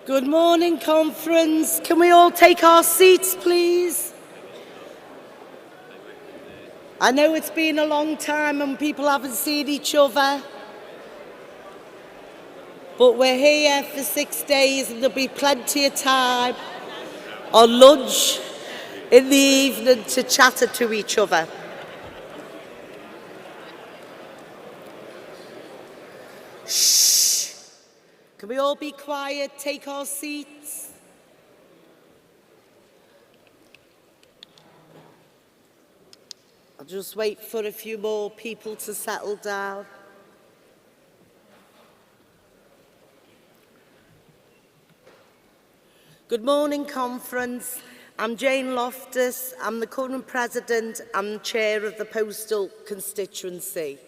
Good morning, conference. Can we all take our seats, please? I know it's been a long time and people haven't seen each other, but we're here for 6 days and there'll be plenty of time on lunch in the evening to chatter to each other. Shh. Can we all be quiet, take our seats? I'll just wait for a few more people to settle down. Good morning, conference. I'm Jane Loftus. I'm the current president and chair of the postal constituency.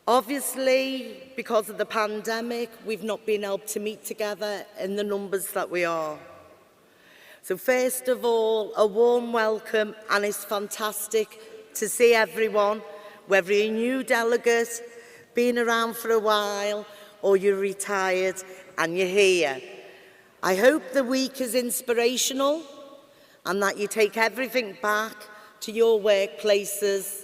Obviously, because of the pandemic, we've not been able to meet together in the numbers that we are. So first of all, a warm welcome, and it's fantastic to see everyone, whether you're a new delegate, been around for a while, or you're retired and you're here. I hope the week is inspirational and that you take everything back to your workplaces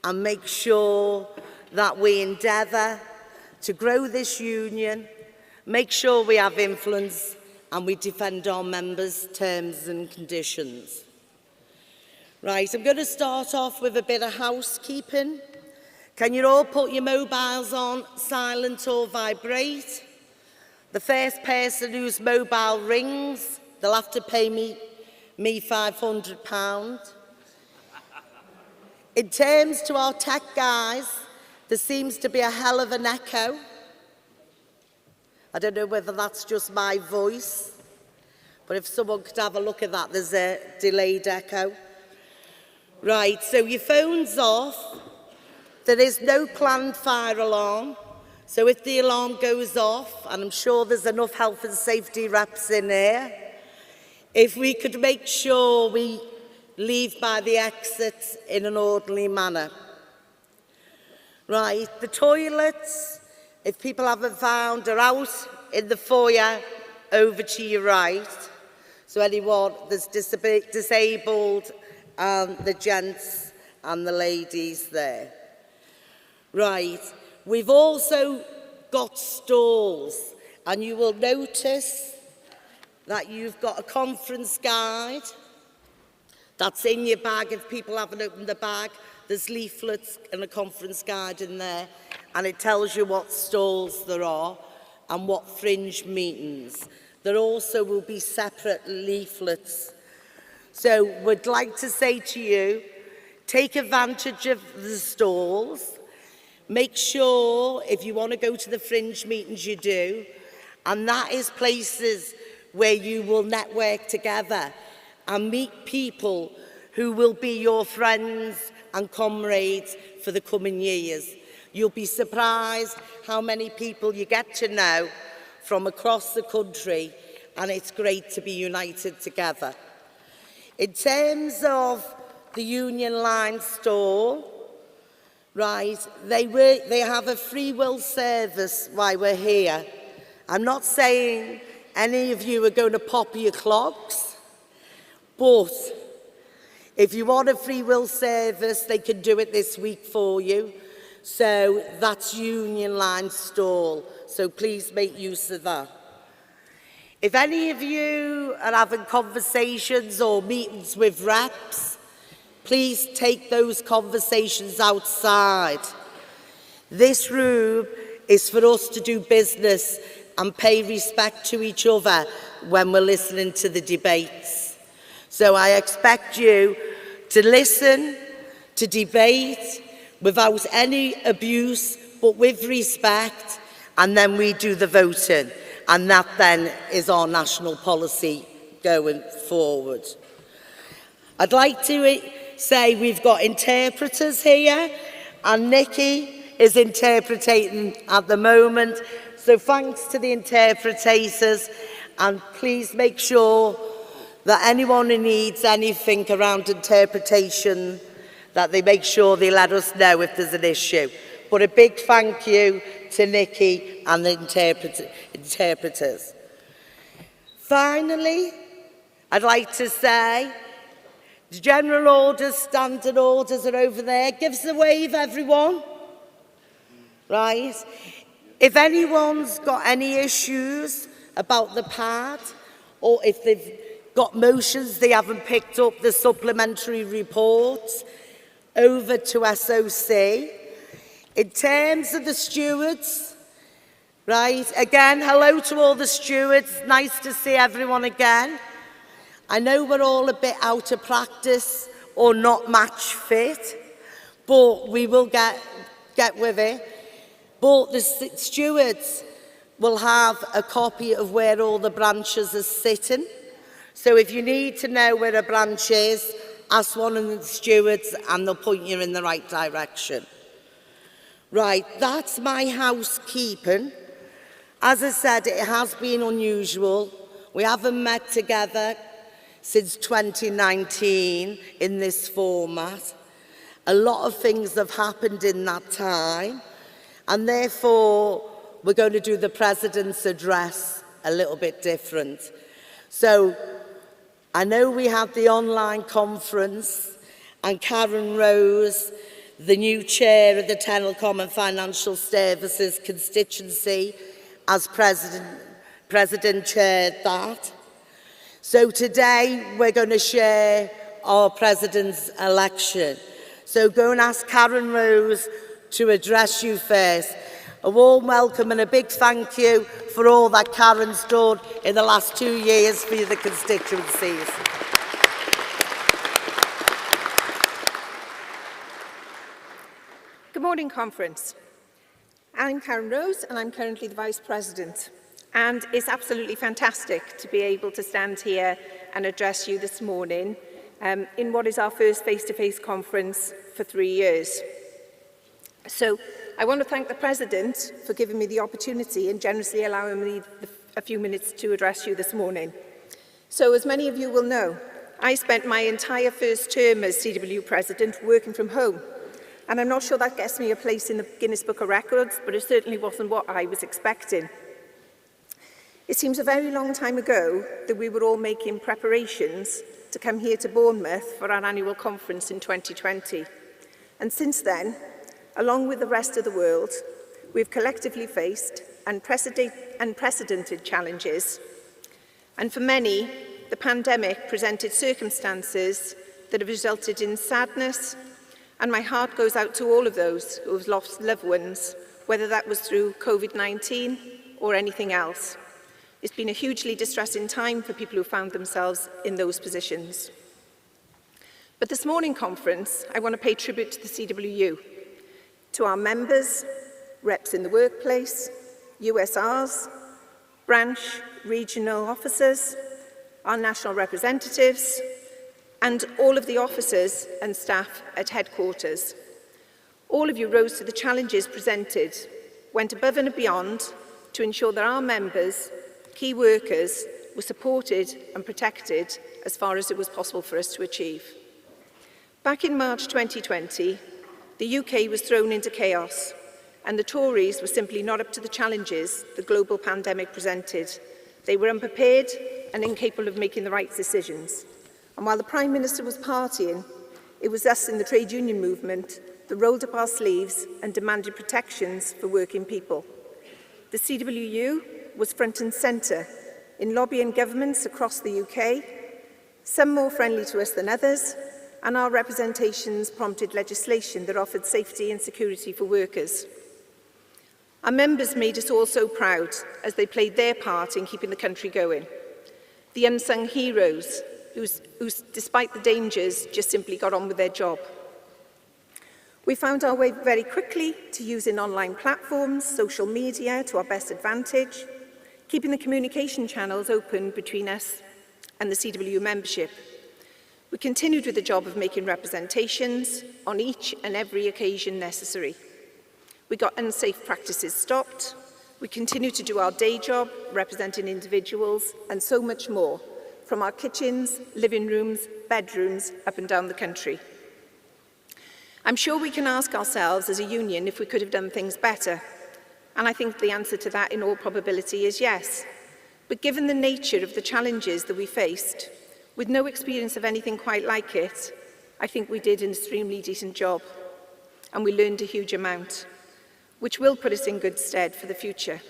and make sure that we endeavour to grow this union, make sure we have influence and we defend our members' terms and conditions. Right, I'm going to start off with a bit of housekeeping. Can you all put your mobiles on silent or vibrate? The first person whose mobile rings, they'll have to pay me £500. In terms to our tech guys, there seems to be a hell of an echo. I don't know whether that's just my voice, but if someone could have a look at that, there's a delayed echo. Right, so your phone's off. There is no planned fire alarm. So if the alarm goes off, and I'm sure there's enough health and safety reps in here, if we could make sure we leave by the exits in an orderly manner. Right, the toilets, if people haven't found, are out in the foyer over to your right. So anyone that's disabled, the gents and the ladies there. Right, we've also got stalls, and you will notice that you've got a conference guide that's in your bag. If people haven't opened the bag, there's leaflets and a conference guide in there, and it tells you what stalls there are and what fringe meetings. There also will be separate leaflets. So we'd like to say to you, take advantage of the stalls. Make sure if you want to go to the fringe meetings, you do. And that is places where you will network together and meet people who will be your friends and comrades for the coming years. You'll be surprised how many people you get to know from across the country, and it's great to be united together. In terms of the Union Line stall, right, they have a free will service while we're here. I'm not saying any of you are going to pop your clogs, but if you want a free will service, they can do it this week for you. So that's Union Line stall. So please make use of that. If any of you are having conversations or meetings with reps, please take those conversations outside. This room is for us to do business and pay respect to each other when we're listening to the debates. So I expect you to listen, to debate without any abuse, but with respect, and then we do the voting. And that then is our national policy going forward. I'd like to say we've got interpreters here, and Nikki is interpreting at the moment. So thanks to the interpreters, and please make sure that anyone who needs anything around interpretation, that they make sure they let us know if there's an issue. But a big thank you to Nikki and the interpreters. Finally, I'd like to say, the general orders, standard orders are over there. Give us a wave, everyone. Right? If anyone's got any issues about the pad, or if they've got motions they haven't picked up the supplementary reports, over to SOC. In terms of the stewards, right, again, hello to all the stewards. Nice to see everyone again. I know we're all a bit out of practice or not match fit, but we will get with it. But the stewards will have a copy of where all the branches are sitting. So if you need to know where a branch is, ask one of the stewards and they'll point you in the right direction. Right, that's my housekeeping. As I said, it has been unusual. We haven't met together since 2019 in this format. A lot of things have happened in that time, and therefore we're going to do the President's address a little bit different. So I know we had the online conference, and Karen Rose, the new chair of the Telecom and Financial Services constituency, as President chaired that. So today we're going to share our President's election. So go and ask Karen Rose to address you first. A warm welcome and a big thank you for all that Karen's done in the last 2 years for the constituencies. Good morning, Conference. I'm Karen Rose and I'm currently the Vice President. And it's absolutely fantastic to be able to stand here and address you this morning in what is our first face-to-face conference for 3 years. So I want to thank the President for giving me the opportunity and generously allowing me a few minutes to address you this morning. So as many of you will know, I spent my entire first term as CWU President working from home. And I'm not sure that gets me a place in the Guinness Book of Records, but it certainly wasn't what I was expecting. It seems a very long time ago that we were all making preparations to come here to Bournemouth for our annual conference in 2020. And since then, along with the rest of the world, we've collectively faced unprecedented challenges. And for many, the pandemic presented circumstances that have resulted in sadness, and my heart goes out to all of those who have lost loved ones, whether that was through COVID-19 or anything else. It's been a hugely distressing time for people who found themselves in those positions. But this morning's conference, I want to pay tribute to the CWU, to our members, reps in the workplace, USRs, branch, regional officers, our national representatives, and all of the officers and staff at headquarters. All of you rose to the challenges presented, went above and beyond to ensure that our members, key workers, were supported and protected as far as it was possible for us to achieve. Back in March 2020, the UK was thrown into chaos, and the Tories were simply not up to the challenges the global pandemic presented. They were unprepared and incapable of making the right decisions. And while the Prime Minister was partying, it was us in the trade union movement that rolled up our sleeves and demanded protections for working people. The CWU was front and centre in lobbying governments across the UK, some more friendly to us than others, and our representations prompted legislation that offered safety and security for workers. Our members made us all so proud as they played their part in keeping the country going. The unsung heroes who, despite the dangers, just simply got on with their job. We found our way very quickly to using online platforms, social media to our best advantage, keeping the communication channels open between us and the CWU membership. We continued with the job of making representations on each and every occasion necessary. We got unsafe practices stopped. We continued to do our day job, representing individuals, and so much more, from our kitchens, living rooms, bedrooms, up and down the country. I'm sure we can ask ourselves as a union if we could have done things better. And I think the answer to that, in all probability, is yes. But given the nature of the challenges that we faced, with no experience of anything quite like it, I think we did an extremely decent job, and we learned a huge amount, which will put us in good stead for the future.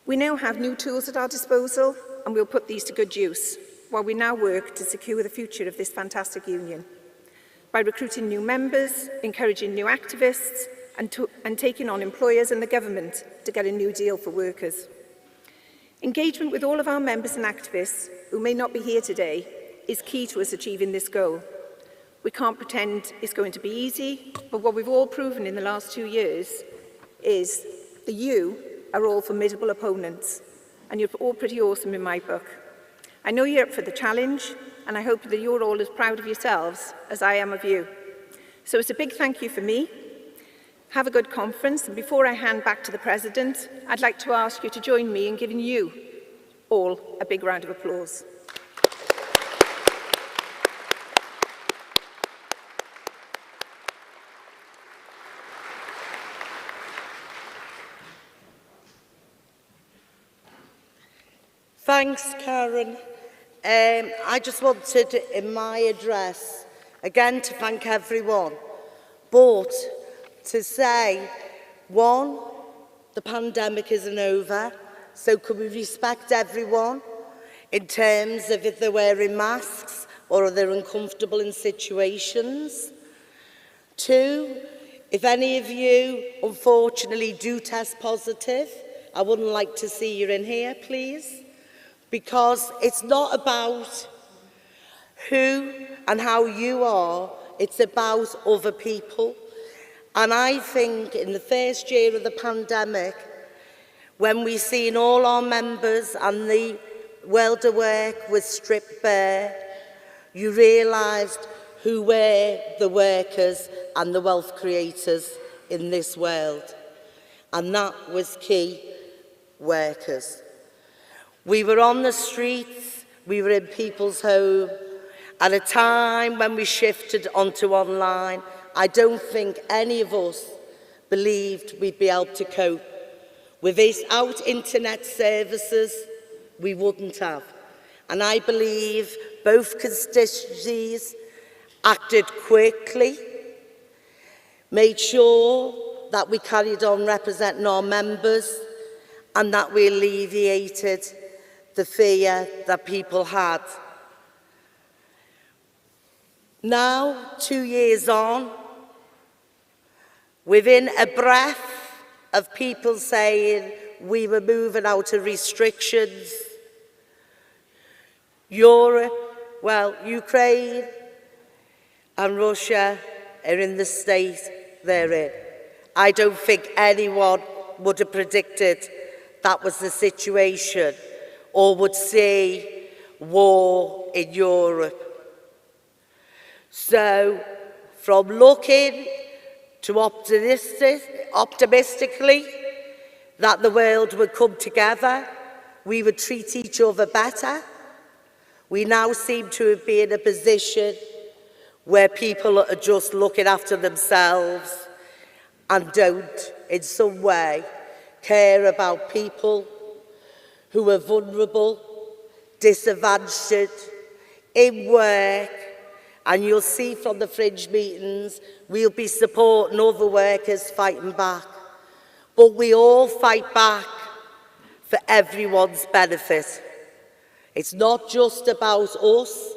We now have new tools at our disposal, and we'll put these to good use, while we now work to secure the future of this fantastic union, by recruiting new members, encouraging new activists, and taking on employers and the government to get a new deal for workers. Engagement with all of our members and activists, who may not be here today, is key to us achieving this goal. We can't pretend it's going to be easy, but what we've all proven in the last 2 years is that you are all formidable opponents, and you're all pretty awesome in my book. I know you're up for the challenge, and I hope that you're all as proud of yourselves as I am of you. So it's a big thank you for me. Have a good conference, and before I hand back to the President, I'd like to ask you to join me in giving you all a big round of applause. Thanks, Karen. I just wanted, in my address, again to thank everyone, but to say, one, the pandemic isn't over, so could we respect everyone in terms of if they're wearing masks or are they uncomfortable in situations? Two, if any of you, unfortunately, do test positive, I wouldn't like to see you in here, please, because it's not about who and how you are, it's about other people. And I think in the first year of the pandemic, when we seen all our members and the world of work was stripped bare, you realised who were the workers and the wealth creators in this world. And that was key workers. We were on the streets, we were in people's homes. At a time when we shifted onto online, I don't think any of us believed we'd be able to cope. Without internet services, we wouldn't have. And I believe both constituencies acted quickly, made sure that we carried on representing our members, and that we alleviated the fear that people had. Now, 2 years on, within a breath of people saying we were moving out of restrictions, Europe, well, Ukraine and Russia are in the state they're in. I don't think anyone would have predicted that was the situation or would see war in Europe. So, from looking to optimistically that the world would come together, we would treat each other better, we now seem to be in a position where people are just looking after themselves and don't, in some way, care about people who are vulnerable, disadvantaged, in work. And you'll see from the fringe meetings, we'll be supporting other workers fighting back. But we all fight back for everyone's benefit. It's not just about us,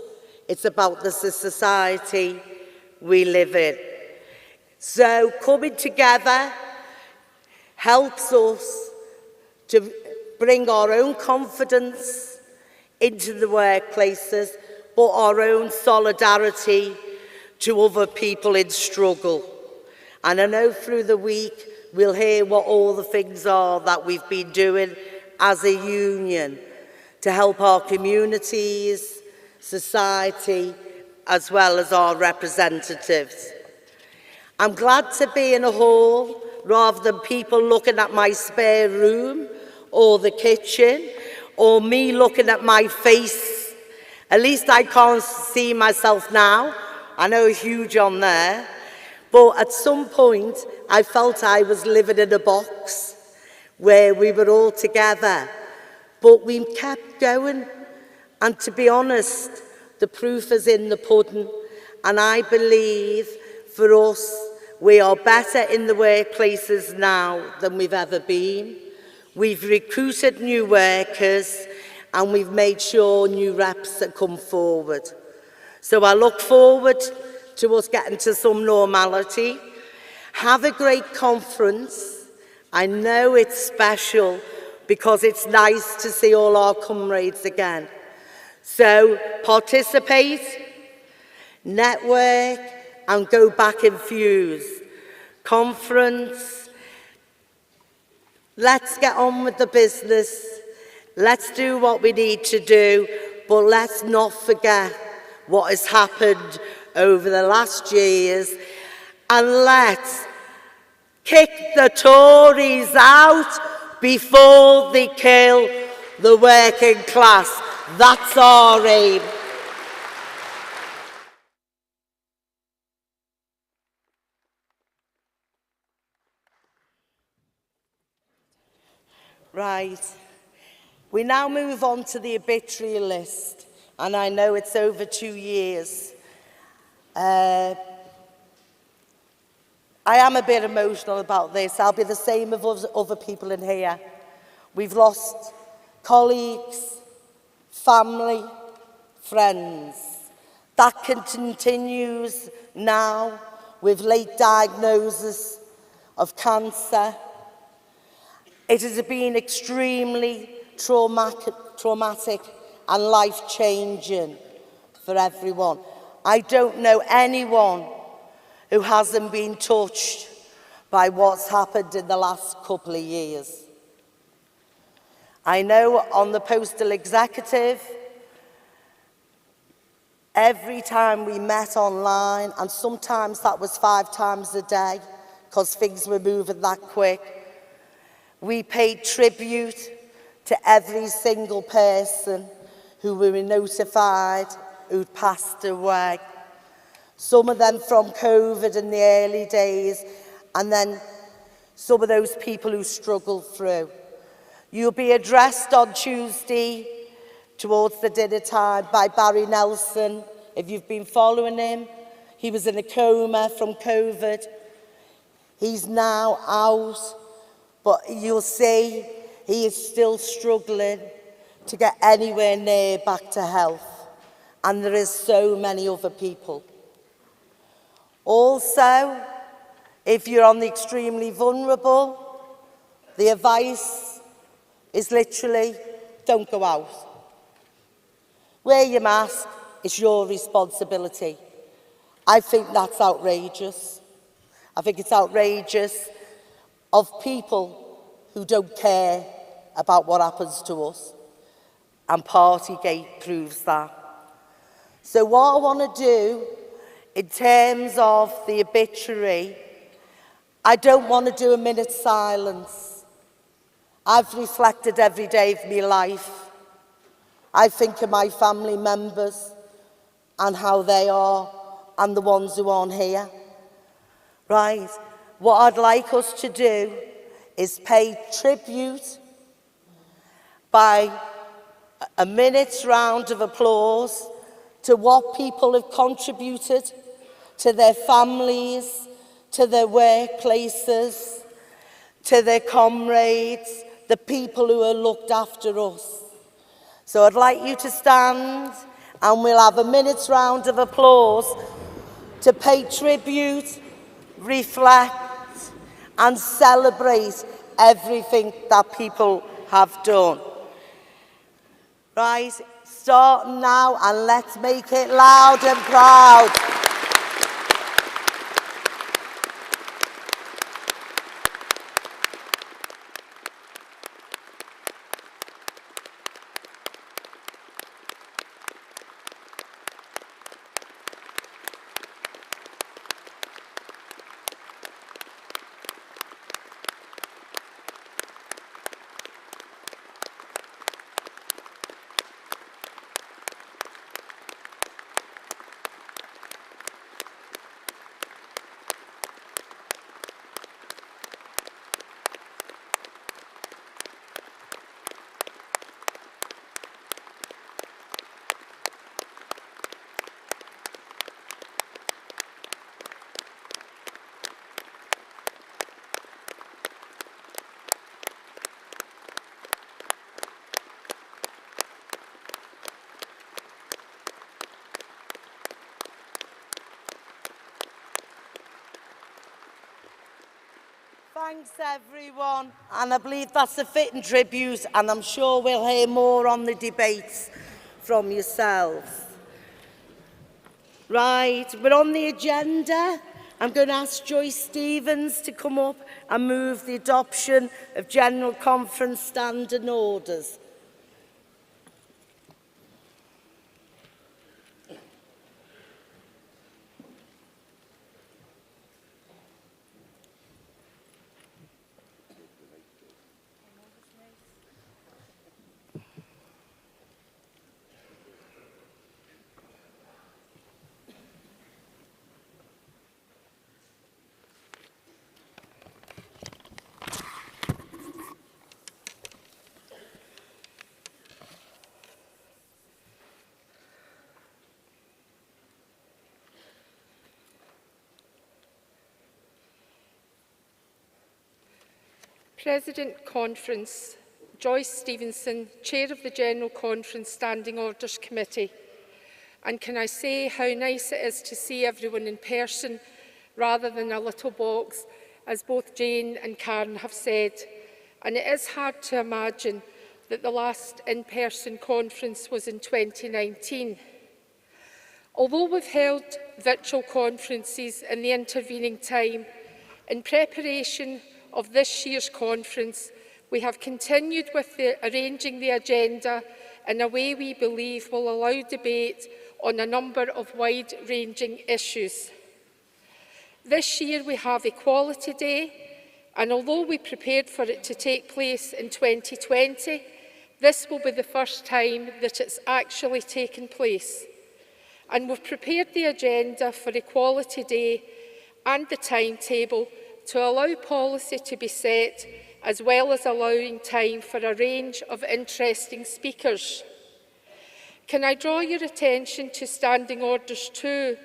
it's about the society we live in. So coming together helps us to bring our own confidence into the workplaces, but our own solidarity to other people in struggle. And I know through the week we'll hear what all the things are that we've been doing as a union to help our communities, society, as well as our representatives. I'm glad to be in a hall rather than people looking at my spare room or the kitchen or me looking at my face. At least I can't see myself now. I know it's huge on there. But at some point, I felt I was living in a box where we were all together. But we kept going. And to be honest, the proof is in the pudding. And I believe for us, we are better in the workplaces now than we've ever been. We've recruited new workers and we've made sure new reps have come forward. So I look forward to us getting to some normality. Have a great conference. I know it's special because it's nice to see all our comrades again. So participate, network, and go back infused. Conference, let's get on with the business. Let's do what we need to do, but let's not forget what has happened over the last years, and let's kick the Tories out before they kill the working class. That's our aim. Right. We now move on to the obituary list, and I know it's over 2 years. I am a bit emotional about this. I'll be the same as other people in here. We've lost colleagues, family, friends. That continues now with late diagnosis of cancer. It has been extremely traumatic and life-changing for everyone. I don't know anyone who hasn't been touched by what's happened in the last couple of years. I know on the postal executive, every time we met online, and sometimes that was 5 times a day because things were moving that quick, we paid tribute to every single person who we were notified who'd passed away. Some of them from COVID in the early days, and then some of those people who struggled through. You'll be addressed on Tuesday towards the dinner time by Barry Nelson. If you've been following him, he was in a coma from COVID. He's now out, but you'll see he is still struggling to get anywhere near back to health. And there is so many other people. Also, if you're on the extremely vulnerable, the advice is literally, don't go out. Wear your mask, it's your responsibility. I think that's outrageous. I think it's outrageous of people who don't care about what happens to us. And Partygate proves that. So what I want to do, in terms of the obituary, I don't want to do a minute's silence. I've reflected every day of my life. I think of my family members and how they are, and the ones who aren't here. Right, what I'd like us to do is pay tribute by a minute's round of applause to what people have contributed to their families, to their workplaces, to their comrades, the people who have looked after us. So I'd like you to stand and we'll have a minute's round of applause to pay tribute, reflect and celebrate everything that people have done. Right, start now and let's make it loud and proud. Thanks, everyone. And I believe that's a fitting tribute, and I'm sure we'll hear more on the debates from yourselves. Right, we're on the agenda. I'm going to ask Joyce Stevens to come up and move the adoption of General Conference standing orders. President Conference, Joyce Stevenson, Chair of the General Conference Standing Orders Committee. And can I say how nice it is to see everyone in person rather than a little box, as both Jane and Karen have said. And it is hard to imagine that the last in-person conference was in 2019. Although we've held virtual conferences in the intervening time, in preparation of this year's conference, we have continued with arranging the agenda in a way we believe will allow debate on a number of wide-ranging issues. This year we have Equality Day, and although we prepared for it to take place in 2020, this will be the first time that it's actually taken place. And we've prepared the agenda for Equality Day and the timetable to allow policy to be set, as well as allowing time for a range of interesting speakers. Can I draw your attention to Standing Orders 2,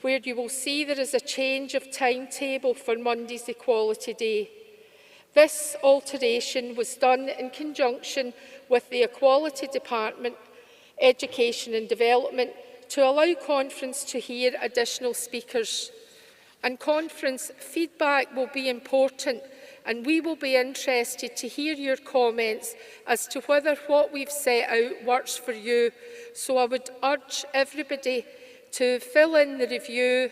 where you will see there is a change of timetable for Monday's Equality Day. This alteration was done in conjunction with the Equality Department, Education and Development, to allow conference to hear additional speakers. And conference feedback will be important, and we will be interested to hear your comments as to whether what we've set out works for you. So I would urge everybody to fill in the review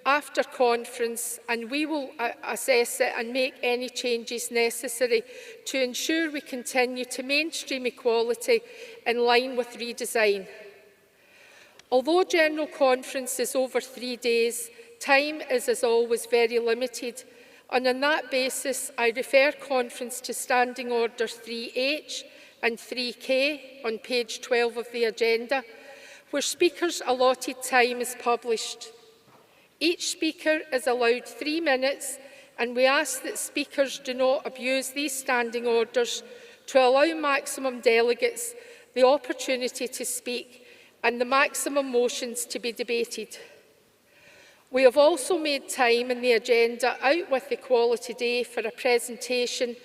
after conference, and we will assess it and make any changes necessary to ensure we continue to mainstream equality in line with Redesign. Although General Conference is over 3 days, time is, as always, very limited, and on that basis, I refer conference to Standing Orders 3H and 3K on page 12 of the agenda, where speakers' allotted time is published. Each speaker is allowed 3 minutes, and we ask that speakers do not abuse these standing orders to allow maximum delegates the opportunity to speak and the maximum motions to be debated. We have also made time in the agenda out with Equality Day for a presentation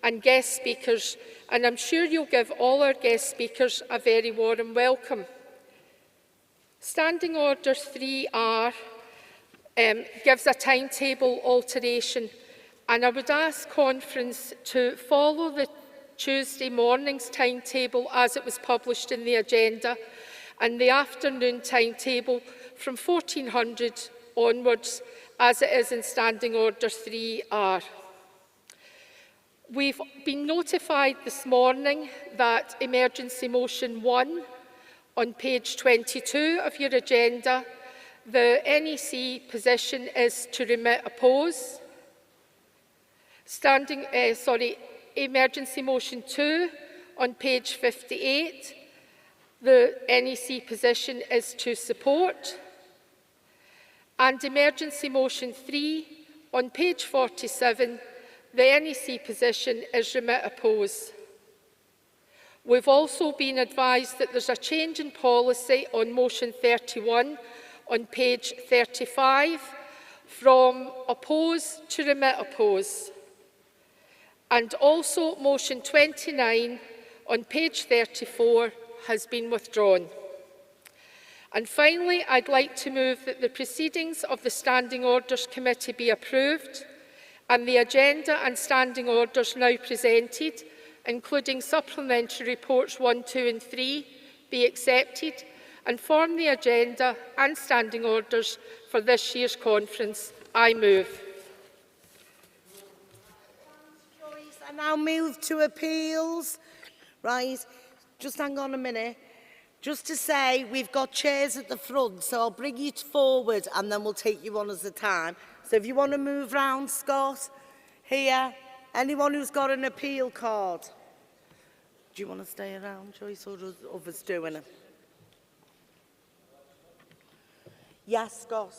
and guest speakers, and I'm sure you'll give all our guest speakers a very warm welcome. Standing Order 3R gives a timetable alteration, and I would ask conference to follow the Tuesday morning's timetable as it was published in the agenda, and the afternoon timetable from 1400 onwards, as it is in Standing Order 3R. We've been notified this morning that Emergency Motion 1 on page 22 of your agenda, the NEC position is to remit oppose. Emergency Motion 2 on page 58, the NEC position is to support. And Emergency Motion 3 on page 47, the NEC position is remit oppose. We've also been advised that there's a change in policy on Motion 31 on page 35 from oppose to remit oppose. And also Motion 29 on page 34 has been withdrawn. And finally, I'd like to move that the proceedings of the Standing Orders Committee be approved, and the agenda and standing orders now presented, including supplementary reports 1, 2 and 3, be accepted and form the agenda and standing orders for this year's conference. I move. Joyce, I now move to appeals. Right, just hang on a minute. Just to say, we've got chairs at the front, so I'll bring you forward and then we'll take you one at a time. So if you want to move round, Scott, here, anyone who's got an appeal card. Do you want to stay around, Joyce, or does others doing it? Yes, Scott.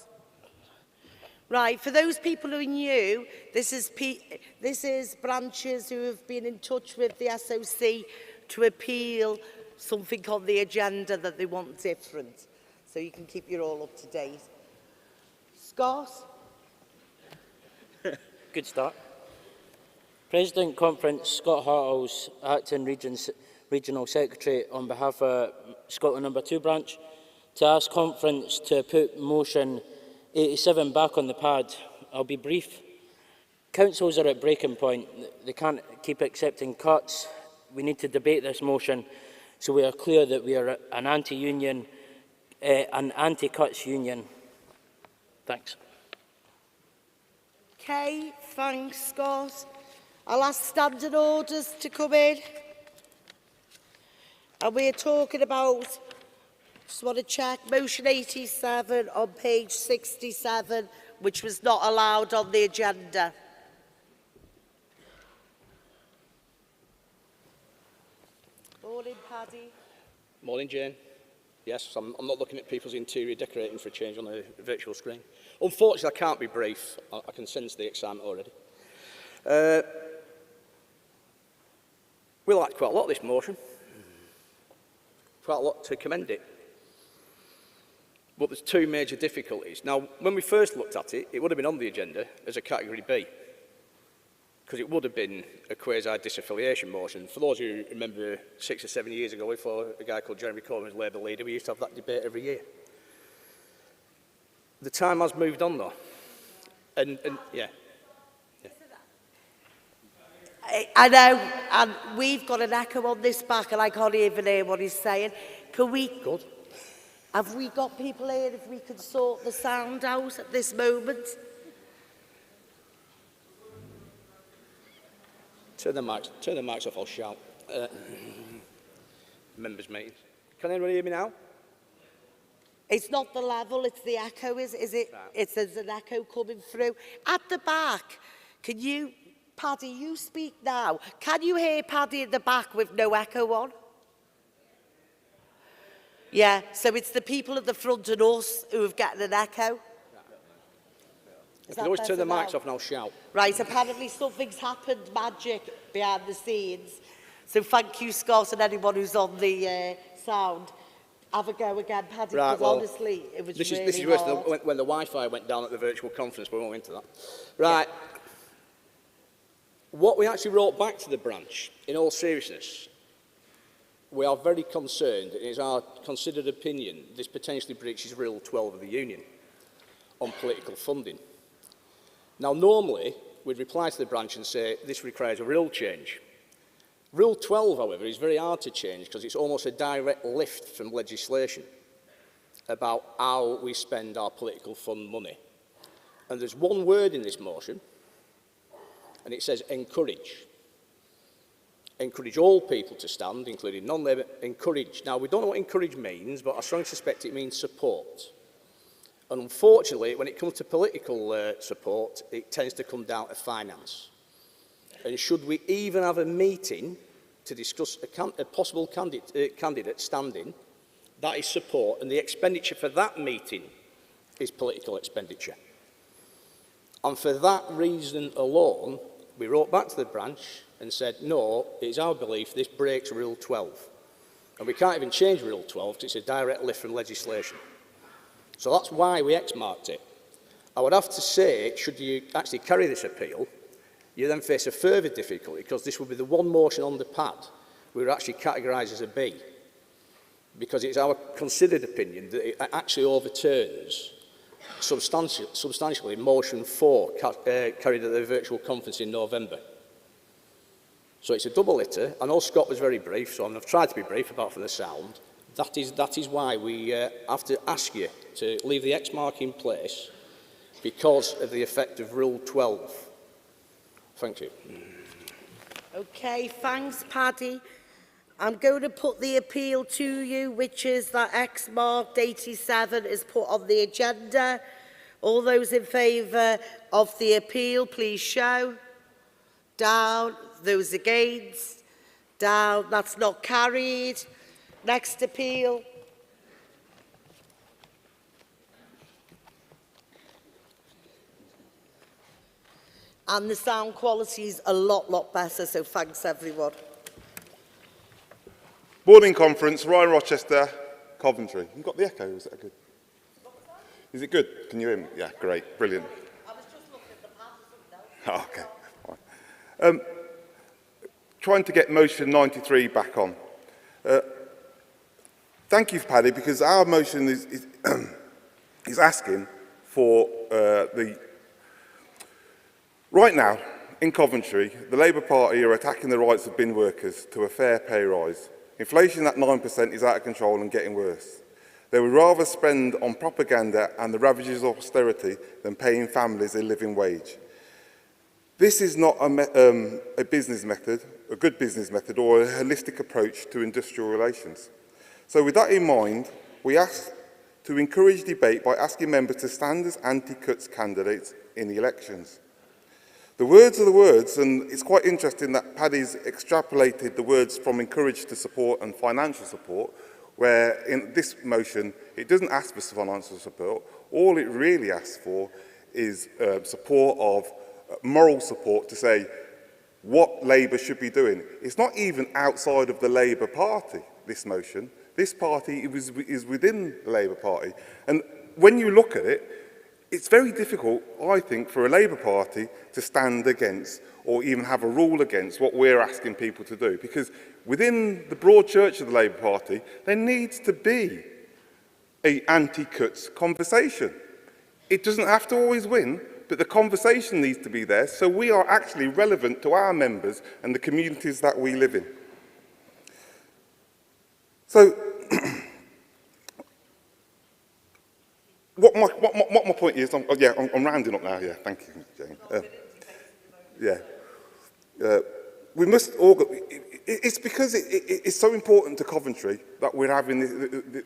Right, for those people who are new, this is branches who have been in touch with the SOC to appeal something on the agenda that they want different. So you can keep you all up to date. Scott? Good start. President Conference, Scott Hartles, Acting Regional Secretary on behalf of Scotland No. 2 branch, to ask Conference to put motion 87 back on the pad. I'll be brief. Councils are at breaking point. They can't keep accepting cuts. We need to debate this motion so we are clear that we are an anti-union, an anti-cuts union. Thanks. Okay, thanks, Scott. I'll ask standing orders to come in. And we're talking about, just want to check, motion 87 on page 67, which was not allowed on the agenda. Morning, Paddy. Morning, Jane. Yes, I'm not looking at people's interior decorating for a change on the virtual screen. Unfortunately, I can't be brief. I can sense the excitement already. We like quite a lot of this motion. Quite a lot to commend it. But there's two major difficulties. Now, when we first looked at it, it would have been on the agenda as a category B, because it would have been a quasi-disaffiliation motion. For those who remember 6 or 7 years ago, before a guy called Jeremy Corbyn was Labour leader, we used to have that debate every year. The time has moved on, though. And yeah. I know, and we've got an echo on this back, and I can't even hear what he's saying. Can we... Good. Have we got people here if we could sort the sound out at this moment? Turn the mics off, I'll shout. Members' meetings. Can anyone hear me now? It's not the level, it's the echo, is it? Right. It's there's an echo coming through. At the back, can you, Paddy, you speak now. Can you hear Paddy at the back with no echo on? Yeah, so it's the people at the front and us who have gotten an echo. You can always turn the mics off and I'll shout. Right, apparently something's happened, magic, behind the scenes. So thank you, Scott, and anyone who's on the sound. Have a go again, Paddy, Right, because well, honestly, it was this really is worse hard. than when the Wi-Fi went down at the virtual conference, but we won't go into that. Right. Yeah. What we actually wrote back to the branch, in all seriousness, we are very concerned, it is our considered opinion, this potentially breaches Rule 12 of the Union on political funding. Now, normally, we'd reply to the branch and say, this requires a rule change. Rule 12, however, is very hard to change because it's almost a direct lift from legislation about how we spend our political fund money. And there's one word in this motion, and it says encourage. Encourage all people to stand, including non-Labour, encourage. Now, we don't know what encourage means, but I strongly suspect it means support. And unfortunately, when it comes to political support, it tends to come down to finance. And should we even have a meeting to discuss a possible candidate standing, that is support, and the expenditure for that meeting is political expenditure. And for that reason alone, we wrote back to the branch and said, no, it's our belief this breaks Rule 12. And we can't even change Rule 12 because it's a direct lift from legislation. So that's why we X-marked it. I would have to say, should you actually carry this appeal, you then face a further difficulty because this would be the one motion on the pad we would actually categorise as a B, because it's our considered opinion that it actually overturns substantially motion 4 carried at the virtual conference in November. So it's a double hitter. I know Scott was very brief, so I've tried to be brief apart from the sound. That is why we have to ask you to leave the X mark in place because of the effect of Rule 12. Thank you. Okay, thanks, Paddy. I'm going to put the appeal to you, which is that X marked 87 is put on the agenda. All those in favour of the appeal, please show. Down. Those against? Down. That's not carried. Next appeal. And the sound quality is a lot better, so thanks everyone. Boarding conference, Ryan Rochester, Coventry. You've got the echo, is that good? Is it good? Can you hear me? Yeah, great, brilliant. I was just looking at the pad, Oh, okay, fine. Trying to get motion 93 back on. Thank you, Paddy, because our motion is asking for Right now, in Coventry, the Labour Party are attacking the rights of bin workers to a fair pay rise. Inflation at 9% is out of control and getting worse. They would rather spend on propaganda and the ravages of austerity than paying families a living wage. This is not a business method, a good business method, or a holistic approach to industrial relations. So with that in mind, we ask to encourage debate by asking members to stand as anti-cuts candidates in the elections. The words are the words, and it's quite interesting that Paddy's extrapolated the words from encourage to support and financial support, where in this motion, it doesn't ask for financial support. All it really asks for is support of moral support to say what Labour should be doing. It's not even outside of the Labour Party, this motion. This party is within the Labour Party. And when you look at it, it's very difficult, I think, for a Labour Party to stand against or even have a rule against what we're asking people to do. Because within the broad church of the Labour Party, there needs to be an anti-cuts conversation. It doesn't have to always win, but the conversation needs to be there so we are actually relevant to our members and the communities that we live in. So, what my point is, I'm rounding up now, yeah, thank you, Jane. We must it's because it's so important to Coventry that we're having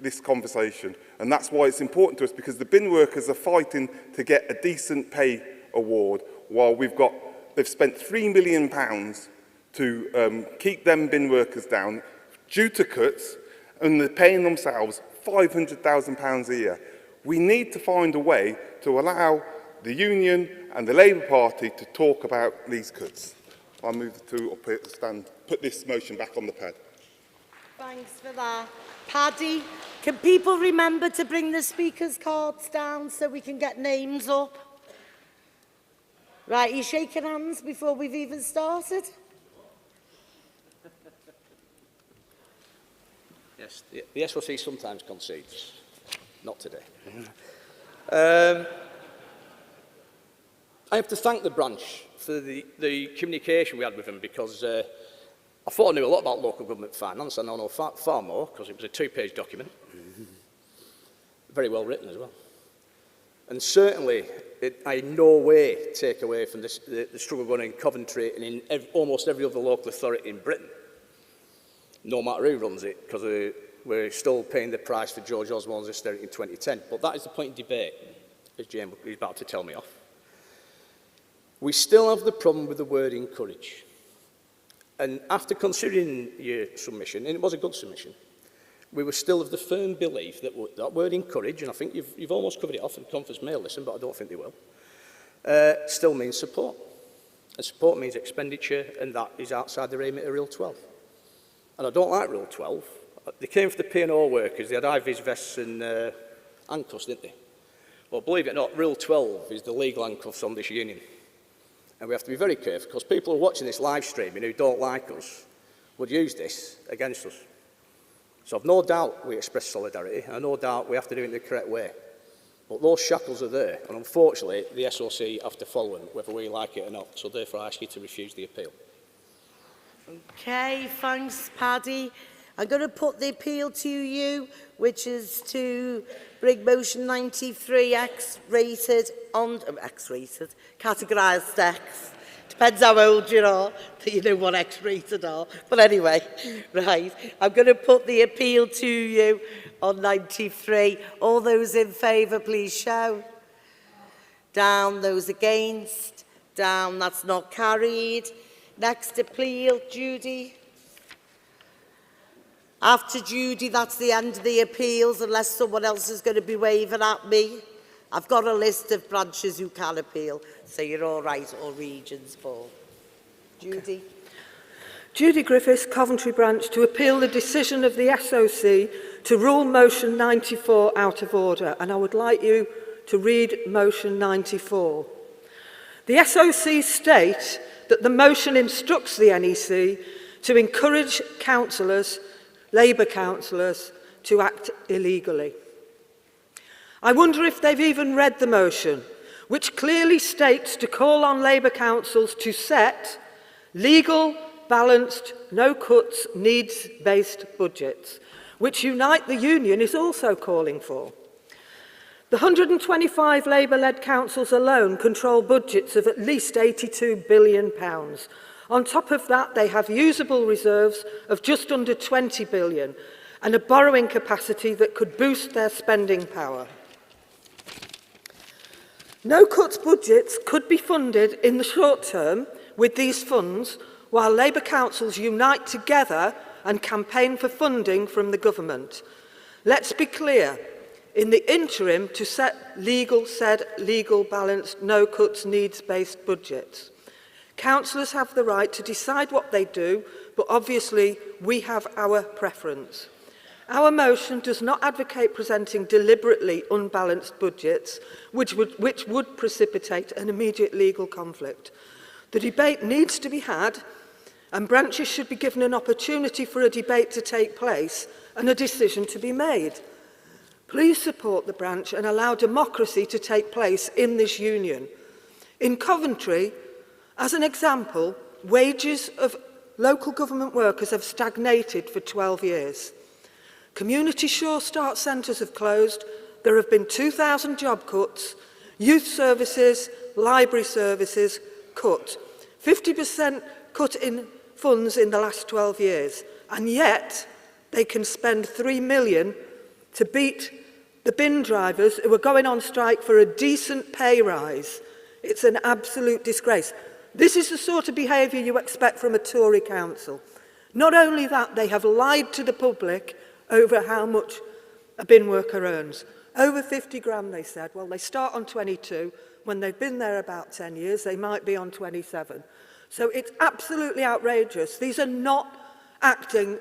this conversation, and that's why it's important to us, because the bin workers are fighting to get a decent pay award while they've spent £3 million to keep them bin workers down due to cuts, and they're paying themselves £500,000 a year. We need to find a way to allow the union and the Labour Party to talk about these cuts. I move to put this motion back on the pad. Thanks for that. Paddy, can people remember to bring the speakers' cards down so we can get names up? Right, are you shaking hands before we've even started? Yes, the SOC sometimes concedes. Not today. I have to thank the branch for the communication we had with them, because I thought I knew a lot about local government finance. I now know far more, because it was a 2-page document. Very well written as well. And certainly, I in no way take away from this, the struggle going on in Coventry and in almost every other local authority in Britain, no matter who runs it, because we're still paying the price for George Osborne's austerity in 2010. But that is the point of debate, as Jane is about to tell me off. We still have the problem with the word encourage. And after considering your submission, and it was a good submission, we were still of the firm belief that that word encourage, and I think you've almost covered it off, and the conference may listen, but I don't think they will, still means support. And support means expenditure, and that is outside the remit of Rule 12. And I don't like Rule 12. They came for the P&O workers, they had high-vis vests and handcuffs, didn't they? Well, believe it or not, Rule 12 is the legal handcuffs on this union. And we have to be very careful, because people who are watching this live streaming who don't like us would use this against us. So I've no doubt we express solidarity, and no doubt we have to do it in the correct way. But those shackles are there, and unfortunately, the SOC have to follow them, whether we like it or not. So therefore, I ask you to refuse the appeal. Okay, thanks, Paddy. I'm going to put the appeal to you, which is to bring motion 93 X-rated on... X-rated? Categorised X. Depends how old you are, that you know what X-rated are. But anyway, right. I'm going to put the appeal to you on 93. All those in favour, please show. Down. Those against. Down. That's not carried. Next appeal, Judy. After Judy, that's the end of the appeals, unless someone else is going to be waving at me. I've got a list of branches who can appeal, so you're all right, all regions for. Judy. Judy Griffiths, Coventry branch, to appeal the decision of the SOC to rule motion 94 out of order. And I would like you to read motion 94. The SOC state that the motion instructs the NEC to encourage councillors, Labour councillors, to act illegally. I wonder if they've even read the motion, which clearly states to call on Labour councils to set legal, balanced, no-cuts, needs-based budgets, which Unite the Union is also calling for. The 125 Labour-led councils alone control budgets of at least £82 billion. On top of that, they have usable reserves of just under 20 billion and a borrowing capacity that could boost their spending power. No-cuts budgets could be funded in the short term with these funds, while Labour councils unite together and campaign for funding from the government. Let's be clear, in the interim, to set legal, balanced, no-cuts, needs-based budgets. Councillors have the right to decide what they do, but obviously we have our preference. Our motion does not advocate presenting deliberately unbalanced budgets, which would precipitate an immediate legal conflict. The debate needs to be had, and branches should be given an opportunity for a debate to take place and a decision to be made. Please support the branch and allow democracy to take place in this union. In Coventry, as an example, wages of local government workers have stagnated for 12 years. Community Sure Start centres have closed, there have been 2,000 job cuts, youth services, library services cut, 50% cut in funds in the last 12 years, and yet they can spend £3 million to beat the bin drivers who are going on strike for a decent pay rise. It's an absolute disgrace. This is the sort of behaviour you expect from a Tory council. Not only that, they have lied to the public over how much a bin worker earns. Over 50 grand, they said. Well, they start on 22. When they've been there about 10 years, they might be on 27. So it's absolutely outrageous. These are not acting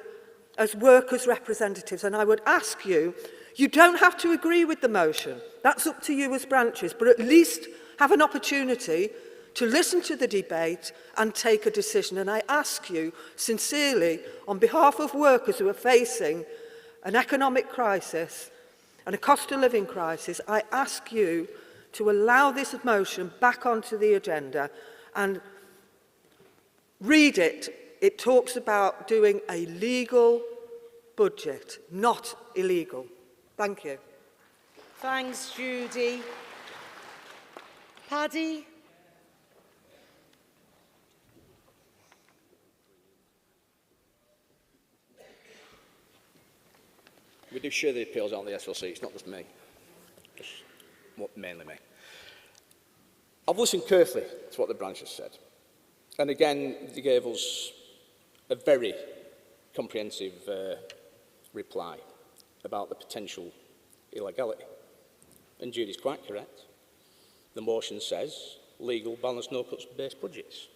as workers' representatives. And I would ask you, you don't have to agree with the motion. That's up to you as branches, but at least have an opportunity to listen to the debate and take a decision. And I ask you sincerely, on behalf of workers who are facing an economic crisis and a cost of living crisis, I ask you to allow this motion back onto the agenda and read it. It talks about doing a legal budget, not illegal. Thank you. Thanks, Judy. Paddy? We do share the appeals on the SLC, it's not just me. Just mainly me. I've listened carefully to what the branch has said. And again, they gave us a very comprehensive reply about the potential illegality. And Judy's quite correct. The motion says legal, balanced, no-cuts based budgets.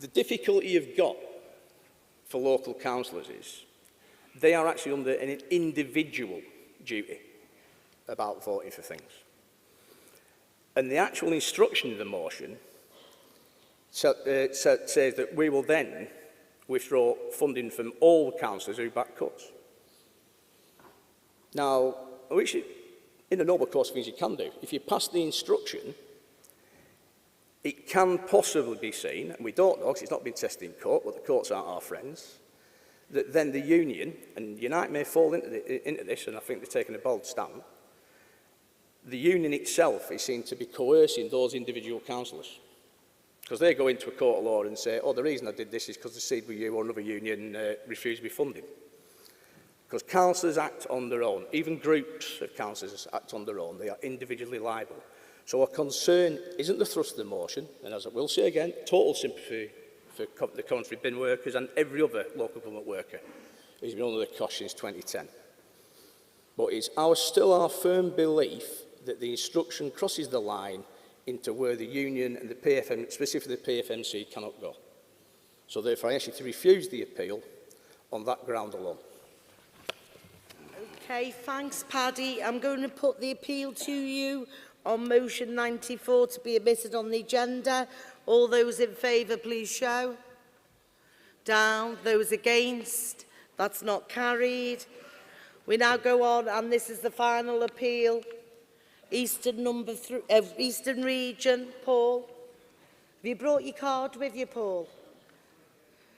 The difficulty you've got for local councillors is they are actually under an individual duty about voting for things. And the actual instruction of the motion says that we will then withdraw funding from all the councillors who back cuts. Now, which in the normal course of things you can do. If you pass the instruction, it can possibly be seen, and we don't know because it's not been tested in court, but the courts aren't our friends, that then the union, and Unite may fall into this, and I think they're taking a bold stand, the union itself is seen to be coercing those individual councillors. Because they go into a court of law and say, oh, the reason I did this is because the CWU or another union refused to be funded. Because councillors act on their own. Even groups of councillors act on their own. They are individually liable. So our concern isn't the thrust of the motion, and as I will say again, total sympathy for the Coventry bin workers and every other local government worker who's been under the cosh since 2010. But it's still our firm belief that the instruction crosses the line into where the union and the PFM, specifically the PFMC, cannot go. So therefore I ask you to refuse the appeal on that ground alone. Okay, thanks Paddy. I'm going to put the appeal to you on motion 94 to be omitted on the agenda. All those in favour, please show. Down. Those against? That's not carried. We now go on, and this is the final appeal. Eastern Eastern Region, Paul. Have you brought your card with you, Paul?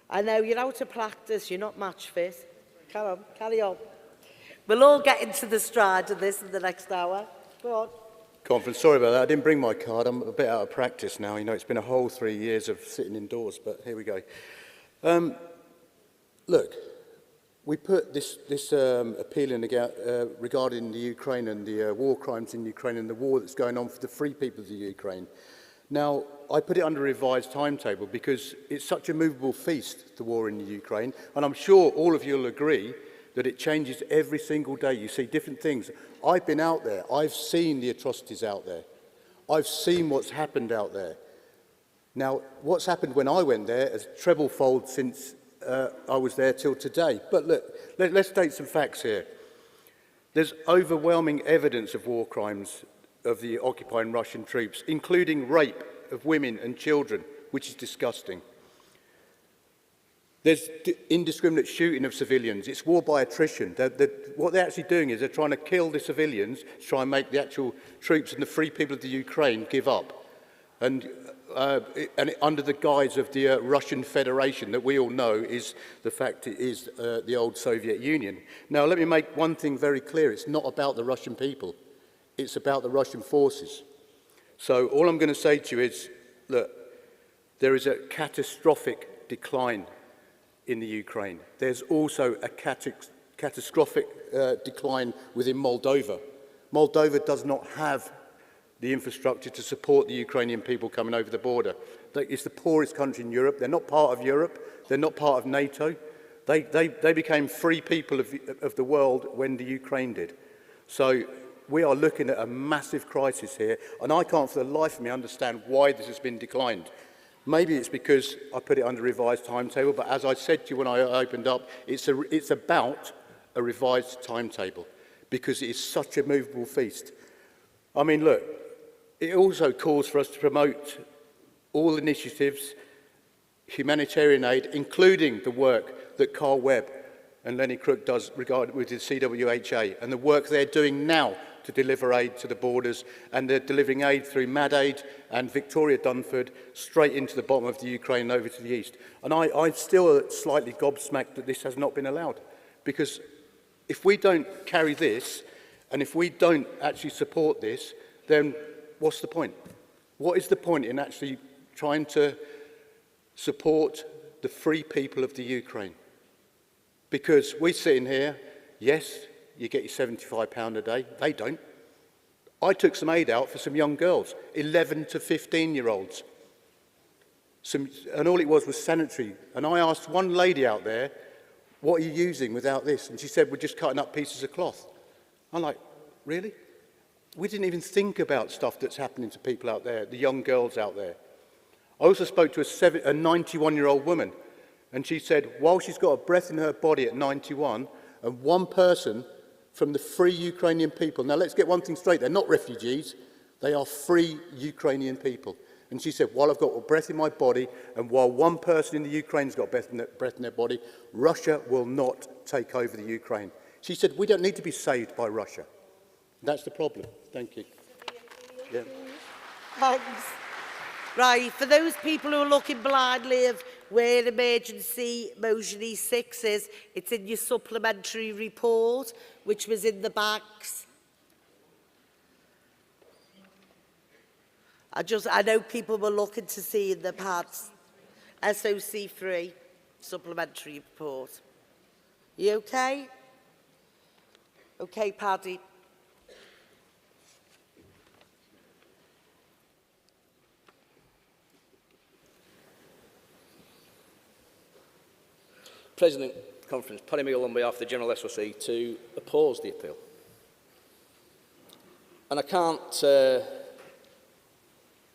I know you're out of practice, you're not match fit. Carry on. We'll all get into the stride of this in the next hour. Go on. Conference, sorry about that. I didn't bring my card. I'm a bit out of practice now. You know, it's been a whole 3 years of sitting indoors, but here we go. Look, we put this appeal in regarding the Ukraine and the war crimes in Ukraine and the war that's going on for the free people of the Ukraine. Now, I put it under a revised timetable because it's such a movable feast, the war in the Ukraine, and I'm sure all of you will agree that it changes every single day. You see different things. I've been out there. I've seen the atrocities out there. I've seen what's happened out there. Now, what's happened when I went there has treble-fold since I was there till today. But look, let's state some facts here. There's overwhelming evidence of war crimes of the occupying Russian troops, including rape of women and children, which is disgusting. There's indiscriminate shooting of civilians. It's war by attrition. What they're actually doing is they're trying to kill the civilians to try and make the actual troops and the free people of the Ukraine give up. And under the guise of the Russian Federation that we all know is the fact it is the old Soviet Union. Now, let me make one thing very clear. It's not about the Russian people. It's about the Russian forces. So all I'm going to say to you is, look, there is a catastrophic decline in the Ukraine. There's also a catastrophic decline within Moldova. Moldova does not have the infrastructure to support the Ukrainian people coming over the border. It's the poorest country in Europe. They're not part of Europe. They're not part of NATO. They became free people of the world when the Ukraine did. So we are looking at a massive crisis here, and I can't for the life of me understand why this has been declined. Maybe it's because I put it under revised timetable, but as I said to you when I opened up, it's about a revised timetable because it is such a movable feast. I mean, look, it also calls for us to promote all initiatives, humanitarian aid, including the work that Carl Webb and Lenny Crook does with the CWHA and the work they're doing now to deliver aid to the borders, and they're delivering aid through MadAid and Victoria Dunford straight into the bottom of the Ukraine and over to the east. And I'm still slightly gobsmacked that this has not been allowed, because if we don't carry this and if we don't actually support this, then what's the point? What is the point in actually trying to support the free people of the Ukraine? Because we're sitting here, yes, you get your £75 a day. They don't. I took some aid out for some young girls, 11 to 15-year-olds. And all it was sanitary. And I asked one lady out there, what are you using without this? And she said, we're just cutting up pieces of cloth. I'm like, really? We didn't even think about stuff that's happening to people out there, the young girls out there. I also spoke to a 91-year-old woman, and she said, while she's got a breath in her body at 91, and one person from the free Ukrainian people. Now, let's get one thing straight. They're not refugees. They are free Ukrainian people. And she said, while I've got a breath in my body, and while one person in the Ukraine's got breath in their body, Russia will not take over the Ukraine. She said, we don't need to be saved by Russia. That's the problem. Thank you. Yeah. Thanks. Right, for those people who are looking blindly of where emergency motion E6 is, it's in your supplementary report, which was in the backs. I know people were looking to see in the pads. SOC3, supplementary report. You okay? Okay, Paddy. President Conference, Paddy Meal on behalf of the General SOC to oppose the appeal. And I can't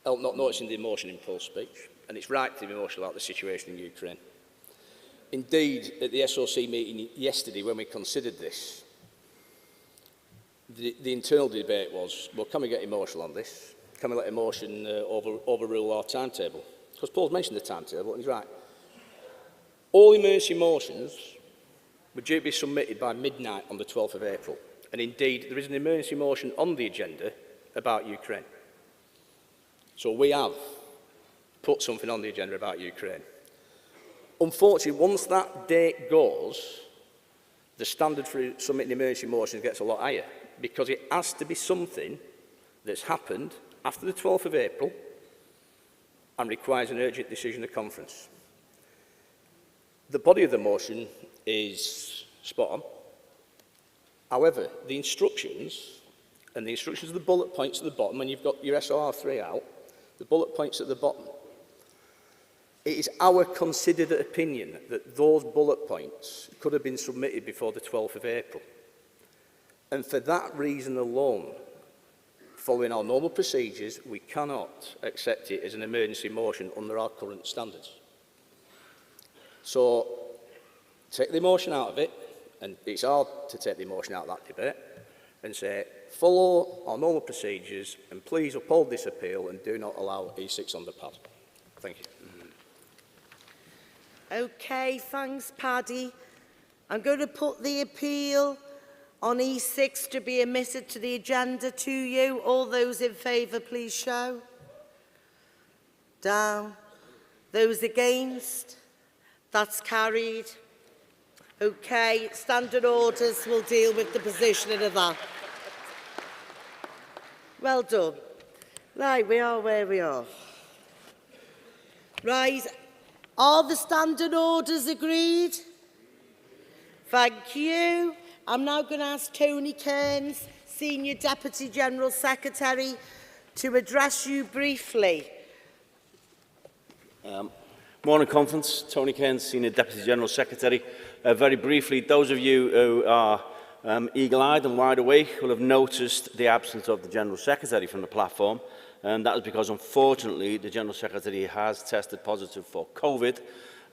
help not noticing the emotion in Paul's speech, and it's right to be emotional about the situation in Ukraine. Indeed, at the SOC meeting yesterday, when we considered this, the internal debate was, well, can we get emotional on this? Can we let emotion overrule our timetable? Because Paul's mentioned the timetable, and he's right. All emergency motions were due to be submitted by midnight on the 12th of April. And indeed, there is an emergency motion on the agenda about Ukraine. So we have put something on the agenda about Ukraine. Unfortunately, once that date goes, the standard for submitting emergency motions gets a lot higher, because it has to be something that's happened after the 12th of April and requires an urgent decision of conference. The body of the motion is spot on. However, the instructions, and the instructions of the bullet points at the bottom, when you've got your SOR3 out, the bullet points at the bottom, it is our considered opinion that those bullet points could have been submitted before the 12th of April. And for that reason alone, following our normal procedures, we cannot accept it as an emergency motion under our current standards. So, take the emotion out of it, and it's hard to take the emotion out of that debate, and say, follow our normal procedures, and please uphold this appeal and do not allow E6 on the pad. Thank you. Okay, thanks, Paddy. I'm going to put the appeal on E6 to be omitted to the agenda to you. All those in favour, please show. Down. Those against? That's carried. Okay, standard orders will deal with the positioning of that. Well done. Right, we are where we are. Right, are the standard orders agreed? Thank you. I'm now going to ask Tony Kearns, Senior Deputy General Secretary, to address you briefly. Morning Conference, Tony Kearns, Senior Deputy General Secretary. Very briefly, those of you who are eagle-eyed and wide awake will have noticed the absence of the General Secretary from the platform, and that is because, unfortunately, the General Secretary has tested positive for COVID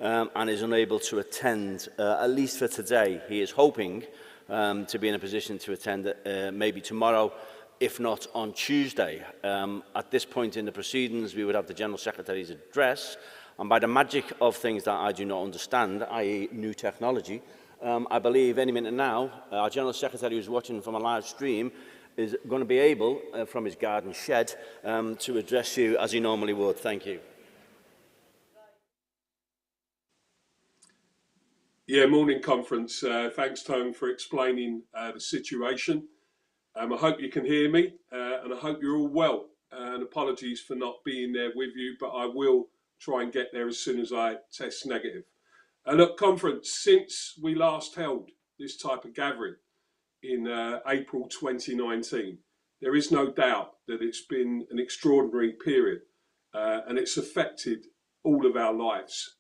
and is unable to attend, at least for today. He is hoping to be in a position to attend maybe tomorrow, if not on Tuesday. At this point in the proceedings, we would have the General Secretary's address, and by the magic of things that I do not understand, i.e. new technology, I believe any minute now, our General Secretary who's watching from a live stream is going to be able, from his garden shed, to address you as he normally would. Thank you. Yeah, morning Conference. Thanks, Tone, for explaining the situation. I hope you can hear me, and I hope you're all well. And apologies for not being there with you, but I will try and get there as soon as I test negative. Look, Conference, since we last held this type of gathering in April 2019, there is no doubt that it's been an extraordinary period, and it's affected all of our lives.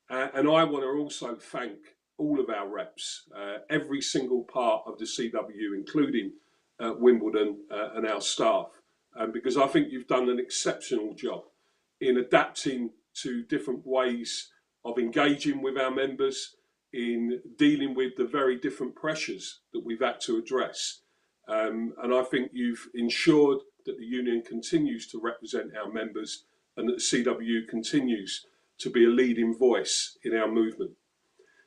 And I want to also thank all of our reps, every single part of the CWU, including Wimbledon and our staff, because I think you've done an exceptional job in adapting to different ways of engaging with our members, in dealing with the very different pressures that we've had to address. And I think you've ensured that the union continues to represent our members and that the CWU continues to be a leading voice in our movement.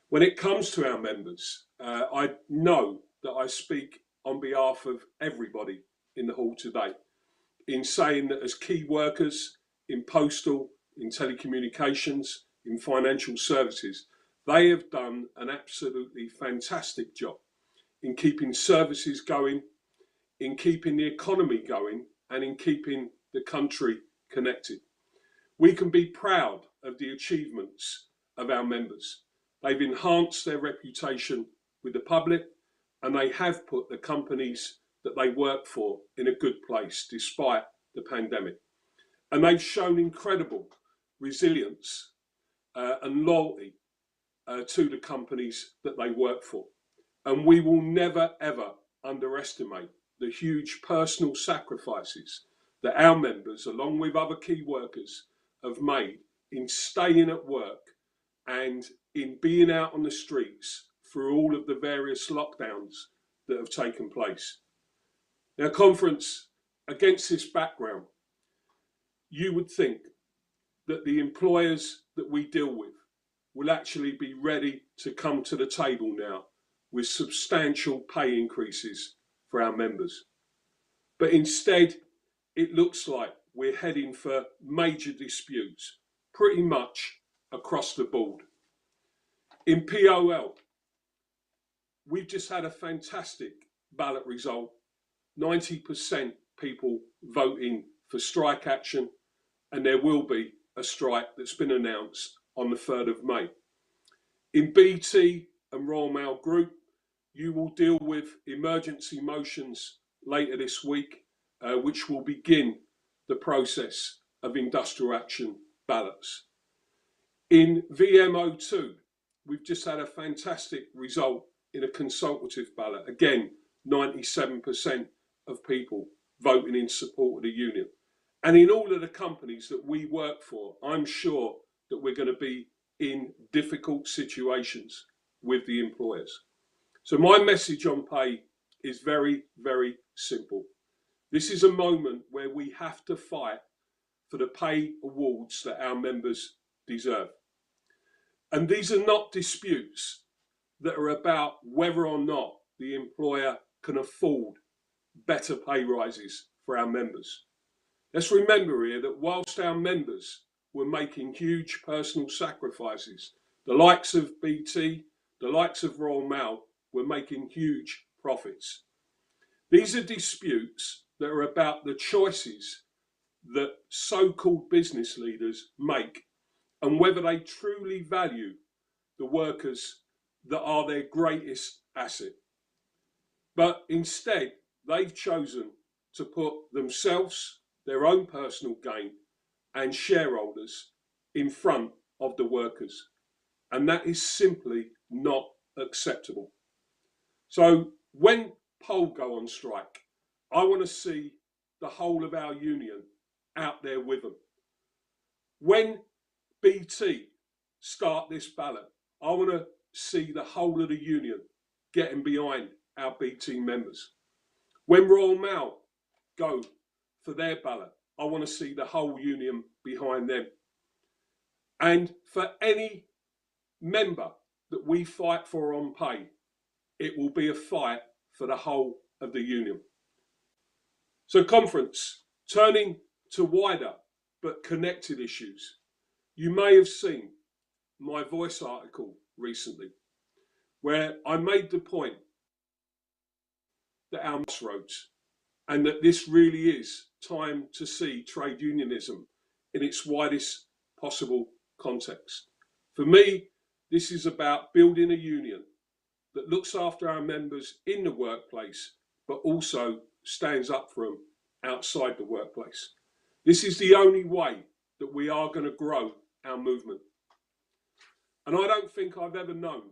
When it comes to our members, I know that I speak on behalf of everybody in the hall today in saying that as key workers in postal, in telecommunications, in financial services, they have done an absolutely fantastic job in keeping services going, in keeping the economy going, and in keeping the country connected. We can be proud of the achievements of our members. They've enhanced their reputation with the public, and they have put the companies that they work for in a good place despite the pandemic. And they've shown incredible resilience and loyalty to the companies that they work for. And we will never, ever underestimate the huge personal sacrifices that our members, along with other key workers, have made in staying at work and in being out on the streets through all of the various lockdowns that have taken place. Now, conference, against this background, you would think that the employers that we deal with will actually be ready to come to the table now with substantial pay increases for our members. But instead, it looks like we're heading for major disputes pretty much across the board. In POL, we've just had a fantastic ballot result, 90% people voting for strike action, and there will be a strike that's been announced on the 3rd of May. In BT and Royal Mail Group, you will deal with emergency motions later this week, which will begin the process of industrial action ballots. In VMO2, we've just had a fantastic result in a consultative ballot. Again, 97% of people voting in support of the union. And in all of the companies that we work for, I'm sure that we're going to be in difficult situations with the employers. So my message on pay is very, very simple. This is a moment where we have to fight for the pay awards that our members deserve. And these are not disputes that are about whether or not the employer can afford better pay rises for our members. Let's remember here that whilst our members were making huge personal sacrifices, the likes of BT, the likes of Royal Mail were making huge profits. These are disputes that are about the choices that so-called business leaders make and whether they truly value the workers that are their greatest asset. But instead, they've chosen to put themselves, their own personal gain, and shareholders in front of the workers. And that is simply not acceptable. So when POL go on strike, I want to see the whole of our union out there with them. When BT start this ballot, I want to see the whole of the union getting behind our BT members. When Royal Mail go for their ballot, I want to see the whole union behind them. And for any member that we fight for on pay, it will be a fight for the whole of the union. So conference, turning to wider but connected issues, you may have seen my Voice article recently where I made the point that our roads and that this really is time to see trade unionism in its widest possible context. For me, this is about building a union that looks after our members in the workplace, but also stands up for them outside the workplace. This is the only way that we are going to grow our movement. And I don't think I've ever known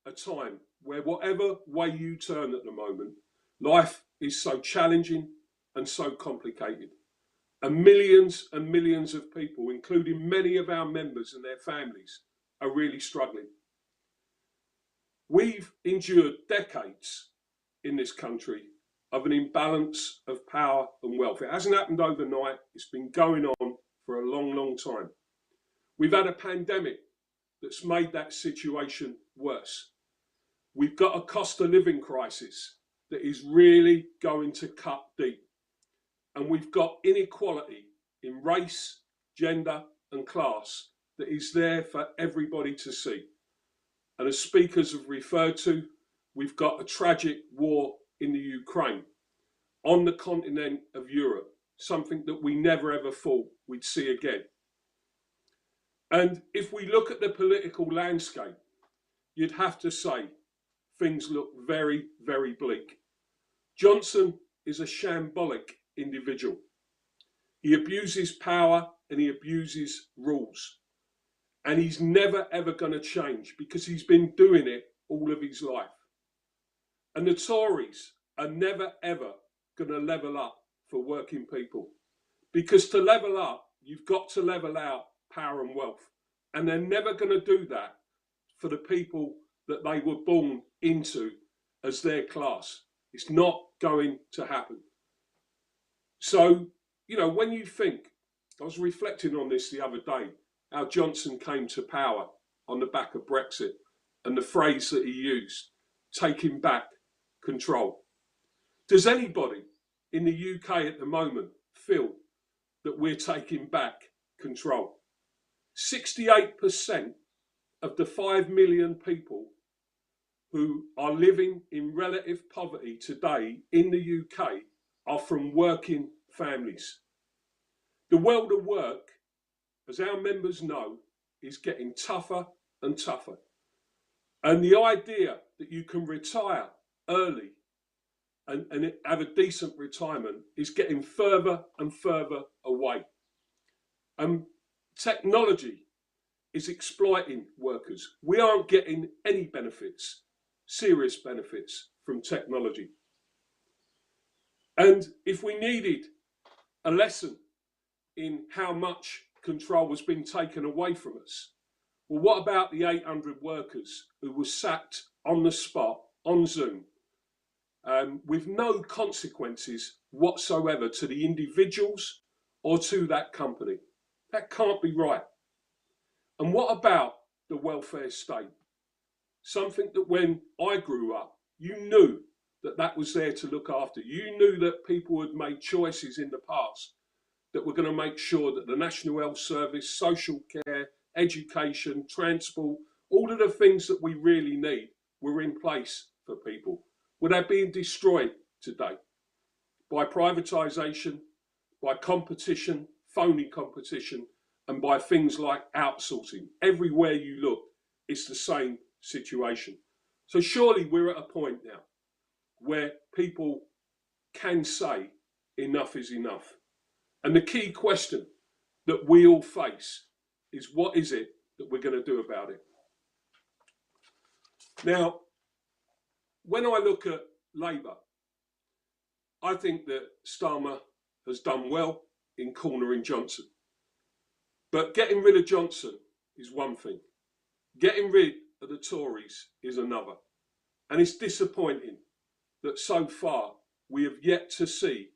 a time where whatever way you turn at the moment, life is so challenging and so complicated. And millions of people, including many of our members and their families, are really struggling. We've endured decades in this country of an imbalance of power and wealth. It hasn't happened overnight. It's been going on for a long, long time. We've had a pandemic that's made that situation worse. We've got a cost of living crisis that is really going to cut deep. And we've got inequality in race, gender and class that is there for everybody to see. And as speakers have referred to, we've got a tragic war in the Ukraine, on the continent of Europe, something that we never ever thought we'd see again. And if we look at the political landscape, you'd have to say things look very, very bleak. Johnson is a shambolic individual. He abuses power and he abuses rules. And he's never ever going to change because he's been doing it all of his life. And the Tories are never ever going to level up for working people. Because to level up, you've got to level out power and wealth. And they're never going to do that for the people that they were born into as their class. It's not going to happen. So, you know, when you think, I was reflecting on this the other day, how Johnson came to power on the back of Brexit and the phrase that he used, taking back control. Does anybody in the UK at the moment feel that we're taking back control? 68% of the 5 million people who are living in relative poverty today in the UK are from working families. The world of work, as our members know, is getting tougher and tougher. And the idea that you can retire early and have a decent retirement is getting further and further away. Technology is exploiting workers. We aren't getting any benefits, serious benefits from technology. And if we needed a lesson in how much control has been taken away from us, well, what about the 800 workers who were sacked on the spot, on Zoom, with no consequences whatsoever to the individuals or to that company? That can't be right. And what about the welfare state? Something that when I grew up, you knew that that was there to look after. You knew that people had made choices in the past that were going to make sure that the National Health Service, social care, education, transport, all of the things that we really need were in place for people. Well, they're being destroyed today by privatisation, by competition, phony competition, and by things like outsourcing. Everywhere you look, it's the same situation. So surely we're at a point now where people can say enough is enough. And the key question that we all face is, what is it that we're going to do about it? Now, when I look at Labour, I think that Starmer has done well in cornering Johnson. But getting rid of Johnson is one thing. Getting rid of the Tories is another. And it's disappointing that so far we have yet to see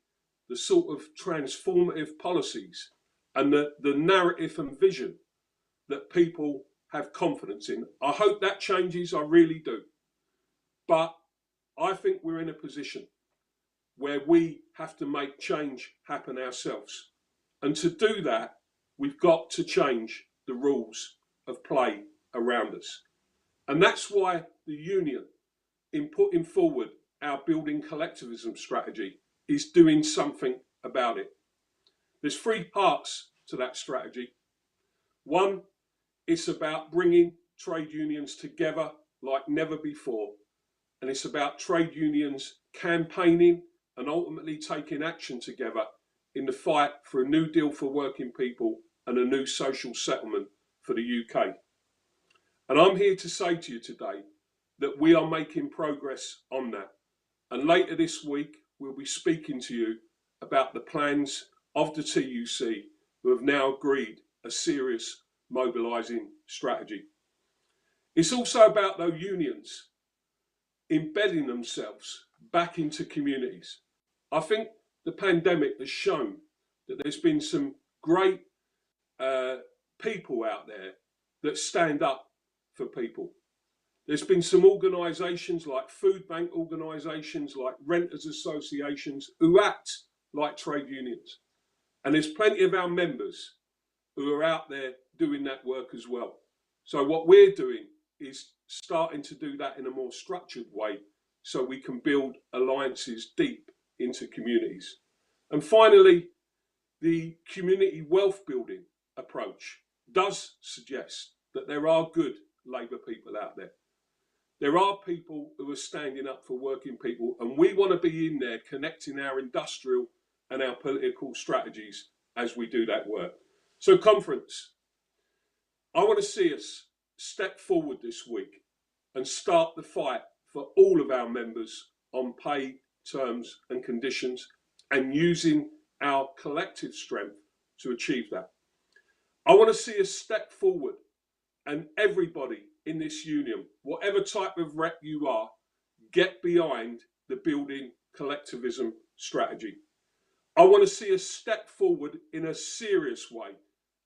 the sort of transformative policies and the narrative and vision that people have confidence in. I hope that changes, I really do. But I think we're in a position where we have to make change happen ourselves. And to do that, we've got to change the rules of play around us. And that's why the union, in putting forward our building collectivism strategy, is doing something about it. There's 3 parts to that strategy. One, it's about bringing trade unions together like never before. And it's about trade unions campaigning and ultimately taking action together in the fight for a new deal for working people and a new social settlement for the UK. And I'm here to say to you today that we are making progress on that. And later this week, we'll be speaking to you about the plans of the TUC, who have now agreed a serious mobilising strategy. It's also about those unions embedding themselves back into communities. I think the pandemic has shown that there's been some great people out there that stand up for people. There's been some organisations like food bank organisations, like renters associations, who act like trade unions. And there's plenty of our members who are out there doing that work as well. So what we're doing is starting to do that in a more structured way so we can build alliances deep into communities. And finally, the community wealth building approach does suggest that there are good Labour people out there. There are people who are standing up for working people, and we want to be in there connecting our industrial and our political strategies as we do that work. So, conference, I want to see us step forward this week and start the fight for all of our members on pay, terms and conditions, and using our collective strength to achieve that. I want to see us step forward and everybody in this union, whatever type of rep you are, get behind the building collectivism strategy. I want to see us step forward in a serious way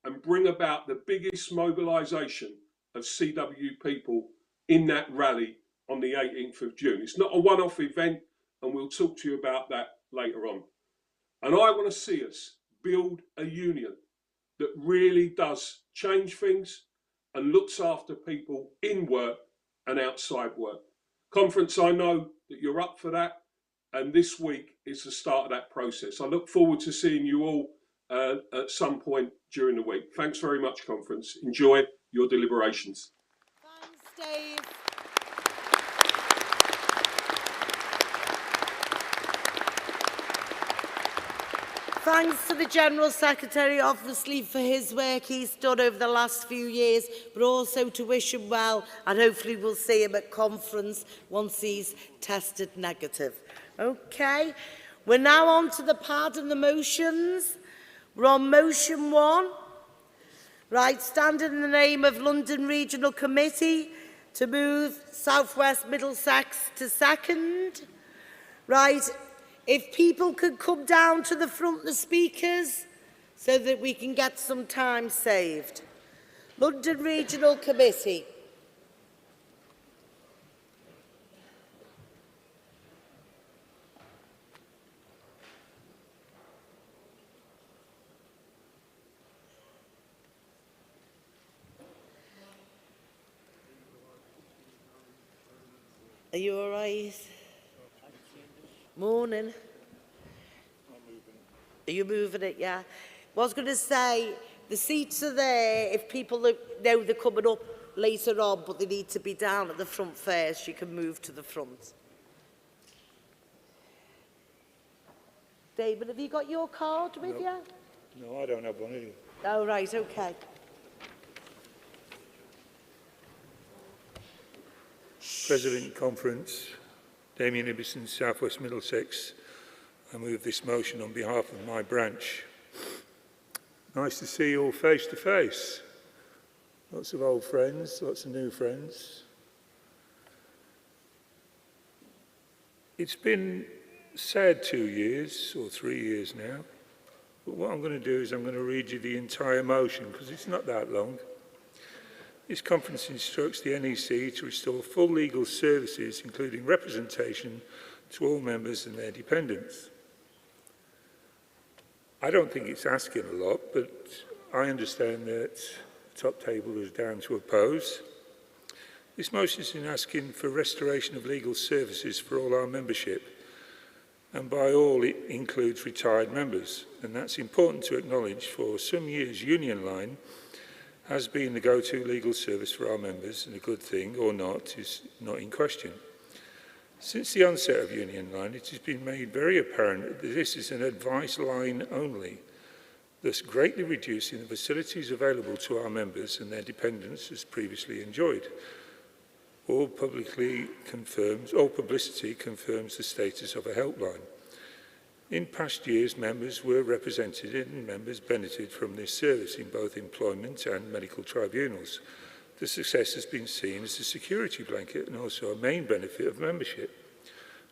and bring about the biggest mobilisation of CWU people in that rally on the 18th of June. It's not a one-off event, and we'll talk to you about that later on. And I want to see us build a union that really does change things and looks after people in work and outside work. Conference, I know that you're up for that, and this week is the start of that process. I look forward to seeing you all at some point during the week. Thanks very much, conference. Enjoy your deliberations. Thanks, Dave. Thanks to the General Secretary, obviously, for his work he's done over the last few years, but also to wish him well, and hopefully we'll see him at conference once he's tested negative. Okay, we're now on to the part of the motions. We're on motion 1. Right, standing in the name of London Regional Committee to move South West Middlesex to second. Right. If people could come down to the front, the speakers, so that we can get some time saved. London Regional Committee. Are you all right? Morning. Are you moving it? Yeah. Well, I was going to say, the seats are there if people know they're coming up later on, but they need to be down at the front first. You can move to the front. David, have you got your card with you? No, I don't have one either. Oh, right, okay. President Conference, Damien Ibbison, South West Middlesex. I move this motion on behalf of my branch. Nice to see you all face to face. Lots of old friends, lots of new friends. It's been sad 2 years or 3 years now, but what I'm going to do is I'm going to read you the entire motion because it's not that long. This conference instructs the NEC to restore full legal services, including representation, to all members and their dependents. I don't think it's asking a lot, but I understand that the top table is down to oppose. This motion is asking for restoration of legal services for all our membership, and by all it includes retired members, and that's important to acknowledge. For some years Union Line has been the go-to legal service for our members, and a good thing or not is not in question. Since the onset of Union Line, it has been made very apparent that this is an advice line only, thus greatly reducing the facilities available to our members and their dependents as previously enjoyed. All publicity confirms the status of a helpline. In past years, members were represented and members benefited from this service in both employment and medical tribunals. The success has been seen as a security blanket and also a main benefit of membership.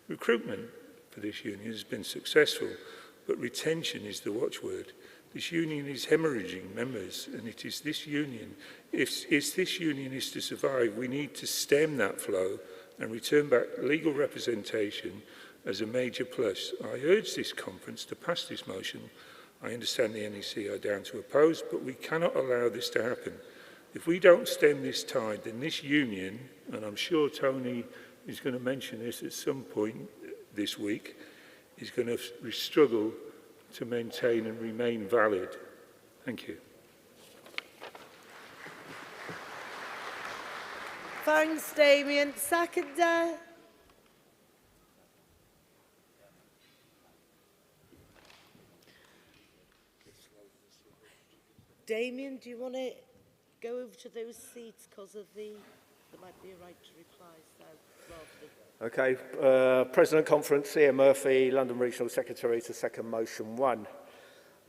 Recruitment for this union has been successful, but retention is the watchword. This union is hemorrhaging members, and it is this union. If this union is to survive, we need to stem that flow and return back legal representation as a major plus. I urge this conference to pass this motion. I understand the NEC are down to oppose, but we cannot allow this to happen. If we don't stem this tide, then this union, and I'm sure Tony is going to mention this at some point this week, is going to struggle to maintain and remain valid. Thank you. Thanks, Damien. Seconder. Damien, do you want to go over to those seats because of the... There might be a right to reply, so rather than... Okay, President Conference, Ian Murphy, London Regional Secretary to second motion 1.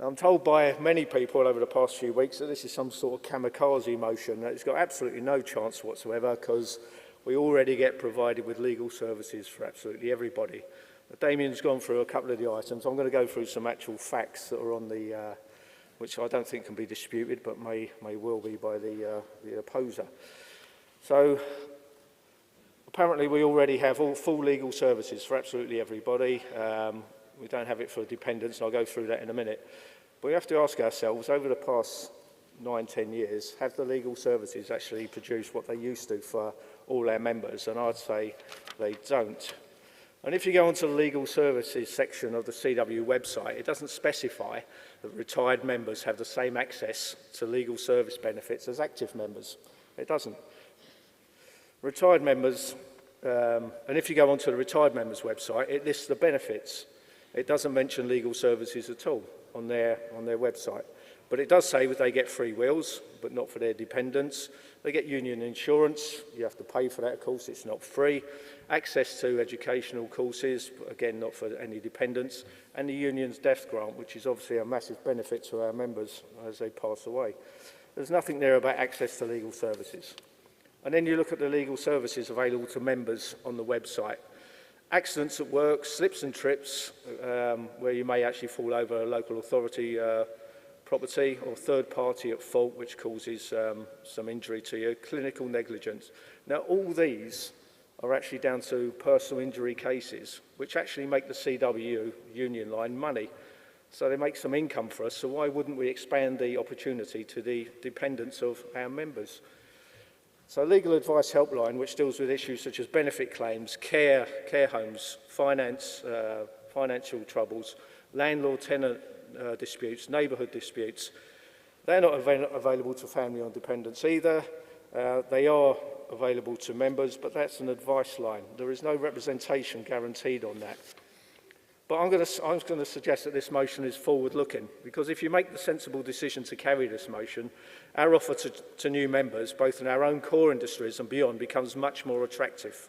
I'm told by many people over the past few weeks that this is some sort of kamikaze motion, that it's got absolutely no chance whatsoever because we already get provided with legal services for absolutely everybody. Damien's gone through a couple of the items. I'm going to go through some actual facts that are on the, which I don't think can be disputed, but may well be by the opposer. So, apparently we already have all full legal services for absolutely everybody. We don't have it for dependents, and I'll go through that in a minute. But we have to ask ourselves, over the past 9-10 years, have the legal services actually produced what they used to for all our members? And I'd say they don't. And if you go onto the legal services section of the CWU website, it doesn't specify that retired members have the same access to legal service benefits as active members. It doesn't. Retired members, and if you go onto the retired members website, it lists the benefits. It doesn't mention legal services at all on their website. But it does say that they get free wills, but not for their dependents. They get union insurance. You have to pay for that, of course. It's not free. Access to educational courses, but again, not for any dependents. And the union's death grant, which is obviously a massive benefit to our members as they pass away. There's nothing there about access to legal services. And then you look at the legal services available to members on the website. Accidents at work, slips and trips, where you may actually fall over a local authority property or third party at fault, which causes some injury to you, clinical negligence. Now, all these are actually down to personal injury cases, which actually make the CWU union line money. So they make some income for us, so why wouldn't we expand the opportunity to the dependents of our members? So Legal Advice Helpline, which deals with issues such as benefit claims, care homes, financial troubles, landlord-tenant disputes, neighbourhood disputes, they're not available to family on dependents either. They are available to members, but that's an advice line. There is no representation guaranteed on that. But I'm going to suggest that this motion is forward-looking, because if you make the sensible decision to carry this motion, our offer to new members, both in our own core industries and beyond, becomes much more attractive.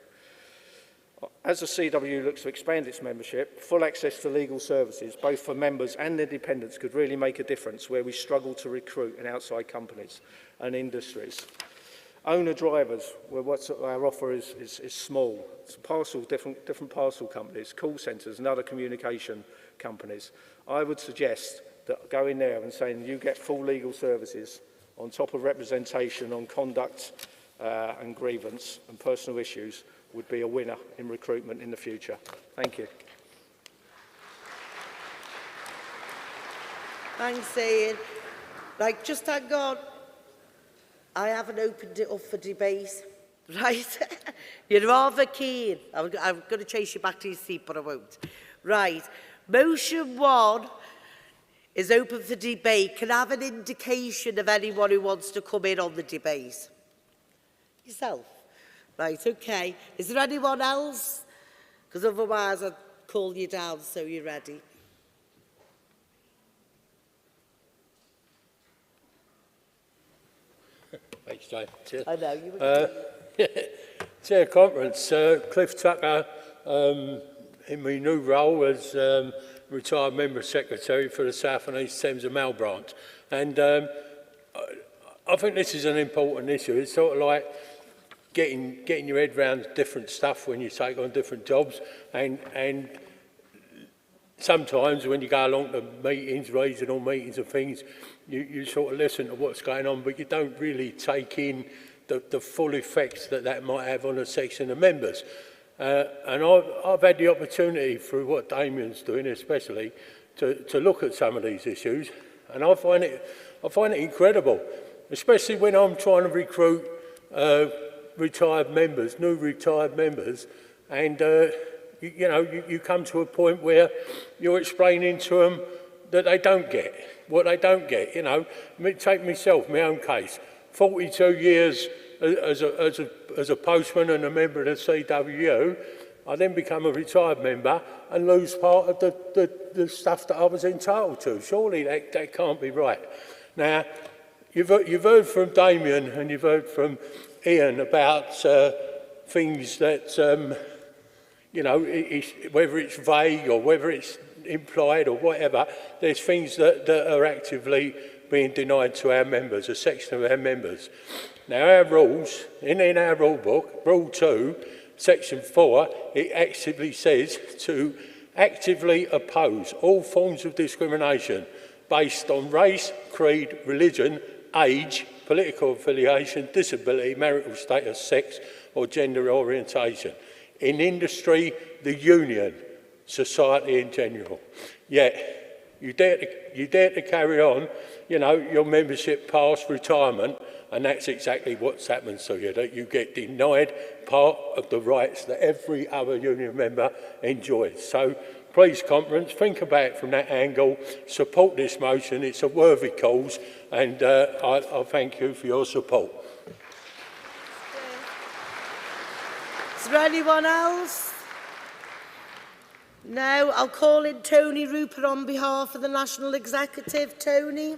As the CWU looks to expand its membership, full access to legal services, both for members and their dependents, could really make a difference where we struggle to recruit in outside companies and industries. Owner-drivers, where what our offer is small. It's different parcel companies, call centres and other communication companies. I would suggest that going there and saying you get full legal services on top of representation on conduct and grievance and personal issues would be a winner in recruitment in the future. Thank you. Thanks, Ian. Right, just hang on. I haven't opened it up for debate, right? You're rather keen. I'm going to chase you back to your seat, but I won't. Right, motion 1 is open for debate. Can I have an indication of anyone who wants to come in on the debate? Yourself? Right, okay. Is there anyone else? Because otherwise I'd call you down so you're ready. Thanks, Jane. Cheers. I know, you were Chair Conference, Cliff Tucker, in my new role as retired member secretary for the South and East Thames and Mail branch. And I think this is an important issue. It's sort of like getting your head around different stuff when you take on different jobs, and sometimes when you go along to meetings, regional meetings and things, you sort of listen to what's going on, but you don't really take in the full effects that might have on a section of members. And I've had the opportunity, through what Damien's doing especially, to look at some of these issues, and I find it incredible, especially when I'm trying to recruit retired members, new retired members, and you come to a point where you're explaining to them that they don't get what they don't get. Take myself, my own case, 42 years as a postman and a member of the CWU. I then become a retired member and lose part of the stuff that I was entitled to. Surely that can't be right. Now, you've heard from Damien and you've heard from Ian about things that, whether it's vague or whether it's implied or whatever, there's things that are actively being denied to our members, a section of our members. Now, our rules, in our rule book, Rule 2, Section 4, it actively says to actively oppose all forms of discrimination based on race, creed, religion, age, political affiliation, disability, marital status, sex or gender orientation. In industry, the union, society in general. Yet, you dare to carry on, your membership past retirement, and that's exactly what's happened to you, that you get denied part of the rights that every other union member enjoys. So, please, conference, think about it from that angle, support this motion, it's a worthy cause, and I thank you for your support. Is there anyone else? No, I'll call in Tony Rupert on behalf of the National Executive. Tony.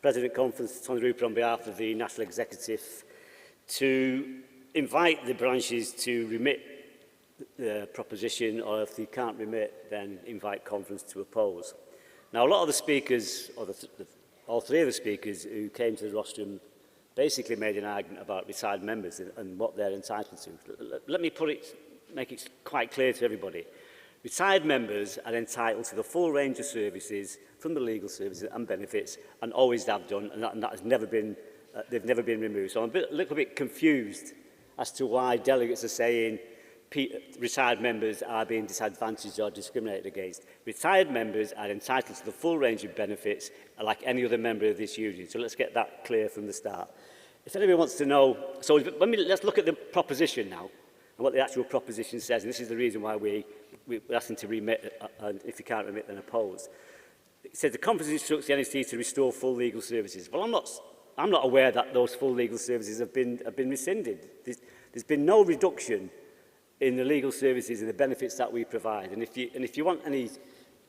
President Conference, Tony Rupert on behalf of the National Executive, to invite the branches to remit the proposition, or if they can't remit, then invite Conference to oppose. Now, a lot of the speakers, or all three of the speakers who came to the rostrum, basically made an argument about retired members and what they're entitled to. Let me make it quite clear to everybody. Retired members are entitled to the full range of services from the legal services and benefits, and always have done, and that has never been, they've never been removed. So I'm a little bit confused as to why delegates are saying retired members are being disadvantaged or discriminated against. Retired members are entitled to the full range of benefits like any other member of this union. So let's get that clear from the start. If anybody wants to know, so let's look at the proposition now and what the actual proposition says. And this is the reason why we're asking to remit, and if you can't remit, then oppose. It says the conference instructs the NHS to restore full legal services. Well, I'm not aware that those full legal services have been rescinded. There's been no reduction in the legal services and the benefits that we provide. And if you want any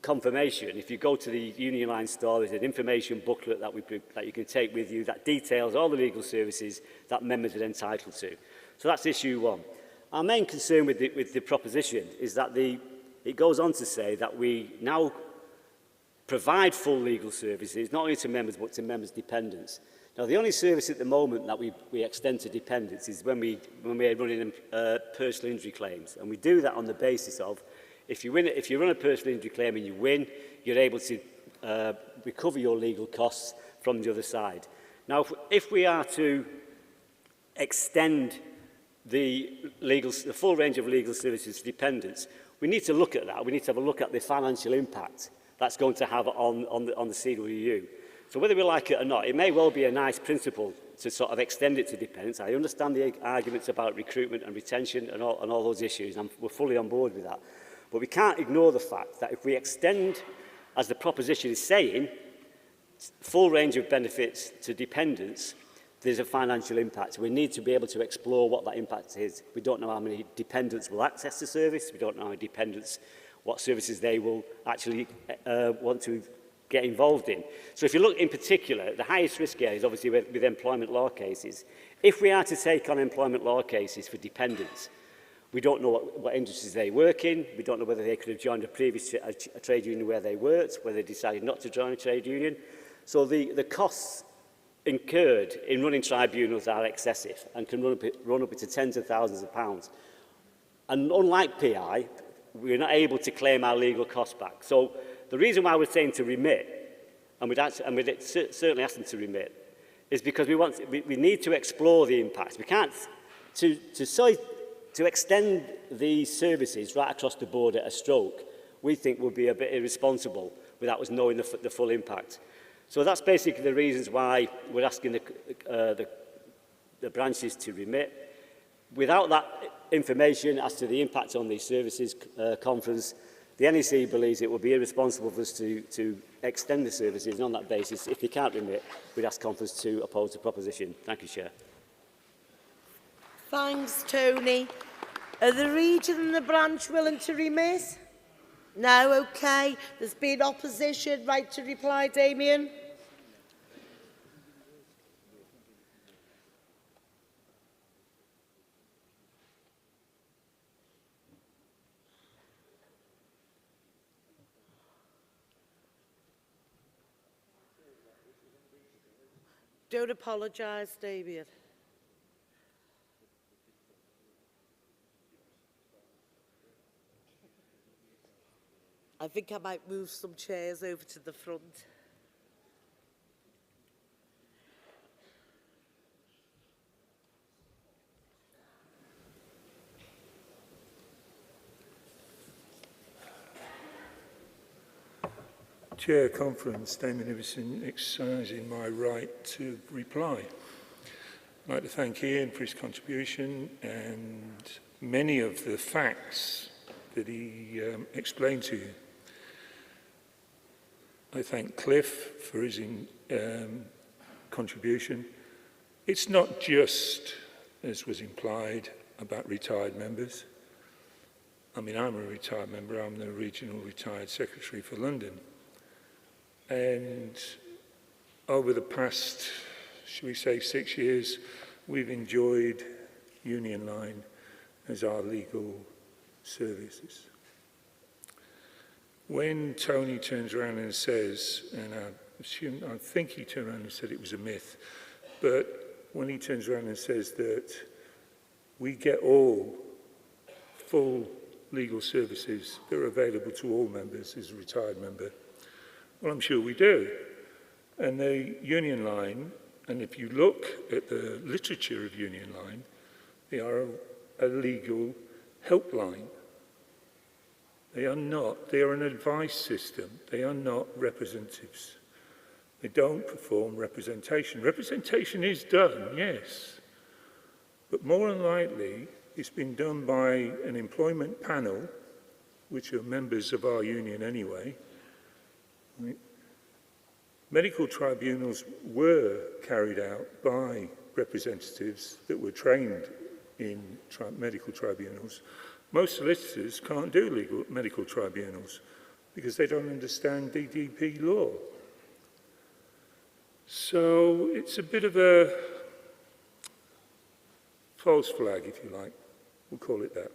confirmation, if you go to the Union Line store, there's an information booklet that you can take with you that details all the legal services that members are entitled to. So that's issue one. Our main concern with the proposition is that it goes on to say that we now provide full legal services, not only to members, but to members' dependents. Now, the only service at the moment that we extend to dependents is when we're running personal injury claims. And we do that on the basis of, if you run a personal injury claim and you win, you're able to recover your legal costs from the other side. Now, if we are to extend the full range of legal services to dependents, we need to look at that. We need to have a look at the financial impact that's going to have on the CWU. So whether we like it or not, it may well be a nice principle to sort of extend it to dependents. I understand the arguments about recruitment and retention and all those issues, and we're fully on board with that. But we can't ignore the fact that if we extend, as the proposition is saying, full range of benefits to dependents, there's a financial impact. We need to be able to explore what that impact is. We don't know how many dependents will access the service. We don't know how many dependents, what services they will actually want to get involved in. So if you look in particular, the highest risk area is obviously with employment law cases. If we are to take on employment law cases for dependents, We don't know what industries they work in. We don't know whether they could have joined a previous a trade union where they worked, whether they decided not to join a trade union. So the costs incurred in running tribunals are excessive and can run up into tens of thousands of pounds. And unlike PI, we're not able to claim our legal costs back. So the reason why we're saying to remit, and we'd certainly ask them to remit, is because we need to explore the impacts. We can't, to extend these services right across the board at a stroke, we think would be a bit irresponsible without us knowing the full impact. So that's basically the reasons why we're asking the branches to remit. Without that information as to the impact on the services conference, the NEC believes it would be irresponsible for us to extend the services, and on that basis, if they can't remit, we'd ask conference to oppose the proposition. Thank you, Chair. Thanks, Tony. Are the region and the branch willing to remit? No, okay. There's been opposition. Right to reply, Damien. Don't apologise, Damien. I think I might move some chairs over to the front. Chair Conference, Damien Iverson, exercising my right to reply. I'd like to thank Ian for his contribution and many of the facts that he explained to you. I thank Cliff for his contribution. It's not just, as was implied, about retired members. I mean, I'm a retired member. I'm the Regional Retired Secretary for London. And over the past, shall we say, 6 years, we've enjoyed Union Line as our legal services. When Tony turns around and says, and I think he turned around and said it was a myth, but when he turns around and says that we get all full legal services that are available to all members as a retired member, well, I'm sure we do. And the Union Line, and if you look at the literature of Union Line, they are a legal helpline. They are not. They are an advice system. They are not representatives. They don't perform representation. Representation is done, yes. But more than likely, it's been done by an employment panel, which are members of our union anyway. Right? Medical tribunals were carried out by representatives that were trained in medical tribunals. Most solicitors can't do medical tribunals because they don't understand DDP law. So it's a bit of a false flag, if you like. We'll call it that.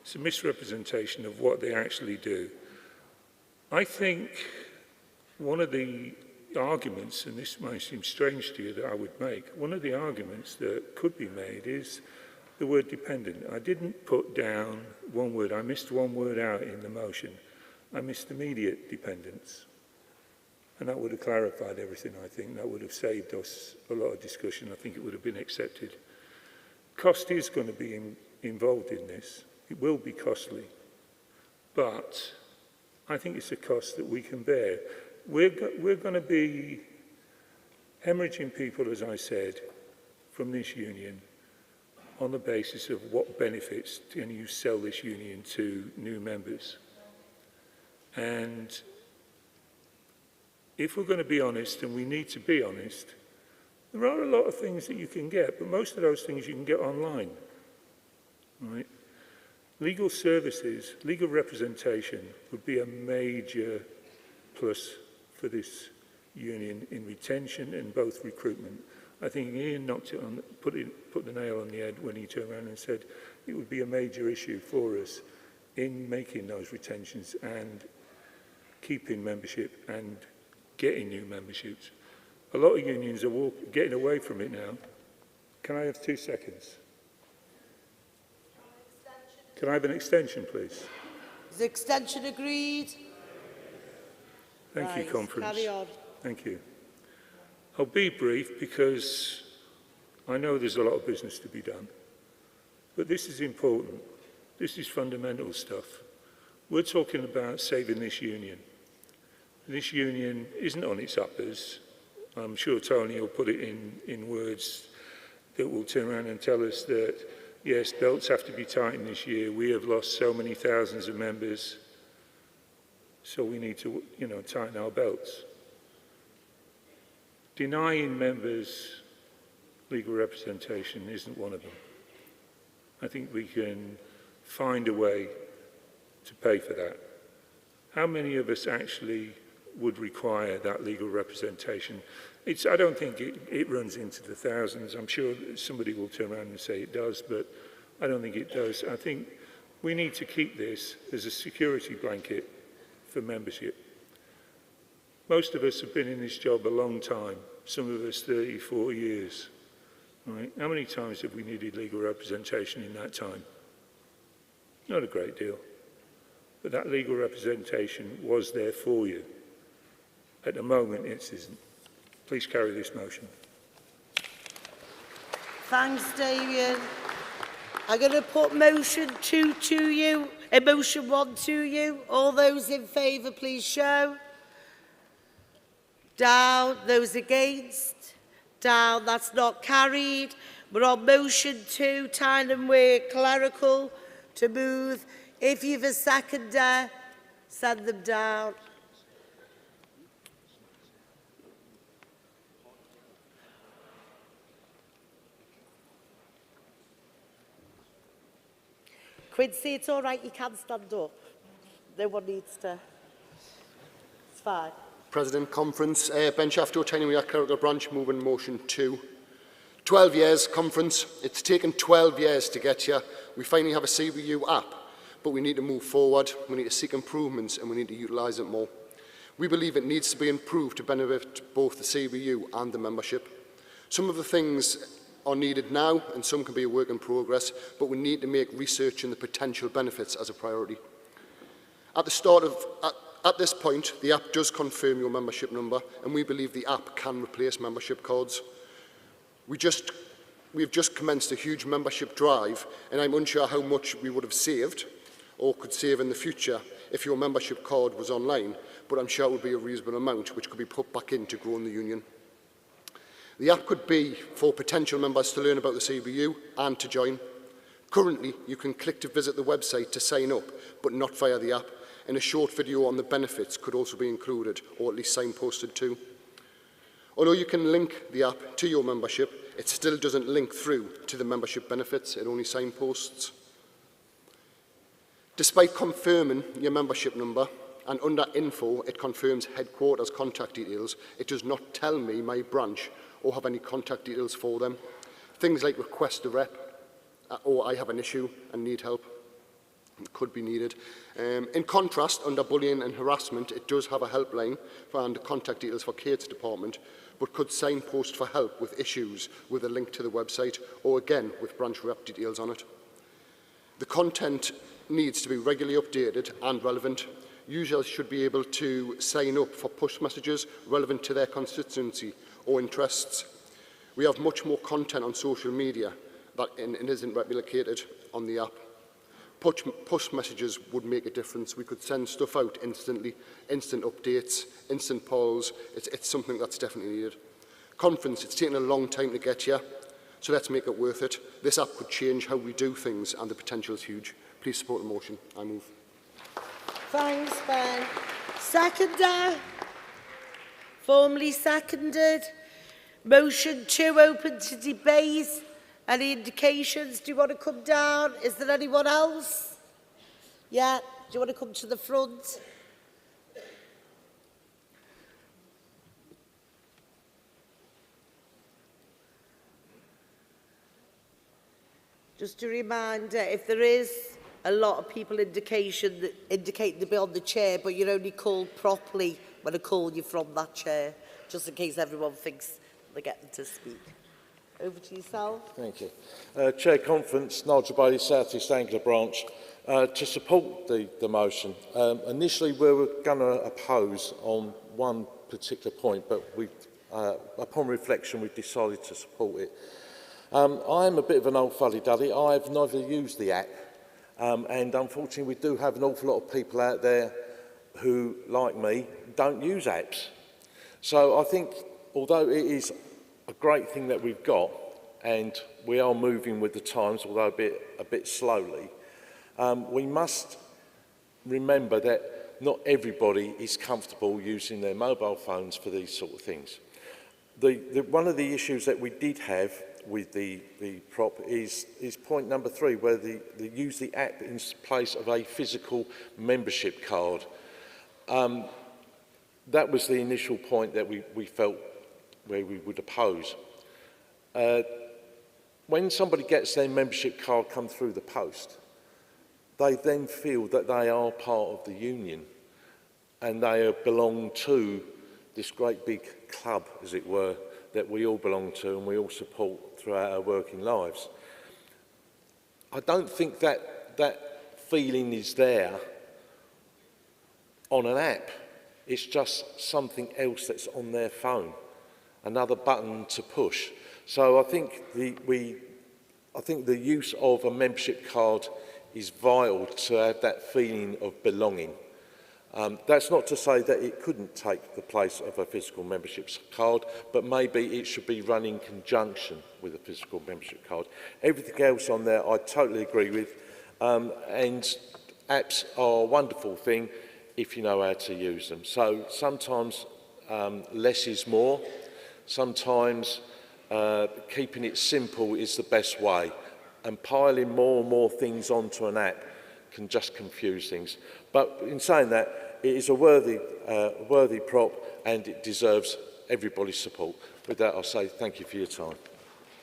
It's a misrepresentation of what they actually do. I think one of the arguments, and this might seem strange to you that I would make, one of the arguments that could be made is the word dependent. I didn't put down one word. I missed one word out in the motion. I missed immediate dependence. And that would have clarified everything, I think. That would have saved us a lot of discussion. I think it would have been accepted. Cost is going to be involved in this. It will be costly. But I think it's a cost that we can bear. We're going to be hemorrhaging people, as I said, from this union on the basis of what benefits can you sell this union to new members. And if we're going to be honest, and we need to be honest, there are a lot of things that you can get, but most of those things you can get online. Right? Legal services, legal representation would be a major plus for this union in retention and both recruitment. I think Ian knocked it on, put the nail on the head when he turned around and said, it would be a major issue for us in making those retentions and keeping membership and getting new memberships. A lot of unions are getting away from it now. Can I have 2 seconds? Can I have an extension, please? Is the extension agreed? Thank you, Conference. Carry on. Thank you. I'll be brief because I know there's a lot of business to be done. But this is important. This is fundamental stuff. We're talking about saving this union. This union isn't on its uppers. I'm sure Tony will put it in words that will turn around and tell us that, yes, belts have to be tightened this year. We have lost so many thousands of members, so we need to, tighten our belts. Denying members legal representation isn't one of them. I think we can find a way to pay for that. How many of us actually would require that legal representation? I don't think it runs into the thousands. I'm sure somebody will turn around and say it does, but I don't think it does. I think we need to keep this as a security blanket for membership. Most of us have been in this job a long time, some of us 30, 40 years. Right? How many times have we needed legal representation in that time? Not a great deal. But that legal representation was there for you. At the moment, it isn't. Please carry this motion. Thanks, Damien. I'm going to put motion 2 to you, motion 1 to you. All those in favour, please show. Down. Those against? Down. That's not carried. We're on motion 2, time and work, clerical, to move. If you've a seconder, send them down. Quincy, it's all right, you can stand up. No one needs to. It's fine. President, Conference, Ben Shafto, Tenure Clerical Branch, moving motion 2. 12 years, Conference. It's taken 12 years to get here. We finally have a CWU app, but we need to move forward. We need to seek improvements and we need to utilise it more. We believe it needs to be improved to benefit both the CWU and the membership. Some of the things are needed now and some can be a work in progress, but we need to make research and the potential benefits as a priority. At this point, the app does confirm your membership number, and we believe the app can replace membership cards. We've just commenced a huge membership drive, and I'm unsure how much we would have saved or could save in the future if your membership card was online, but I'm sure it would be a reasonable amount which could be put back into growing the union. The app could be for potential members to learn about the CWU and to join. Currently, you can click to visit the website to sign up, but not via the app, and a short video on the benefits could also be included, or at least signposted too. Although you can link the app to your membership, it still doesn't link through to the membership benefits, it only signposts. Despite confirming your membership number, and under info it confirms headquarters contact details, it does not tell me my branch or have any contact details for them. Things like request a rep, or I have an issue and need help, could be needed. In contrast, under bullying and harassment, it does have a helpline and contact details for Kate's department, but could signpost for help with issues with a link to the website, or again with branch rep details on it. The content needs to be regularly updated and relevant. Users should be able to sign up for push messages relevant to their constituency or interests. We have much more content on social media that isn't replicated on the app. Push messages would make a difference. We could send stuff out instantly, instant updates, instant polls. It's something that's definitely needed. Conference, it's taken a long time to get here, so let's make it worth it. This app could change how we do things and the potential is huge. Please support the motion. I move. Thanks, Ben. Seconder. Formally seconded. Motion 2 open to debate. Any indications? Do you want to come down? Is there anyone else? Yeah. Do you want to come to the front? Just a reminder, if there is a lot of people indicate to be on the chair, but you're only called properly when I call you from that chair, just in case everyone thinks they get them to speak. Over to yourself. Thank you. Chair Conference, Nigel Bailey, South East Anglia Branch. To support the motion, initially we were going to oppose on one particular point, but upon reflection we've decided to support it. I am a bit of an old fuddy-duddy. I've never used the app, and unfortunately we do have an awful lot of people out there who, like me, don't use apps. So I think, although it is a great thing that we've got, and we are moving with the times, although a bit slowly, we must remember that not everybody is comfortable using their mobile phones for these sort of things. One of the issues that we did have with the prop is point number 3, where they use the app in place of a physical membership card. That was the initial point that we felt where we would oppose. When somebody gets their membership card come through the post, they then feel that they are part of the union and they belong to this great big club, as it were, that we all belong to and we all support throughout our working lives. I don't think that feeling is there on an app. It's just something else that's on their phone, another button to push. So I think the use of a membership card is vital to have that feeling of belonging. That's not to say that it couldn't take the place of a physical membership card, but maybe it should be run in conjunction with a physical membership card. Everything else on there I totally agree with, and apps are a wonderful thing if you know how to use them. So sometimes less is more, sometimes keeping it simple is the best way, and piling more and more things onto an app can just confuse things. But in saying that, it is a worthy prop and it deserves everybody's support. With that, I'll say thank you for your time.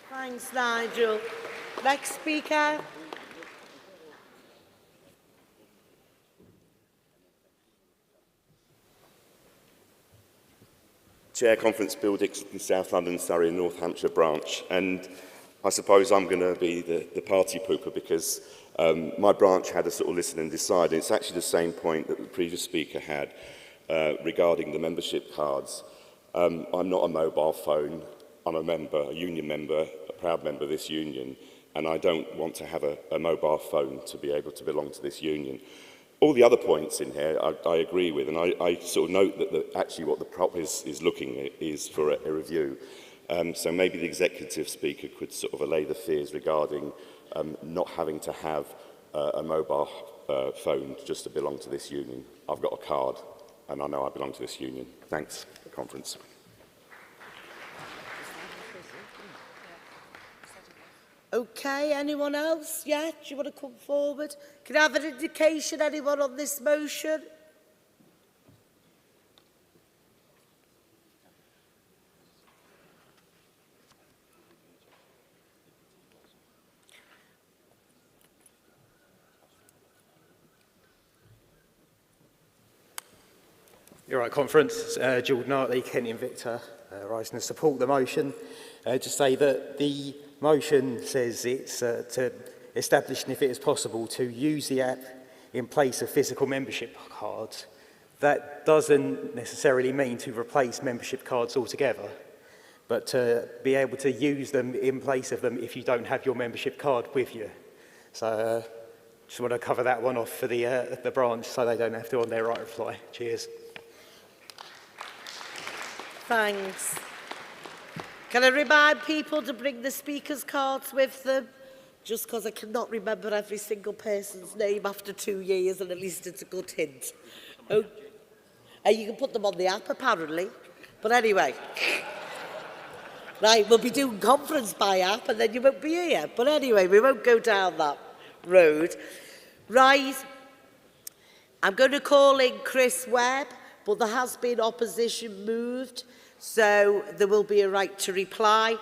Thanks, Nigel. Next speaker. Chair Conference, Bill Dixon, South London, Surrey and North Hampshire branch. And I suppose I'm going to be the party pooper because my branch had a sort of listen and decide. And it's actually the same point that the previous speaker had regarding the membership cards. I'm not a mobile phone. I'm a member, a union member, a proud member of this union, and I don't want to have a mobile phone to be able to belong to this union. All the other points in here I agree with, and I sort of note that actually what the prop is looking at is for a review. So maybe the executive speaker could sort of allay the fears regarding not having to have a mobile phone just to belong to this union. I've got a card, and I know I belong to this union. Thanks for the conference. Okay, anyone else? Yeah, do you want to come forward? Can I have an indication, anyone on this motion? You're right, Conference. Jordan Hartley, Kenny and Victor, rising to support the motion. To say that the motion says it's to establish, and if it is possible, to use the app in place of physical membership cards. That doesn't necessarily mean to replace membership cards altogether, but to be able to use them in place of them if you don't have your membership card with you. So just want to cover that one off for the branch so they don't have to on their right reply. Cheers. Thanks. Can I remind people to bring the speaker's cards with them? Just because I cannot remember every single person's name after 2 years, and at least it's a good hint. Oh, and you can put them on the app, apparently. But anyway. Right, we'll be doing conference by app, and then you won't be here. But anyway, we won't go down that road. Right. I'm going to call in Chris Webb, but there has been opposition moved, so there will be a right to reply.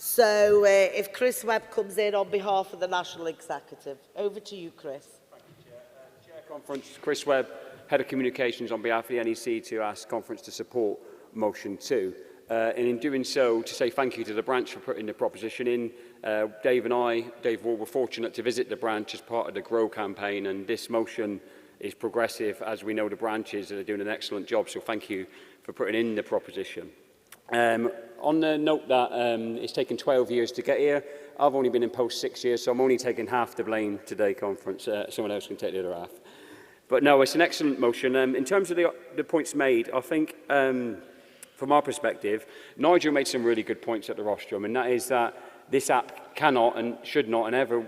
So if Chris Webb comes in on behalf of the National Executive. Over to you, Chris. Thank you, Chair. Chair Conference, Chris Webb, Head of Communications on behalf of the NEC, to ask Conference to support motion 2. And in doing so, to say thank you to the branch for putting the proposition in. Dave Wall, were fortunate to visit the branch as part of the GROW campaign, and this motion is progressive, as we know the branches are doing an excellent job, so thank you for putting in the proposition. On the note that it's taken 12 years to get here, I've only been in post 6 years, so I'm only taking half the blame today, Conference. Someone else can take the other half. But no, it's an excellent motion. In terms of the points made, I think from our perspective, Nigel made some really good points at the rostrum, and that is that this app cannot and should not and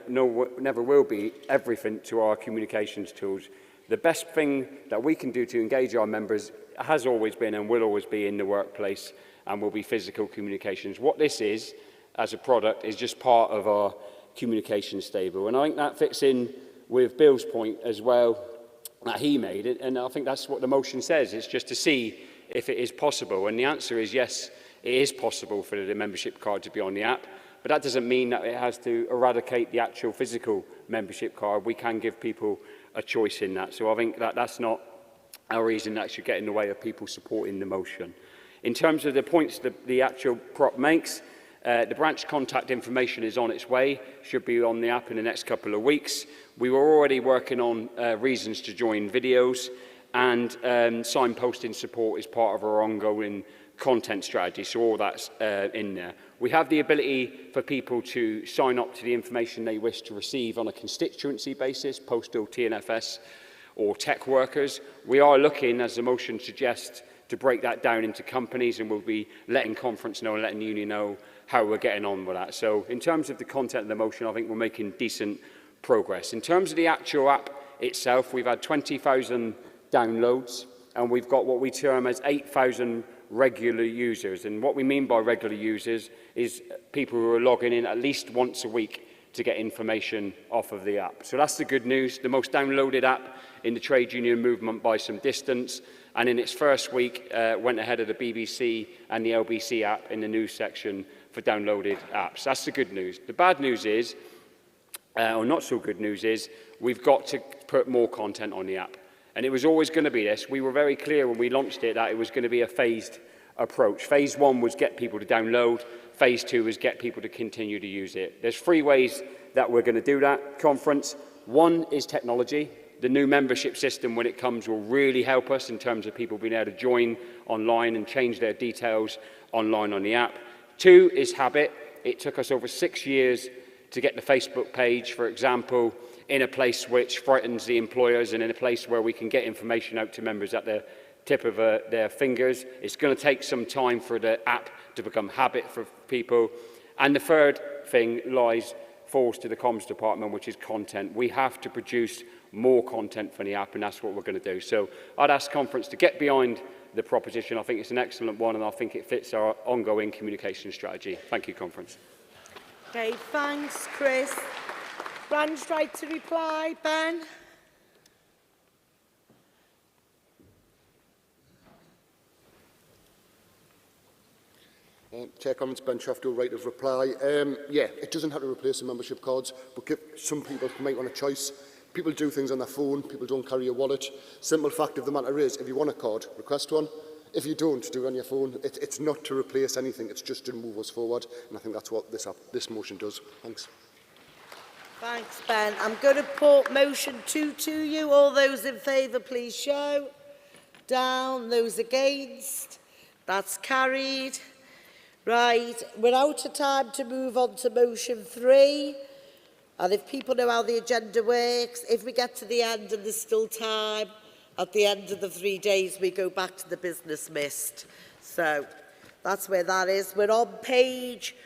never will be everything to our communications tools. The best thing that we can do to engage our members has always been and will always be in the workplace and will be physical communications. What this is, as a product, is just part of our communication stable. And I think that fits in with Bill's point as well that he made. And I think that's what the motion says. It's just to see if it is possible. And the answer is yes, it is possible for the membership card to be on the app. But that doesn't mean that it has to eradicate the actual physical membership card. We can give people a choice in that. So I think that that's not a reason that should get in the way of people supporting the motion. In terms of the points that the actual prop makes, the branch contact information is on its way, should be on the app in the next couple of weeks. We were already working on reasons to join videos, and signposting support is part of our ongoing content strategy, so all that's in there. We have the ability for people to sign up to the information they wish to receive on a constituency basis, postal, TNFS, or tech workers. We are looking, as the motion suggests, to break that down into companies, and we'll be letting Conference know and letting the union know how we're getting on with that. So in terms of the content of the motion, I think we're making decent progress. In terms of the actual app itself, we've had 20,000 downloads, and we've got what we term as 8,000 regular users. And what we mean by regular users is people who are logging in at least once a week to get information off of the app. So that's the good news. The most downloaded app in the trade union movement by some distance, and in its first week went ahead of the BBC and the LBC app in the news section for downloaded apps. That's the good news. The bad news is, or not so good news is, we've got to put more content on the app. And it was always going to be this. We were very clear when we launched it that it was going to be a phased approach. Phase 1 was get people to download. Phase 2 is get people to continue to use it. There's 3 ways that we're going to do that, Conference. 1 is technology. The new membership system, when it comes, will really help us in terms of people being able to join online and change their details online on the app. 2 is habit. It took us over 6 years to get the Facebook page, for example, in a place which frightens the employers and in a place where we can get information out to members at the tip of their fingers. It's going to take some time for the app to become habit for people. And the third thing falls to the comms department, which is content. We have to produce more content for the app, and that's what we're going to do. So I'd ask Conference to get behind the proposition. I think it's an excellent one, and I think it fits our ongoing communication strategy. Thank you, Conference. Okay, thanks, Chris. Branch right to reply, Ben. Chair Comments, Ben Shafto, right of reply. Yeah, it doesn't have to replace the membership cards, but give some people might want a choice. People do things on their phone, people don't carry a wallet. Simple fact of the matter is, if you want a card, request one. If you don't, do it on your phone. It's not to replace anything, it's just to move us forward, and I think that's what this motion does. Thanks. Thanks, Ben. I'm going to put motion 2 to you. All those in favour, please show. Down. Those against. That's carried. Right, we're out of time to move on to motion 3. And if people know how the agenda works, if we get to the end and there's still time, at the end of the 3 days, we go back to the business mist. So that's where that is. We're on page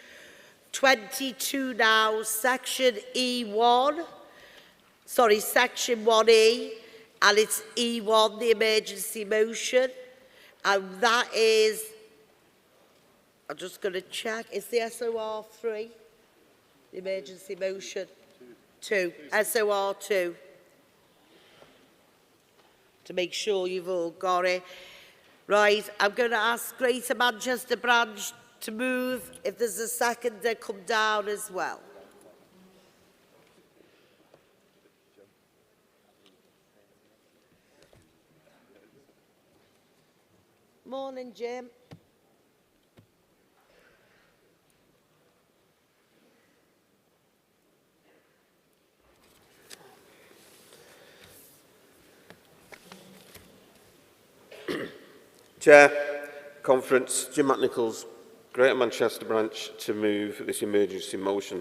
22 now, section E1. Sorry, section 1E, and it's E1, the emergency motion. And that is, I'm just going to check, is the SOR 3? The emergency motion? 2. SOR 2. To make sure you've all got it. Right, I'm going to ask Greater Manchester Branch to move. If there's a seconder, come down as well. Morning, Jim. Chair, Conference, Jim McNichols, Greater Manchester Branch, to move this emergency motion.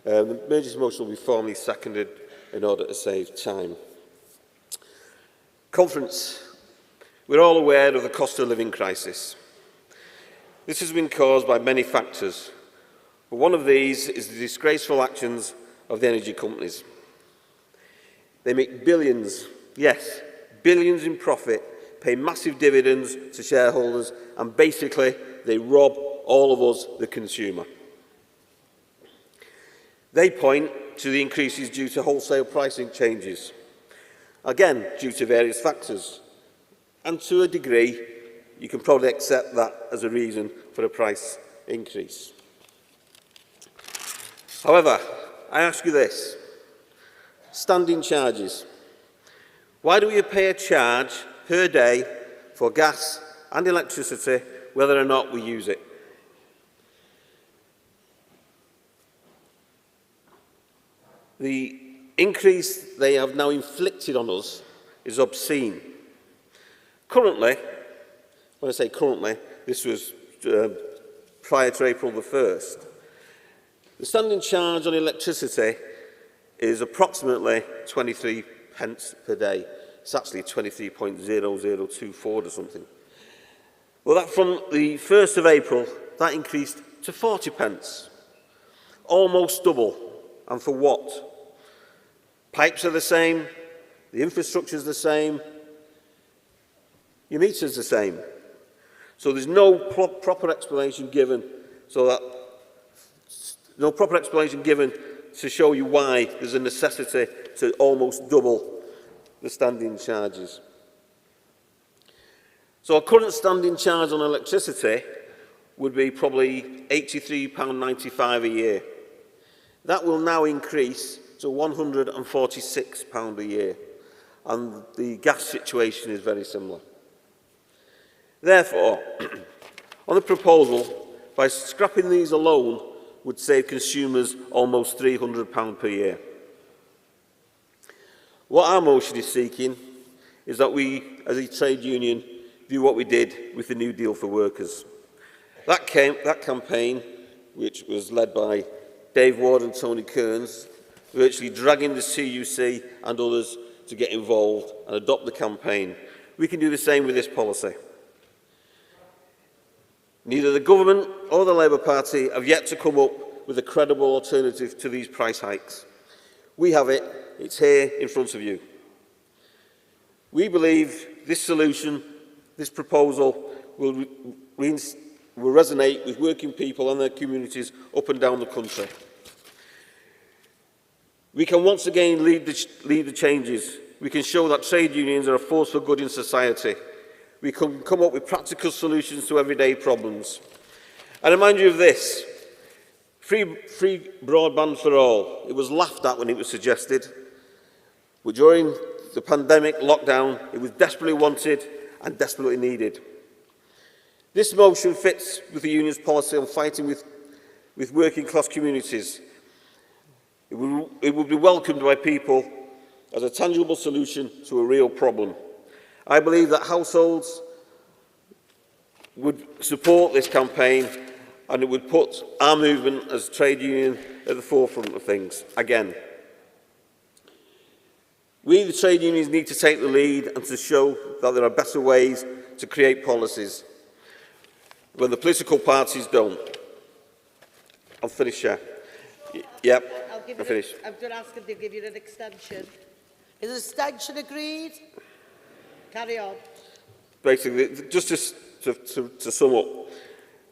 The emergency motion will be formally seconded in order to save time. Conference, we're all aware of the cost of living crisis. This has been caused by many factors, but one of these is the disgraceful actions of the energy companies. They make billions, yes, billions in profit, pay massive dividends to shareholders, and basically they rob all of us, the consumer. They point to the increases due to wholesale pricing changes, again due to various factors, and to a degree you can probably accept that as a reason for a price increase. However, I ask you this, standing charges. Why do we pay a charge per day for gas and electricity whether or not we use it? The increase they have now inflicted on us is obscene. Currently, when I say currently, this was prior to April the 1st, the standing charge on electricity is approximately 23 pence per day. It's actually 23.0024 or something. Well, that from the 1st of April, that increased to 40 pence. Almost double. And for what? Pipes are the same, the infrastructure is the same, your meter's the same. So there's no proper explanation given, to show you why there's a necessity to almost double the standing charges. So our current standing charge on electricity would be probably £83.95 a year. That will now increase to £146 a year, and the gas situation is very similar. Therefore, on the proposal, by scrapping these alone would save consumers almost £300 per year. What our motion is seeking is that we, as a trade union, do what we did with the New Deal for Workers. That campaign, which was led by Dave Ward and Tony Kearns, virtually dragging the CUC and others to get involved and adopt the campaign. We can do the same with this policy. Neither the government or the Labour Party have yet to come up with a credible alternative to these price hikes. We have it. It's here in front of you. We believe this solution, this proposal, will resonate with working people and their communities up and down the country. We can once again lead the changes. We can show that trade unions are a force for good in society. We can come up with practical solutions to everyday problems. I remind you of this. Free broadband for all. It was laughed at when it was suggested. But during the pandemic lockdown, it was desperately wanted and desperately needed. This motion fits with the union's policy on fighting with working class communities. It will be welcomed by people as a tangible solution to a real problem. I believe that households would support this campaign, and it would put our movement as a trade union at the forefront of things again. We, the trade unions, need to take the lead and to show that there are better ways to create policies when the political parties don't. I'll finish, Chair. Yep, I'll finish. I'm going to ask them to give you an extension. Is an extension agreed? Carry on. Basically, just to sum up,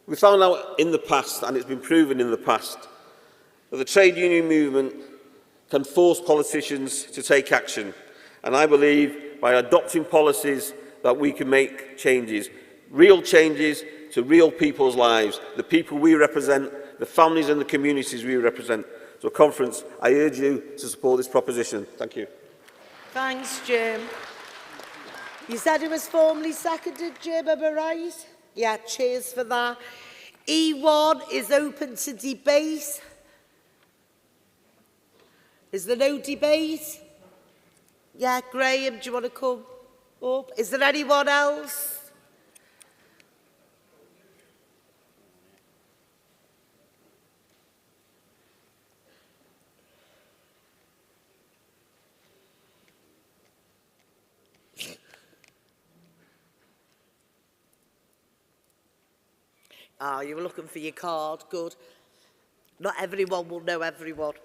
we found out in the past, and it's been proven in the past, that the trade union movement can force politicians to take action. And I believe by adopting policies that we can make changes, real changes to real people's lives, the people we represent, the families and the communities we represent. So, Conference, I urge you to support this proposition. Thank you. Thanks, Jim. You said it was formally seconded, Jim, am I right? Yeah, cheers for that. E1 is open to debate. Is there no debate? Yeah, Graham, do you want to come up? Is there anyone else? Ah, you were looking for your card. Good. Not everyone will know everyone.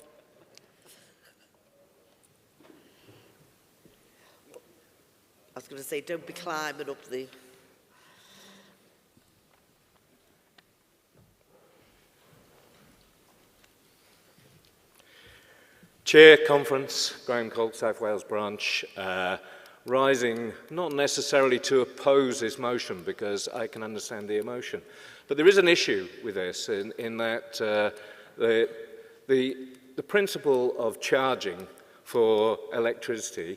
I was going to say, don't be climbing up the... Chair, Conference, Graham Colt, South Wales Branch, rising not necessarily to oppose this motion because I can understand the emotion. But there is an issue with this in that the principle of charging for electricity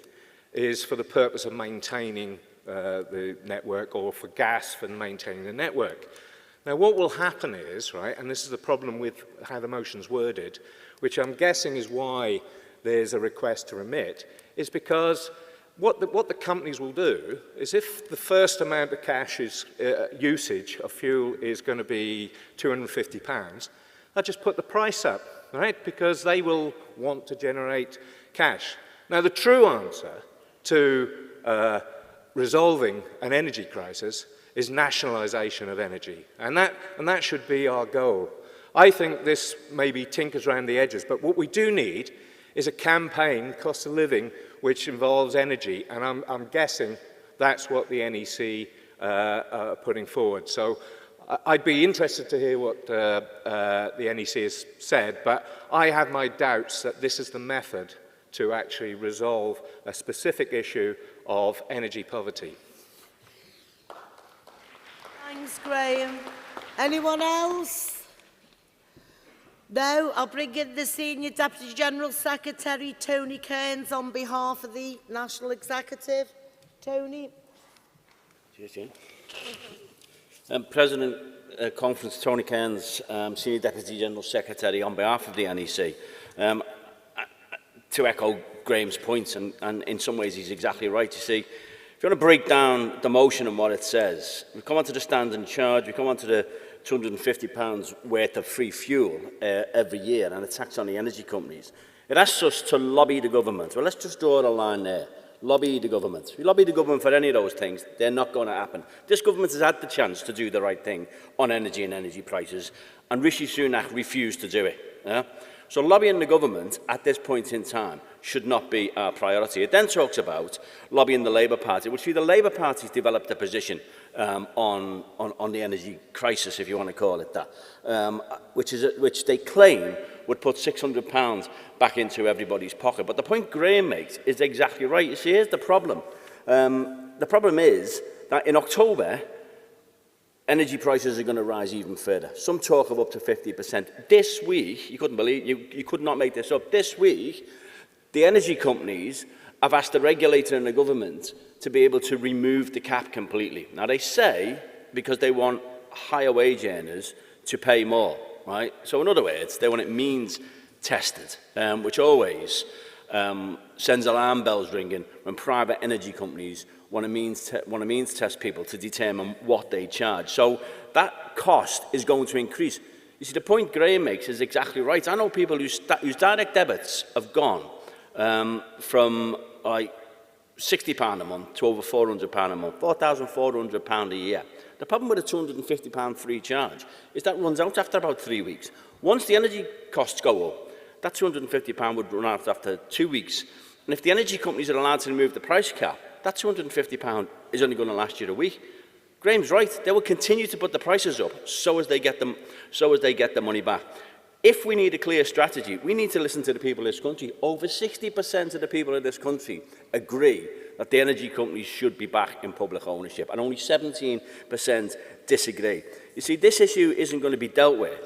is for the purpose of maintaining the network, or for gas for maintaining the network. Now what will happen is, right, and this is the problem with how the motion's worded, which I'm guessing is why there's a request to remit, is because what the companies will do is, if the first amount of cash is usage of fuel is going to be £250, they'll just put the price up, right? Because they will want to generate cash. Now, the true answer to resolving an energy crisis is nationalisation of energy, and that should be our goal. I think this maybe tinkers around the edges, but what we do need is a campaign, cost of living, which involves energy, and I'm guessing that's what the NEC are putting forward. So I'd be interested to hear what the NEC has said, but I have my doubts that this is the method to actually resolve a specific issue of energy poverty. Thanks, Graham. Anyone else? No, I'll bring in the Senior Deputy General Secretary, Tony Kearns, on behalf of the National Executive. Tony. Cheers, President Conference, Tony Kearns, Senior Deputy General Secretary on behalf of the NEC. To echo Graham's points, and in some ways he's exactly right. You see, if you want to break down the motion and what it says, we come on to the standing charge, we come on to the £250 worth of free fuel every year, and a tax on the energy companies. It asks us to lobby the government. Well, let's just draw the line there. Lobby the government. If you lobby the government for any of those things, they're not going to happen. This government has had the chance to do the right thing on energy and energy prices, and Rishi Sunak refused to do it. Yeah? So lobbying the government at this point in time should not be our priority. It then talks about lobbying the Labour Party, which the Labour Party's developed a position on the energy crisis, if you want to call it that, which they claim would put £600 back into everybody's pocket. But the point Graham makes is exactly right. You see, here's the problem. The problem is that in October, energy prices are going to rise even further. Some talk of up to 50%. This week, you couldn't believe, you could not make this up. This week, the energy companies have asked the regulator and the government to be able to remove the cap completely. Now, they say because they want higher wage earners to pay more, right? So in other words, they want it means tested, which always sends alarm bells ringing when private energy companies want to means test people to determine what they charge. So that cost is going to increase. You see, the point Graham makes is exactly right. I know people whose direct debits have gone from like £60 a month to over £400 a month, £4,400 a year. The problem with a £250 free charge is that runs out after about 3 weeks. Once the energy costs go up, that £250 would run out after 2 weeks. And if the energy companies are allowed to remove the price cap, that £250 is only going to last you a week. Graham's right. They will continue to put the prices up so as they get the money back. if we need a clear strategy, we need to listen to the people of this country. Over 60% of the people of this country agree that the energy companies should be back in public ownership, and only 17% disagree. You see, this issue isn't going to be dealt with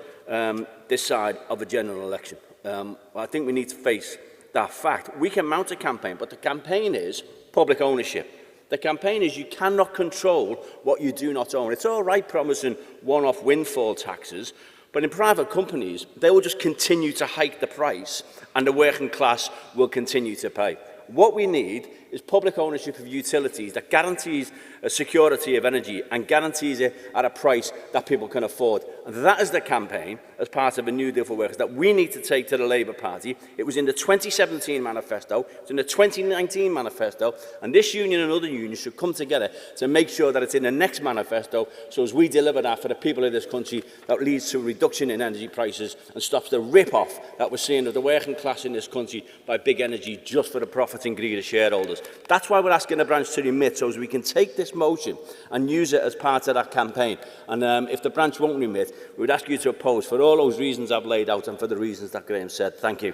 this side of a general election. I think we need to face that fact. We can mount a campaign, but the campaign is public ownership. The campaign is you cannot control what you do not own. It's all right promising one-off windfall taxes, but in private companies, they will just continue to hike the price and the working class will continue to pay. What we need is public ownership of utilities that guarantees a security of energy and guarantees it at a price that people can afford. And that is the campaign, as part of a New Deal for Workers, that we need to take to the Labour Party. It was in the 2017 manifesto, it's in the 2019 manifesto, and this union and other unions should come together to make sure that it's in the next manifesto, so as we deliver that for the people of this country, that leads to a reduction in energy prices and stops the rip-off that we're seeing of the working class in this country by big energy just for the profit and greed of shareholders. That's why we're asking the branch to remit, so as we can take this motion and use it as part of that campaign. And if the branch won't remit, we would ask you to oppose for all those reasons I've laid out and for the reasons that Graham said. Thank you.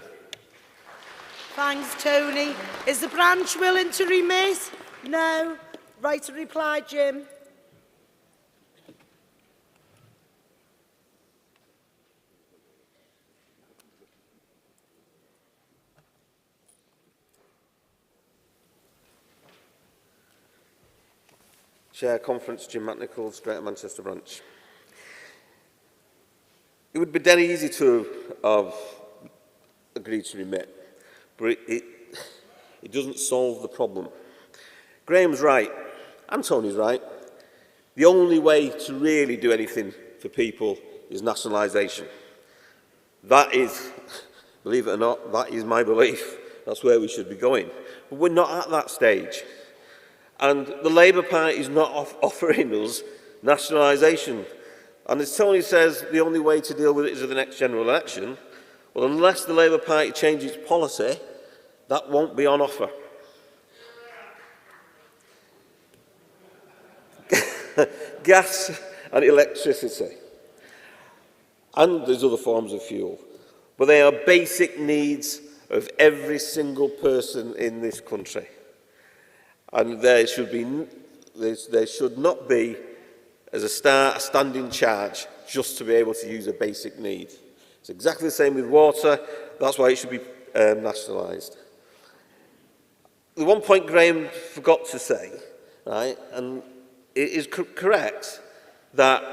Thanks, Tony. Is the branch willing to remit? No. Right to reply, Jim. Chair Conference, Jim McNichols, Greater Manchester Branch. It would be very easy to have agreed to remit, but it doesn't solve the problem. Graham's right, and Tony's right. The only way to really do anything for people is nationalisation. That is, believe it or not, that is my belief. That's where we should be going. But we're not at that stage. And the Labour Party is not offering us nationalisation. And as Tony says, the only way to deal with it is at the next general election. Well, unless the Labour Party changes its policy, that won't be on offer. Gas and electricity. And there's other forms of fuel. But they are basic needs of every single person in this country. And there should not be, as a start, a standing charge just to be able to use a basic need. It's exactly the same with water. That's why it should be nationalised. The one point Graham forgot to say, right, and it is correct that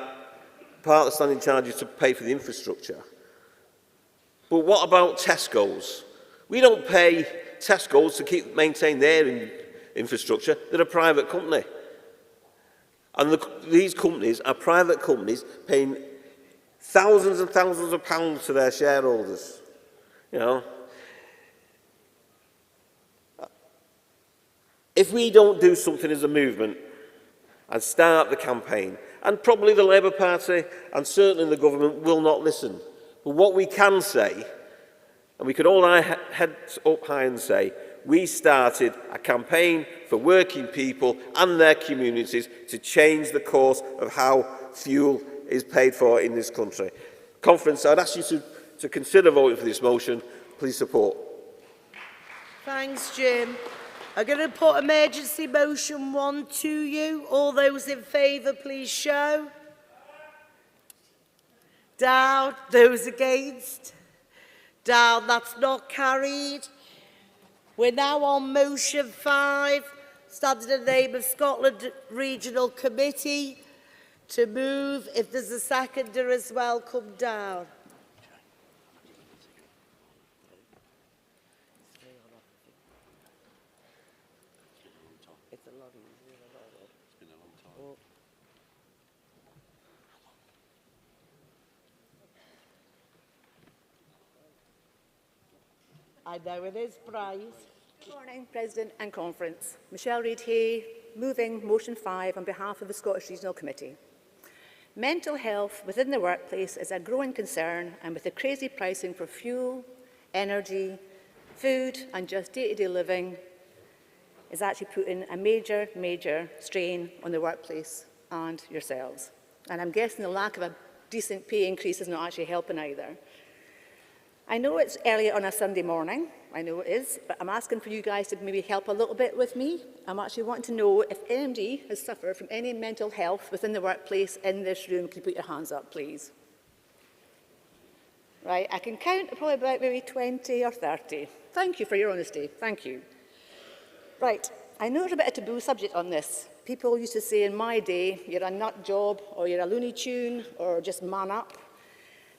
part of the standing charge is to pay for the infrastructure. But what about Tesco's? We don't pay Tesco's to maintain their infrastructure. They're a private company. And these companies are private companies paying thousands and thousands of pounds to their shareholders. You know, if we don't do something as a movement and start the campaign, and probably the Labour Party and certainly the government will not listen. But what we can say, and we can all heads up high and say, we started a campaign for working people and their communities to change the course of how fuel is paid for in this country. Conference, I'd ask you to consider voting for this motion. Please support. Thanks, Jim. I'm going to put emergency motion 1 to you. All those in favour, please show. Down. Those against? Down. That's not carried. We're now on motion 5, standing in the name of Scotland Regional Committee, to move. If there's a seconder as well, come down. I know it is, Bryce. Good morning, President and Conference. Michelle Reid-Hay, moving motion 5 on behalf of the Scottish Regional Committee. Mental health within the workplace is a growing concern, and with the crazy pricing for fuel, energy, food and just day-to-day living, is actually putting a major strain on the workplace and yourselves. And I'm guessing the lack of a decent pay increase is not actually helping either. I know it's early on a Sunday morning, I know it is, but I'm asking for you guys to maybe help a little bit with me. I'm actually wanting to know if anybody has suffered from any mental health within the workplace in this room. Can you put your hands up, please? Right, I can count probably about maybe 20 or 30. Thank you for your honesty, thank you. Right, I know there's a bit of a taboo subject on this. People used to say in my day, you're a nut job, or you're a Looney Tune, or just man up.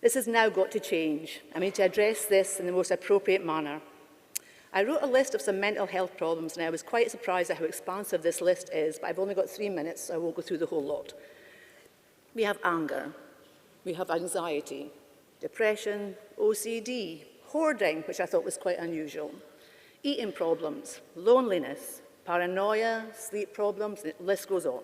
This has now got to change. I need to address this in the most appropriate manner. I wrote a list of some mental health problems, and I was quite surprised at how expansive this list is, but I've only got 3 minutes, so I won't go through the whole lot. We have anger, we have anxiety, depression, OCD, hoarding, which I thought was quite unusual, eating problems, loneliness, paranoia, sleep problems, and the list goes on.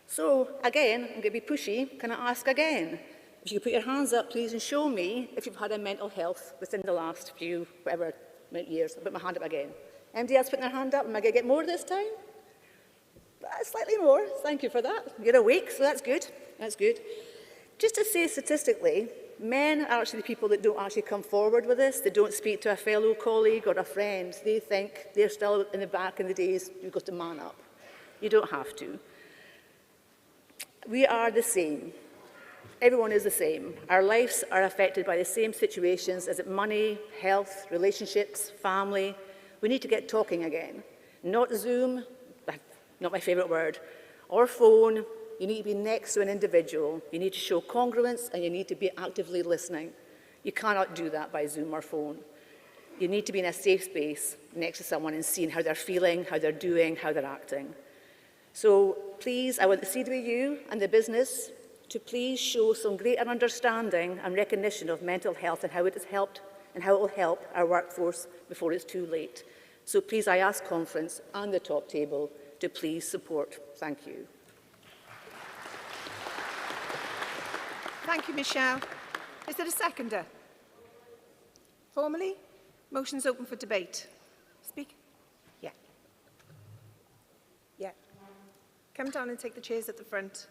So, again, I'm going to be pushy. Can I ask again? If you could put your hands up, please, and show me if you've had a mental health within the last few, whatever, years. I'll put my hand up again. Anybody else putting their hand up? Am I going to get more this time? Slightly more. Thank you for that. You're awake, so that's good. That's good. Just to say statistically, men are actually the people that don't actually come forward with this. They don't speak to a fellow colleague or a friend. They think they're still in the back in the days, you've got to man up. You don't have to. We are the same. Everyone is the same. Our lives are affected by the same situations as money, health, relationships, family. We need to get talking again. Not Zoom, not my favourite word, or phone. You need to be next to an individual. You need to show congruence and you need to be actively listening. You cannot do that by Zoom or phone. You need to be in a safe space next to someone and seeing how they're feeling, how they're doing, how they're acting. So please, I want the CWU and the business to please show some greater understanding and recognition of mental health and how it has helped and how it will help our workforce before it's too late. So please, I ask conference and the top table to please support. Thank you. Thank you, Michelle. Is there a seconder? Formally, motion's open for debate. Speak. Yeah. Yeah. Come down and take the chairs at the front.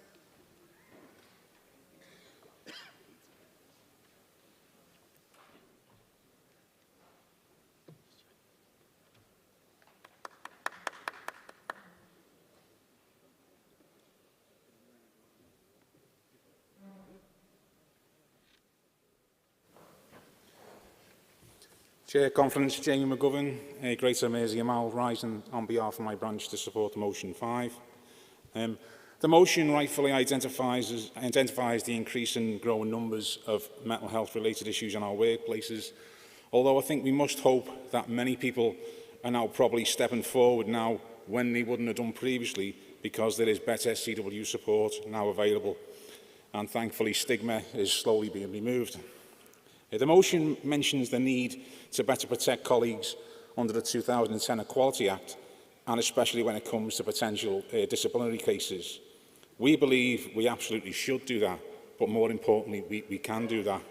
Chair Conference, Jamie McGovern, Greater Mersey-Amal, rising on behalf of my branch to support motion 5. The motion rightfully identifies the increase in growing numbers of mental health related issues in our workplaces, although I think we must hope that many people are now probably stepping forward now when they wouldn't have done previously because there is better CWU support now available and thankfully stigma is slowly being removed. The motion mentions the need to better protect colleagues under the 2010 Equality Act, and especially when it comes to potential disciplinary cases. We believe we absolutely should do that, but more importantly, we can do that.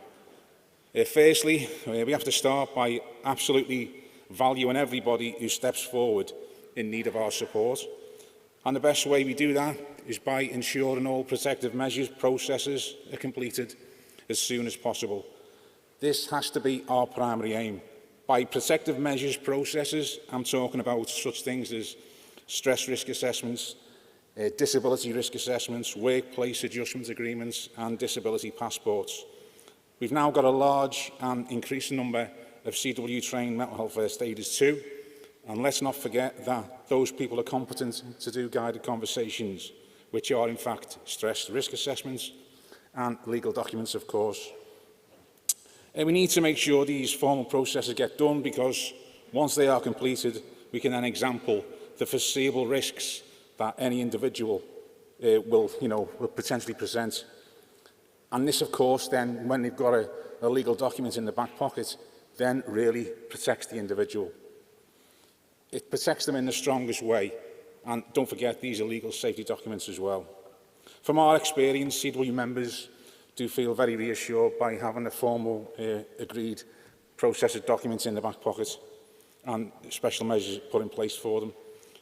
Firstly, we have to start by absolutely valuing everybody who steps forward in need of our support. And the best way we do that is by ensuring all protective measures processes are completed as soon as possible. This has to be our primary aim. By protective measures processes, I'm talking about such things as stress risk assessments, disability risk assessments, workplace adjustment agreements and disability passports. We've now got a large and increasing number of CWU trained mental health first aiders too, and let's not forget that those people are competent to do guided conversations, which are in fact stress risk assessments and legal documents of course. We need to make sure these formal processes get done because once they are completed, we can then example the foreseeable risks that any individual will potentially present. And this, of course, then, when they've got a legal document in the back pocket, then really protects the individual. It protects them in the strongest way. And don't forget, these are legal safety documents as well. From our experience, CWU members do feel very reassured by having a formal agreed process of documents in the back pocket and special measures put in place for them.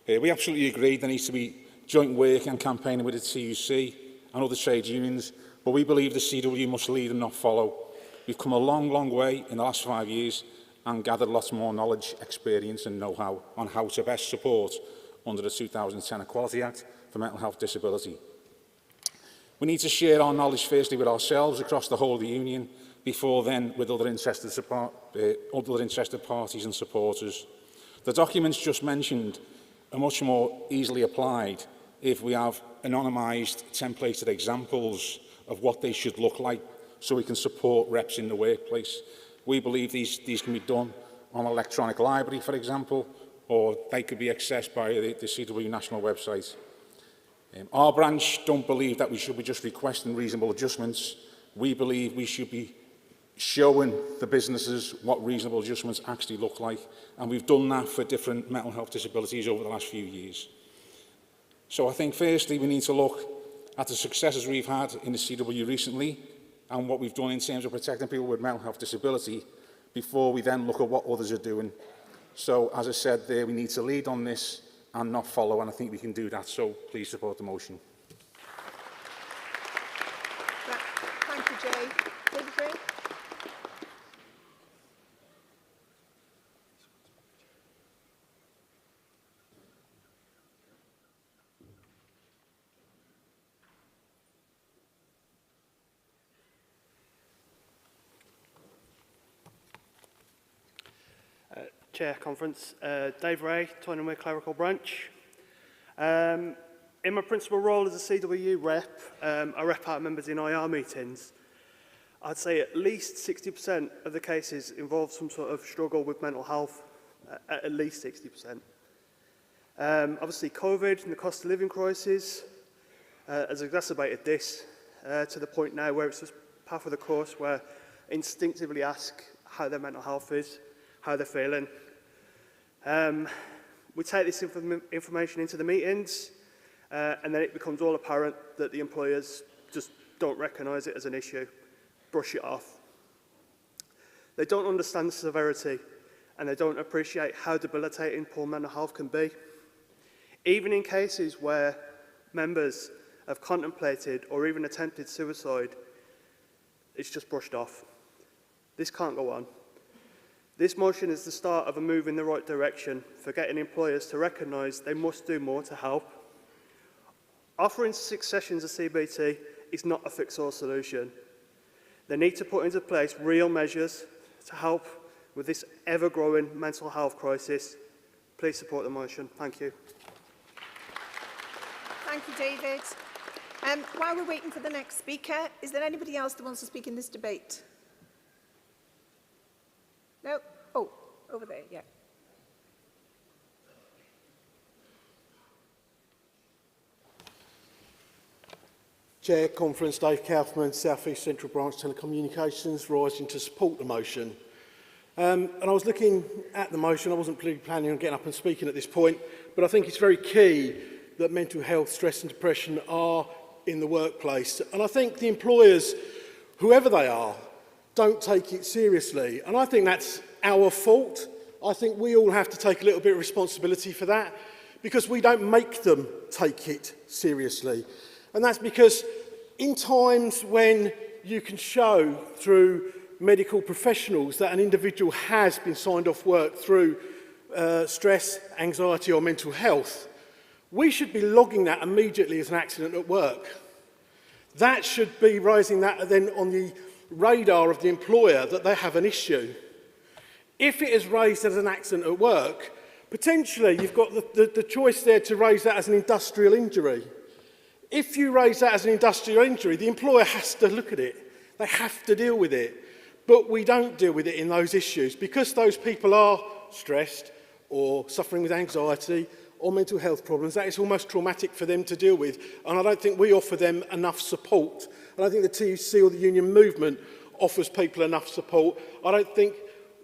We absolutely agree there needs to be joint work and campaigning with the TUC and other trade unions, but we believe the CWU must lead and not follow. We've come a long, long way in the last 5 years and gathered lots more knowledge, experience and know-how on how to best support under the 2010 Equality Act for mental health disability. We need to share our knowledge firstly with ourselves across the whole of the Union, before then with other interested parties and supporters. The documents just mentioned are much more easily applied if we have anonymised, templated examples of what they should look like so we can support reps in the workplace. We believe these can be done on electronic library, for example, or they could be accessed by the CWU national website. Our branch don't believe that we should be just requesting reasonable adjustments. We believe we should be showing the businesses what reasonable adjustments actually look like, and we've done that for different mental health disabilities over the last few years. So I think firstly we need to look at the successes we've had in the CWU recently and what we've done in terms of protecting people with mental health disability before we then look at what others are doing. So as I said there, we need to lead on this and not follow, and I think we can do that, so please support the motion. Thank you, Jay. David Gray? Chair Conference, Dave Ray, Tyneham Clerical Branch. In my principal role as a CWU rep, I rep out members in IR meetings. I'd say at least 60% of the cases involve some sort of struggle with mental health, at least 60%. Obviously COVID and the cost of living crisis has exacerbated this to the point now where it's just par for the course, where I instinctively ask how their mental health is, how they're feeling. We take this information into the meetings and then it becomes all apparent that the employers just don't recognise it as an issue, brush it off. They don't understand the severity and they don't appreciate how debilitating poor mental health can be. Even in cases where members have contemplated or even attempted suicide, it's just brushed off. This can't go on. This motion is the start of a move in the right direction for getting employers to recognise they must do more to help. Offering 6 sessions of CBT is not a fix-all solution. They need to put into place real measures to help with this ever-growing mental health crisis. Please support the motion. Thank you. Thank you, David. While we're waiting for the next speaker, is there anybody else that wants to speak in this debate? No? Oh, over there, yeah. Chair Conference, Dave Kaufman, South East Central Branch Telecommunications, rising to support the motion. And I was looking at the motion, I wasn't really planning on getting up and speaking at this point, but I think it's very key that mental health, stress and depression are in the workplace. And I think the employers, whoever they are, don't take it seriously. And I think that's our fault. I think we all have to take a little bit of responsibility for that because we don't make them take it seriously. And that's because in times when you can show through medical professionals that an individual has been signed off work through stress, anxiety or mental health, we should be logging that immediately as an accident at work. That should be raising that then on the radar of the employer that they have an issue. If it is raised as an accident at work, potentially you've got the choice there to raise that as an industrial injury. If you raise that as an industrial injury, the employer has to look at it. They have to deal with it. But we don't deal with it in those issues because those people are stressed or suffering with anxiety or mental health problems. That is almost traumatic for them to deal with. And I don't think we offer them enough support. I don't think the TUC or the union movement offers people enough support. I don't think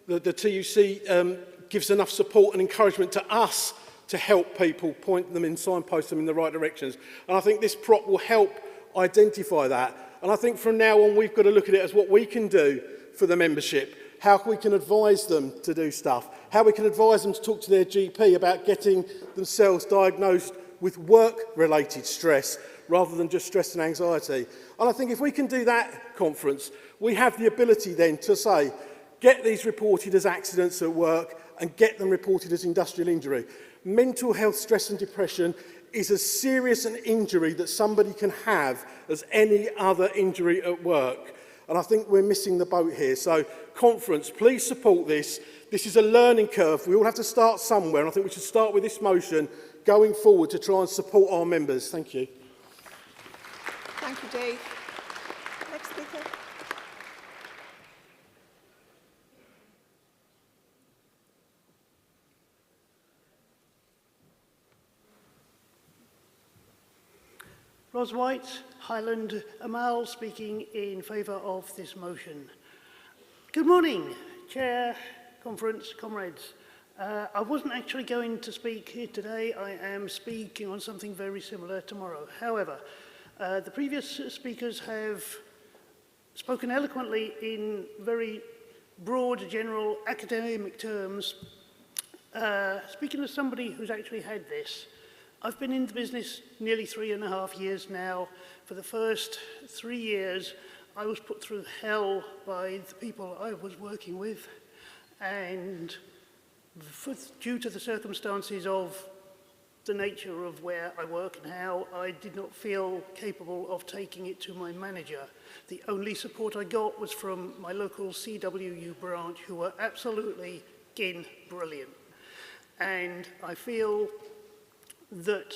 that the TUC gives enough support and encouragement to us to help people, point them and signpost them in the right directions. And I think this prop will help identify that. And I think from now on we've got to look at it as what we can do for the membership, how we can advise them to do stuff, how we can advise them to talk to their GP about getting themselves diagnosed with work-related stress rather than just stress and anxiety. And I think if we can do that, conference, we have the ability then to say, get these reported as accidents at work and get them reported as industrial injury. Mental health stress and depression is as serious an injury that somebody can have as any other injury at work. And I think we're missing the boat here. So, conference, please support this. This is a learning curve. We all have to start somewhere, and I think we should start with this motion going forward to try and support our members. Thank you. Thank you, Dave. Next speaker. Ros White, Highland Amal, speaking in favour of this motion. Good morning, Chair, Conference, comrades. I wasn't actually going to speak here today. I am speaking on something very similar tomorrow. However, the previous speakers have spoken eloquently in very broad, general, academic terms. Speaking as somebody who's actually had this, I've been in the business nearly 3.5 years now. For the first 3 years, I was put through hell by the people I was working with, and due to the circumstances of the nature of where I work and how, I did not feel capable of taking it to my manager. The only support I got was from my local CWU branch, who were absolutely brilliant. And I feel that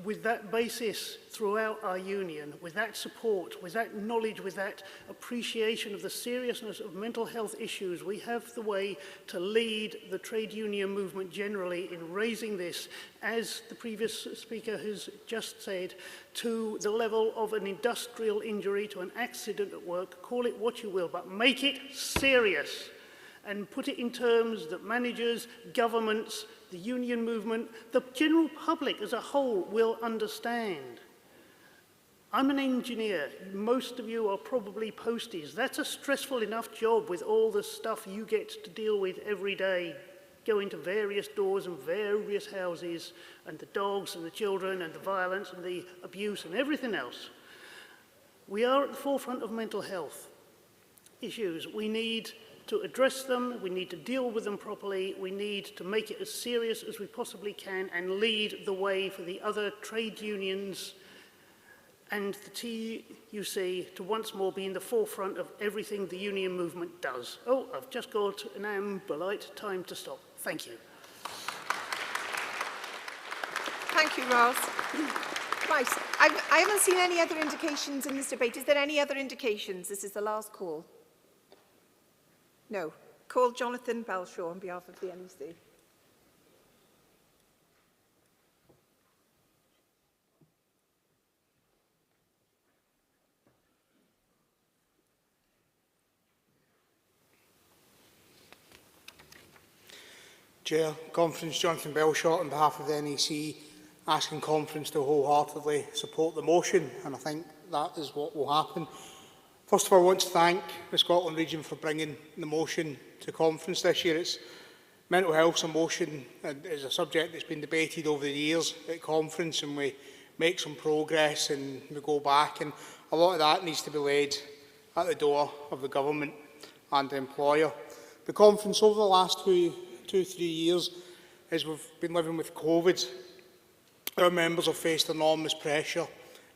with that basis throughout our union, with that support, with that knowledge, with that appreciation of the seriousness of mental health issues, we have the way to lead the trade union movement generally in raising this, as the previous speaker has just said, to the level of an industrial injury, to an accident at work. Call it what you will, but make it serious and put it in terms that managers, governments, the union movement, the general public as a whole will understand. I'm an engineer. Most of you are probably posties. That's a stressful enough job with all the stuff you get to deal with every day, going to various doors and various houses, and the dogs and the children and the violence and the abuse and everything else. We are at the forefront of mental health issues. We need to address them, we need to deal with them properly, we need to make it as serious as we possibly can and lead the way for the other trade unions and the TUC to once more be in the forefront of everything the union movement does. Oh, I've just got an amber light, time to stop. Thank you. Thank you, Ross. Right, I haven't seen any other indications in this debate. Is there any other indications? This is the last call. No. Call Jonathan Belshaw on behalf of the NEC. Chair, Conference, Jonathan Belshaw on behalf of the NEC, asking Conference to wholeheartedly support the motion, and I think that is what will happen. First of all, I want to thank the Scotland region for bringing the motion to Conference this year. It's mental health and motion is a subject that's been debated over the years at Conference, and we make some progress and we go back, and a lot of that needs to be laid at the door of the government and the employer. The Conference over the last 2-3 years, as we've been living with COVID, our members have faced enormous pressure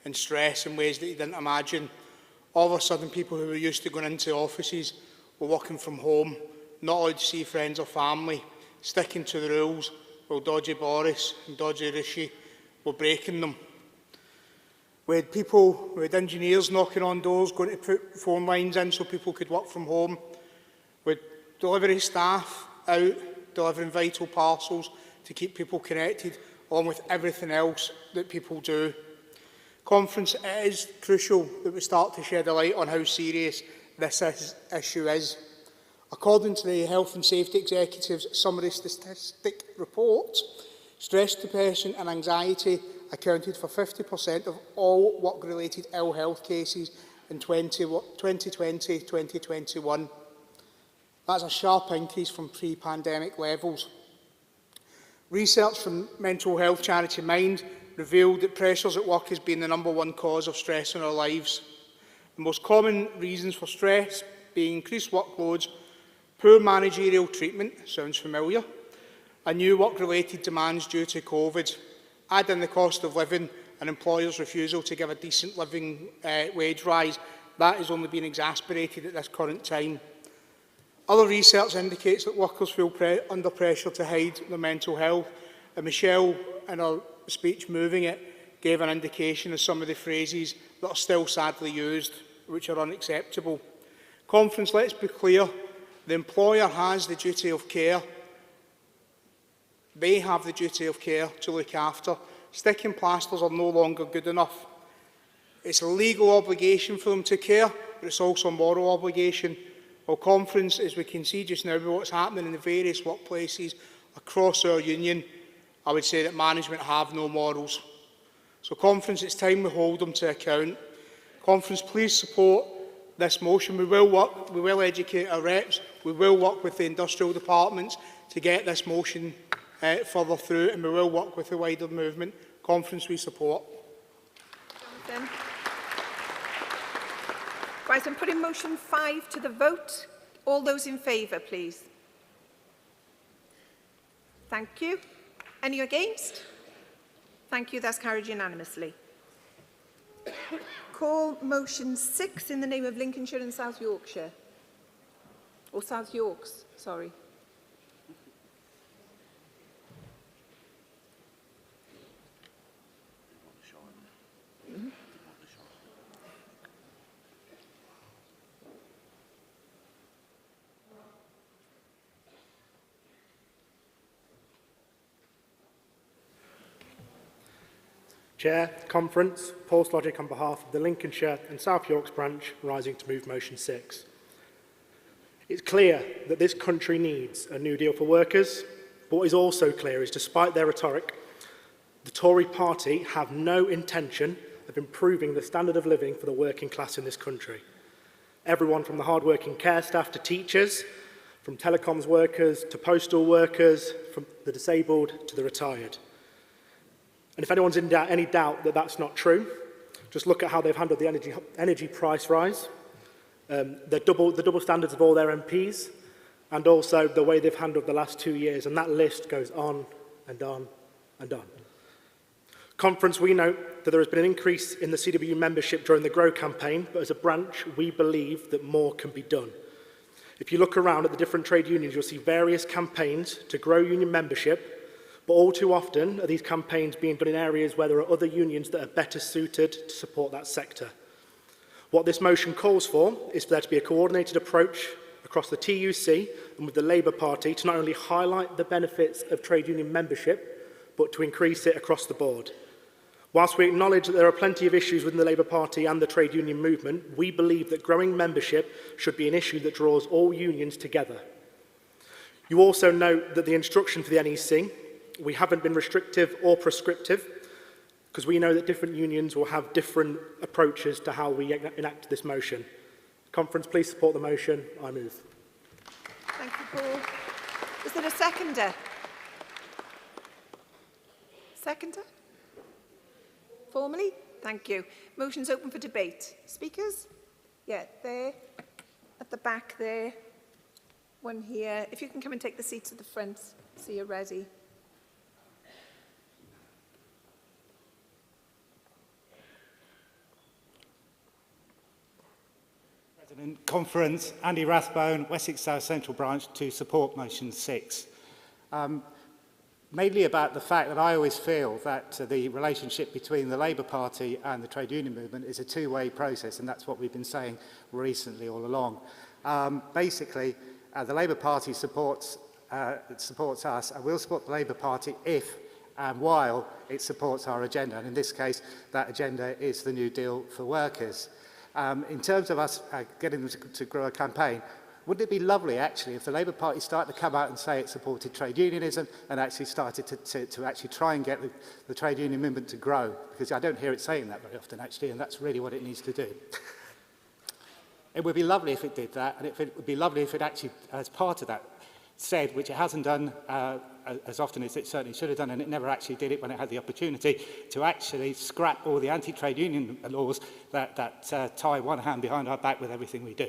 and stress in ways that you didn't imagine. All of a sudden, people who were used to going into offices were working from home, not allowed to see friends or family, sticking to the rules, while dodgy Boris and dodgy Rishi were breaking them. We had engineers knocking on doors, going to put phone lines in so people could work from home. We had delivery staff out, delivering vital parcels to keep people connected, along with everything else that people do. Conference, it is crucial that we start to shed a light on how serious this issue is. According to the Health and Safety Executive's summary statistic report, stress, depression and anxiety accounted for 50% of all work-related ill health cases in 2020-2021. That's a sharp increase from pre-pandemic levels. Research from mental health charity Mind revealed that pressures at work has been the #1 cause of stress in our lives. The most common reasons for stress being increased workloads, poor managerial treatment, sounds familiar, and new work-related demands due to COVID. Add in the cost of living and employers' refusal to give a decent living wage rise. That has only been exacerbated at this current time. Other research indicates that workers feel under pressure to hide their mental health, and Michelle, in her speech moving it, gave an indication of some of the phrases that are still sadly used, which are unacceptable. Conference, let's be clear, the employer has the duty of care. They have the duty of care to look after. Sticking plasters are no longer good enough. It's a legal obligation for them to care, but it's also a moral obligation. Well, Conference, as we can see just now, with what's happening in the various workplaces across our union, I would say that management have no morals. So, Conference, it's time we hold them to account. Conference, please support this motion. We will educate our reps, we will work with the industrial departments to get this motion further through, and we will work with the wider movement. Conference, we support. Jonathan. Right, I'm putting motion 5 to the vote. All those in favour, please. Thank you. Any against? Thank you. That's carried unanimously. Call motion 6 in the name of Lincolnshire and South Yorkshire. Or South Yorks, sorry. Chair, Conference, Paul Slogic on behalf of the Lincolnshire and South Yorks branch, rising to move motion 6. It's clear that this country needs a new deal for workers, but what is also clear is, despite their rhetoric, the Tory party have no intention of improving the standard of living for the working class in this country. Everyone from the hard-working care staff to teachers, from telecoms workers to postal workers, from the disabled to the retired. And if anyone's in any doubt that that's not true, just look at how they've handled the energy price rise, the double standards of all their MPs, and also the way they've handled the last 2 years, and that list goes on and on and on. Conference, we note that there has been an increase in the CWU membership during the GROW campaign, but as a branch, we believe that more can be done. If you look around at the different trade unions, you'll see various campaigns to grow union membership, but all too often are these campaigns being done in areas where there are other unions that are better suited to support that sector. What this motion calls for is for there to be a coordinated approach across the TUC and with the Labour Party to not only highlight the benefits of trade union membership, but to increase it across the board. Whilst we acknowledge that there are plenty of issues within the Labour Party and the trade union movement, we believe that growing membership should be an issue that draws all unions together. You also note that the instruction for the NEC, we haven't been restrictive or prescriptive, because we know that different unions will have different approaches to how we enact this motion. Conference, please support the motion. I move. Thank you, Paul. Is there a seconder? Seconder? Formally? Thank you. Motion's open for debate. Speakers? Yeah, there. At the back there. One here. If you can come and take the seats at the front so you're ready. Conference, Andy Rathbone, Wessex South Central Branch, to support motion 6. Mainly about the fact that I always feel that the relationship between the Labour Party and the trade union movement is a two-way process, and that's what we've been saying recently all along. Basically, the Labour Party supports us, and we'll support the Labour Party if and while it supports our agenda, and in this case, that agenda is the New Deal for workers. In terms of us getting them to grow a campaign, wouldn't it be lovely, actually, if the Labour Party started to come out and say it supported trade unionism and actually started to actually try and get the trade union movement to grow? Because I don't hear it saying that very often, actually, and that's really what it needs to do. It would be lovely if it did that, and it would be lovely if it actually, as part of that, said, which it hasn't done as often as it certainly should have done, and it never actually did it when it had the opportunity, to actually scrap all the anti-trade union laws that tie one hand behind our back with everything we do.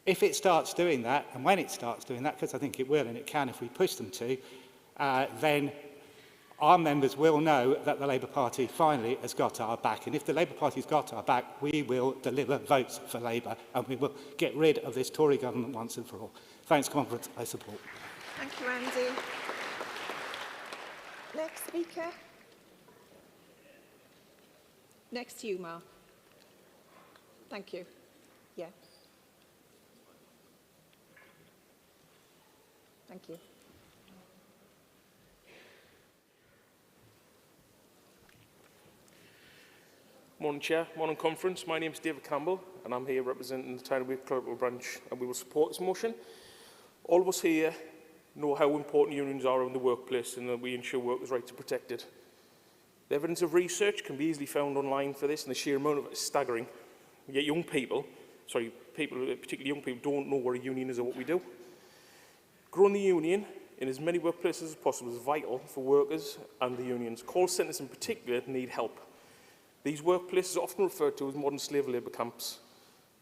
If it starts doing that, and when it starts doing that, because I think it will and it can if we push them to, then our members will know that the Labour Party finally has got our back. And if the Labour Party's got our back, we will deliver votes for Labour and we will get rid of this Tory government once and for all. Thanks, Conference. I support. Thank you, Andy. Next speaker. Next to you, Mark. Thank you. Yeah. Thank you. Morning Chair, morning Conference. My name is David Campbell and I'm here representing the Town of Clerical Branch, and we will support this motion. All of us here know how important unions are in the workplace and that we ensure workers' rights are protected. The evidence of research can be easily found online for this, and the sheer amount of it is staggering. Yet particularly young people, don't know what a union is or what we do. Growing the union in as many workplaces as possible is vital for workers and the unions. Call centres in particular need help. These workplaces are often referred to as modern slave labour camps.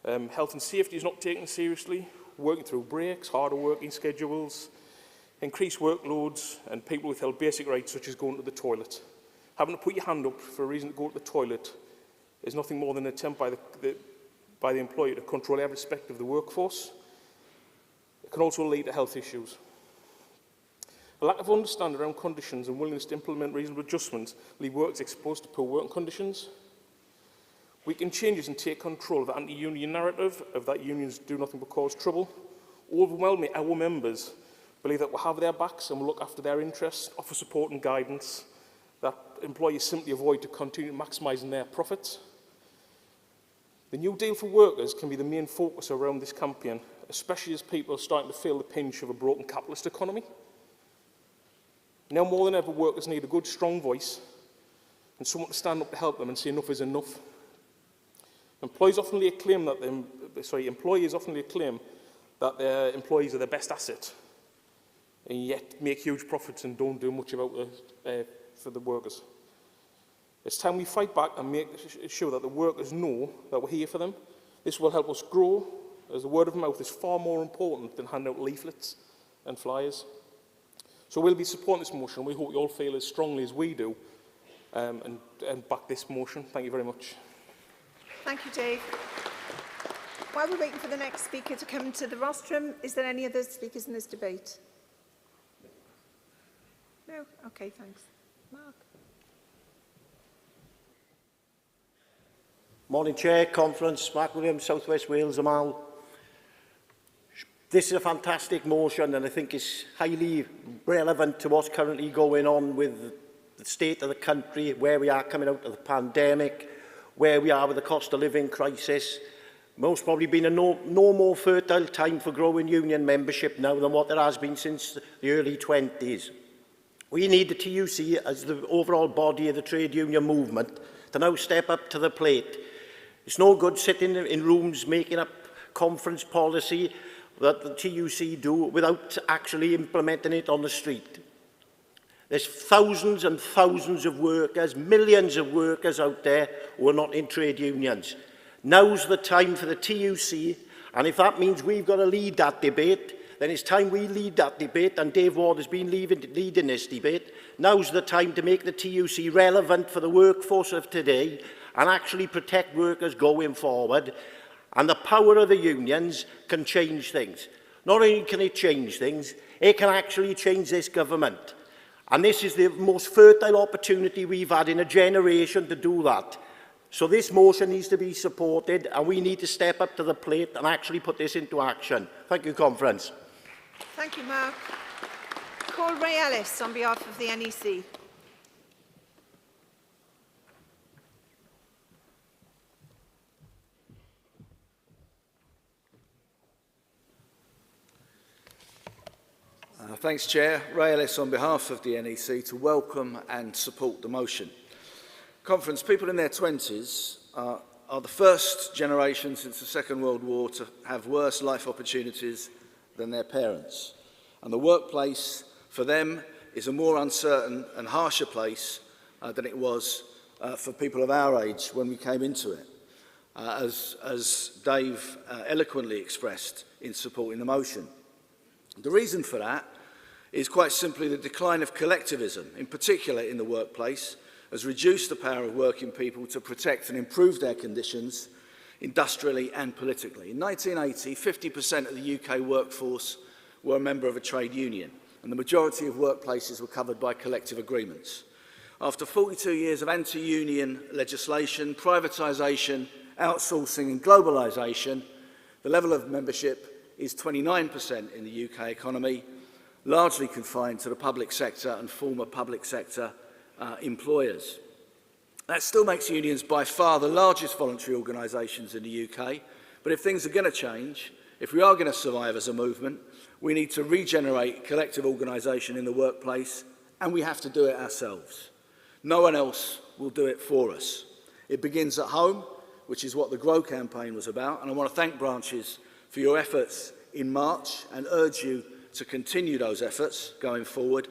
Health and safety is not taken seriously, working through breaks, harder working schedules, increased workloads, and people withheld basic rights such as going to the toilet. Having to put your hand up for a reason to go to the toilet is nothing more than an attempt by the employer to control every aspect of the workforce. It can also lead to health issues. A lack of understanding around conditions and willingness to implement reasonable adjustments leave workers exposed to poor working conditions. We can changes and take control of the anti-union narrative of that unions do nothing but cause trouble. Overwhelmingly, our members believe that we'll have their backs and will look after their interests, offer support and guidance that employers simply avoid to continue maximising their profits. The New Deal for workers can be the main focus around this campaign, especially as people are starting to feel the pinch of a broken capitalist economy. Now more than ever, workers need a good, strong voice and someone to stand up to help them and say enough is enough. Employees often claim that their employees are their best asset, and yet make huge profits and don't do much about for the workers. It's time we fight back and make sure that the workers know that we're here for them. This will help us grow, as the word of mouth is far more important than handing out leaflets and flyers. So we'll be supporting this motion. We hope you all feel as strongly as we do and back this motion. Thank you very much. Thank you, Dave. While we're waiting for the next speaker to come to the rostrum, is there any other speakers in this debate? No? Okay, thanks. Mark. Morning Chair, Conference, Mark Williams, South West Wales, Amal. This is a fantastic motion and I think it's highly relevant to what's currently going on with the state of the country, where we are coming out of the pandemic, where we are with the cost of living crisis. Most probably been a no more fertile time for growing union membership now than what there has been since the early 20s. We need the TUC as the overall body of the trade union movement to now step up to the plate. It's no good sitting in rooms making up conference policy that the TUC do without actually implementing it on the street. There's thousands and thousands of workers, millions of workers out there who are not in trade unions. Now's the time for the TUC, and if that means we've got to lead that debate, then it's time we lead that debate, and Dave Ward has been leading this debate. Now's the time to make the TUC relevant for the workforce of today and actually protect workers going forward. And the power of the unions can change things. Not only can it change things, it can actually change this government. And this is the most fertile opportunity we've had in a generation to do that. So this motion needs to be supported and we need to step up to the plate and actually put this into action. Thank you, Conference. Thank you, Mark. Call Ray Ellis on behalf of the NEC. Thanks, Chair. Ray Ellis on behalf of the NEC to welcome and support the motion. Conference, people in their 20s are the first generation since the Second World War to have worse life opportunities than their parents. And the workplace, for them, is a more uncertain and harsher place than it was for people of our age when we came into it, as Dave eloquently expressed in supporting the motion. The reason for that is quite simply the decline of collectivism, in particular in the workplace, has reduced the power of working people to protect and improve their conditions industrially and politically. In 1980, 50% of the UK workforce were a member of a trade union, and the majority of workplaces were covered by collective agreements. After 42 years of anti-union legislation, privatisation, outsourcing and globalisation, the level of membership is 29% in the UK economy, largely confined to the public sector and former public sector employers. That still makes unions by far the largest voluntary organisations in the UK, but if things are going to change, if we are going to survive as a movement, we need to regenerate collective organisation in the workplace, and we have to do it ourselves. No one else will do it for us. It begins at home, which is what the GROW campaign was about, and I want to thank branches for your efforts in March and urge you to continue those efforts going forward.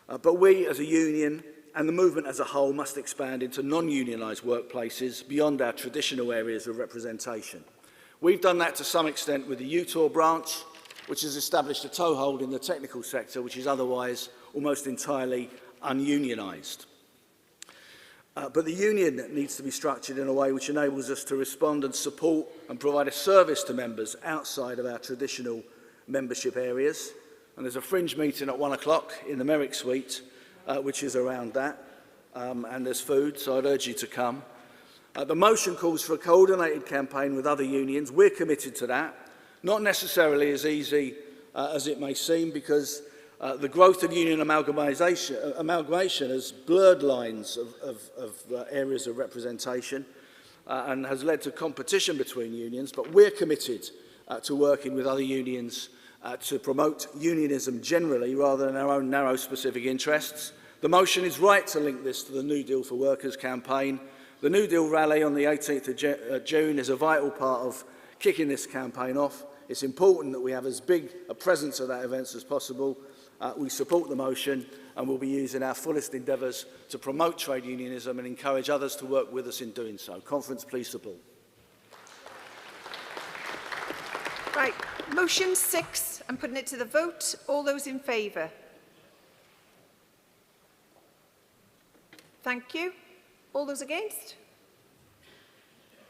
But we as a union and the movement as a whole must expand into non-unionised workplaces beyond our traditional areas of representation. We've done that to some extent with the UTOR branch, which has established a toehold in the technical sector, which is otherwise almost entirely ununionised. But the union needs to be structured in a way which enables us to respond and support and provide a service to members outside of our traditional membership areas. And there's a fringe meeting at 1 o'clock in the Merrick Suite, which is around that, and there's food, so I'd urge you to come. The motion calls for a coordinated campaign with other unions. We're committed to that. Not necessarily as easy as it may seem, because the growth of union amalgamation has blurred lines of areas of representation and has led to competition between unions, but we're committed to working with other unions to promote unionism generally rather than our own narrow specific interests. The motion is right to link this to the New Deal for Workers campaign. The New Deal rally on the 18th of June is a vital part of kicking this campaign off. It's important that we have as big a presence at that event as possible. We support the motion and will be using our fullest endeavours to promote trade unionism and encourage others to work with us in doing so. Conference, please support. Right, motion 6, I'm putting it to the vote. All those in favour? Thank you. All those against?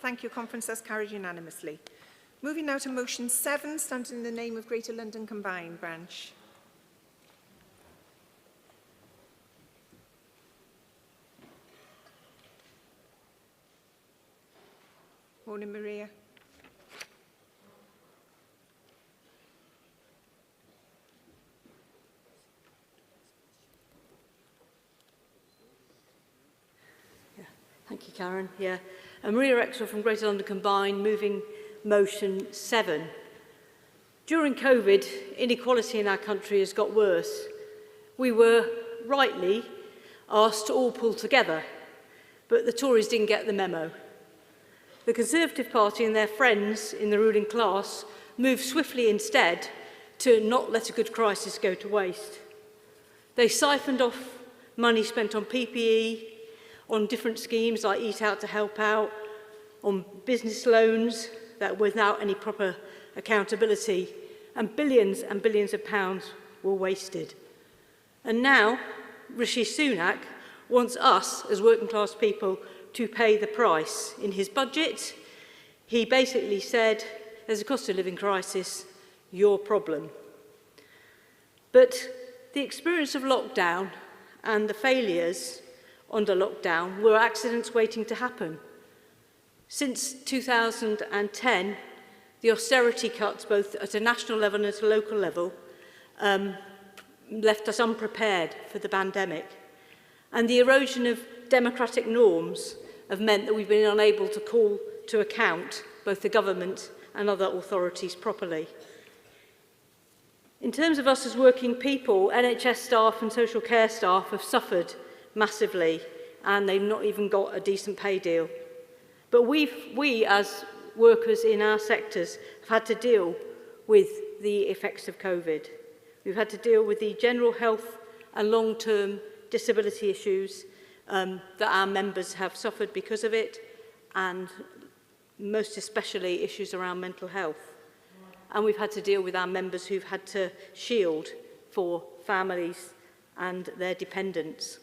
Thank you. Conference, that's carried unanimously. Moving now to motion 7, standing in the name of Greater London Combined Branch. Morning, Maria. Thank you, Karen. Maria Exel from Greater London Combined, moving motion 7. During COVID, inequality in our country has got worse. We were rightly asked to all pull together, but the Tories didn't get the memo. The Conservative Party and their friends in the ruling class moved swiftly instead to not let a good crisis go to waste. They siphoned off money spent on PPE, on different schemes like Eat Out to Help Out, on business loans that without any proper accountability, and billions of pounds were wasted. And now Rishi Sunak wants us as working class people to pay the price. In his budget, he basically said, there's a cost of living crisis, your problem. But the experience of lockdown and the failures under lockdown were accidents waiting to happen. Since 2010, the austerity cuts, both at a national level and at a local level, left us unprepared for the pandemic. And the erosion of democratic norms have meant that we've been unable to call to account both the government and other authorities properly. In terms of us as working people, NHS staff and social care staff have suffered massively, and they've not even got a decent pay deal. But we as workers in our sectors have had to deal with the effects of COVID. We've had to deal with the general health and long-term disability issues that our members have suffered because of it, and most especially issues around mental health. And we've had to deal with our members who've had to shield for families and their dependents.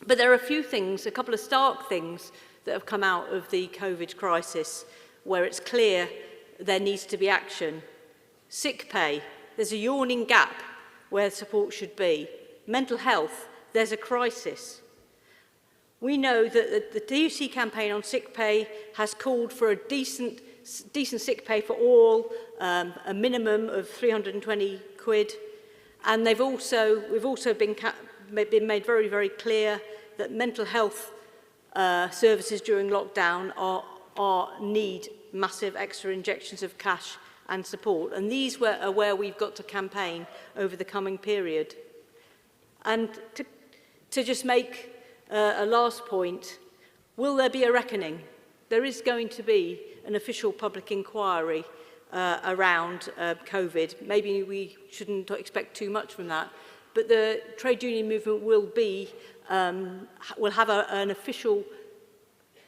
But there are a couple of stark things that have come out of the COVID crisis where it's clear there needs to be action. Sick pay, there's a yawning gap where support should be. Mental health, there's a crisis. We know that the DUC campaign on sick pay has called for a decent sick pay for all, a minimum of 320 quid. And we've also been made very, very clear that mental health services during lockdown need massive extra injections of cash and support. And these are where we've got to campaign over the coming period. And to just make a last point, will there be a reckoning? There is going to be an official public inquiry around COVID. Maybe we shouldn't expect too much from that, but the trade union movement will have an official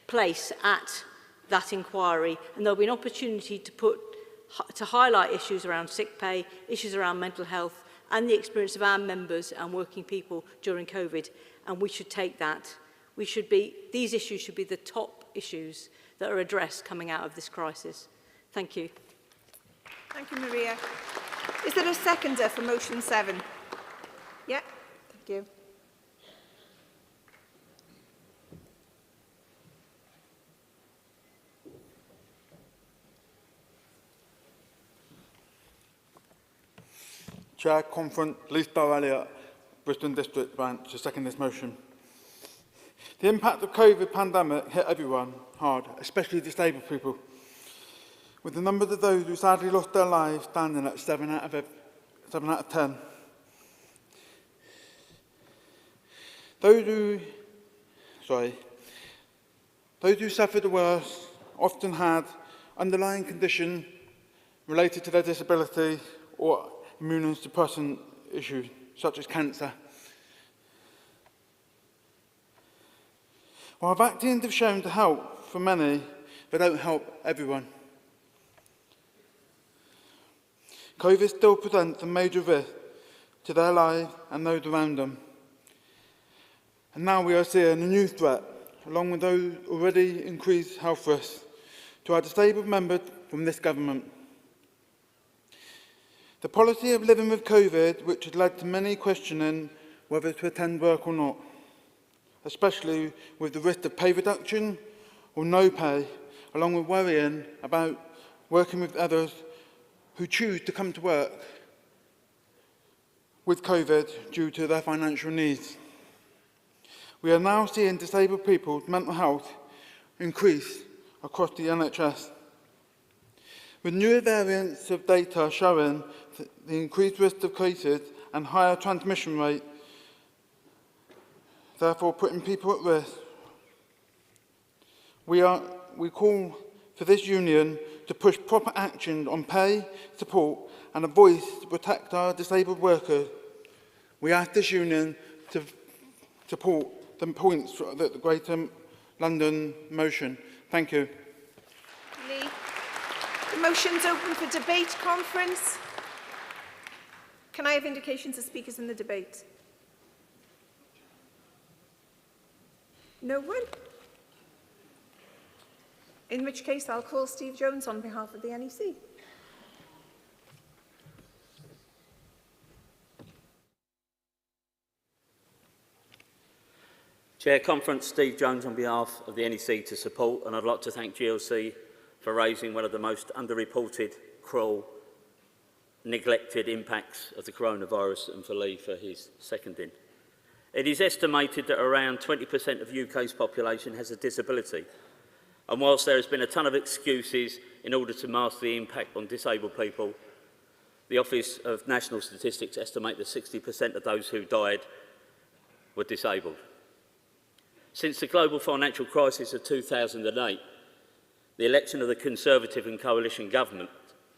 place at that inquiry, and there'll be an opportunity to highlight issues around sick pay, issues around mental health, and the experience of our members and working people during COVID. And we should take that. These issues should be the top issues that are addressed coming out of this crisis. Thank you. Thank you, Maria. Is there a seconder for motion 7? Yeah, thank you. Chair, Conference, Lee Elliott, Bristol District Branch, to second this motion. The impact of COVID pandemic hit everyone hard, especially disabled people, with the numbers of those who sadly lost their lives standing at 7 out of 10. Those who suffered the worst often had underlying condition related to their disability or immunosuppressant issues, such as cancer. While vaccines have shown to help for many, they don't help everyone. COVID still presents a major risk to their lives and those around them. And now we are seeing a new threat, along with those already increased health risks, to our disabled members from this government. The policy of living with COVID, which has led to many questioning whether to attend work or not, especially with the risk of pay reduction or no pay, along with worrying about working with others who choose to come to work with COVID due to their financial needs. We are now seeing disabled people's mental health increase across the NHS, with newer variants of data showing the increased risk of cases and higher transmission rate, therefore putting people at risk. We call for this union to push proper action on pay, support and a voice to protect our disabled workers. We ask this union to support the points of the Greater London motion. Thank you. Lee. The motion's open for debate. Conference. Can I have indications of speakers in the debate? No one? In which case, I'll call Steve Jones on behalf of the NEC. Chair, Conference, Steve Jones on behalf of the NEC to support, and I'd like to thank GLC for raising one of the most underreported, cruel, neglected impacts of the coronavirus, and for Lee for his seconding. It is estimated that around 20% of UK's population has a disability, and whilst there has been a ton of excuses in order to mask the impact on disabled people, the Office of National Statistics estimate that 60% of those who died were disabled. Since the global financial crisis of 2008, the election of the Conservative and Coalition government,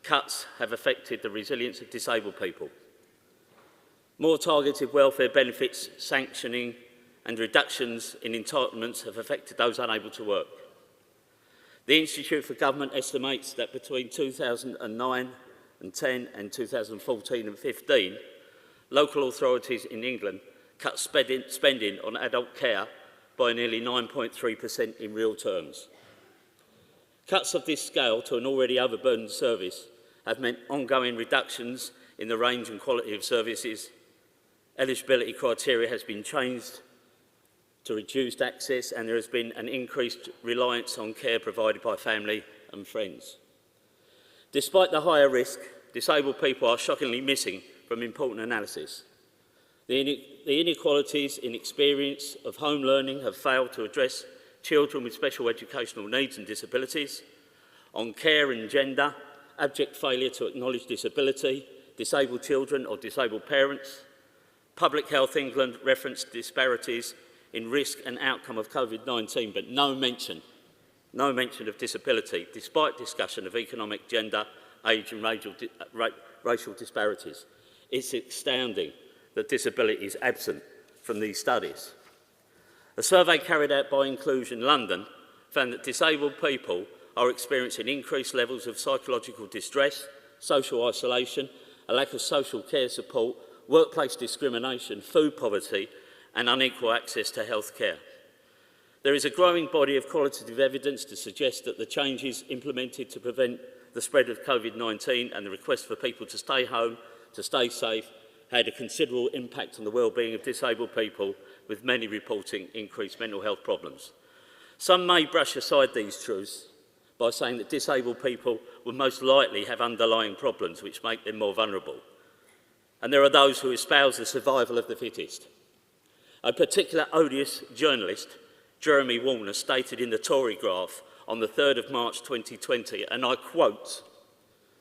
cuts have affected the resilience of disabled people. More targeted welfare benefits, sanctioning and reductions in entitlements have affected those unable to work. The Institute for Government estimates that between 2009 and 10 and 2014 and 15, local authorities in England cut spending on adult care by nearly 9.3% in real terms. Cuts of this scale to an already overburdened service have meant ongoing reductions in the range and quality of services. Eligibility criteria has been changed to reduced access, and there has been an increased reliance on care provided by family and friends. Despite the higher risk, disabled people are shockingly missing from important analysis. The inequalities in experience of home learning have failed to address children with special educational needs and disabilities. On care and gender, abject failure to acknowledge disability, disabled children or disabled parents. Public Health England referenced disparities in risk and outcome of COVID-19, but no mention of disability, despite discussion of economic, gender, age and racial disparities. It's astounding that disability is absent from these studies. A survey carried out by Inclusion London found that disabled people are experiencing increased levels of psychological distress, social isolation, a lack of social care support, workplace discrimination, food poverty and unequal access to health care. There is a growing body of qualitative evidence to suggest that the changes implemented to prevent the spread of COVID-19 and the request for people to stay home, to stay safe, had a considerable impact on the well-being of disabled people, with many reporting increased mental health problems. Some may brush aside these truths by saying that disabled people will most likely have underlying problems which make them more vulnerable. And there are those who espouse the survival of the fittest. A particular odious journalist, Jeremy Warner, stated in the Tory Graph on the 3rd of March 2020, and I quote,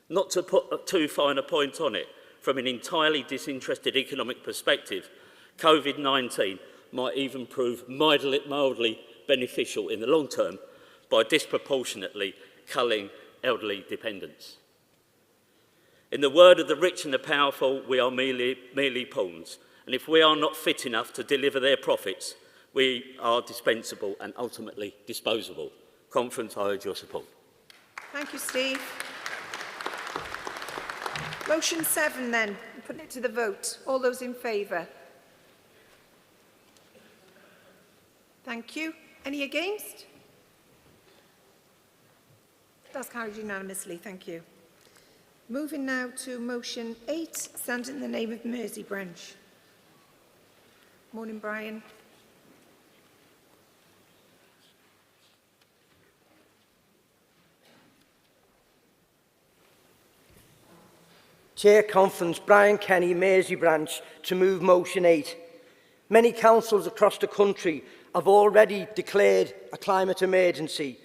"Not to put too fine a point on it, from an entirely disinterested economic perspective, COVID-19 might even prove mildly beneficial in the long term by disproportionately culling elderly dependents." In the word of the rich and the powerful, we are merely pawns, and if we are not fit enough to deliver their profits, we are dispensable and ultimately disposable. Conference, I urge your support. Thank you, Steve. Motion 7 then, I'm putting it to the vote. All those in favour? Thank you. Any against? That's carried unanimously, thank you. Moving now to motion 8, stand in the name of Mersey Branch. Morning, Brian. Chair Conference, Brian Kenny, Mersey Branch, to move motion 8. Many councils across the country have already declared a climate emergency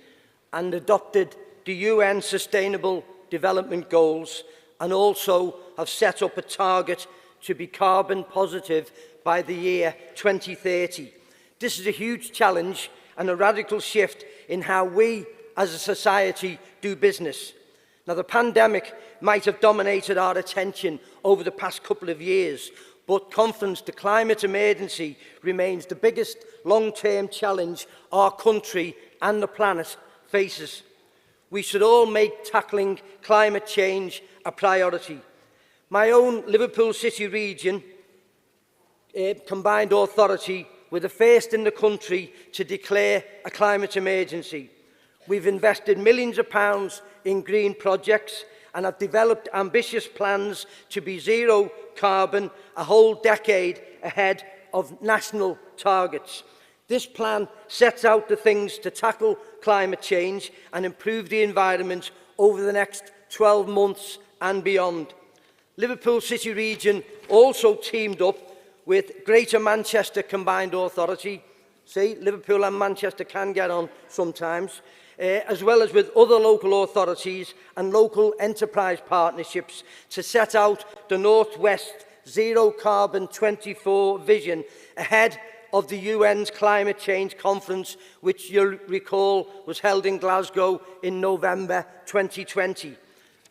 and adopted the UN Sustainable Development Goals, and also have set up a target to be carbon positive by the year 2030. This is a huge challenge and a radical shift in how we as a society do business. Now, the pandemic might have dominated our attention over the past couple of years, but Conference, the climate emergency remains the biggest long-term challenge our country and the planet faces. We should all make tackling climate change a priority. My own Liverpool City region combined authority were the first in the country to declare a climate emergency. We've invested millions of pounds in green projects and have developed ambitious plans to be zero carbon a whole decade ahead of national targets. This plan sets out the things to tackle climate change and improve the environment over the next 12 months and beyond. Liverpool City Region also teamed up with Greater Manchester Combined Authority. See, Liverpool and Manchester can get on sometimes. As well as with other local authorities and local enterprise partnerships to set out the North West Zero Carbon 24 vision ahead of the UN's Climate Change Conference, which you'll recall was held in Glasgow in November 2020.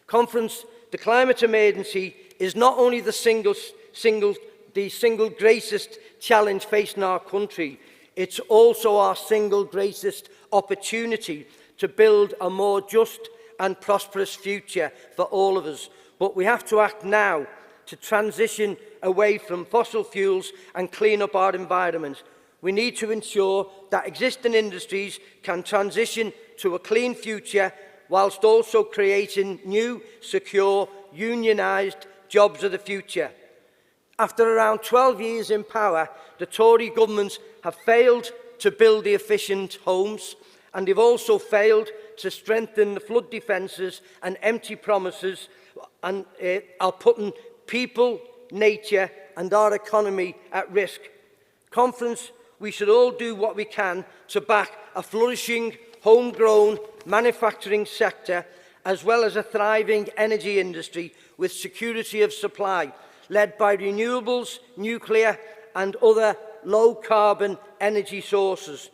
Conference, the climate emergency is not only the single the single greatest challenge facing our country, it's also our single greatest opportunity to build a more just and prosperous future for all of us. But we have to act now to transition away from fossil fuels and clean up our environment. We need to ensure that existing industries can transition to a clean future whilst also creating new, secure, unionised jobs of the future. After around 12 years in power, the Tory governments have failed to build the efficient homes, and they've also failed to strengthen the flood defences, and empty promises and are putting people, nature and our economy at risk. Conference, we should all do what we can to back a flourishing, homegrown manufacturing sector, as well as a thriving energy industry with security of supply, led by renewables, nuclear and other low-carbon energy sources.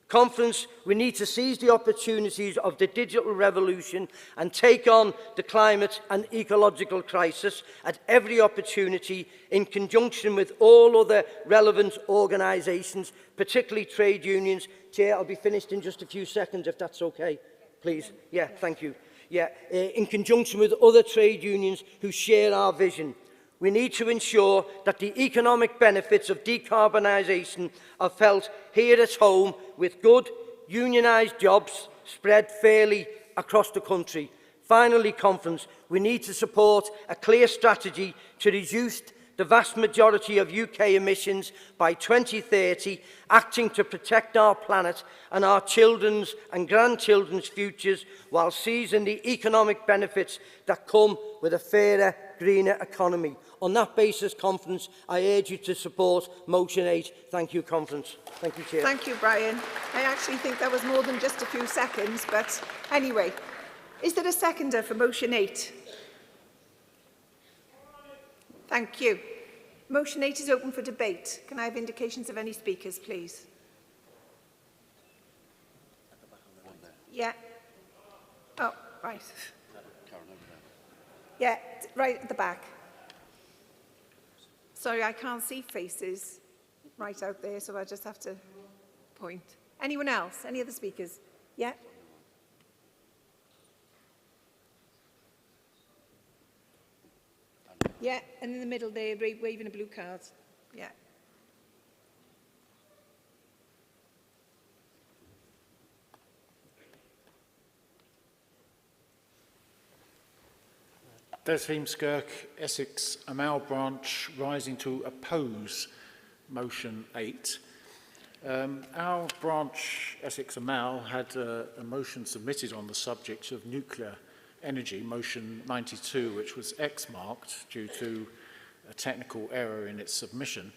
Conference, we need to seize the opportunities of the digital revolution and take on the climate and ecological crisis at every opportunity in conjunction with all other relevant organisations, particularly trade unions. Chair, I'll be finished in just a few seconds if that's okay, please. Yeah, thank you. Yeah, in conjunction with other trade unions who share our vision. We need to ensure that the economic benefits of decarbonisation are felt here at home, with good, unionised jobs spread fairly across the country. Finally, Conference, we need to support a clear strategy to reduce the vast majority of UK emissions by 2030, acting to protect our planet and our children's and grandchildren's futures, while seizing the economic benefits that come with a fairer, greener economy. On that basis, Conference, I urge you to support motion 8. Thank you, Conference. Thank you, Chair. Thank you, Brian. I actually think that was more than just a few seconds, but anyway. Is there a seconder for motion 8? Thank you. Motion 8 is open for debate. Can I have indications of any speakers, please? Yeah. Oh, right. Yeah, right at the back. Sorry, I can't see faces right out there, so I just have to point. Anyone else? Any other speakers? Yeah. Yeah, and in the middle there, waving a blue card. Yeah. Desheim Skirk, Essex Amal branch, rising to oppose motion 8. Our branch, Essex Amal, had a motion submitted on the subject of nuclear energy, motion 92, which was X-marked due to a technical error in its submission,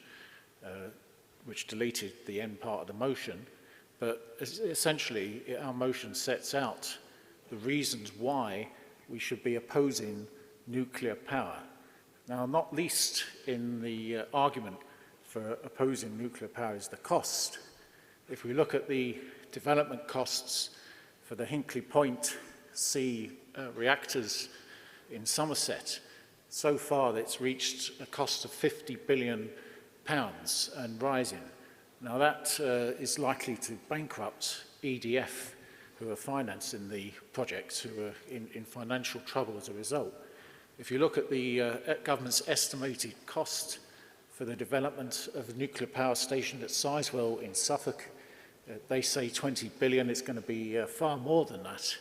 which deleted the end part of the motion. But essentially, our motion sets out the reasons why we should be opposing nuclear power. Now, not least in the argument for opposing nuclear power is the cost. If we look at the development costs for the Hinkley Point C reactors in Somerset, so far it's reached a cost of £50 billion and rising. Now that is likely to bankrupt EDF, who are financing the project, who are in financial trouble as a result. If you look at the government's estimated cost for the development of a nuclear power station at Sizewell in Suffolk, they say 20 billion. It's going to be far more than that.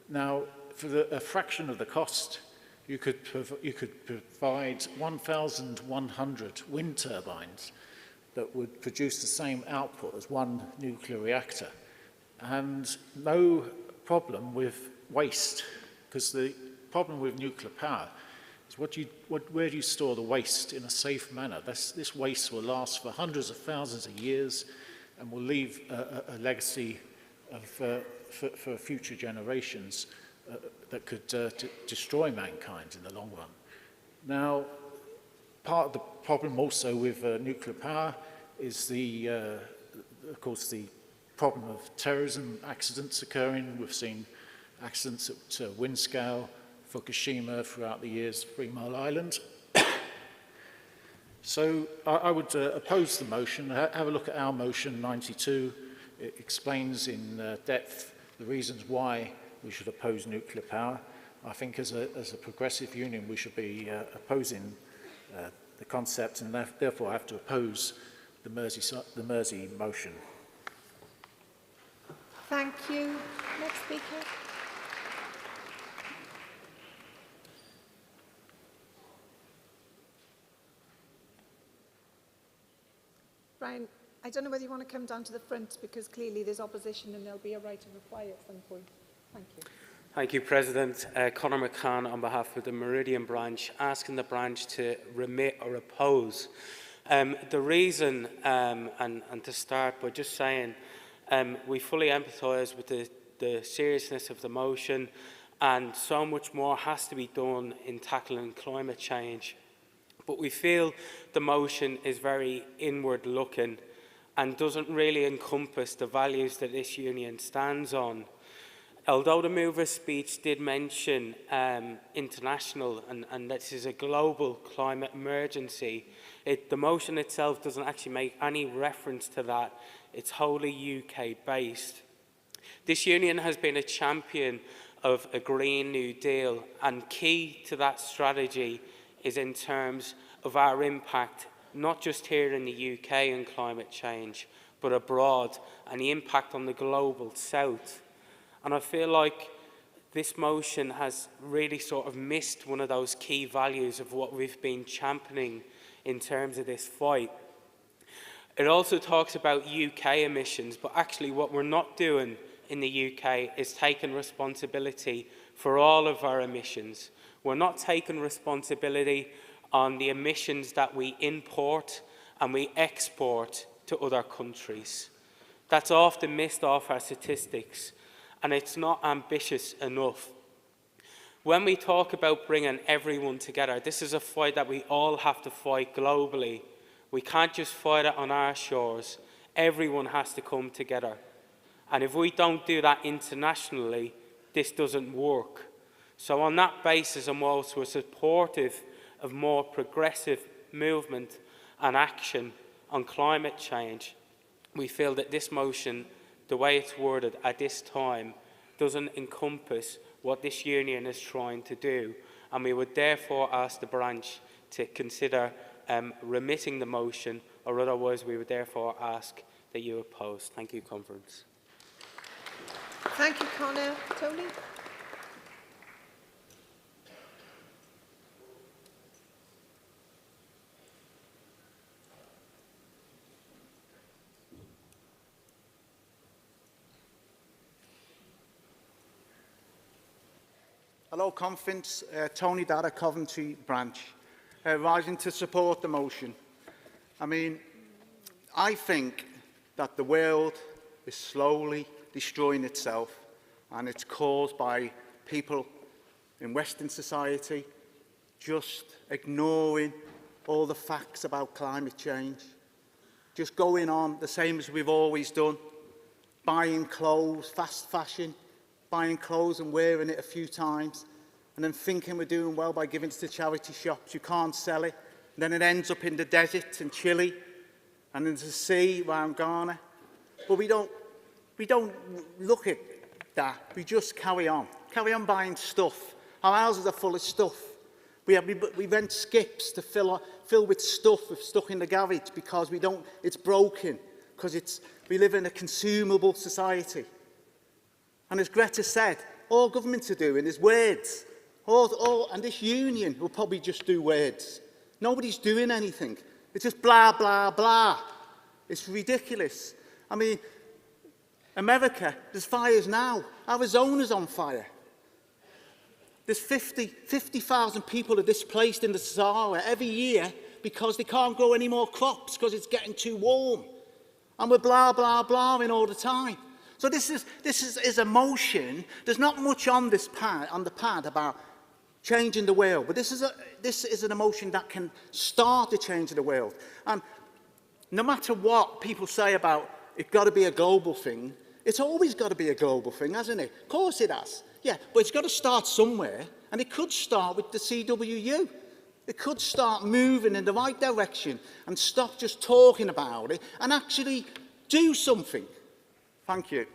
Now, for a fraction of the cost, you could provide 1,100 wind turbines that would produce the same output as one nuclear reactor, and no problem with waste, because the problem with nuclear power is where do you store the waste in a safe manner? This waste will last for hundreds of thousands of years and will leave a legacy of, for future generations that could destroy mankind in the long run. Now, part of the problem also with nuclear power is of course, the problem of terrorism accidents occurring. We've seen accidents at Windscale, Fukushima throughout the years, 3 Mile Island. So I would oppose the motion. Have a look at our motion 92. It explains in depth the reasons why we should oppose nuclear power. I think as a progressive union we should be opposing the concept, and therefore have to oppose the Mersey motion. Thank you. Next speaker. Brian, I don't know whether you want to come down to the front because clearly there's opposition and there'll be a right of reply at some point. Thank you. Thank you, President. Conor McCann on behalf of the Meridian branch, asking the branch to remit or oppose. The reason, and to start by just saying, we fully empathise with the seriousness of the motion, and so much more has to be done in tackling climate change. But we feel the motion is very inward-looking and doesn't really encompass the values that this union stands on. Although the mover's speech did mention international and this is a global climate emergency, the motion itself doesn't actually make any reference to that. It's wholly UK-based. This union has been a champion of a Green New Deal, and key to that strategy is in terms of our impact, not just here in the UK in climate change, but abroad, and the impact on the global south. And I feel like this motion has really sort of missed one of those key values of what we've been championing in terms of this fight. It also talks about UK emissions, but actually what we're not doing in the UK is taking responsibility for all of our emissions. We're not taking responsibility on the emissions that we import and we export to other countries. That's often missed off our statistics, and it's not ambitious enough. When we talk about bringing everyone together, this is a fight that we all have to fight globally. We can't just fight it on our shores. Everyone has to come together. And if we don't do that internationally, this doesn't work. So on that basis, I'm also supportive of more progressive movement and action on climate change. We feel that this motion, the way it's worded at this time, doesn't encompass what this union is trying to do, and we would therefore ask the branch to consider remitting the motion, or otherwise we would therefore ask that you oppose. Thank you, Conference. Thank you, Conor. Tony? Hello, Conference. Tony Dara, Coventry branch, rising to support the motion. I mean, I think that the world is slowly destroying itself, and it's caused by people in Western society just ignoring all the facts about climate change, just going on the same as we've always done, buying clothes, fast fashion, buying clothes and wearing it a few times, and then thinking we're doing well by giving it to charity shops. You can't sell it. And then it ends up in the desert in Chile and in the sea around Ghana. But we don't look at that. We just carry on buying stuff. Our houses are full of stuff. We rent skips to fill with stuff we've stuck in the garage because it's broken, because we live in a consumable society. And as Greta said, all governments are doing is words. And this union will probably just do words. Nobody's doing anything. It's just blah, blah, blah. It's ridiculous. I mean, America, there's fires now. Arizona's on fire. There's 50,000 people are displaced in the Sahara every year because they can't grow any more crops because it's getting too warm. And we're blah, blah, blahing all the time. So this is a motion. There's not much on the pad about changing the world, but this is an emotion that can start the change of the world. And no matter what people say about it's got to be a global thing, it's always got to be a global thing, hasn't it? Of course it has. Yeah, but it's got to start somewhere, and it could start with the CWU. It could start moving in the right direction and stop just talking about it and actually do something. Thank you.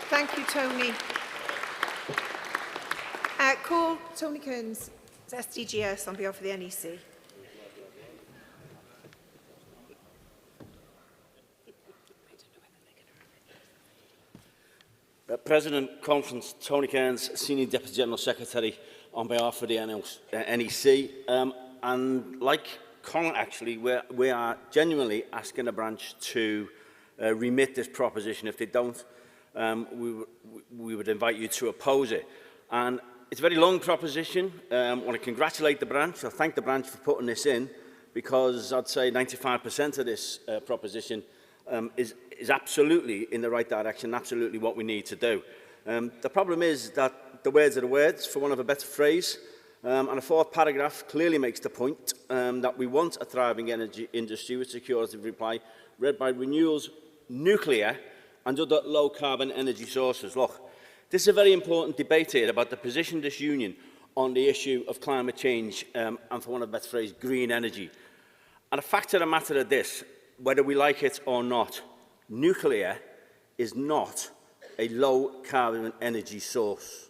Thank you, Tony. Call Tony Kearns, SDGS, on behalf of the NEC. President Conference, Tony Kearns, Senior Deputy General Secretary on behalf of the NEC. And like Colin, actually, we are genuinely asking the branch to remit this proposition. If they don't, we would invite you to oppose it. And it's a very long proposition. I want to congratulate the branch. I thank the branch for putting this in, because I'd say 95% of this proposition is absolutely in the right direction, absolutely what we need to do. The problem is that the words are the words, for want of a better phrase, and the fourth paragraph clearly makes the point that we want a thriving energy industry with security of supply, led by renewables, nuclear and other low-carbon energy sources. Look, this is a very important debate here about the position of this union on the issue of climate change and, for want of a better phrase, green energy. And the fact of the matter is this: whether we like it or not, nuclear is not a low-carbon energy source.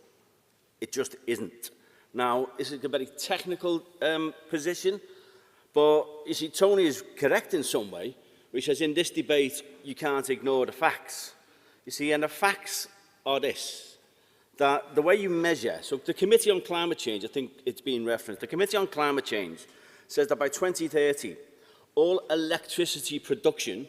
It just isn't. Now, this is a very technical position, but you see, Tony is correct in some way, which says in this debate you can't ignore the facts. You see, and the facts are this, that the way you measure, so the Committee on Climate Change, I think it's been referenced, the Committee on Climate Change says that by 2030, all electricity production,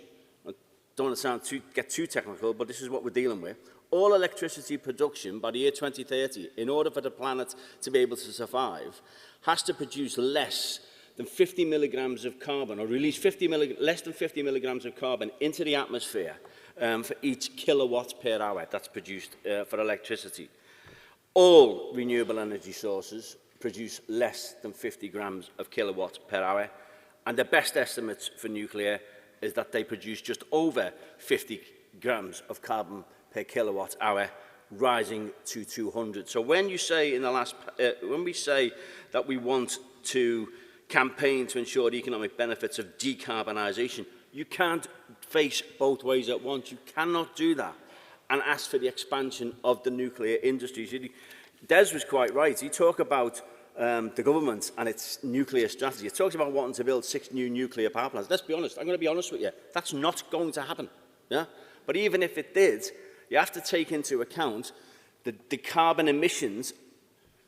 I don't want to get too technical, but this is what we're dealing with, all electricity production by the year 2030, in order for the planet to be able to survive, has to produce less than 50 milligrams of carbon, or release less than 50 milligrams of carbon into the atmosphere for each kilowatt per hour that's produced for electricity. All renewable energy sources produce less than 50 grams of kilowatt per hour, and the best estimates for nuclear is that they produce just over 50 grams of carbon per kilowatt hour, rising to 200. So when you say when we say that we want to campaign to ensure the economic benefits of decarbonisation, you can't face both ways at once. You cannot do that and ask for the expansion of the nuclear industry. Des was quite right. He talked about the government and its nuclear strategy. It talks about wanting to build 6 new nuclear power plants. Let's be honest. I'm going to be honest with you. That's not going to happen. Yeah? But even if it did, you have to take into account the carbon emissions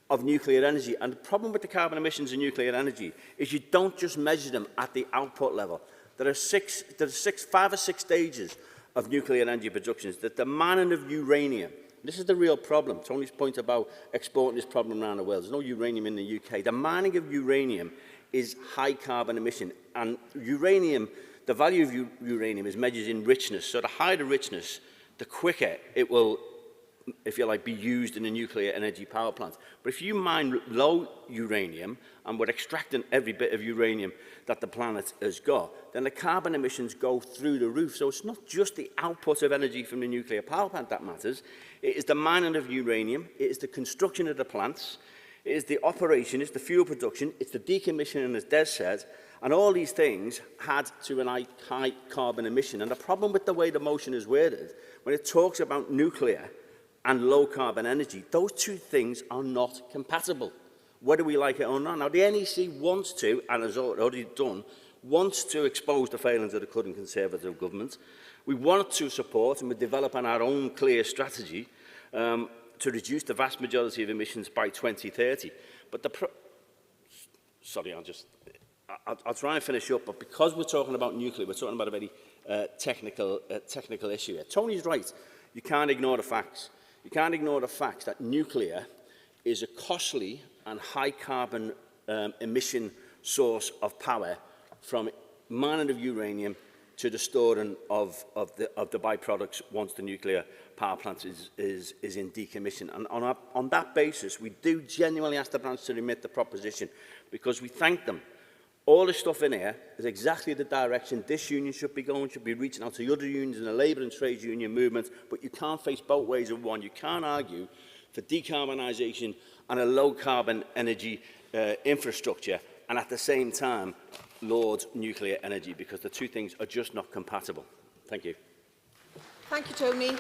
of nuclear energy. And the problem with the carbon emissions of nuclear energy is you don't just measure them at the output level. There are 5 or 6 stages of nuclear energy production. The mining of uranium. This is the real problem. Tony's point about exporting this problem around the world. There's no uranium in the UK. The mining of uranium is high carbon emission. And uranium, the value of uranium is measured in richness. So the higher the richness, the quicker it will, if you like, be used in a nuclear energy power plant. But if you mine low uranium, and we're extracting every bit of uranium that the planet has got, then the carbon emissions go through the roof. So it's not just the output of energy from the nuclear power plant that matters. It is the mining of uranium, it is the construction of the plants, it is the operation, it's the fuel production, it's the decommissioning, as Des said, and all these things add to a high carbon emission. And the problem with the way the motion is worded, when it talks about nuclear and low carbon energy, those two things are not compatible, whether we like it or not. Now, the NEC wants to, and has already done, wants to expose the failings of the current Conservative government. We want to support, and we're developing our own clear strategy to reduce the vast majority of emissions by 2030. But sorry, I'll try and finish up, but because we're talking about nuclear, we're talking about a very technical issue here. Tony's right. You can't ignore the facts. You can't ignore the fact that nuclear is a costly and high carbon emission source of power, from mining of uranium to the storing of the byproducts once the nuclear power plant is in decommission. And on that basis, we do genuinely ask the branch to remit the proposition, because we thank them. All the stuff in here is exactly the direction this union should be going, should be reaching out to the other unions in the labour and trades union movement, but you can't face both ways of one. You can't argue for decarbonisation and a low-carbon energy infrastructure, and at the same time laud nuclear energy, because the two things are just not compatible. Thank you. Thank you, Tony.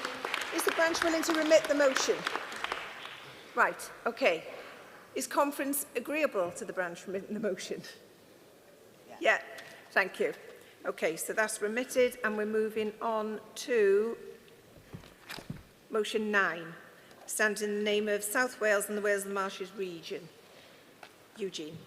Is the branch willing to remit the motion? Right, okay. Is conference agreeable to the branch remitting the motion? Yeah, thank you. Okay, so that's remitted, and we're moving on to motion 9. Stands in the name of South Wales and the Wales and the Marshes region. Eugene.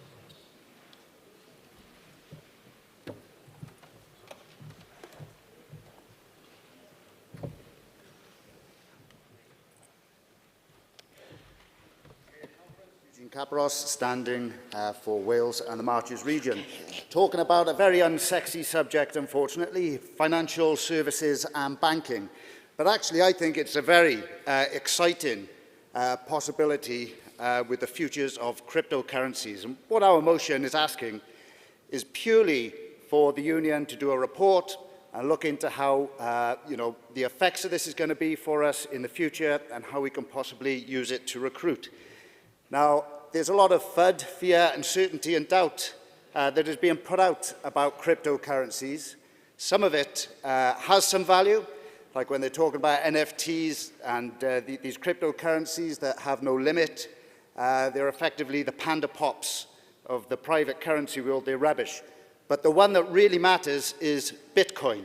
Capros, standing for Wales and the Marches region. Talking about a very unsexy subject, unfortunately, financial services and banking. But actually, I think it's a very exciting possibility with the futures of cryptocurrencies. And what our motion is asking is purely for the Union to do a report and look into how the effects of this is going to be for us in the future and how we can possibly use it to recruit. Now, there's a lot of FUD, fear, uncertainty and doubt that is being put out about cryptocurrencies. Some of it has some value, like when they're talking about NFTs and these cryptocurrencies that have no limit. They're effectively the panda pops of the private currency world. They're rubbish. But the one that really matters is Bitcoin.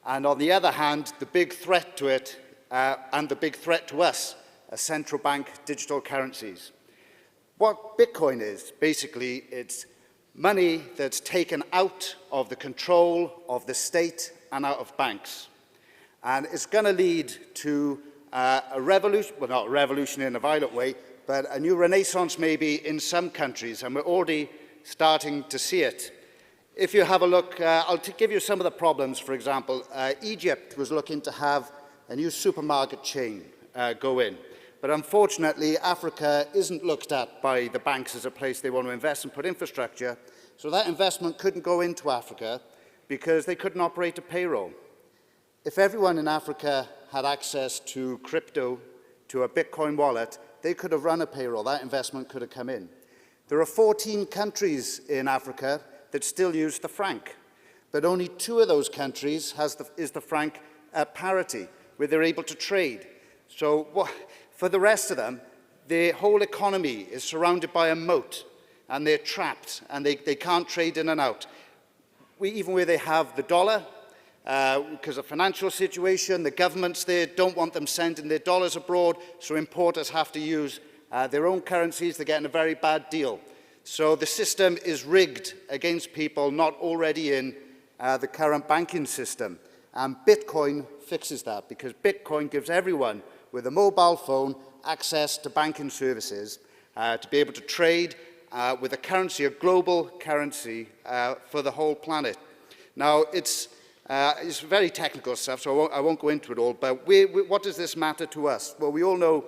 And on the other hand, the big threat to it and the big threat to us are central bank digital currencies. What Bitcoin is, basically, it's money that's taken out of the control of the state and out of banks. And it's going to lead to a revolution, well, not a revolution in a violent way, but a new renaissance maybe in some countries, and we're already starting to see it. If you have a look, I'll give you some of the problems. For example, Egypt was looking to have a new supermarket chain go in. But unfortunately, Africa isn't looked at by the banks as a place they want to invest and put infrastructure. So that investment couldn't go into Africa because they couldn't operate a payroll. If everyone in Africa had access to crypto, to a Bitcoin wallet, they could have run a payroll. That investment could have come in. There are 14 countries in Africa that still use the franc, but only 2 of those countries is the franc at parity, where they're able to trade. So for the rest of them, their whole economy is surrounded by a moat, and they're trapped, and they can't trade in and out. Even where they have the dollar, because of financial situation, the governments there don't want them sending their dollars abroad, so importers have to use their own currencies. They're getting a very bad deal. So the system is rigged against people not already in the current banking system. And Bitcoin fixes that, because Bitcoin gives everyone with a mobile phone access to banking services to be able to trade with a currency, a global currency for the whole planet. Now, it's very technical stuff, so I won't go into it all, but what does this matter to us? Well, we all know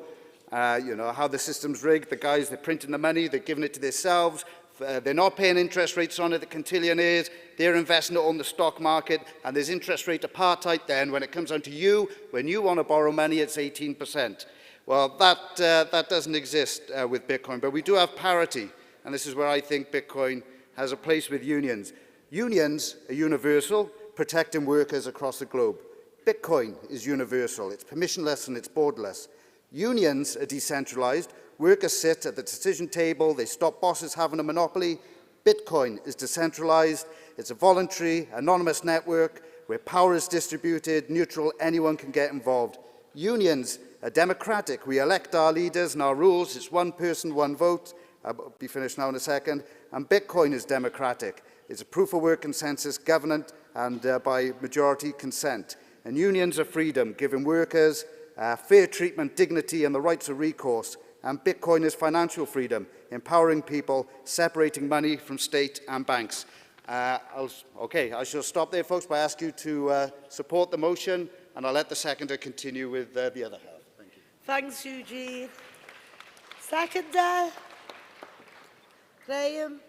how the system's rigged. The guys, they're printing the money, they're giving it to themselves. They're not paying interest rates on it, the quintillionaires. They're investing it on the stock market, and there's interest rate apartheid then. When it comes down to you, when you want to borrow money, it's 18%. Well, that doesn't exist with Bitcoin, but we do have parity, and this is where I think Bitcoin has a place with unions. Unions are universal, protecting workers across the globe. Bitcoin is universal. It's permissionless and it's borderless. Unions are decentralized. Workers sit at the decision table. They stop bosses having a monopoly. Bitcoin is decentralized. It's a voluntary, anonymous network where power is distributed, neutral, anyone can get involved. Unions are democratic. We elect our leaders and our rules. It's one person, one vote. I'll be finished now in a second. And Bitcoin is democratic. It's a proof of work consensus government and by majority consent. And unions are freedom, giving workers fair treatment, dignity, and the rights of recourse. And Bitcoin is financial freedom, empowering people, separating money from state and banks. I shall stop there, folks, but I ask you to support the motion, and I'll let the seconder continue with the other half. Thank you. Thanks, Eugene. Seconder, Graham.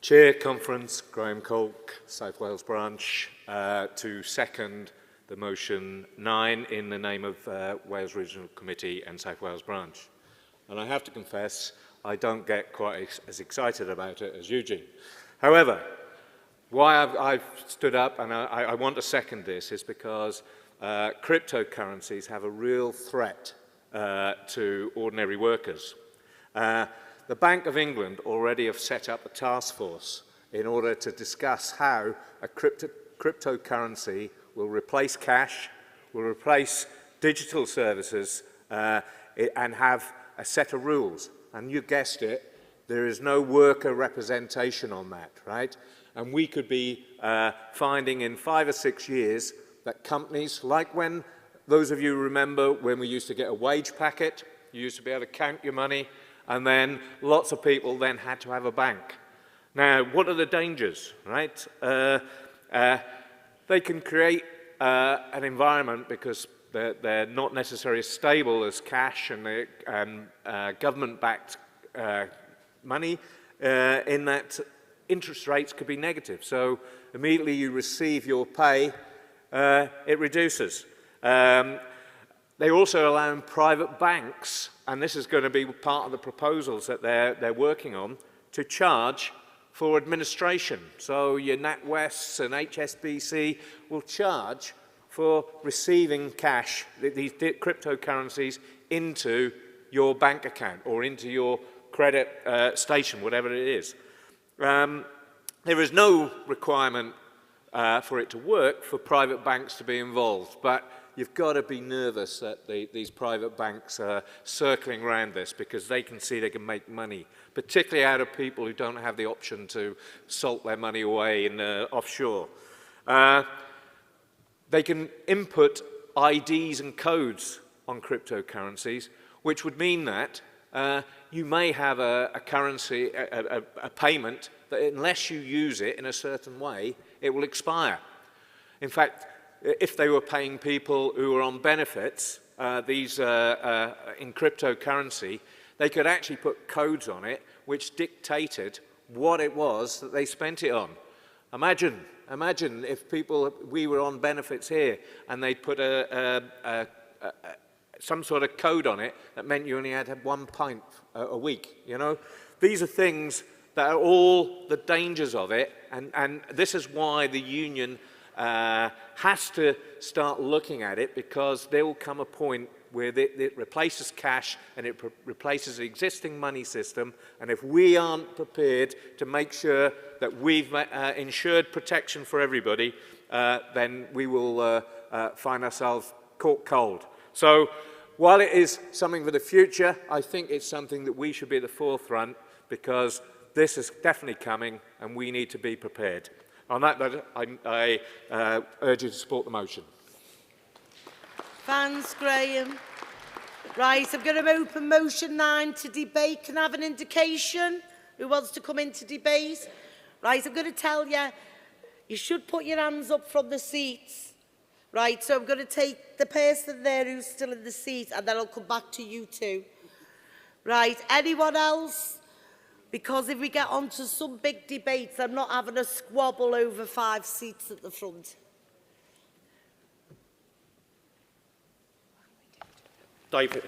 Chair Conference, Graham Colk, South Wales Branch, to second the motion 9 in the name of Wales Regional Committee and South Wales Branch. And I have to confess, I don't get quite as excited about it as Eugene. However, why I've stood up and I want to second this is because cryptocurrencies have a real threat to ordinary workers. The Bank of England already have set up a task force in order to discuss how a cryptocurrency will replace cash, will replace digital services, and have a set of rules. And you guessed it, there is no worker representation on that, right? And we could be finding in 5 or 6 years that companies, like when, those of you remember when we used to get a wage packet, you used to be able to count your money, and then lots of people then had to have a bank. Now, what are the dangers, right? They can create an environment because they're not necessarily as stable as cash and government-backed money in that interest rates could be negative. So immediately you receive your pay, it reduces. They also allow private banks, and this is going to be part of the proposals that they're working on, to charge for administration. So your NatWests and HSBC will charge for receiving cash, these cryptocurrencies, into your bank account or into your credit station, whatever it is. There is no requirement for it to work for private banks to be involved, but you've got to be nervous that these private banks are circling around this because they can see they can make money, particularly out of people who don't have the option to salt their money away in offshore. They can input IDs and codes on cryptocurrencies, which would mean that you may have a currency, a payment, that unless you use it in a certain way, it will expire. In fact, if they were paying people who were on benefits, these in cryptocurrency, they could actually put codes on it which dictated what it was that they spent it on. Imagine if we were on benefits here and they put some sort of code on it that meant you only had to have 1 pint a week, you know? These are things that are all the dangers of it, and this is why the union has to start looking at it, because there will come a point where it replaces cash and it replaces the existing money system, and if we aren't prepared to make sure that we've ensured protection for everybody, then we will find ourselves caught cold. So while it is something for the future, I think it's something that we should be at the forefront, because this is definitely coming and we need to be prepared. On that note, I urge you to support the motion. Thanks, Graham. Right, I'm going to open motion 9 to debate. Can I have an indication who wants to come into debate? Right, I'm going to tell you, you should put your hands up from the seats. Right, so I'm going to take the person there who's still in the seat, and then I'll come back to you two. Right, anyone else? Because if we get onto some big debates, I'm not having a squabble over 5 seats at the front.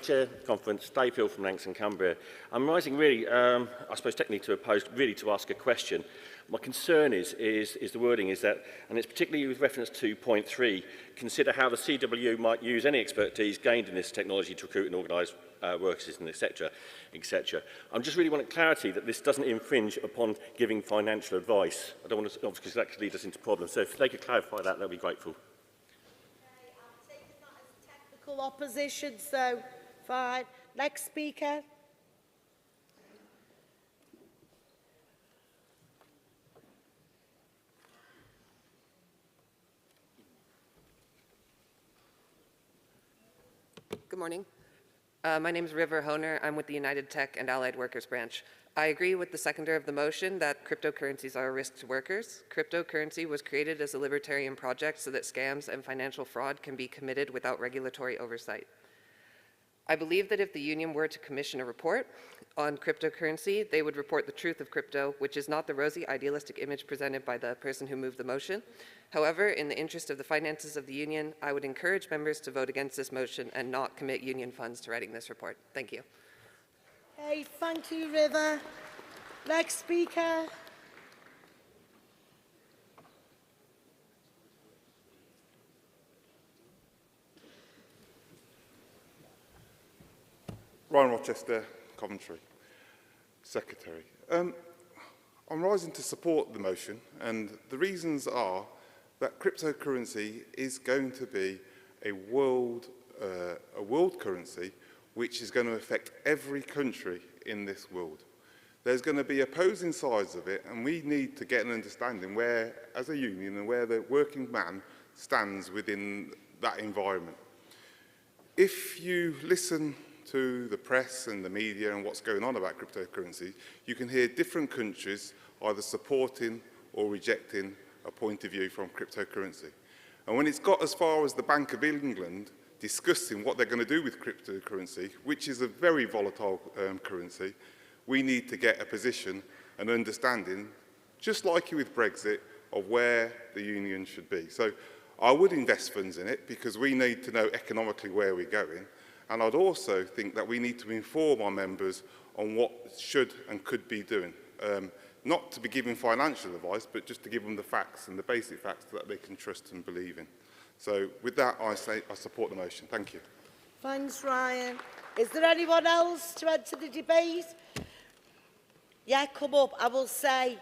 Chair Conference, Dave Hill from Langston, Cumbria. I'm rising really, I suppose technically to oppose, really to ask a question. My concern is the wording is that, and it's particularly with reference to point 3, consider how the CWU might use any expertise gained in this technology to recruit and organise workers, and etc., etc. I just really want clarity that this doesn't infringe upon giving financial advice. I don't want to, obviously, because that could lead us into problems. So if they could clarify that, I'd be grateful. Opposition, so fine. Next speaker. Good morning. My name is River Honer. I'm with the United Tech and Allied Workers Branch. I agree with the seconder of the motion that cryptocurrencies are a risk to workers. Cryptocurrency was created as a libertarian project so that scams and financial fraud can be committed without regulatory oversight. I believe that if the union were to commission a report on cryptocurrency, they would report the truth of crypto, which is not the rosy idealistic image presented by the person who moved the motion. However, in the interest of the finances of the union, I would encourage members to vote against this motion and not commit union funds to writing this report. Thank you. Hey, thank you, River. Next speaker. Ryan Rochester, Coventry, Secretary. I'm rising to support the motion, and the reasons are that cryptocurrency is going to be a world currency which is going to affect every country in this world. There's going to be opposing sides of it, and we need to get an understanding where, as a union, and where the working man stands within that environment. If you listen to the press and the media and what's going on about cryptocurrency, you can hear different countries either supporting or rejecting a point of view from cryptocurrency. And when it's got as far as the Bank of England discussing what they're going to do with cryptocurrency, which is a very volatile currency, we need to get a position and understanding, just like with Brexit, of where the union should be. So I would invest funds in it because we need to know economically where we're going. And I'd also think that we need to inform our members on what should and could be doing. Not to be giving financial advice, but just to give them the facts and the basic facts that they can trust and believe in. So with that, I say I support the motion. Thank you. Thanks, Ryan. Is there anyone else to add to the debate? Yeah, come up. I will say,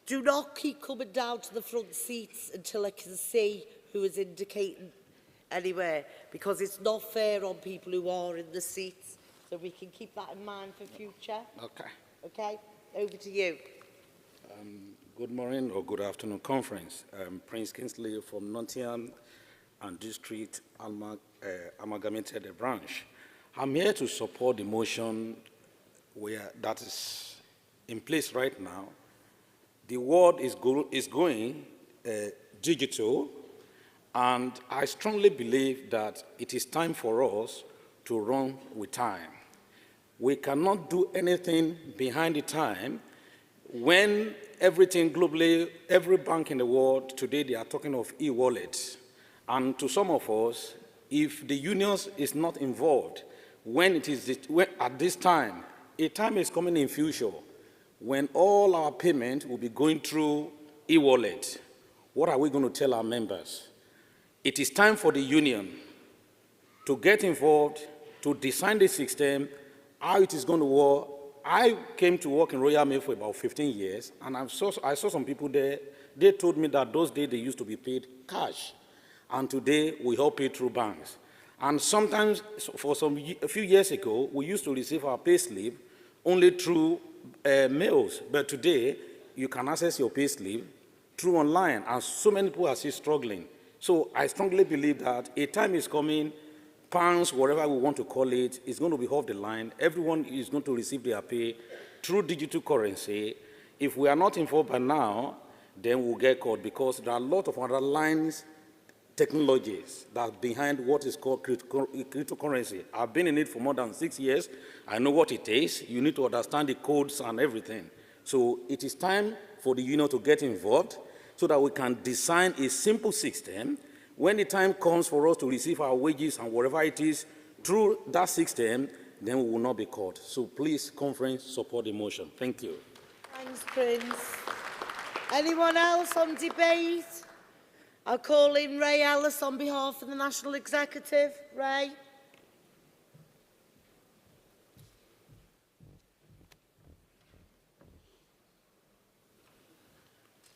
do not keep coming down to the front seats until I can see who is indicating anywhere, because it's not fair on people who are in the seats. So we can keep that in mind for future. Okay. Okay, over to you. Good morning or good afternoon, conference. Prince Kingsley from Nottingham and District Amalgamated Branch. I'm here to support the motion that is in place right now. The world is going digital, and I strongly believe that it is time for us to run with time. We cannot do anything behind the time when everything globally, every bank in the world, today they are talking of e-wallets. And to some of us, if the unions is not involved, at this time, a time is coming in future when all our payment will be going through e-wallet. What are we going to tell our members? It is time for the union to get involved, to design the system, how it is going to work. I came to work in Royal Mail for about 15 years, and I saw some people there. They told me that those days they used to be paid cash, and today we all pay through banks. And sometimes, a few years ago, we used to receive our pay slip only through mails, but today you can access your pay slip through online, and so many people are still struggling. So I strongly believe that a time is coming, pounds, whatever we want to call it, is going to be off the line. Everyone is going to receive their pay through digital currency. If we are not involved by now, then we'll get caught, because there are a lot of underlying technologies that are behind what is called cryptocurrency. I've been in it for more than 6 years. I know what it is. You need to understand the codes and everything. So it is time for the union to get involved so that we can design a simple system. When the time comes for us to receive our wages and whatever it is through that system, then we will not be caught. So please, conference, support the motion. Thank you. Thanks, Prince. Anyone else on debate? I'll call in Ray Ellis on behalf of the National Executive. Ray.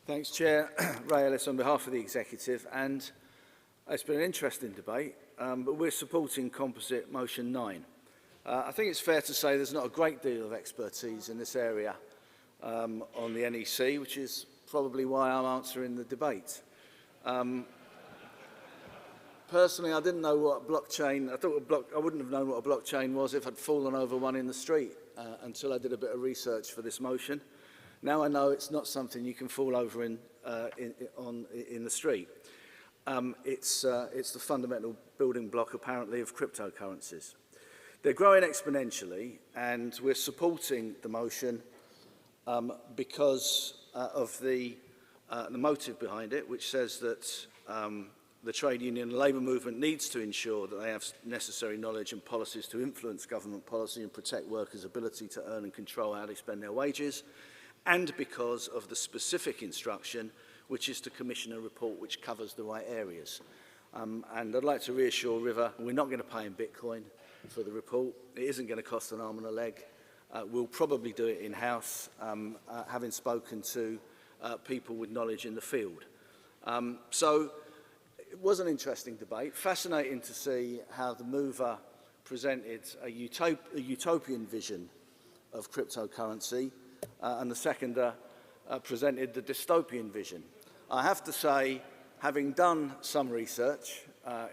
Thanks, Chair. Ray Ellis on behalf of the Executive. And it's been an interesting debate, but we're supporting composite motion 9. I think it's fair to say there's not a great deal of expertise in this area on the NEC, which is probably why I'm answering the debate. Personally, I didn't know what blockchain, I wouldn't have known what a blockchain was if I'd fallen over one in the street until I did a bit of research for this motion. Now I know it's not something you can fall over in the street. it's the fundamental building block, apparently, of cryptocurrencies. They're growing exponentially, and we're supporting the motion because of the motive behind it, which says that the trade union and labour movement needs to ensure that they have necessary knowledge and policies to influence government policy and protect workers' ability to earn and control how they spend their wages, and because of the specific instruction, which is to commission a report which covers the right areas. And I'd like to reassure River, we're not going to pay in Bitcoin for the report. It isn't going to cost an arm and a leg. We'll probably do it in-house, having spoken to people with knowledge in the field. So it was an interesting debate, fascinating to see how the mover presented a utopian vision of cryptocurrency, and the seconder presented the dystopian vision. I have to say, having done some research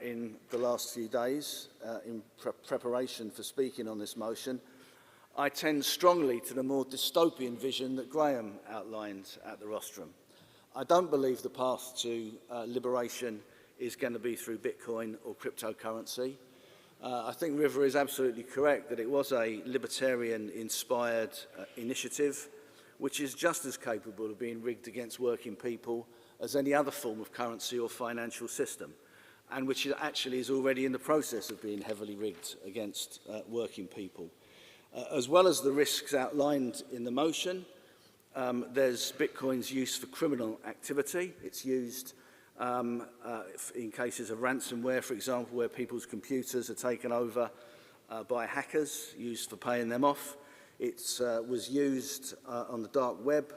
in the last few days in preparation for speaking on this motion, I tend strongly to the more dystopian vision that Graham outlined at the rostrum. I don't believe the path to liberation is going to be through Bitcoin or cryptocurrency. I think River is absolutely correct that it was a libertarian-inspired initiative, which is just as capable of being rigged against working people as any other form of currency or financial system, and which actually is already in the process of being heavily rigged against working people. As well as the risks outlined in the motion, there's Bitcoin's use for criminal activity. It's used in cases of ransomware, for example, where people's computers are taken over by hackers, used for paying them off. It was used on the dark web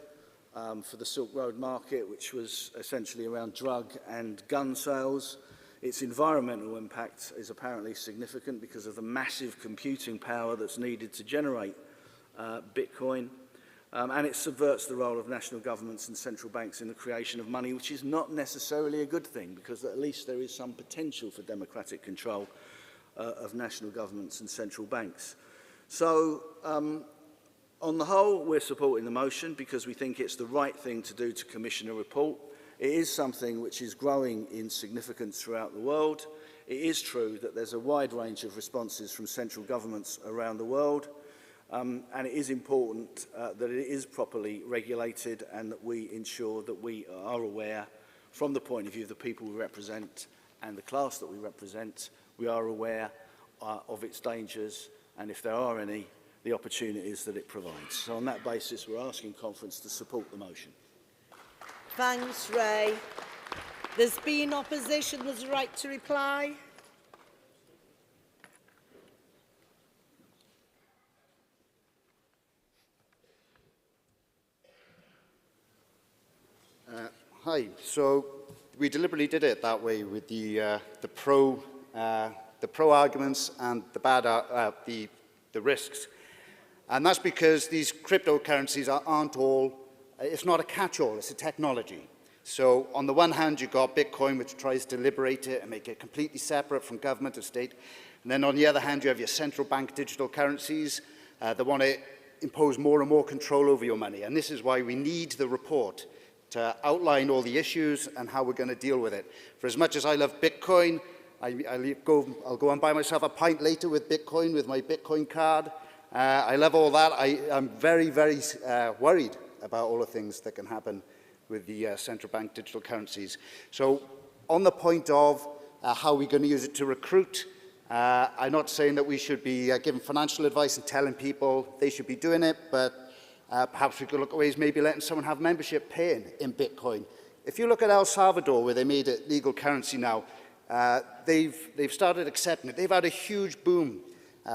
for the Silk Road market, which was essentially around drug and gun sales. Its environmental impact is apparently significant because of the massive computing power that's needed to generate Bitcoin. And it subverts the role of national governments and central banks in the creation of money, which is not necessarily a good thing, because at least there is some potential for democratic control of national governments and central banks. So, on the whole, we're supporting the motion because we think it's the right thing to do to commission a report. It is something which is growing in significance throughout the world. It is true that there's a wide range of responses from central governments around the world, and it is important that it is properly regulated and that we ensure that we are aware, from the point of view of the people we represent and the class that we represent, we are aware of its dangers, and if there are any, the opportunities that it provides. So on that basis, we're asking conference to support the motion. Thanks, Ray. There's been opposition. There's a right to reply. Hi. So we deliberately did it that way with the pro arguments and the bad the risks. And that's because these cryptocurrencies aren't all, it's not a catch-all, it's a technology. So on the one hand, you've got Bitcoin, which tries to liberate it and make it completely separate from government or state. And then on the other hand, you have your central bank digital currencies that want to impose more and more control over your money. And this is why we need the report to outline all the issues and how we're going to deal with it. For as much as I love Bitcoin, I'll go and buy myself a pint later with Bitcoin, with my Bitcoin card. I love all that. I'm very, very worried about all the things that can happen with the central bank digital currencies. So on the point of how we're going to use it to recruit, I'm not saying that we should be giving financial advice and telling people they should be doing it, but perhaps we could look at ways maybe letting someone have membership paying in Bitcoin. If you look at El Salvador, where they made it legal currency now, they've started accepting it. They've had a huge boom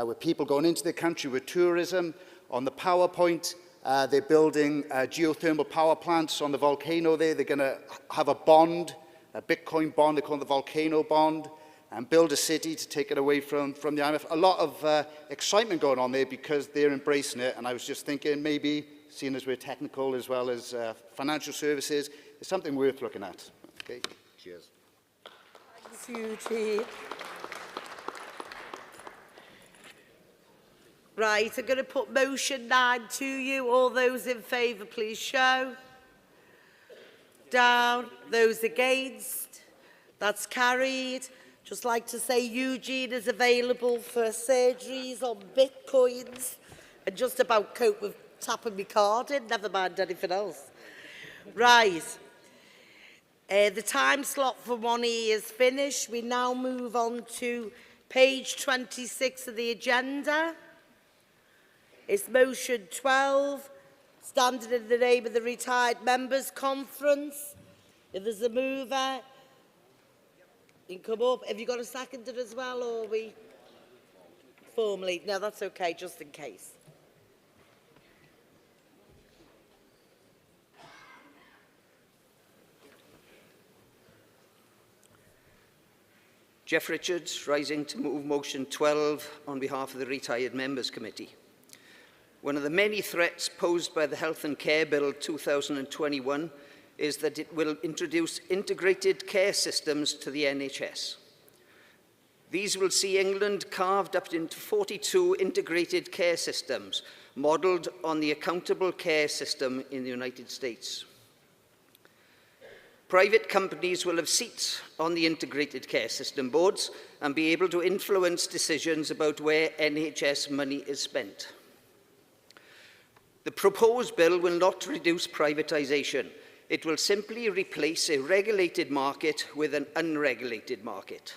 with people going into the country with tourism. On the power point, they're building geothermal power plants on the volcano there. They're going to have a bond, a Bitcoin bond, they call it the volcano bond, and build a city to take it away from the IMF. A lot of excitement going on there because they're embracing it. And I was just thinking maybe, seeing as we're technical as well as financial services, it's something worth looking at. Okay, cheers. Thank you, Chief. Right, I'm going to put motion 9 to you. All those in favour, please show. Down. Those against. That's carried. Just like to say Eugene is available for surgeries on bitcoins and just about cope with tapping my card in, never mind anything else. Right. The time slot for 1E is finished. We now move on to page 26 of the agenda. It's motion 12, standing in the name of the Retired Members Conference. If there's a mover, you can come up. Have you got a seconder as well, or are we formally? No, that's okay, just in case. Jeff Richards, rising to move motion 12 on behalf of the Retired Members Committee. One of the many threats posed by the Health and Care Bill 2021 is that it will introduce integrated care systems to the NHS. These will see England carved up into 42 integrated care systems, modelled on the accountable care system in the United States. Private companies will have seats on the integrated care system boards and be able to influence decisions about where NHS money is spent. The proposed bill will not reduce privatisation. It will simply replace a regulated market with an unregulated market.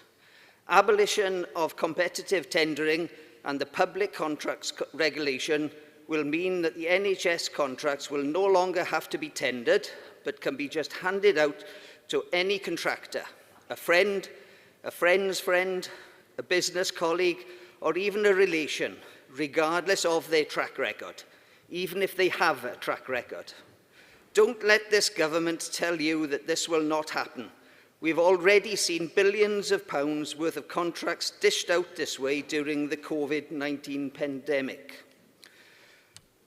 Abolition of competitive tendering and the public contracts regulation will mean that the NHS contracts will no longer have to be tendered, but can be just handed out to any contractor, a friend, a friend's friend, a business colleague, or even a relation, regardless of their track record, even if they have a track record. Don't let this government tell you that this will not happen. We've already seen billions of pounds worth of contracts dished out this way during the COVID-19 pandemic.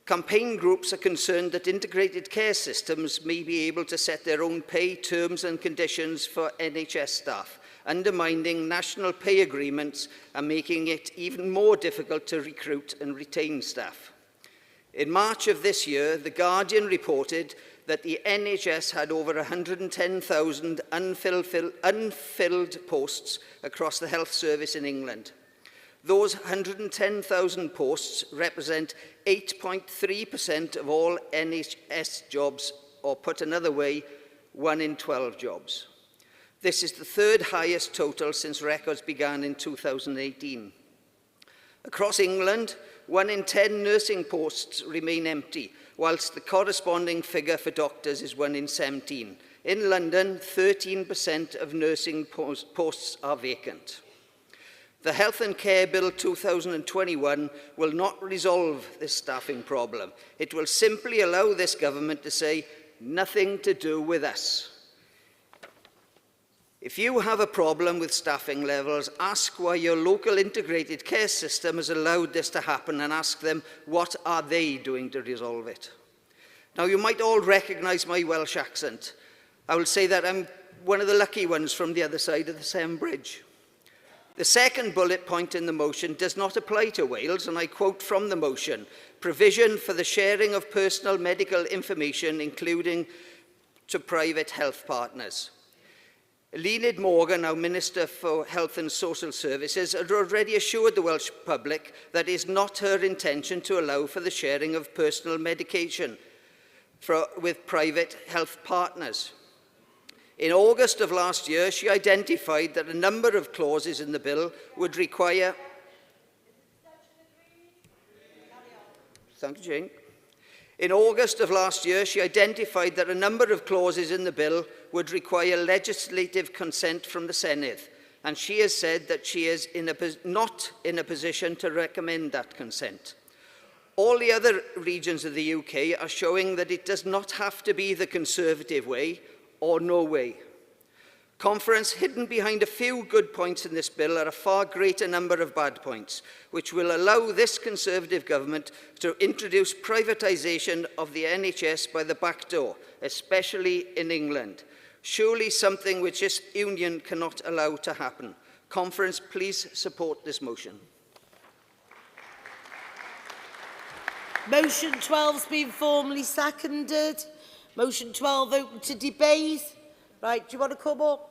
Campaign groups are concerned that integrated care systems may be able to set their own pay terms and conditions for NHS staff, undermining national pay agreements and making it even more difficult to recruit and retain staff. In March of this year, The Guardian reported that the NHS had over 110,000 unfilled posts across the health service in England. Those 110,000 posts represent 8.3% of all NHS jobs, or put another way, 1 in 12 jobs. This is the third highest total since records began in 2018. Across England, 1 in 10 nursing posts remain empty, whilst the corresponding figure for doctors is 1 in 17. In London, 13% of nursing posts are vacant. The Health and Care Bill 2021 will not resolve this staffing problem. It will simply allow this government to say, nothing to do with us. If you have a problem with staffing levels, ask why your local integrated care system has allowed this to happen and ask them what are they doing to resolve it. Now, you might all recognise my Welsh accent. I will say that I'm one of the lucky ones from the other side of the Severn Bridge. The second bullet point in the motion does not apply to Wales, and I quote from the motion, provision for the sharing of personal medical information, including to private health partners. Eluned Morgan, our Minister for Health and Social Services, had already assured the Welsh public that it is not her intention to allow for the sharing of personal medication with private health partners. In August of last year, she identified that a number of clauses in the bill would require... Thank you, Jane. In August of last year, she identified that a number of clauses in the bill would require legislative consent from the Senedd, and she has said that she is not in a position to recommend that consent. All the other regions of the UK are showing that it does not have to be the Conservative way or no way. Conference, hidden behind a few good points in this bill are a far greater number of bad points, which will allow this Conservative government to introduce privatisation of the NHS by the back door, especially in England. Surely something which this union cannot allow to happen. Conference, please support this motion. Motion 12 has been formally seconded. Motion 12 open to debate. Right, do you want to come up?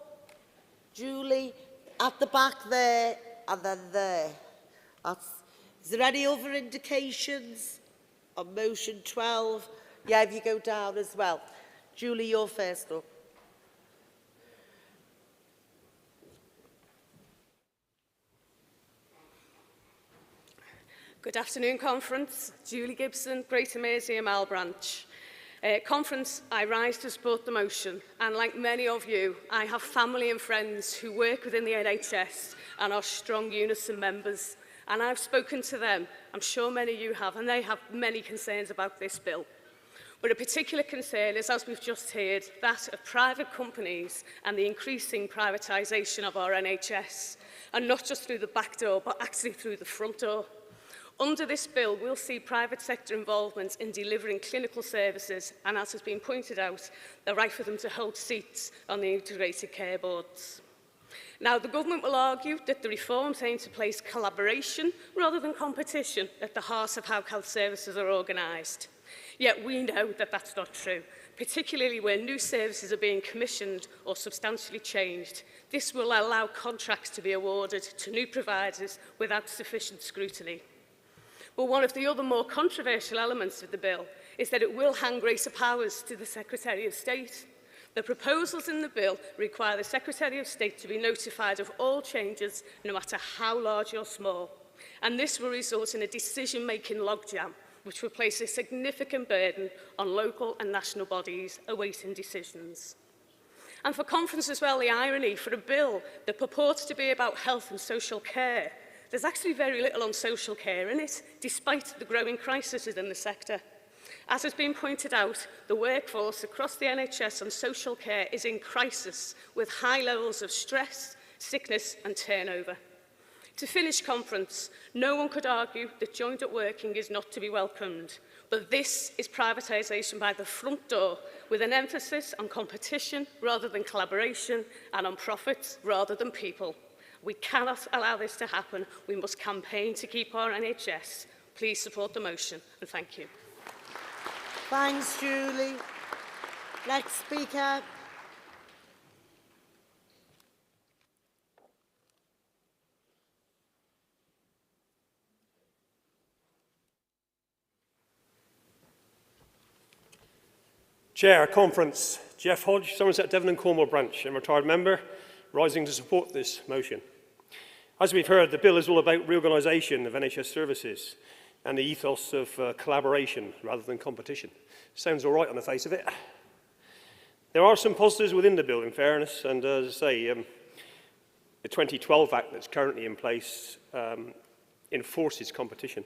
Julie, at the back there, and then there. Is there any other indications on motion 12? Yeah, if you go down as well. Julie, you're first up. Good afternoon, Conference. Julie Gibson, Greater Mersey Mall Branch. Conference, I rise to support the motion, and like many of you, I have family and friends who work within the NHS and are strong Unison members, and I've spoken to them. I'm sure many of you have, and they have many concerns about this bill. But a particular concern is, as we've just heard, that of private companies and the increasing privatisation of our NHS, and not just through the back door, but actually through the front door. Under this bill, we'll see private sector involvement in delivering clinical services, and as has been pointed out, the right for them to hold seats on the integrated care boards. Now, the government will argue that the reforms aim to place collaboration rather than competition at the heart of how health services are organised. Yet we know that that's not true, particularly where new services are being commissioned or substantially changed. This will allow contracts to be awarded to new providers without sufficient scrutiny. But one of the other more controversial elements of the bill is that it will hand greater powers to the Secretary of State. The proposals in the bill require the Secretary of State to be notified of all changes, no matter how large or small. And this will result in a decision-making logjam, which will place a significant burden on local and national bodies awaiting decisions. And for Conference as well, the irony for a bill that purports to be about health and social care, there's actually very little on social care in it, despite the growing crisis within the sector. As has been pointed out, the workforce across the NHS on social care is in crisis, with high levels of stress, sickness and turnover. To finish, Conference, no one could argue that joined-up working is not to be welcomed, but this is privatisation by the front door, with an emphasis on competition rather than collaboration and on profits rather than people. We cannot allow this to happen. We must campaign to keep our NHS. Please support the motion, and thank you. Thanks, Julie. Next speaker. Chair, Conference. Jeff Hodge, Somerset, Devon and Cornwall Branch, and retired member, rising to support this motion. As we've heard, the bill is all about reorganisation of NHS services and the ethos of collaboration rather than competition. Sounds all right on the face of it. There are some positives within the bill, in fairness, and as I say, the 2012 Act that's currently in place enforces competition,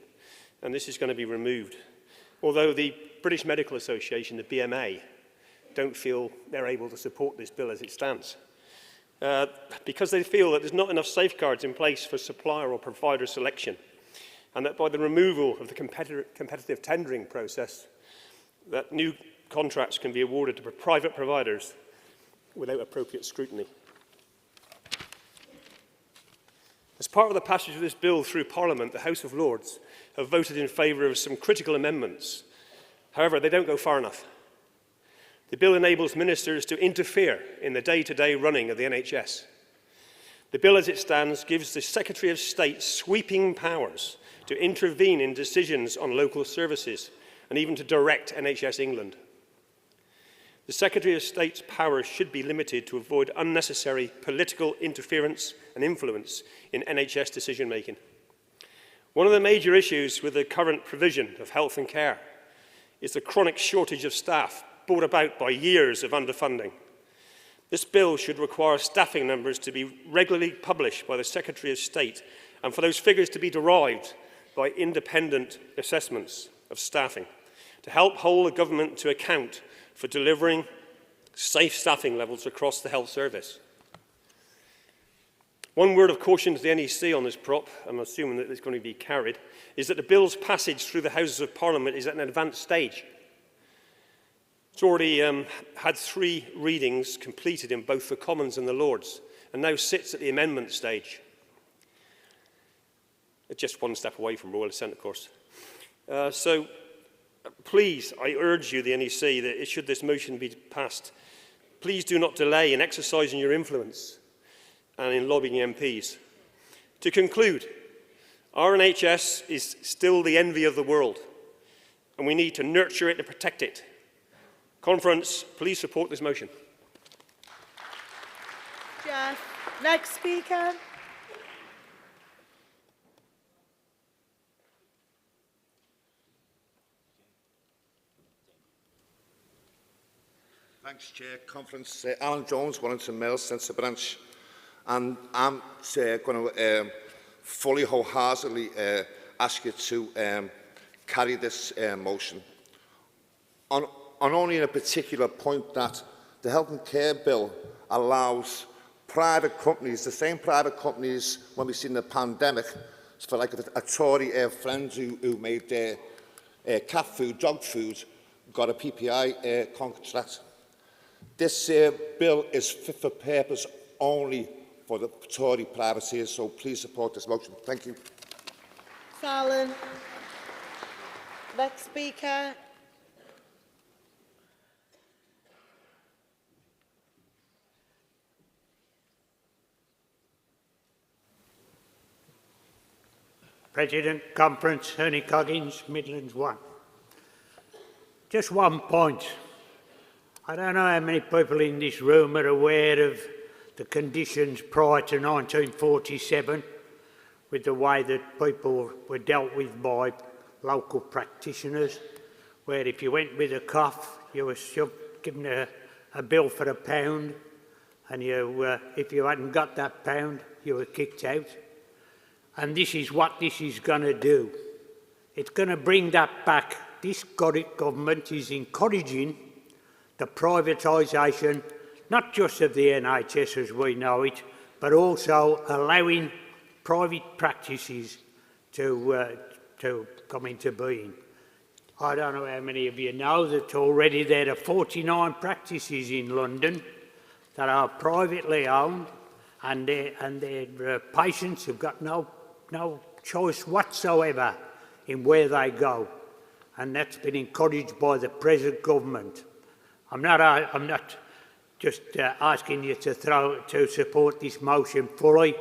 and this is going to be removed. Although the British Medical Association, the BMA, don't feel they're able to support this bill as it stands. Because they feel that there's not enough safeguards in place for supplier or provider selection, and that by the removal of the competitive tendering process, that new contracts can be awarded to private providers without appropriate scrutiny. As part of the passage of this bill through Parliament, the House of Lords have voted in favour of some critical amendments. However, they don't go far enough. The bill enables ministers to interfere in the day-to-day running of the NHS. The bill as it stands gives the Secretary of State sweeping powers to intervene in decisions on local services and even to direct NHS England. The Secretary of State's powers should be limited to avoid unnecessary political interference and influence in NHS decision-making. One of the major issues with the current provision of health and care is the chronic shortage of staff brought about by years of underfunding. This bill should require staffing numbers to be regularly published by the Secretary of State and for those figures to be derived by independent assessments of staffing to help hold the government to account for delivering safe staffing levels across the health service. One word of caution to the NEC on this prop, I'm assuming that it's going to be carried, is that the bill's passage through the Houses of Parliament is at an advanced stage. It's already had 3 readings completed in both the Commons and the Lords, and now sits at the amendment stage. It's just one step away from royal assent, of course. So please, I urge you, the NEC, that should this motion be passed, please do not delay in exercising your influence and in lobbying MPs. To conclude, our NHS is still the envy of the world, and we need to nurture it and protect it. Conference, please support this motion. Jeff. Next speaker. Thanks, Chair. Conference. Alan Jones, Wellington Mills, Centre Branch. And I'm going to fully, wholeheartedly ask you to carry this motion. On only a particular point that the Health and Care Bill allows private companies, the same private companies when we've seen the pandemic, for like a Tory friend who made cat food, dog food, got a PPI contract. This bill is fit for purpose only for the Tory privateers, so please support this motion. Thank you. Alan. Next speaker. President, Conference, Ernie Coggins, Midlands 1. Just one point. I don't know how many people in this room are aware of the conditions prior to 1947 with the way that people were dealt with by local practitioners, where if you went with a cough, you were given a bill for £1, and if you hadn't got that £1, you were kicked out. And this is what this is going to do. It's going to bring that back. This government is encouraging the privatisation, not just of the NHS as we know it, but also allowing private practices to come into being. I don't know how many of you know that already there are 49 practices in London that are privately owned, and their patients have got no choice whatsoever in where they go, and that's been encouraged by the present government. I'm not just asking you to support this motion fully,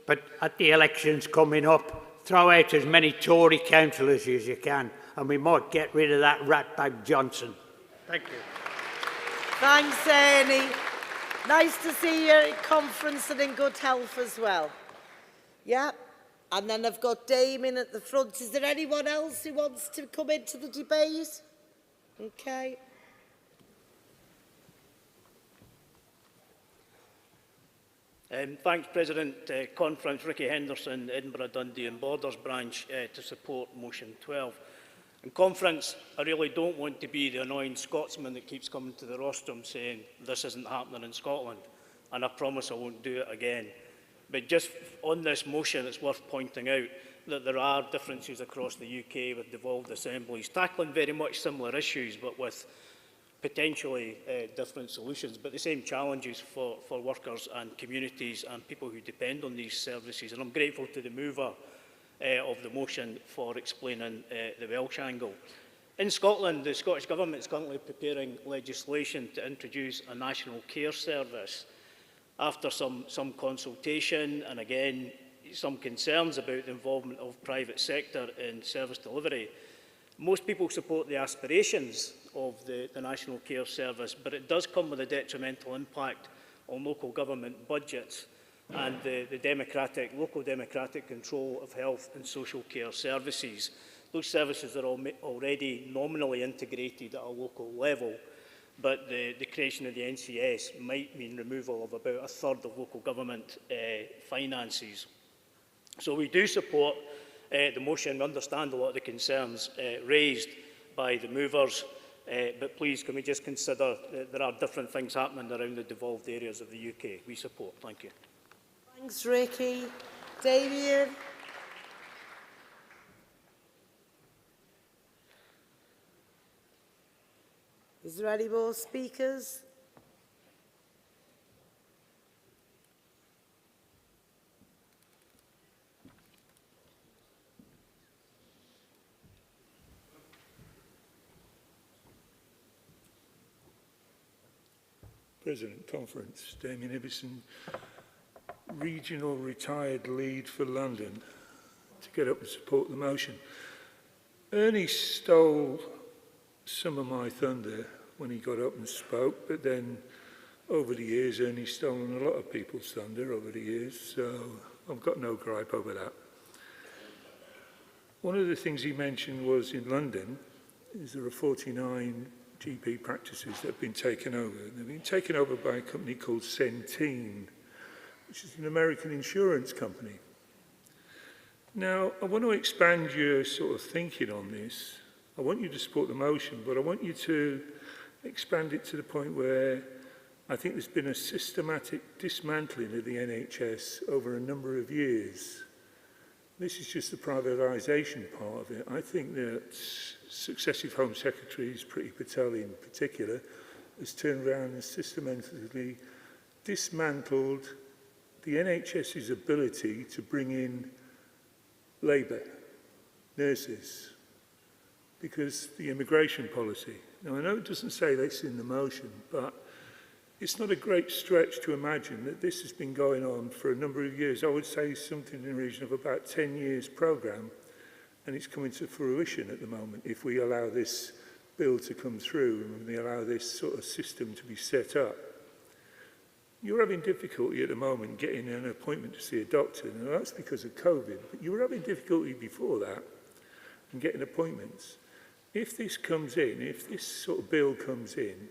but at the elections coming up, throw out as many Tory councillors as you can, and we might get rid of that ratbag Johnson. Thank you. Thanks, Ernie. Nice to see you at conference and in good health as well. Yeah. And then I've got Damien at the front. Is there anyone else who wants to come into the debate? Okay. Thanks, President. Conference, Ricky Henderson, Edinburgh, Dundee and Borders branch to support motion 12. In conference, I really don't want to be the annoying Scotsman that keeps coming to the rostrum saying this isn't happening in Scotland, and I promise I won't do it again. But just on this motion, it's worth pointing out that there are differences across the UK with devolved assemblies, tackling very much similar issues, but with potentially different solutions, but the same challenges for workers and communities and people who depend on these services. And I'm grateful to the mover of the motion for explaining the Welsh angle. In Scotland, the Scottish Government is currently preparing legislation to introduce a national care service. After some consultation and again some concerns about the involvement of private sector in service delivery, most people support the aspirations of the National Care Service, but it does come with a detrimental impact on local government budgets and the local democratic control of health and social care services. Those services are already nominally integrated at a local level, but the creation of the NCS might mean removal of about a third of local government finances. So we do support the motion. We understand a lot of the concerns raised by the movers, but please can we just consider that there are different things happening around the devolved areas of the UK. We support. Thank you. Thanks, Ricky. Damien. Is there any more speakers? President, Conference, Damien Ibbison, regional retired lead for London to get up and support the motion. Ernie stole some of my thunder when he got up and spoke, but then over the years, Ernie's stolen a lot of people's thunder over the years, so I've got no gripe over that. One of the things he mentioned was in London, is there are 49 GP practices that have been taken over. They've been taken over by a company called Centene, which is an American insurance company. Now, I want to expand your sort of thinking on this. I want you to support the motion, but I want you to expand it to the point where I think there's been a systematic dismantling of the NHS over a number of years. This is just the privatisation part of it. I think that successive Home Secretaries, Priti Patel in particular, has turned around and systematically dismantled the NHS's ability to bring in labour, nurses, because the immigration policy. Now, I know it doesn't say this in the motion, but it's not a great stretch to imagine that this has been going on for a number of years. I would say something in the region of about 10 years programme, and it's coming to fruition at the moment if we allow this bill to come through and we allow this sort of system to be set up. You're having difficulty at the moment getting an appointment to see a doctor, and that's because of COVID, but you were having difficulty before that in getting appointments. If this comes in, if this sort of bill comes in,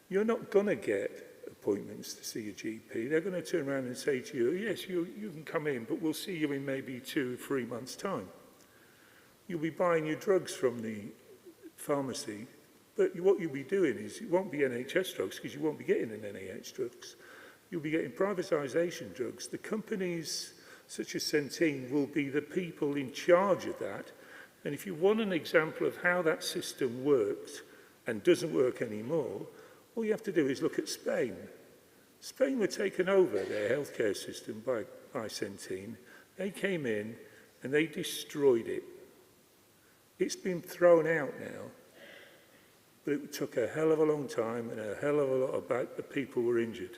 you're not going to get appointments to see a GP. They're going to turn around and say to you, yes, you can come in, but we'll see you in maybe 2 or 3 months' time. You'll be buying your drugs from the pharmacy, but what you'll be doing is it won't be NHS drugs because you won't be getting an NHS drugs. You'll be getting privatisation drugs. The companies such as Centene will be the people in charge of that. And if you want an example of how that system worked and doesn't work anymore, all you have to do is look at Spain. Spain were taken over their healthcare system by Centene. They came in and they destroyed it. It's been thrown out now, but it took a hell of a long time and a hell of a lot of people were injured.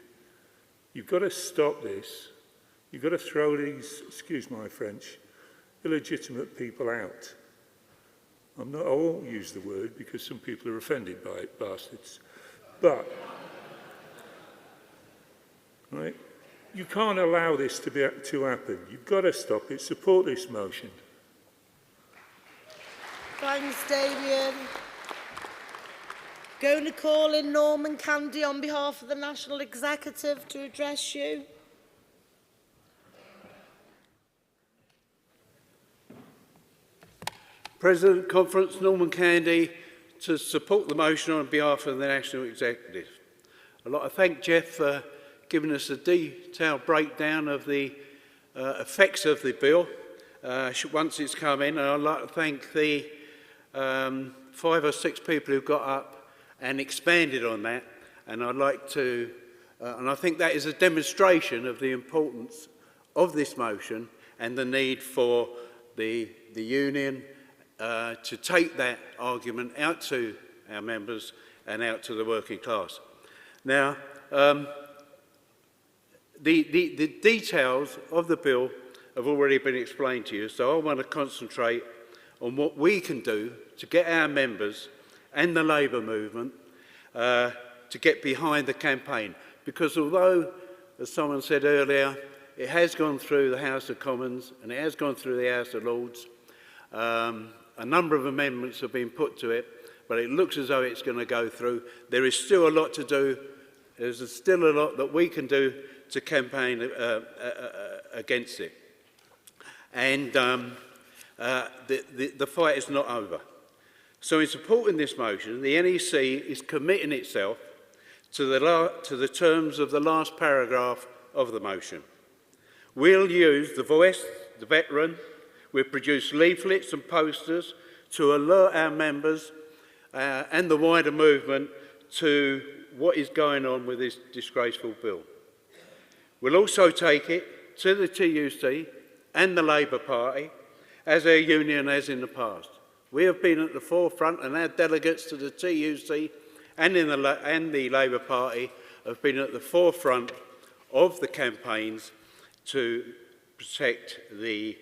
You've got to stop this. You've got to throw these, excuse my French, illegitimate people out. I won't use the word because some people are offended by it, bastards. But, right, you can't allow this to happen. You've got to stop it. Support this motion. Thanks, Damien. Going to call in Norman Candy on behalf of the National Executive to address you. President Conference, Norman Candy, to support the motion on behalf of the National Executive. I'd like to thank Jeff for giving us a detailed breakdown of the effects of the bill once it's come in, and I'd like to thank the 5 or 6 people who got up and expanded on that, and I'd like to, and I think that is a demonstration of the importance of this motion and the need for the union to take that argument out to our members and out to the working class. Now, the details of the bill have already been explained to you, so I want to concentrate on what we can do to get our members and the Labour movement to get behind the campaign. Because although, as someone said earlier, it has gone through the House of Commons and it has gone through the House of Lords, a number of amendments have been put to it, but it looks as though it's going to go through. There is still a lot to do. There's still a lot that we can do to campaign against it. And the fight is not over. So in supporting this motion, the NEC is committing itself to the terms of the last paragraph of the motion. We'll use the voice, the veteran. We'll produce leaflets and posters to alert our members and the wider movement to what is going on with this disgraceful bill. We'll also take it to the TUC and the Labour Party as our union has in the past. We have been at the forefront, and our delegates to the TUC and the Labour Party have been at the forefront of the campaigns to protect the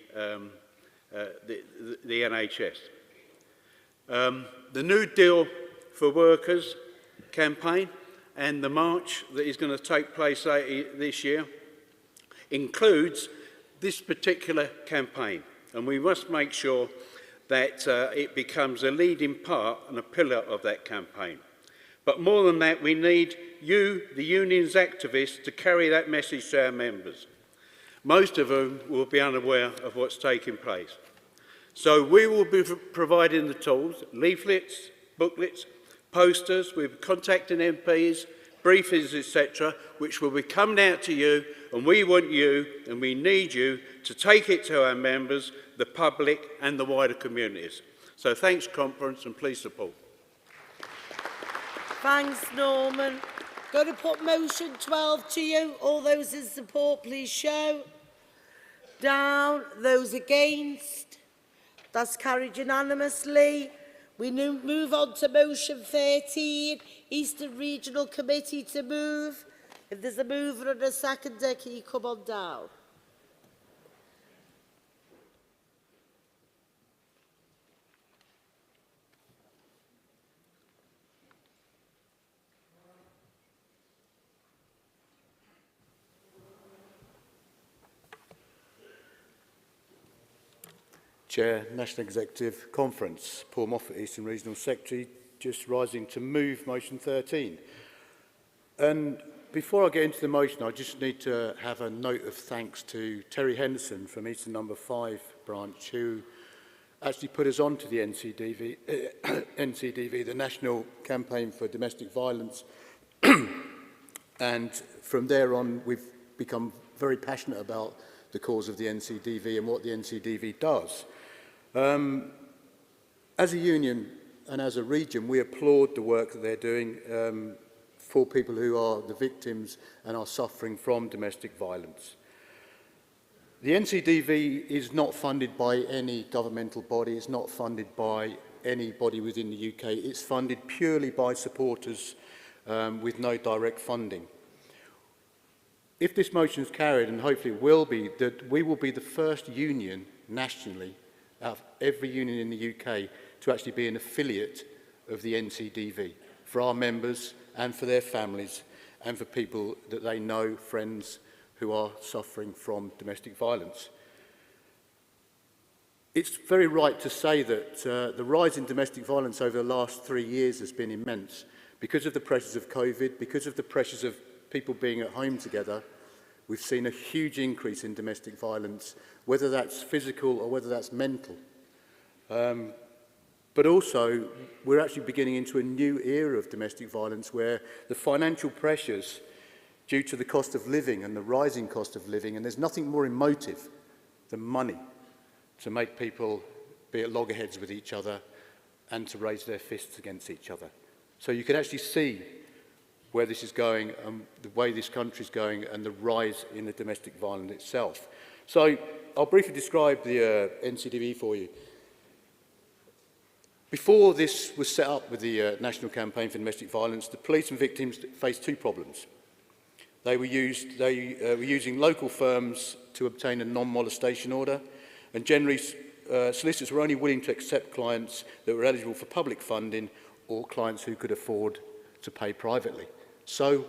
NHS. The New Deal for Workers campaign and the march that is going to take place later this year includes this particular campaign, and we must make sure that it becomes a leading part and a pillar of that campaign. But more than that, we need you, the union's activists, to carry that message to our members, most of whom will be unaware of what's taking place. So we will be providing the tools, leaflets, booklets, posters, we'll be contacting MPs, briefings, etc., which will be coming out to you, and we want you and we need you to take it to our members, the public and the wider communities. So thanks, Conference, and please support. Thanks, Norman. Going to put motion 12 to you. All those in support, please show. Down. Those against. That's carried unanimously. We move on to motion 13, Eastern Regional Committee to move. If there's a mover and a seconder, can you come on down? Chair, National Executive Conference, Paul Moffat, Eastern Regional Secretary, just rising to move motion 13. And before I get into the motion, I just need to have a note of thanks to Terry Henderson from Eastern Number 5 branch, who actually put us on to the NCDV, the National Campaign for Domestic Violence. And from there on, we've become very passionate about the cause of the NCDV and what the NCDV does. As a union and as a region, we applaud the work that they're doing for people who are the victims and are suffering from domestic violence. The NCDV is not funded by any governmental body, it's not funded by anybody within the UK, it's funded purely by supporters with no direct funding. If this motion is carried, and hopefully it will be, that we will be the first union nationally out of every union in the UK to actually be an affiliate of the NCDV for our members and for their families and for people that they know, friends who are suffering from domestic violence. It's very right to say that the rise in domestic violence over the last 3 years has been immense because of the pressures of COVID, because of the pressures of people being at home together. We've seen a huge increase in domestic violence, whether that's physical or whether that's mental. But also, we're actually beginning into a new era of domestic violence where the financial pressures due to the cost of living and the rising cost of living, and there's nothing more emotive than money to make people be at loggerheads with each other and to raise their fists against each other. So you can actually see where this is going and the way this country is going and the rise in the domestic violence itself. So I'll briefly describe the NCDV for you. Before this was set up with the National Campaign for Domestic Violence, the police and victims faced two problems. They were using local firms to obtain a non-molestation order, and generally solicitors were only willing to accept clients that were eligible for public funding or clients who could afford to pay privately. So,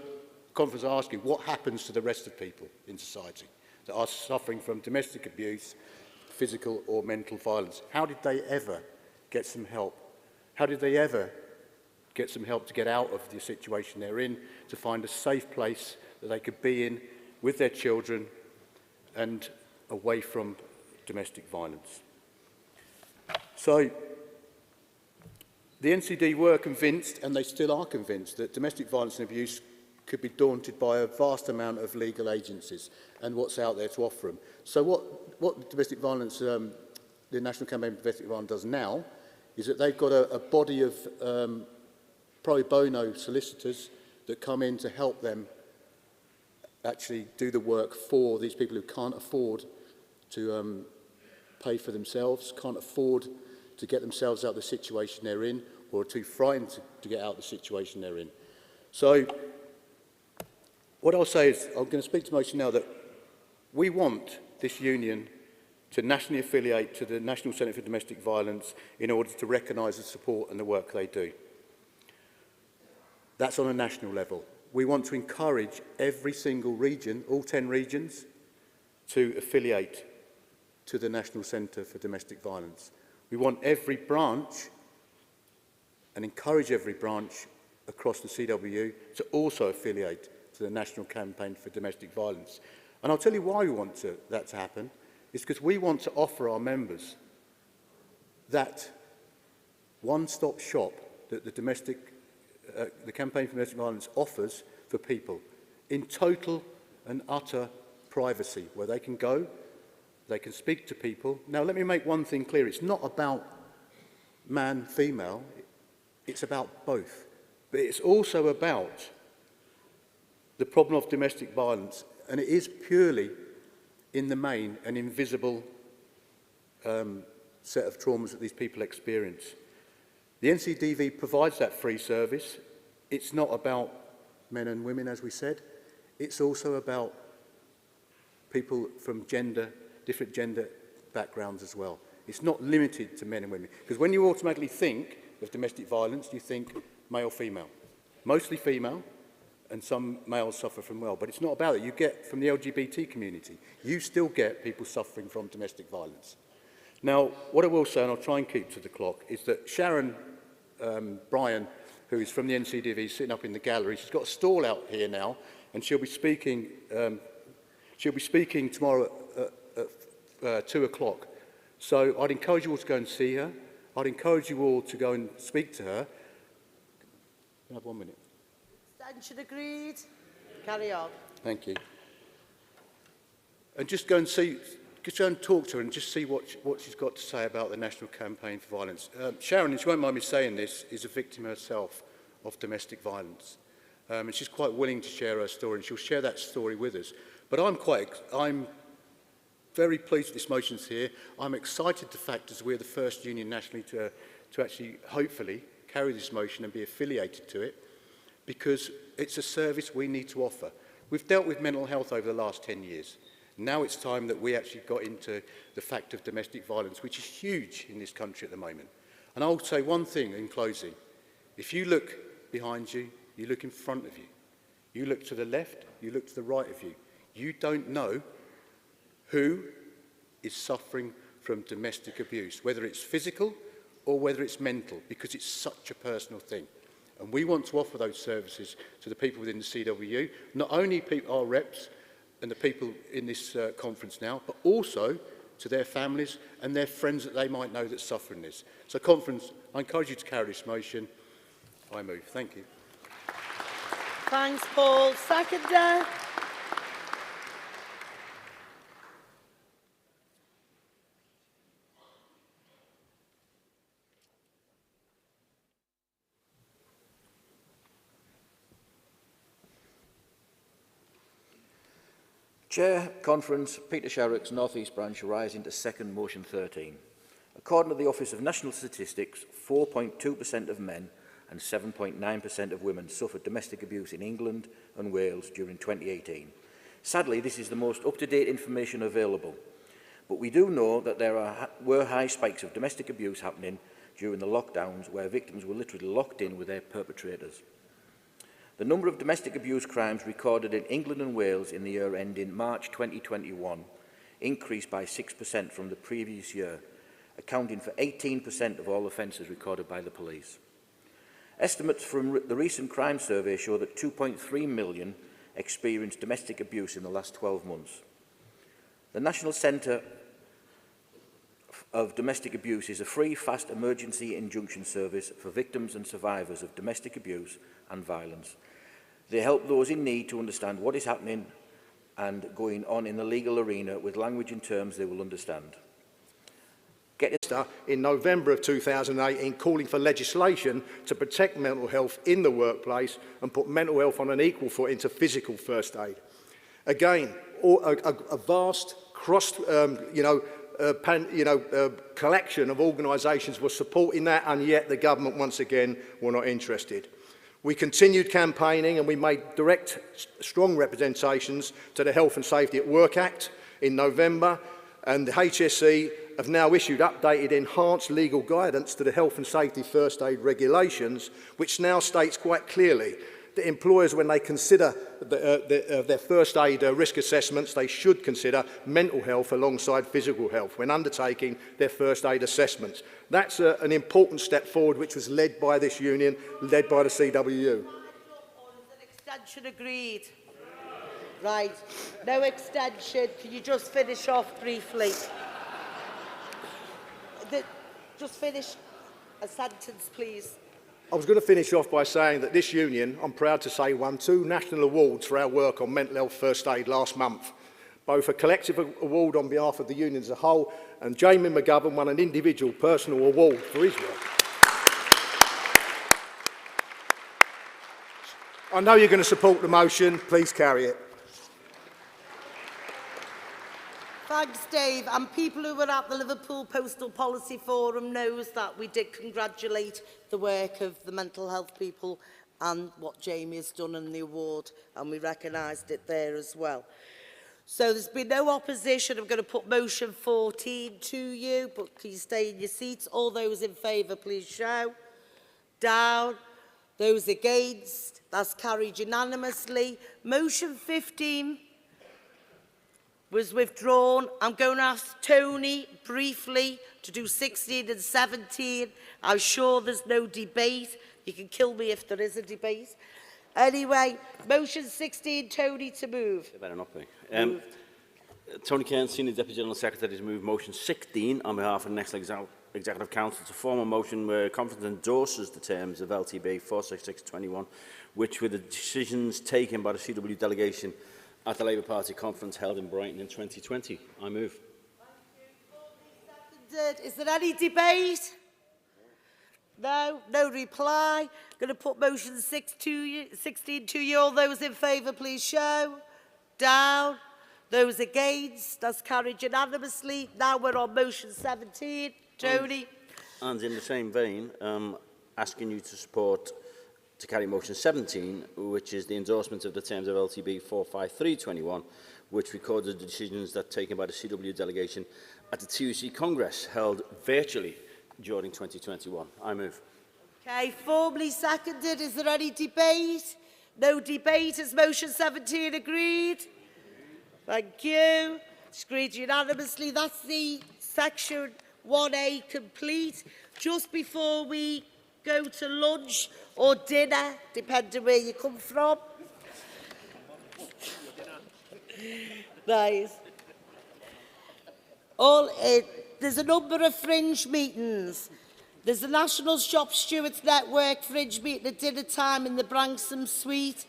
the conference are asking, what happens to the rest of people in society that are suffering from domestic abuse, physical or mental violence? How did they ever get some help? How did they ever get some help to get out of the situation they're in, to find a safe place that they could be in with their children and away from domestic violence? So, the NCD were convinced, and they still are convinced, that domestic violence and abuse could be daunted by a vast amount of legal agencies and what's out there to offer them. So what domestic violence, the National Campaign for Domestic Violence does now, is that they've got a body of pro bono solicitors that come in to help them actually do the work for these people who can't afford to pay for themselves, can't afford to get themselves out of the situation they're in, or are too frightened to get out of the situation they're in. So, what I'll say is, I'm going to speak to motion now that We want this union to nationally affiliate to the National Centre for Domestic Violence in order to recognise the support and the work they do. That's on a national level. We want to encourage every single region, all 10 regions, to affiliate to the National Centre for Domestic Violence. We want every branch and encourage every branch across the CWU to also affiliate to the National Campaign for Domestic Violence. And I'll tell you why we want that to happen. It's because we want to offer our members that one-stop shop that the Campaign for Domestic Violence offers for people in total and utter privacy, where they can go, they can speak to people. Now, let me make one thing clear. It's not about man, female. It's about both. But it's also about the problem of domestic violence, and it is purely, in the main, an invisible set of traumas that these people experience. The NCDV provides that free service. It's not about men and women, as we said. It's also about people from different gender backgrounds as well. It's not limited to men and women. Because when you automatically think of domestic violence, you think male-female. Mostly female, and some males suffer from well. But it's not about it. You get from the LGBT community. You still get people suffering from domestic violence. Now, what I will say, and I'll try and keep to the clock, is that Sharon Bryan, who is from the NCDV, sitting up in the gallery, she's got a stall out here now, and she'll be speaking tomorrow at 2 o'clock. So I'd encourage you all to go and see her. I'd encourage you all to go and speak to her. Can I have 1 minute? Abstention agreed. Carry on. Thank you. And just go and talk to her and just see what she's got to say about the National Campaign for Violence. Sharon, and she won't mind me saying this, is a victim herself of domestic violence. And she's quite willing to share her story, and she'll share that story with us. But I'm very pleased that this motion's here. I'm excited the fact that we're the first union nationally to actually, hopefully, carry this motion and be affiliated to it, because it's a service we need to offer. We've dealt with mental health over the last 10 years. Now it's time that we actually got into the fact of domestic violence, which is huge in this country at the moment. And I'll say one thing in closing. If you look behind you, you look in front of you. You look to the left, you look to the right of you. You don't know who is suffering from domestic abuse, whether it's physical or whether it's mental, because it's such a personal thing. And we want to offer those services to the people within the CWU, not only our reps and the people in this conference now, but also to their families and their friends that they might know that's suffering this. So, conference, I encourage you to carry this motion. I move. Thank you. Thanks, Paul. Seconder. Chair, Conference, Peter Sherrick's North East Branch arising to second motion 13. According to the Office of National Statistics, 4.2% of men and 7.9% of women suffered domestic abuse in England and Wales during 2018. Sadly, this is the most up-to-date information available, but we do know that there were high spikes of domestic abuse happening during the lockdowns, where victims were literally locked in with their perpetrators. The number of domestic abuse crimes recorded in England and Wales in the year ending March 2021 increased by 6% from the previous year, accounting for 18% of all offences recorded by the police. Estimates from the recent crime survey show that 2.3 million experienced domestic abuse in the last 12 months. The National Centre of Domestic Abuse is a free, fast emergency injunction service for victims and survivors of domestic abuse and violence. They help those in need to understand what is happening and going on in the legal arena with language and terms they will understand. In November of 2018, calling for legislation to protect mental health in the workplace and put mental health on an equal footing to physical first aid. Again, a vast collection of organisations were supporting that, and yet the government once again were not interested. We continued campaigning and we made direct, strong representations to the Health and Safety at Work Act in November, and the HSE have now issued updated enhanced legal guidance to the Health and Safety First Aid regulations, which now states quite clearly that employers, when they consider their first aid risk assessments, they should consider mental health alongside physical health when undertaking their first aid assessments. That's an important step forward which was led by this union, led by the CWU. Extension agreed. Right, no extension. Can you just finish off briefly? Just finish a sentence, please. I was going to finish off by saying that this union, I'm proud to say, won 2 national awards for our work on mental health first aid last month. Both a collective award on behalf of the union as a whole, and Jamie McGovern won an individual personal award for his work. I know you're going to support the motion. Please carry it. Thanks, Dave. And people who were at the Liverpool Postal Policy Forum knows that we did congratulate the work of the mental health people and what Jamie has done in the award, and we recognised it there as well. So there's been no opposition. I'm going to put motion 14 to you, but please stay in your seats. All those in favour, please show. Down. Those against. That's carried unanimously. Motion 15 was withdrawn. I'm going to ask Tony briefly to do 16 and 17. I'm sure there's no debate. You can kill me if there is a debate. Anyway, motion 16, Tony, to move. It better not be. Tony Cairns, Senior Deputy General Secretary, to move motion 16 on behalf of the National Executive Council to form a motion where Conference endorses the terms of LTB 46621, which were the decisions taken by the CWU delegation at the Labour Party conference held in Brighton in 2020. I move. Is there any debate? No? No reply? Going to put motion 16 to you. All those in favour, please show. Down. Those against? That's carried unanimously. Now we're on motion 17. Tony. And in the same vein, asking you to support to carry motion 17, which is the endorsement of the terms of LTB 45321, which recorded the decisions that taken by the CWU delegation at the TUC Congress held virtually during 2021. I move. Okay, formally seconded. Is there any debate? No debate. Is motion 17 agreed? Thank you. It's agreed unanimously. That's the section 1A complete. Just before we go to lunch or dinner, depending where you come from. Nice. There's a number of fringe meetings. There's the National Shop Stewards Network fringe meeting at dinner time in the Branksome Suite.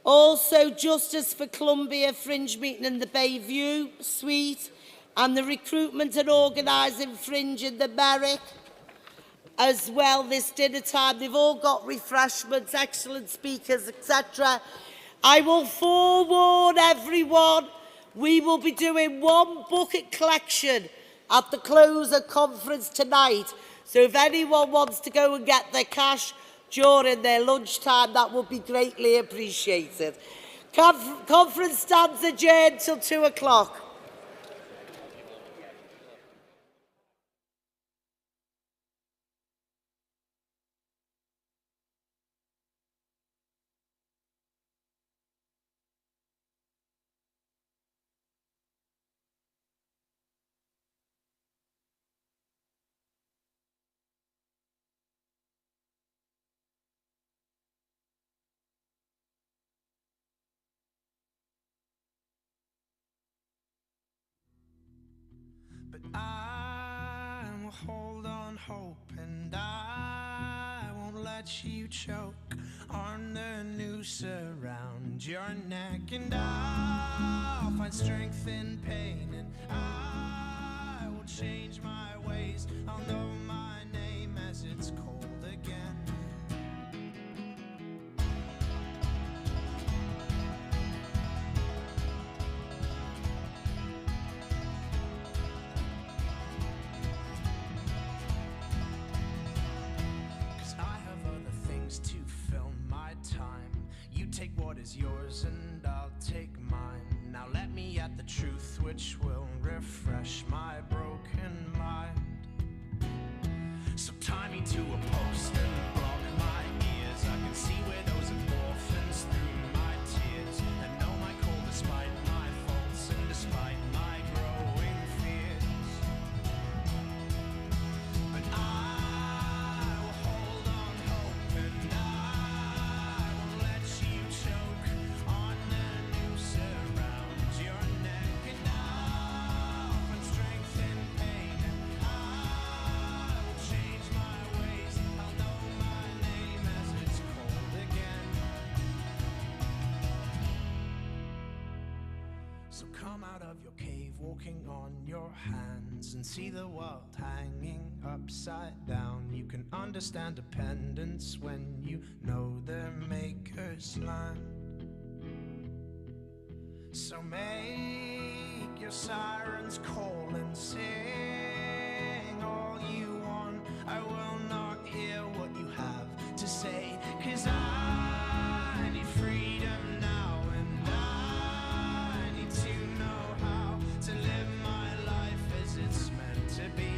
Also, Justice for Columbia fringe meeting in the Bayview Suite. And the Recruitment and Organising fringe in the Merrick as well this dinner time. They've all got refreshments, excellent speakers, etc. I will forewarn everyone, we will be doing 1 bucket collection at the close of conference tonight. So if anyone wants to go and get their cash during their lunchtime, that would be greatly appreciated. Conference stands adjourned till 2 o'clock. I will hold on hope, and I won't let you choke on the noose around your neck, and I'll find strength in pain, and I will change my ways. I'll know my name as it's cold again. To fill is yours and I'll take mine. Now let me at the truth which will refresh my broken mind. So tie me to a post and block my ears. I can see where those orphans through my tears, and know my call despite my faults and despite my growing fears. But I will hold on hope, and I won't let you choke on the noose around your neck. And I'll find strength in pain, and I will change my ways. I'll know my name as it's cold again. So come out of your cave, walking on your hands, and see the world hanging upside down. You can understand dependence when you know their maker's land. So make your sirens call and sing all you want. I will not hear what you have to say, 'cause I need freedom now, and I need to know how to live my life as it's meant to be.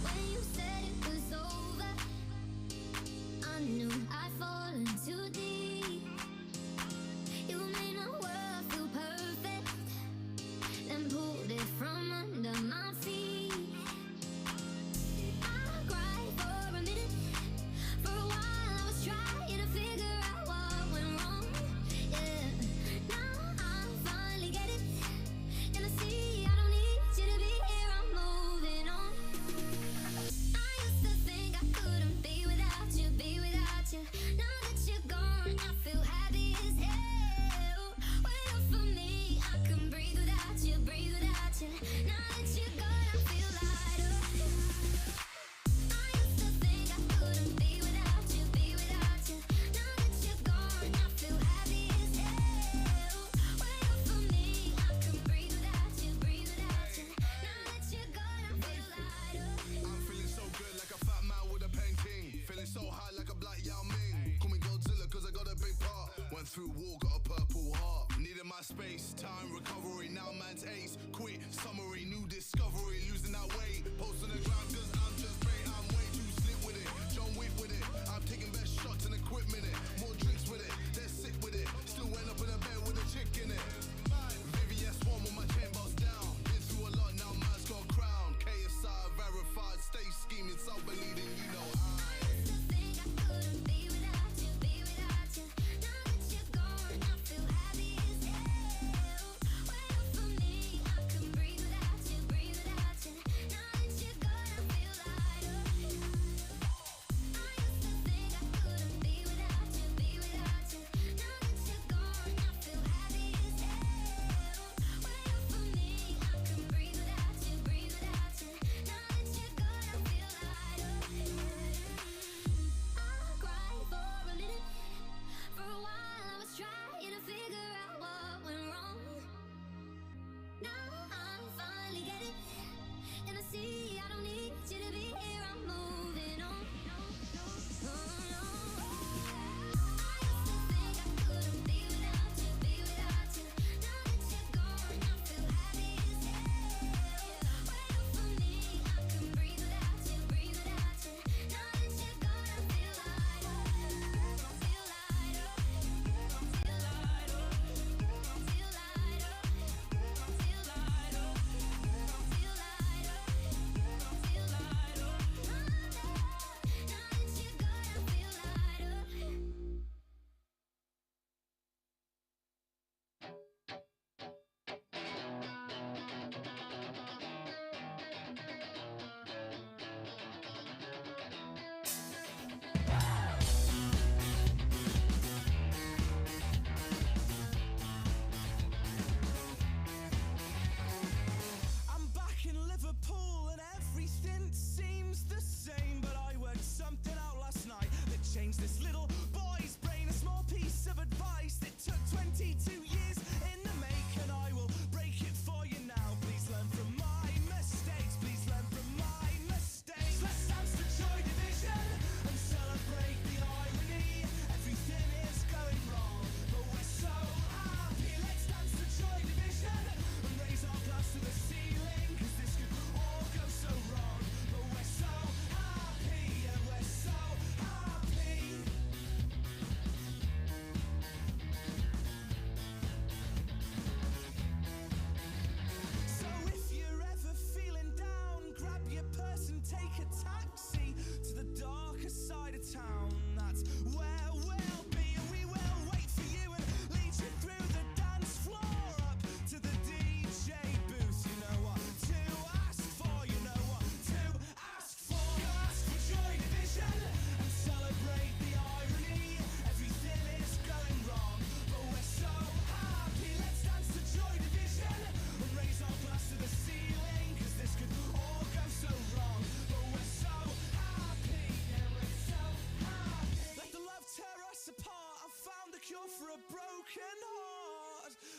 When you said it was over, I knew I'd fallen too deep. You made my world feel perfect, then pulled it from under my feet. I cried for a minute, for a while I was trying to figure out what went wrong. Yeah, now I finally get it, and I see I don't need you to be here. I'm moving on. I used to think I couldn't be without you, be without you. Now that you're gone, I feel happy as hell. Wait up for me, I can breathe without you, breathe without you. Now that you're gone, I feel lighter. I used to think I couldn't be without you, be without you. Now that you're gone, I feel happy as hell. Wait up for me, I can breathe without you, breathe without you. Now that you're gone, I feel lighter. I'm feeling so good like a fat man with a painting. Feeling so high like a black Yao Ming. Call me Godzilla cause I got a big part. Went through war, got a purple heart. Needed my space, time, recovery. Now man's ace. Quit, summary, new discovery. Losing that weight. Post on the ground cause I'm just great. I'm way too slick with it. John Wick with it. I'm taking best shots and equipment it. More drinks with it. They're sick with it. Still end up in a bed with a chick in it. VVS one with my chain boss down. Been through a lot, now man's got crown. KSI verified, stay scheming, self-believing, you know I Couldn't be without you, be without you. Now that you're gone, I feel happy as hell. Wait up for me, I can breathe without you, breathe without you. Now that you're gone, I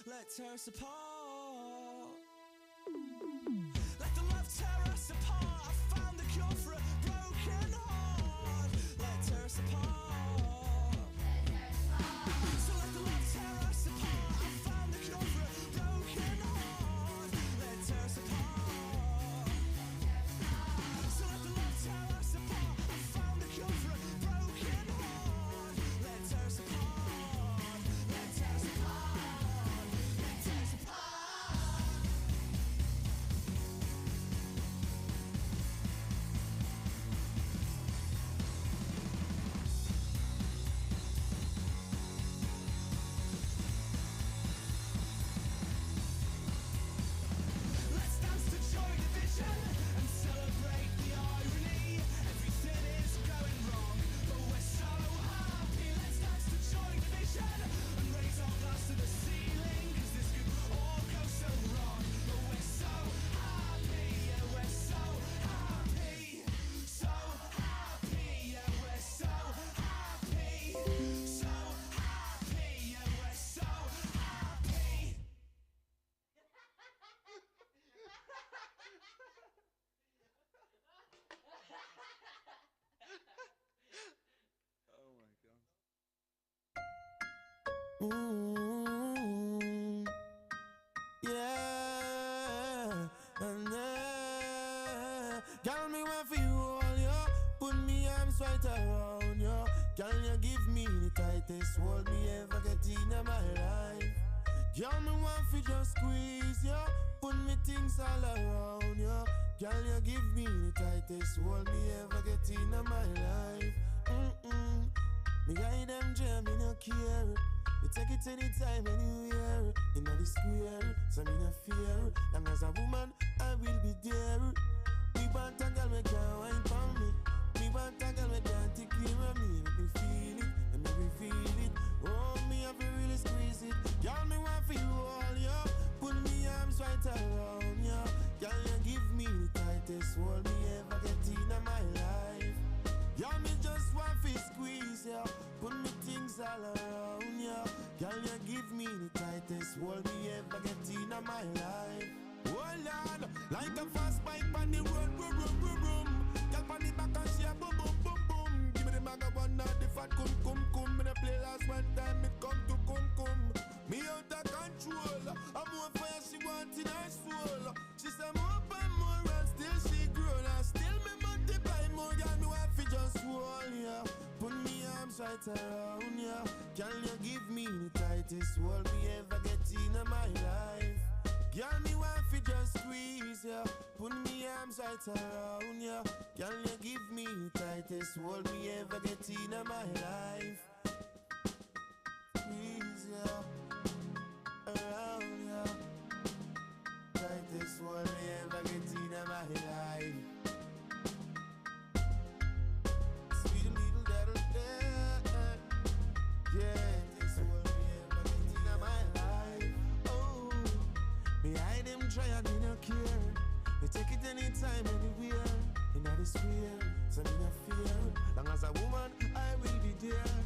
Let's tear us apart. Let the love tear us apart. I found the cure for a broken heart. Let's tear us apart. So let the love tear us apart. I found the cure for a broken heart. Let's tear us apart. So let the love tear us apart. I found the cure for a broken heart. Let's tear us apart. Let's tear us apart. Let's tear us apart. Let's dance to joy division and celebrate the irony. Everything is going wrong, but we're so happy. Let's dance to joy division and raise our glass to the ceiling, 'cause this could all go so wrong. But we're so happy, yeah, we're so happy. So happy, yeah, we're so happy. So happy, yeah, we're so happy. Oh my God. Yeah, and girl, me want for you all, yo. Put me arms right around you. Girl, you give me the tightest hold me ever get in my life. Girl, me want for just squeeze you. Put me things all around you. Girl, you give me the tightest hold me ever get in my life. Me guide them jam, me no care. You take it anytime, anywhere. In the square, so me no fear. Long as a woman, I will be there. Me want a girl, me can't wine for me. Me want a girl, me can't take care of me. Let me feel it, let me feel it. Oh, me have to really squeeze it. Girl, me want for you all, yo. Put me arms right around you. Girl, you give me the tightest hold me ever get in my life. Girl, me just want to squeeze ya. Put me things all around ya. Girl, you give me the tightest hold me ever get in my life. Oh Lord, like a fast bike on the road, boom, boom, boom, boom. Girl, on the back and she a boom, boom, boom, boom. Give me the maga one, not the fat cum, cum, cum. Me the play last one time, it come to cum, cum. Me out of control. I'm more fire, she want in her soul. She say more and more and still she grown. And still me multiply more, girl, me want fi just hold ya. Put me arms right around ya. Can you give me the tightest hold me ever get in my life? Girl, me want fi just squeeze ya. Put me arms right around ya. Can you give me the tightest hold me ever get in my life? Squeeze ya around ya. Tightest hold me ever get in my life. Sweet little daddy, yeah, this hold me ever get in my life. Oh, me hide them try and me no care. Me take it anytime, anywhere. In the square, so me no fear. Long as a woman, I will be there.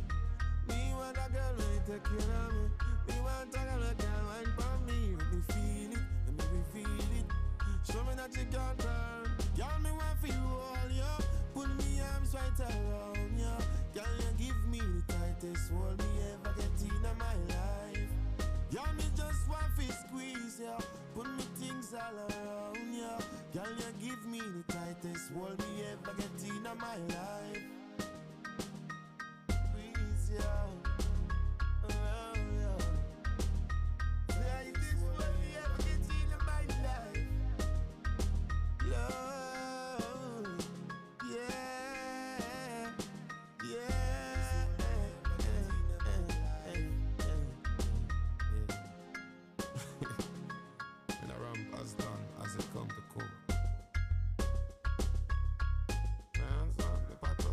Me want a girl who take care of me. Me want a girl who can wine for me. Let me feel it, let me feel it. Show me that you can turn. Girl, me want for you all, yo. Put me arms right around you. Girl, you give me the tightest hold me ever get in my life. Girl, me just want to squeeze you. Put me things all around you. Girl, you give me the tightest hold me ever get in my life. Squeeze you around you. Tightest hold me ever get in my life. Lord, yeah, yeah. And the ramp has done as it come to cool. Hands on the pot of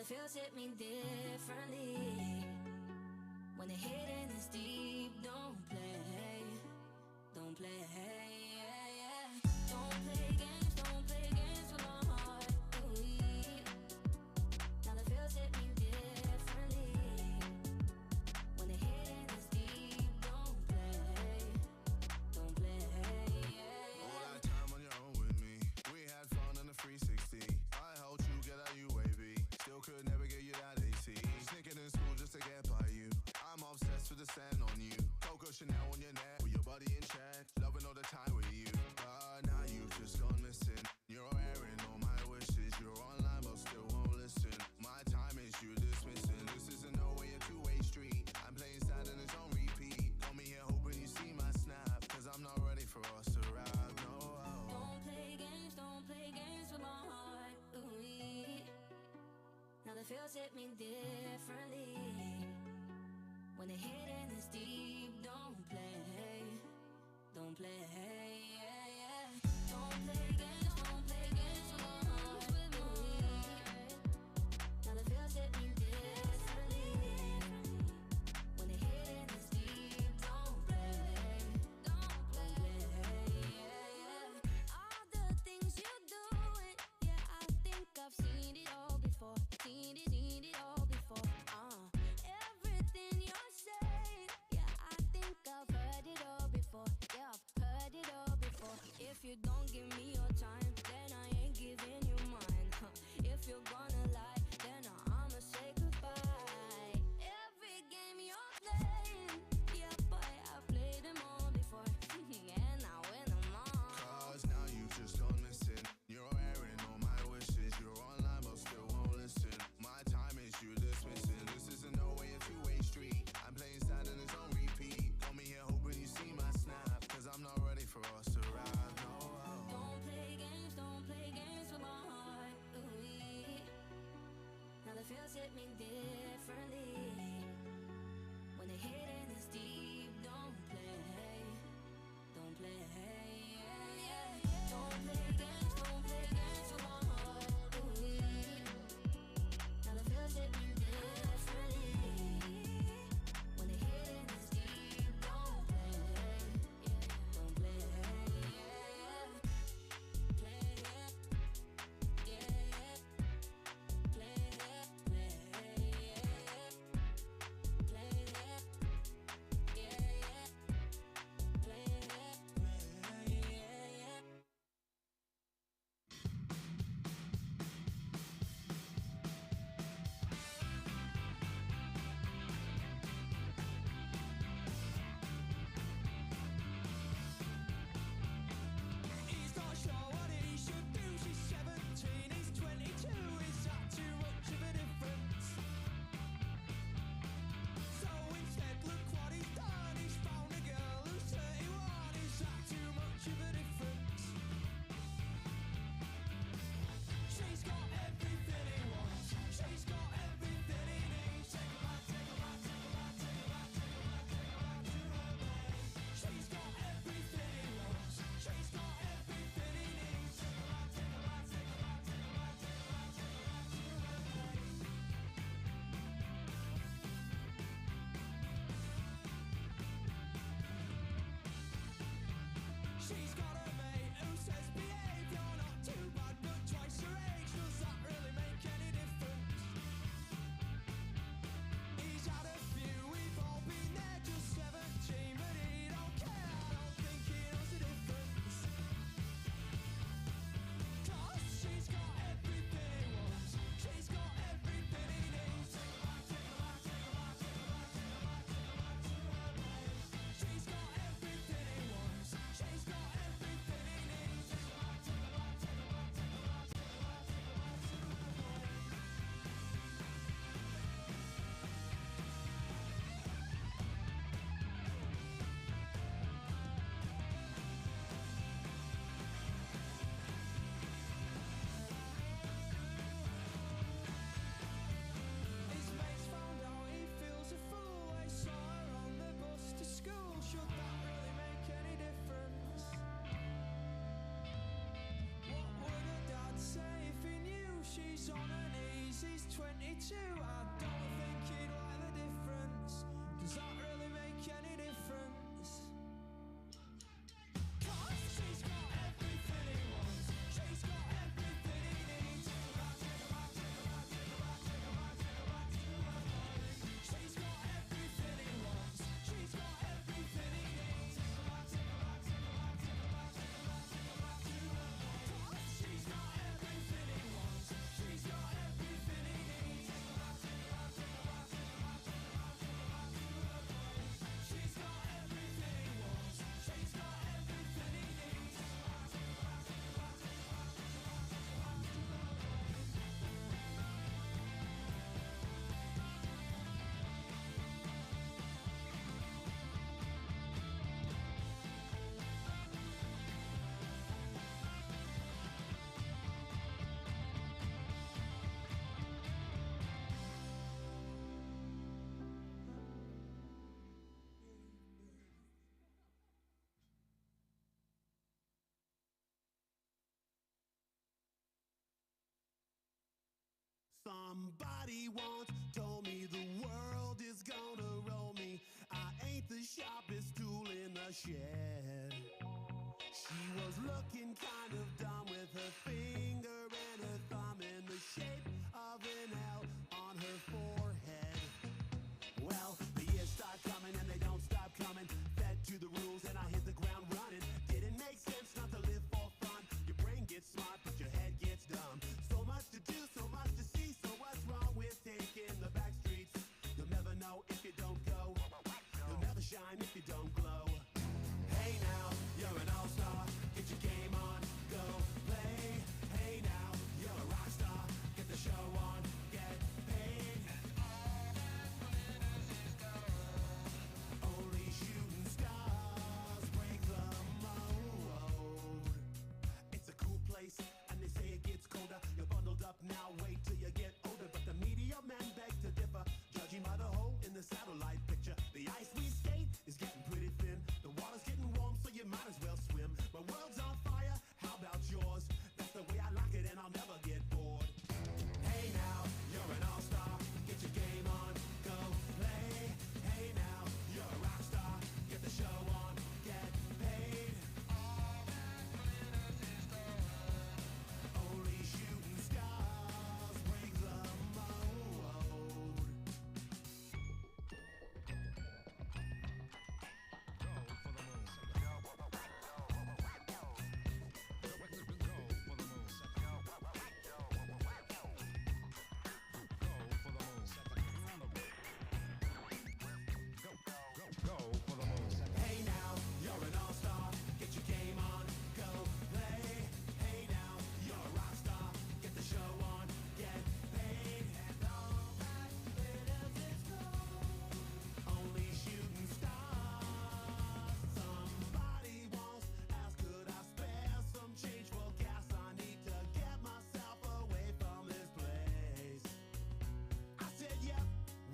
feels hit me differently. When the hidden is deep, don't play, don't play, yeah, yeah. Don't play games with my heart. Ooh, now the feels hit me differently. When the hidden is deep, don't play, yeah, yeah. All that time on your own with me. We had fun on the 360. I helped you get out UAV. Still could never get you that AC. Sneaking in school just to get by you. I'm obsessed with the sand on you. Coco Chanel on your neck, with your body in check. Loving all the time with you. But now you've just gone missing. You're airing all my wishes. You're online but still won't listen. My time is you dismissing. This isn't no way a two-way street. I'm playing sad and it's on repeat. Got me here hoping you see my snap. Cause I'm not ready for us to rap, no. Don't play games with my heart. Ooh, now the feels hit me differently. When the hidden is deep, don't play, yeah, yeah. Don't play games with my heart. Now the feels hit me differently. When the hidden is deep, don't play, yeah, yeah. All the things you doing, yeah, I think I've seen it all before. Seen it all before. Everything you're saying, yeah, I think I've heard it all before. Yeah, I've heard it all before. If you don't give me your time, then I ain't giving you mine. If you're gonna lie, then I'ma say goodbye. Every game you're playing, yeah, boy, I've played them all before. And I win them all. Cause now you've just gone missing. You're airing all my wishes. You're online but still won't listen. My time is you dismissing. This isn't no way a two-way street. I'm playing sad and it's on repeat. Got me here hoping you see my snap. Cause I'm not ready for us to rap, no. Don't play games with my heart. Ooh, 22, I don't think he'd like the difference. Does that really make any difference? 'Cause she's got everything he wants. She's got everything he needs. Take her back, take her back, take her back, take her back, take her back, take her back to her boy. She's got everything he wants. She's got everything he needs. Take her back, take her back, take her back, take her back, take her back, take her back to her boy. 'Cause she's got everything he wants. She's got everything he needs. Take her back, take her back, take her back, take her back, take her back, take her back to her boy. She's got everything he wants. She's got everything he needs. Take her back, take her back, take her back, take her back, take her back, take her back to her boy. Somebody once told me the world is gonna roll me. I ain't the sharpest tool in the shed. She was looking kind of dumb with her finger and her thumb in the shape of an L on her forehead. Well, the years start coming and they don't stop coming. Fed to the rules and I hit the ground running. Didn't make sense not to live for fun. Your brain gets smart but your head gets dumb. So much to do, so much to see. So what's wrong with taking the back streets? You'll never know if you don't go. You'll never shine if you don't glow. Hey now, you're an all-star. Get your game on, go play. Hey now, you're a rock star. Get the show on, get paid. Only shooting stars break the mold. It's a cool place, and they say it gets colder. You're bundled up now, wait till you get older. But the media men beg to differ, judging by the hole in the satellite picture. The ice we skate is getting pretty thin. The water's getting warm, so you might as well swim. My world's on fire, how about yours? That's the way I like it, and I'll never get bored. Hey now, you're an all-star. Get your game on, go play. Hey now, you're a rock star. Get the show on, get paid. Only shooting stars break the mold. Hey now, you're an all-star. Get your game on, go play. Hey now, you're a rock star. Get the show on, get paid. And all that glitters is gold. Only shooting stars. Somebody once asked, could I spare some change for gas? I need to get myself away from this place. I said, yep,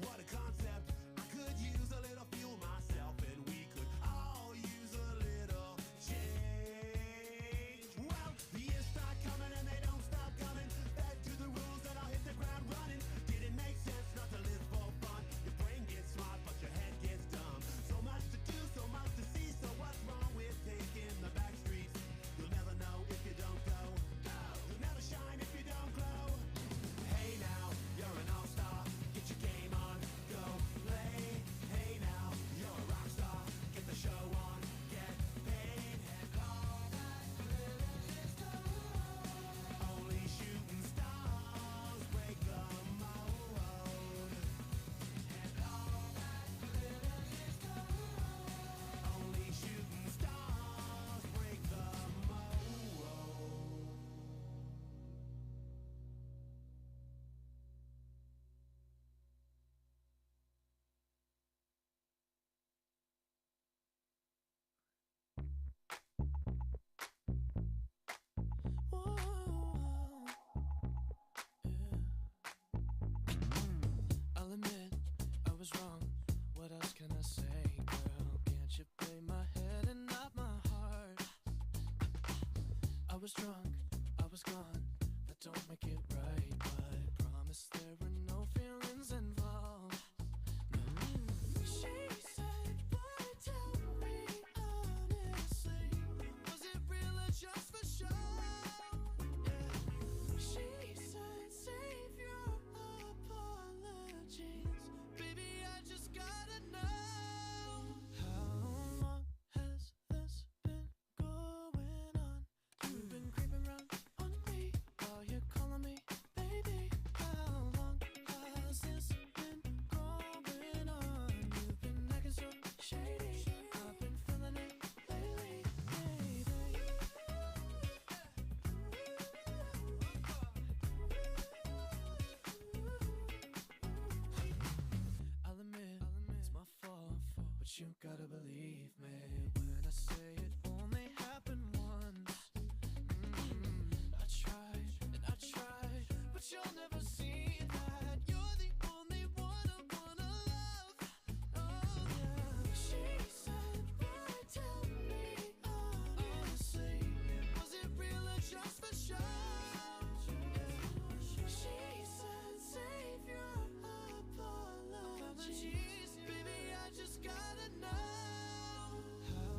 what a concept. I could use a little fuel myself, and we could all use a little change. Well, the years start coming and they don't stop coming. Fed to the rules and I'll hit the ground running. Didn't make sense not to live for fun. Your brain gets smart, but your head gets dumb. So much to do, so much to see. So what's wrong with taking the back streets? You'll never know if you don't go. You'll never shine if you don't glow. Hey now, you're an all-star. Get your game on, go play. Hey now, you're a rock star. Get the show on, get paid. And all that glitters is gold. Only shooting stars break the mold. And all that glitters is gold. Only shooting stars break the mold. I'll admit I was wrong. What else can I say, girl? Can't you play my head and not my heart? I was drunk, I was gone. That don't make it right, but promise there were but you gotta believe me when I say it only happened once. I tried and I tried, but you'll never see that. You're the only one I wanna love. Oh yeah. She said, boy, tell me honestly, was it real or just for show? She said, save your apologies, baby, I just gotta know. How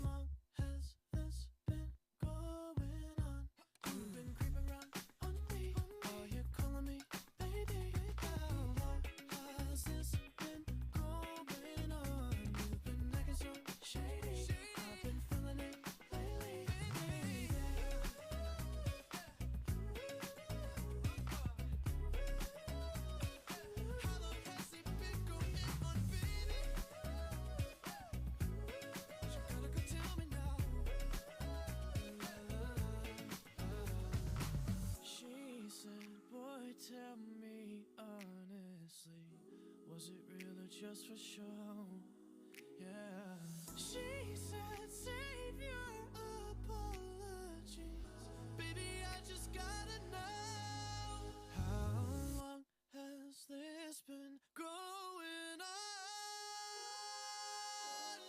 long has this been going on? You've been creeping around on me. Are you calling me baby? How long has this been going on? You've been acting so shady. I've been feeling it lately, baby. How long has it been going on, baby? You gotta go tell me now. She said, boy, tell me honestly, was it real or just for show? Yeah. She said, save your apologies, baby, I just gotta know. How long has this been going on?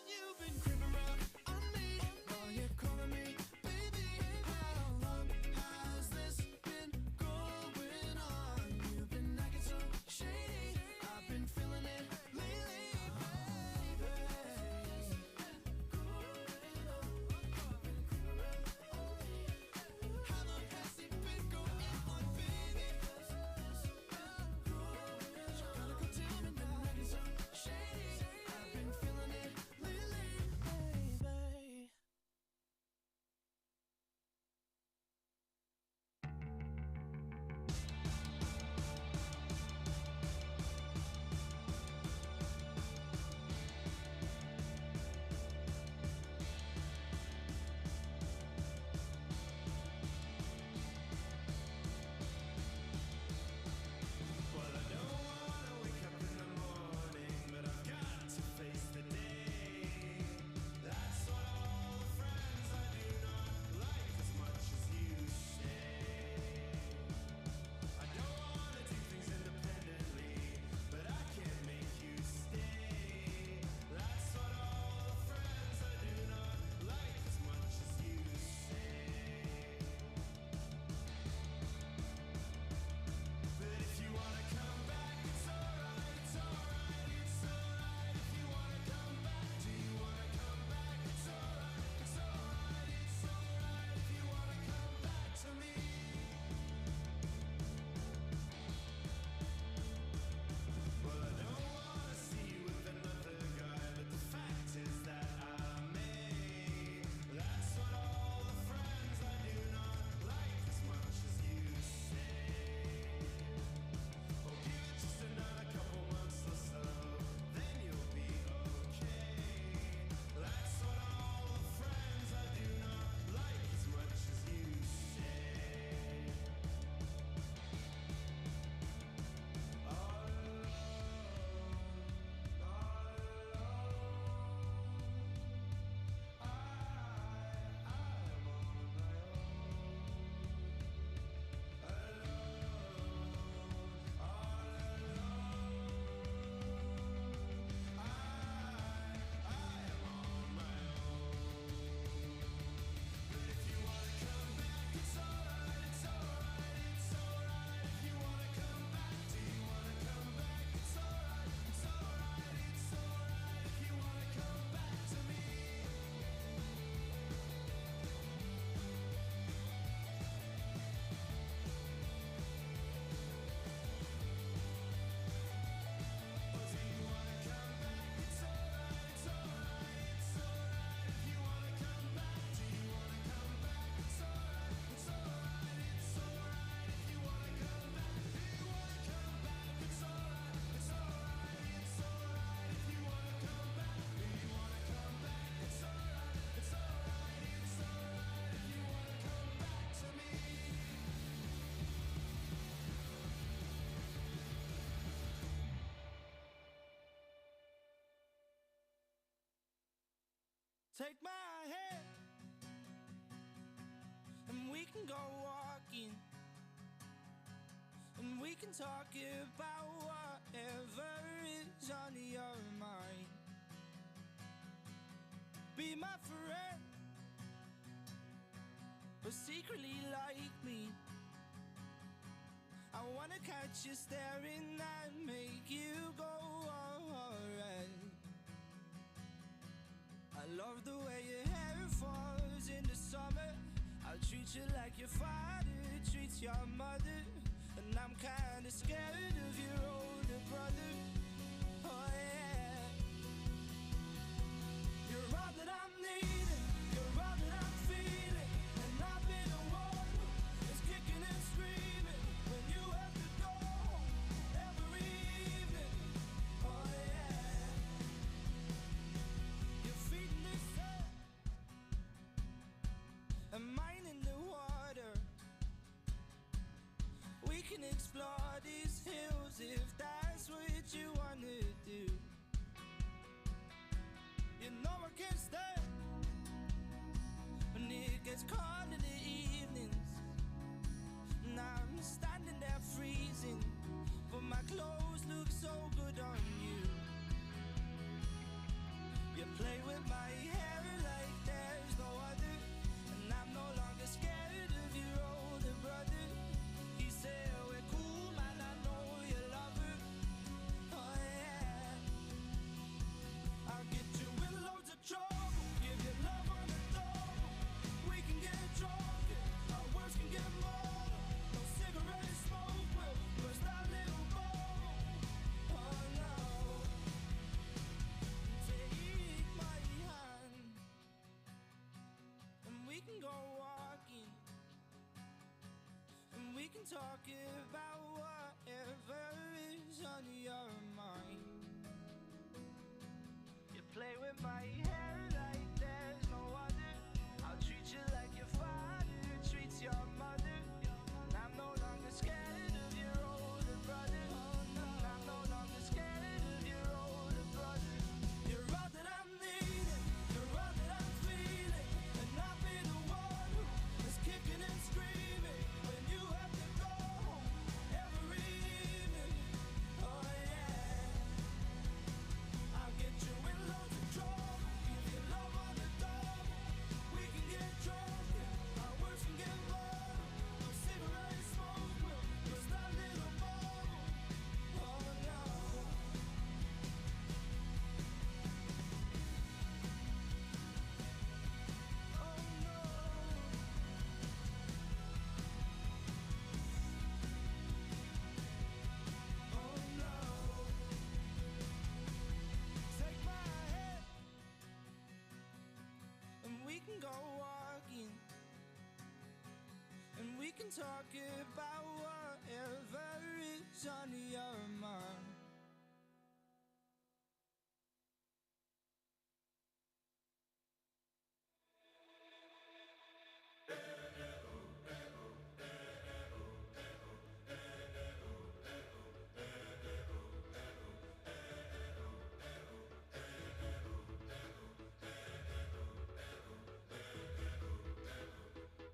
You've been creeping around on me. Are you calling me baby? How long has this been going on? You've been acting so shady. I've been feeling it lately, baby. How long has it been going on, baby? You gotta go tell me now. Acting so shady. I've been feeling it lately, baby. Take my hand and we can go walking, and we can talk about whatever is on your mind. Be my friend, but secretly like me. I wanna catch you staring and make you go alright. I love the way your hair falls in the summer. I'll treat you like your father treats your mother. And I'm kinda scared of your older brother. Oh yeah. You're all that I'm needing, you're all that I'm feeling. And I've been the one that's kicking and screaming when you have to go home every evening. Oh yeah. You're feeding the sun and mine in the water. We can explore these hills if that's what you wanna do. You know I can't stand when it gets cold in the evenings. And I'm standing there freezing, but my clothes look so good on you. You play with my hair like there's no other, and I'm no longer scared of your older brother. He said we're cool, man, I know you love her. Oh yeah. I'll get you in loads of trouble, give you love on the double. We can get drunk, our words can get more. No cigarette smoke will burst that little bubble. Oh no. Take my hand and we can go walking, and we can talk about whatever is on your mind. You play with my hair like there's no other. I'll treat you like your father treats your mother. And I'm no longer scared of your older brother. And I'm no longer scared of your older brother. You're all that I'm needing, you're all that I'm feeling. And I'll be the one who's kicking and screaming when you have to go home every evening. Oh yeah. I'll get you in loads of trouble, give you love on the double. We can get drunk and our words can get more. No cigarette smoke will burst that little bubble. Oh no. Oh no. Oh no. Take my hand and we can go walking, and we can talk about whatever is on your mind.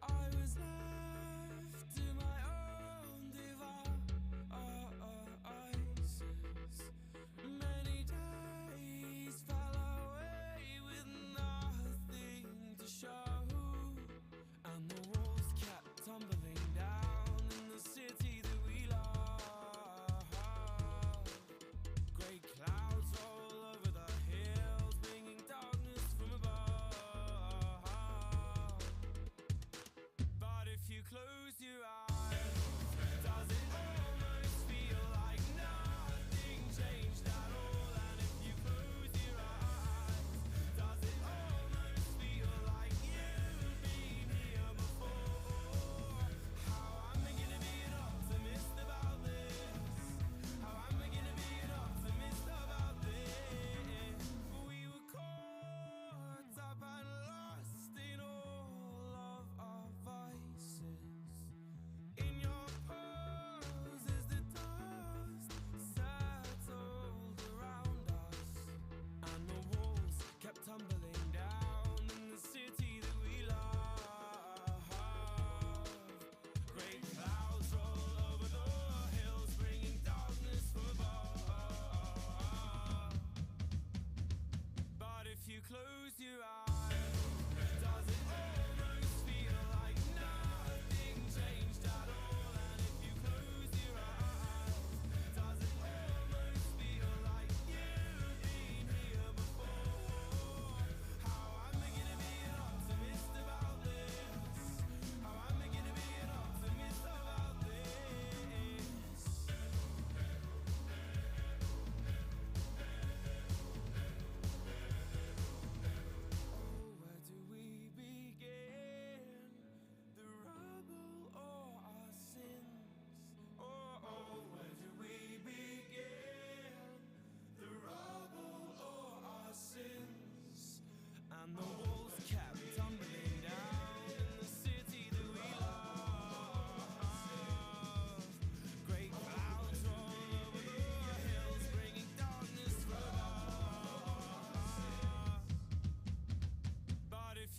I was left to my own devices.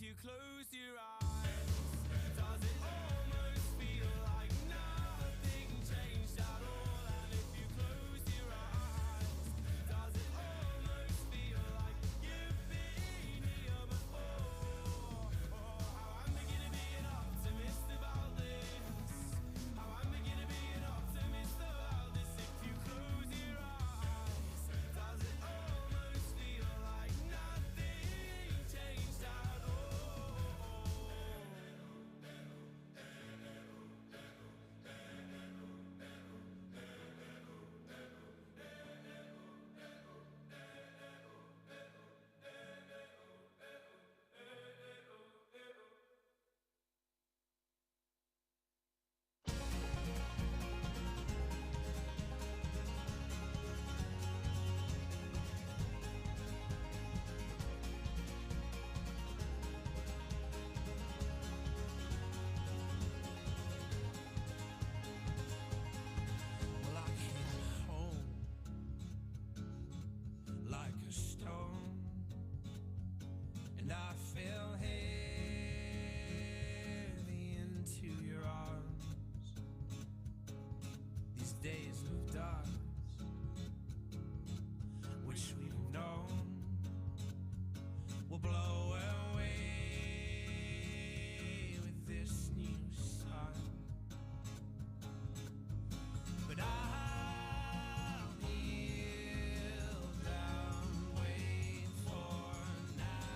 you close your eyes, does it almost feel like nothing changed at all? And if you close your eyes, does it almost feel like you've been here before? Oh, how I'm beginning to be an optimist about this. How I'm beginning to be an optimist about this. If you close your eyes, does it almost feel like nothing changed at all? Well, I came home like a stone, and I fell heavy into your arms. These days of dust, which we've known, will blow away with this new sun. But I'll kneel down, wait for now.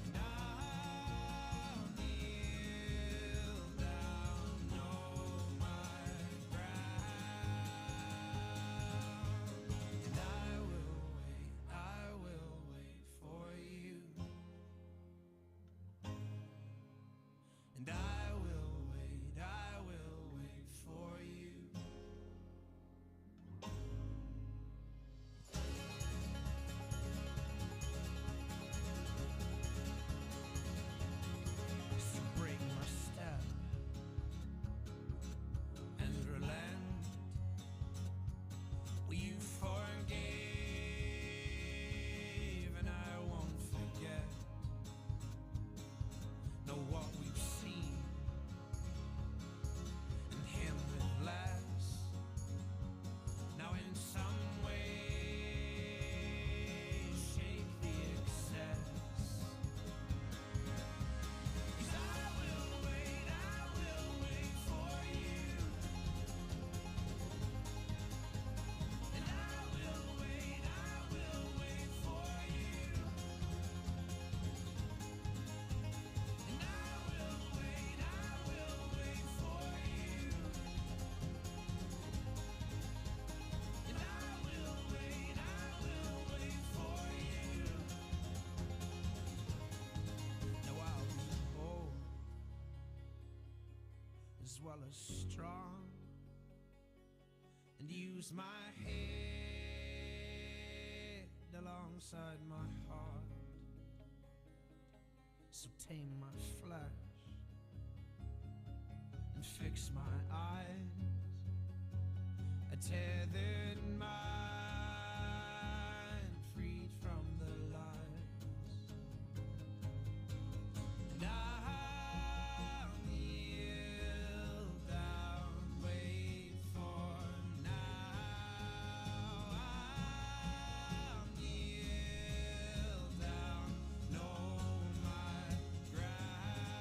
And I'll kneel down, know my ground. And I will wait for you. And I will wait for you. So break my step and relent. Well, you forgave, and I won't forget. Know what we've seen, and him with less. Now in some way, shake the excess. 'Cause I will wait for you. And I will wait for you. And I will wait for you. And I will wait for you. Now I'll be bold as well as strong, and use my head alongside my heart. So tame my flesh and fix my eyes, a tethered mind freed from the lies. And I'll kneel down, wait for now. I'll kneel down, know my ground.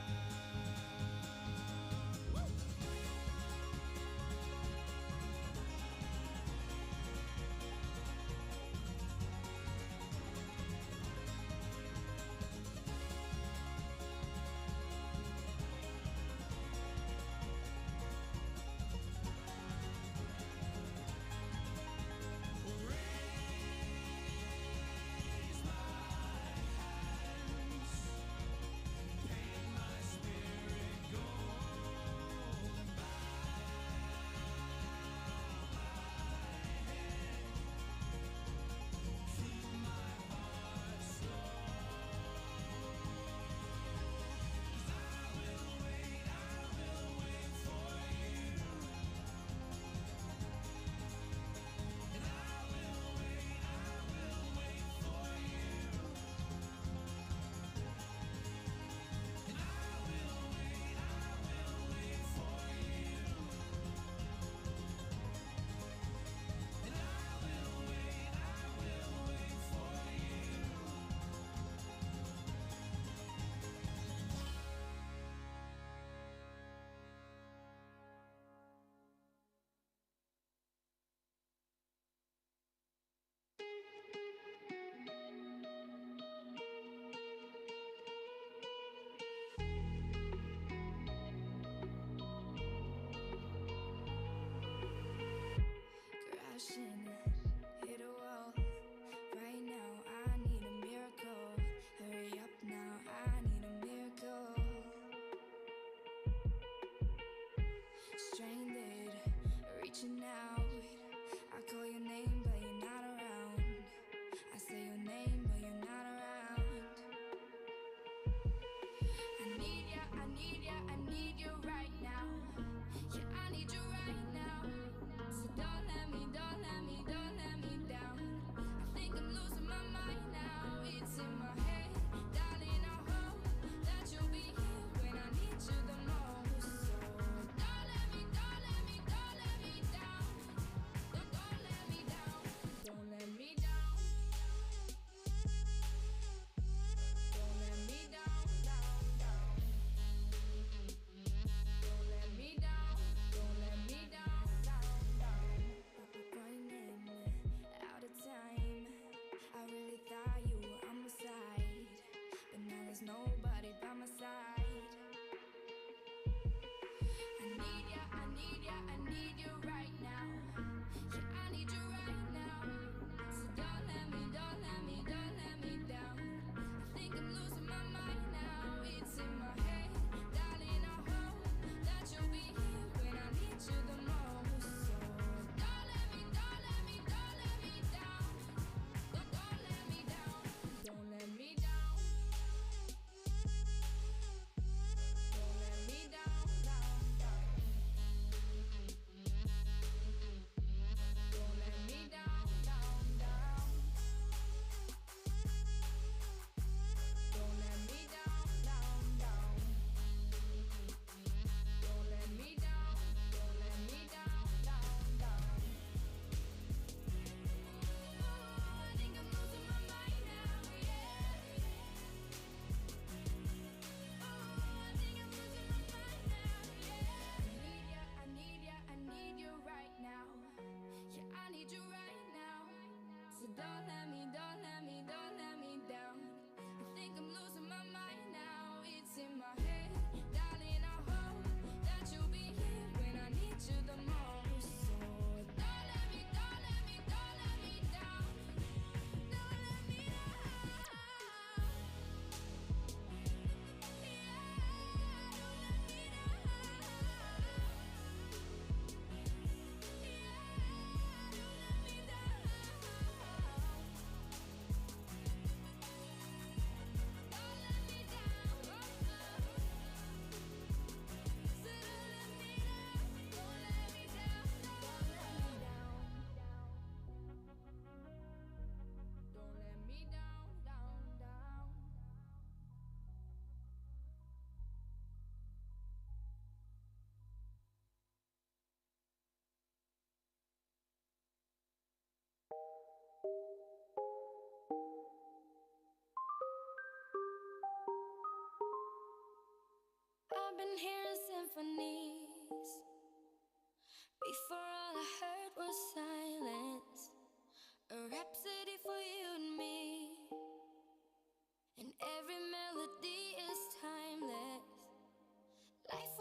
Woo!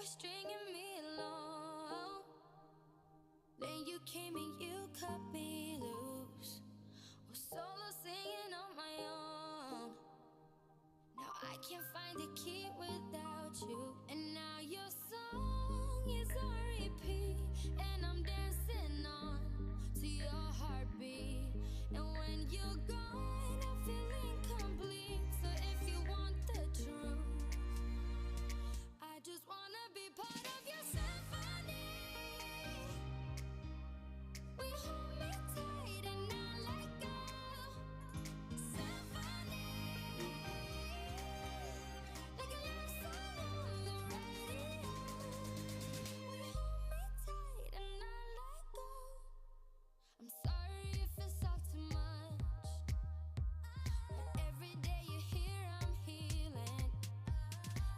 were stringing me along. Then you came and you cut me loose. Was solo singing on my own. Now I can't find a key without you. And now your song is on repeat, and I'm dancing on to your heartbeat. And when you're gone, I feel incomplete. So if you want the truth, I just wanna be part of your symphony. We hold me tight and not let go. Symphony, like a love song on the radio. We hold me tight and not let go. I'm sorry if it's all too much, but every day you're here, I'm healing.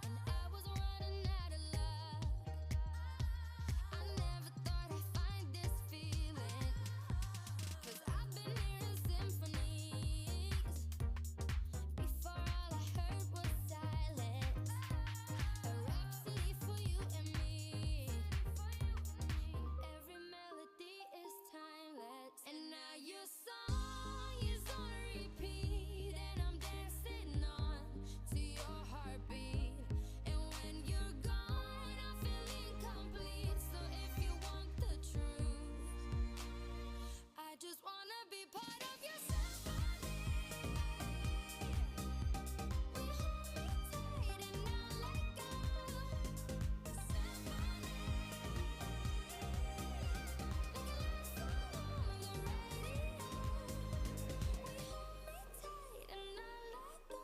And I was running out of luck. I never thought I'd find this feeling. 'Cause I've been hearing symphonies. Before all I heard was silence. A rhapsody for you and me. And every melody is timeless. And now your song is on repeat, and I'm dancing on to your heartbeat. And when you're gone, I feel incomplete. So if you want the truth, I just wanna be part of your symphony. We hold me tight and not let go. Symphony, like a love song on the radio. We hold me tight and not let go.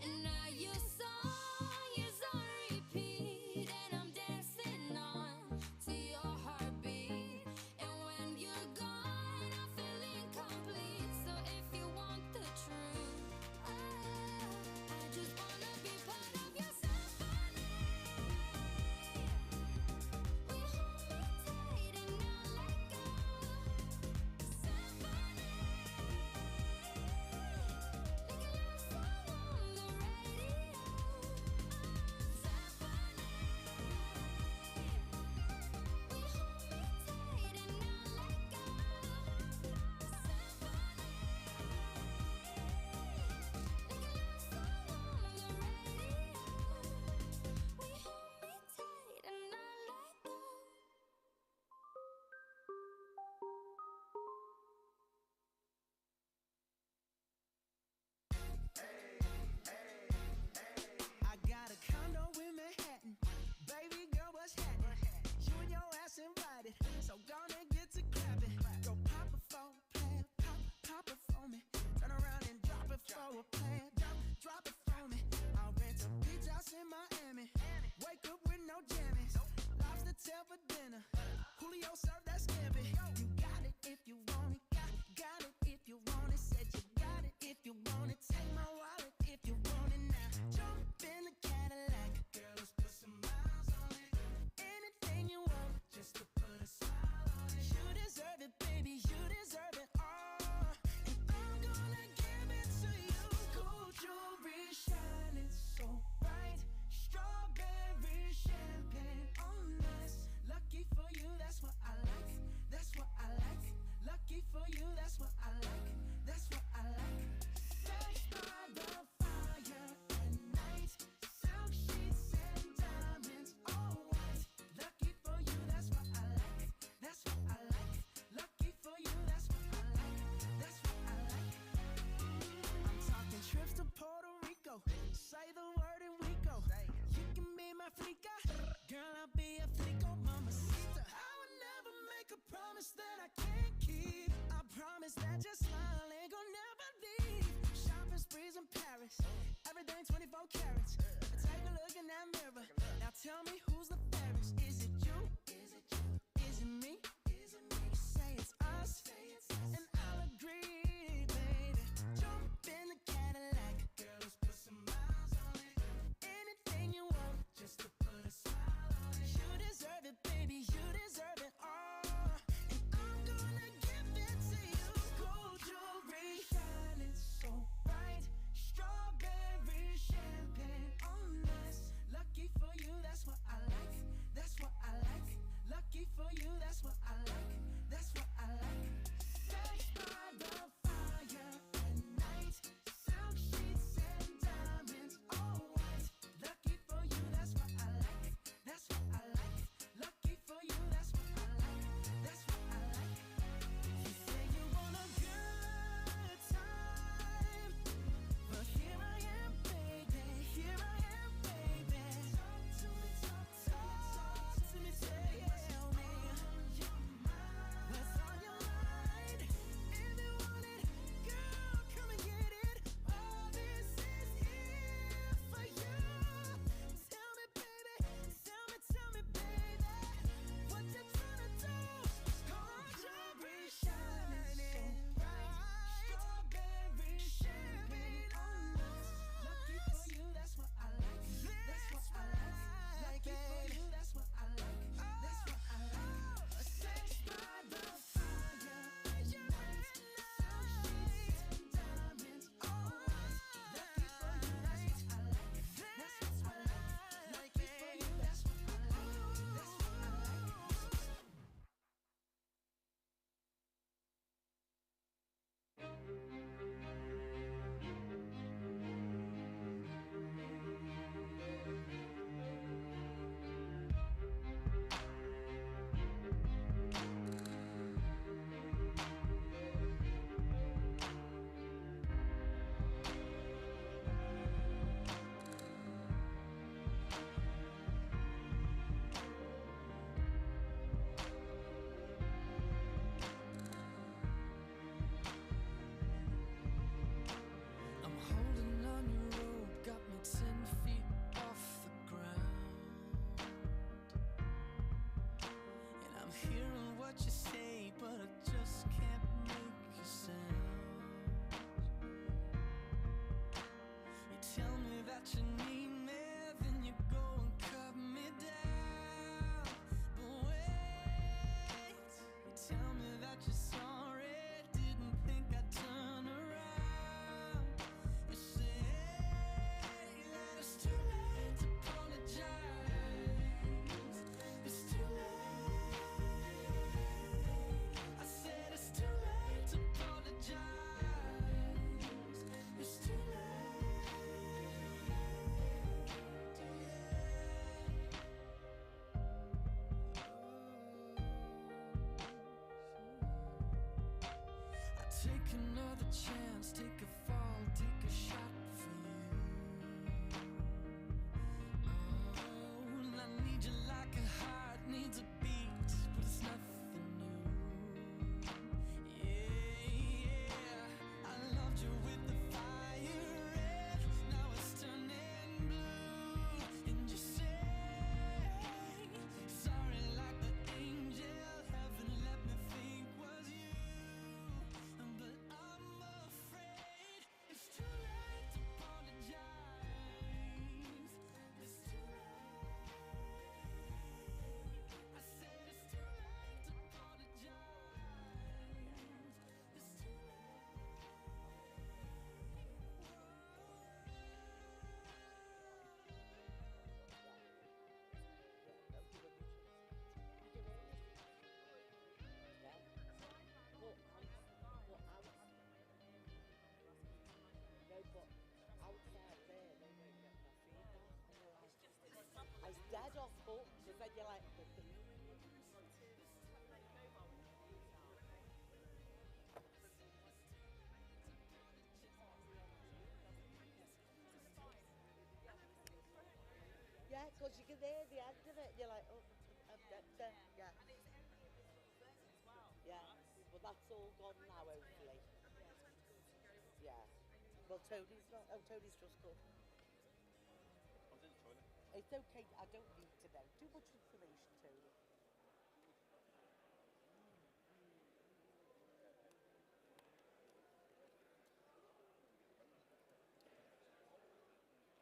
And now your song is on repeat, and I'm dancing on to your heartbeat. And when you're gone, I feel incomplete. So if you want the truth, I just wanna be part of your symphony. We hold me tight and not let go. Symphony, like a love song on the radio. Symphony, we hold me tight and not let go. Symphony, like a love song on the radio. We hold me tight and not let go. I got a condo in Manhattan. Baby girl, what's happening? You and your ass invited, so gonna get to clapping. Go pop it for a plan, pop it for me. Turn around and drop it for a plan, drop it for me. I'll rent a beach house in Miami. Wake up with no jammies. Lobster tail for dinner. Julio served that scampi. You got it if you want it. Got it if you want it. Said you got it if you want it. Take my wallet if you want it now. Jump in the Cadillac. Girl, let's put some miles on it. Anything you want, just to put a smile on it. You deserve it, baby. You deserve it all. And I'm gonna give it to you. Gold jewelry shining so bright. Strawberry champagne on us. Lucky for you, that's what I like. That's what I another chance, take a fall, take a shot for you. Oh, and I need you like a heart needs a beat, but it's nothing new. Yeah, I loved you with the fire red, now it's turning blue. And you say sorry like the angel heaven let me think was you. But I'm afraid it's too late to apologize. It's too late. I said it's too late to apologize. It's too I was dead off hook, because then you're like, yeah, because you can hear the end of it, and you're like, oh, yeah. Yeah, but that's all gone now, hopefully. Yeah. Well, Tony's not. Oh, Tony's just gone. It's okay. I don't need to know too much information, Tony.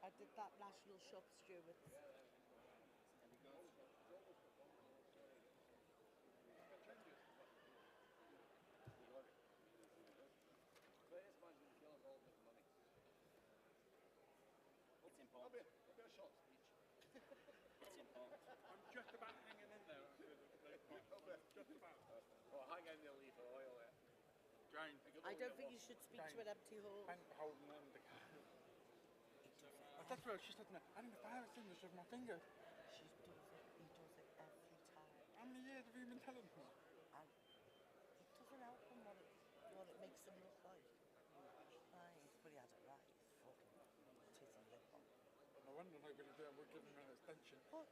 I did that National Shop Stewards. It's important. It's important. I'm just about hanging in there. Just about. Well, hang in there, leave the oil there. Jane. I don't think you should speak to an empty hall. I'm holding on the that's what she said. I'm embarrassing this with my finger. He does it every time. How many years have you been telling me? And it doesn't help him what it makes him look like. Right, but he had it right. Fucking titty lip on. No wonder nobody there would give him an extension. But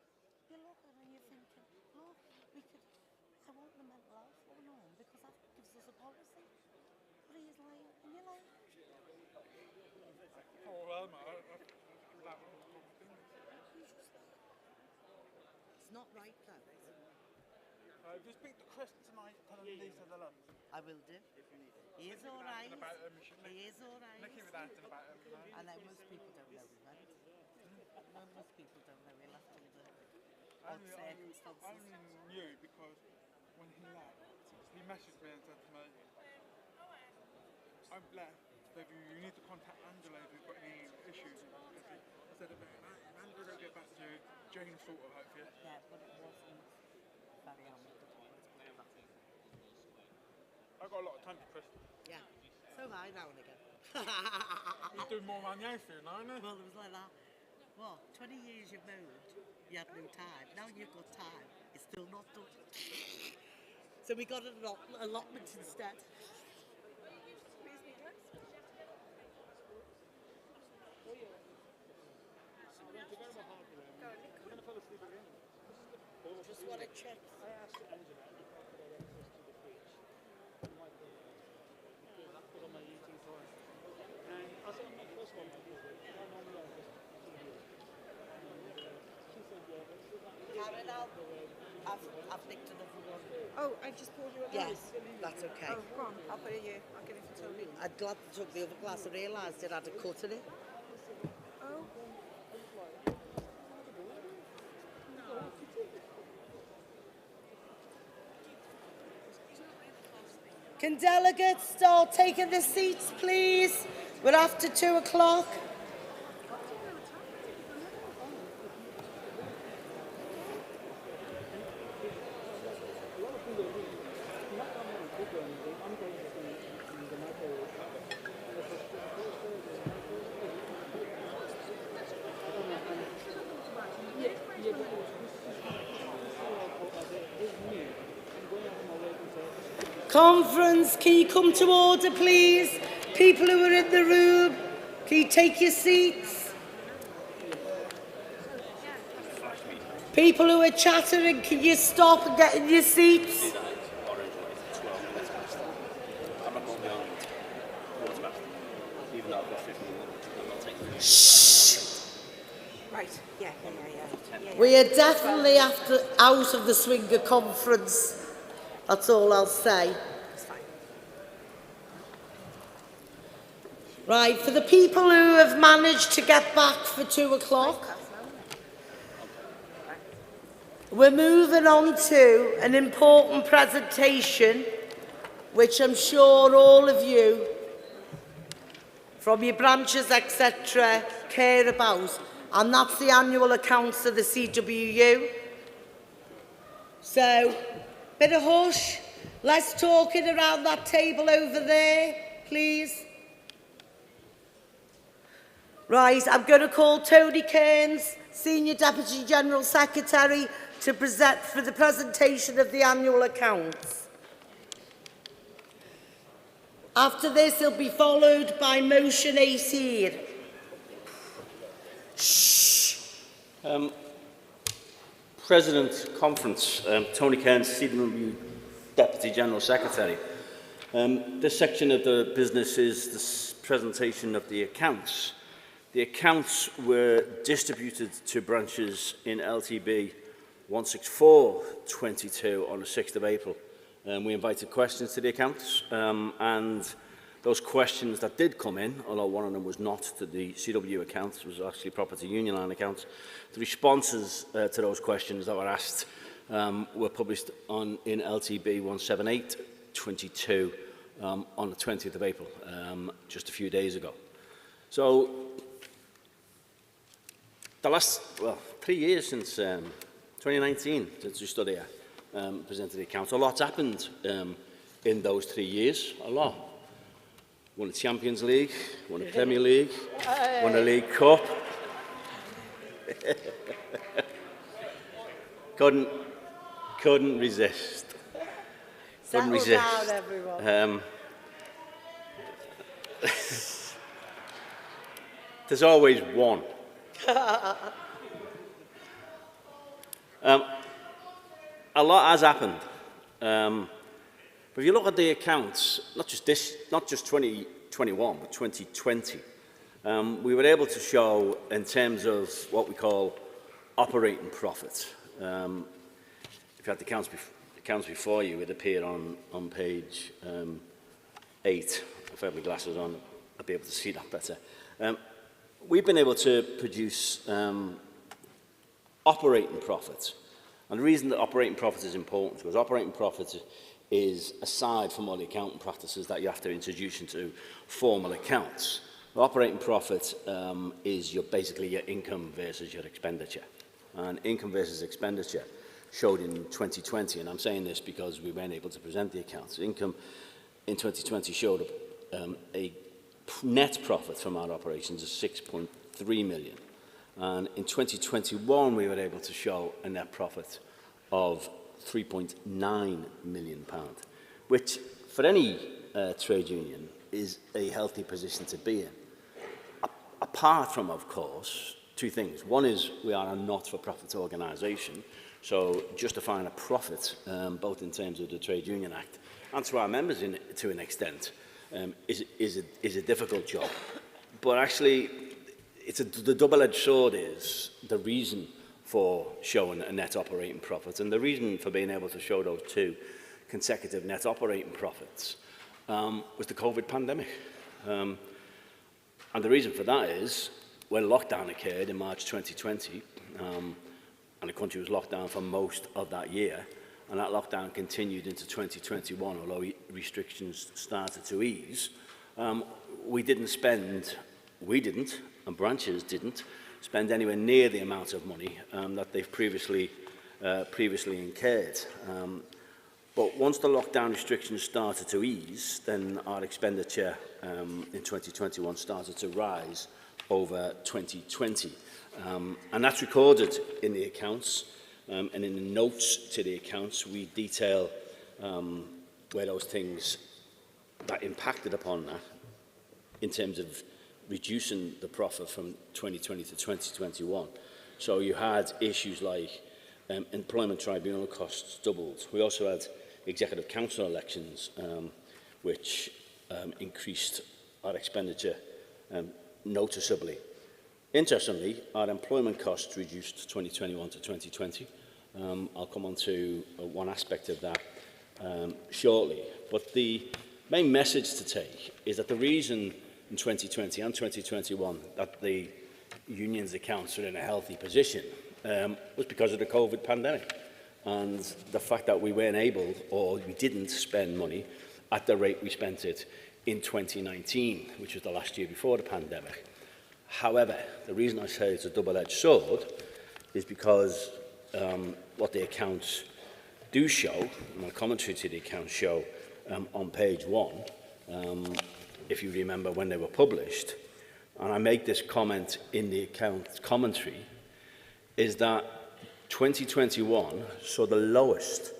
you look at him and you're thinking, look, I want the mental health going on because that gives us a policy. But he's like, and you're like... Oh, well, it's not right, though. If you speak to Chris tonight, tell him these are the lumps. I will do. He is all right. He is all right. Nicky was asking about him. And then most people don't know he went. Most people don't know he left under odd circumstances. I only knew because when he left, he messaged me and said to me, I've left, so you need to contact Angela if you've got any issues. I said, Angela will get back to you, Jane will sort it out for you. Yeah, but it wasn't very amicable. I've got a lot of time for Chris. Yeah, so have I now and again. You're doing more than you do now, aren't you? Well, it was like that. What, 20 years you've moved, you had no time. Now you've got time, it's still not done. So we got an allotment instead. Just want to check. I asked Angela if I could get access to the fridge. Because I put on my eating time. And I said, my first one, I normally have this TV. She said, yeah, but she's like... Karen, I've nicked another one. Oh, I just poured you a Yes, that's okay. Oh, go on, I'll put it here. I'll give it to Tony. I'm glad they took the other glass. I realised it had a cut in it. Oh. Can delegates start taking their seats, please? We're after 2 o'clock. Conference, can you come to order, please? People who are in the room, can you take your seats? People who are chattering, can you stop and get in your seats? Shh. Right, yeah. We are definitely out of the Swinger Conference. That's all I'll say. Right, for the people who have managed to get back for 2 o'clock, we're moving on to an important presentation, which I'm sure all of you, from your branches, etc., care about, and that's the annual accounts of the CWU. So, bit of hush. Let's talk it around that table over there, please. Right, I'm going to call Tony Kearns, Senior Deputy General Secretary, to present for the presentation of the annual accounts. After this, it'll be followed by motion 18. Shh. President Conference, Tony Kearns, CWU Deputy General Secretary. This section of the business is the presentation of the accounts. The accounts were distributed to branches in LTB 16422 on the 6th of April. We invited questions to the accounts, and those questions that did come in, although one of them was not to the CWU accounts, was actually property union line accounts, the responses to those questions that were asked were published in LTB 17822 on the 20th of April, just a few days ago. So, the last, 3 years since 2019, since we stood here, presented the accounts, a lot's happened in those 3 years, a lot. Won the Champions League, won the Premier League, won the League Cup. couldn't resist. Couldn't resist. Settle down, everyone. There's always one. A lot has happened. But if you look at the accounts, not just 2021, but 2020, we were able to show, in terms of what we call operating profit. If you had the accounts before you, it appeared on page 8. If I have my glasses on, I'll be able to see that better. We've been able to produce operating profit. And the reason that operating profit is important is operating profit is aside from all the accounting practices that you have to introduce into formal accounts. Operating profit is basically your income versus your expenditure. And income versus expenditure showed in 2020, and I'm saying this because we weren't able to present the accounts. Income in 2020 showed a net profit from our operations of 6.3 million. And in 2021, we were able to show a net profit of £3.9 million, which for any trade union is a healthy position to be in. Apart from, of course, two things. One is we are a not-for-profit organisation, so justifying a profit, both in terms of the Trade Union Act and to our members to an extent, is a difficult job. But actually, the double-edged sword is the reason for showing a net operating profit, and the reason for being able to show those two consecutive net operating profits was the COVID pandemic. And the reason for that is when lockdown occurred in March 2020, and the country was locked down for most of that year, and that lockdown continued into 2021, although restrictions started to ease, we didn't, and branches didn't, spend anywhere near the amount of money that they've previously incurred. But once the lockdown restrictions started to ease, then our expenditure in 2021 started to rise over 2020. And that's recorded in the accounts, and in the notes to the accounts we detail were those things that impacted upon that in terms of reducing the profit from 2020 to 2021. So you had issues like employment tribunal costs doubled. We also had executive council elections, which increased our expenditure noticeably. Interestingly, our employment costs reduced 2021 to 2020. I'll come on to one aspect of that shortly. But the main message to take is that the reason in 2020 and 2021 that the union's accounts are in a healthy position was because of the COVID pandemic. And the fact that we weren't able, or we didn't spend money at the rate we spent it in 2019, which was the last year before the pandemic. However, the reason I say it's a double-edged sword is because what the accounts do show, my commentary to the accounts show on page 1, if you remember when they were published, and I make this comment in the accounts commentary, is that 2021 saw the lowest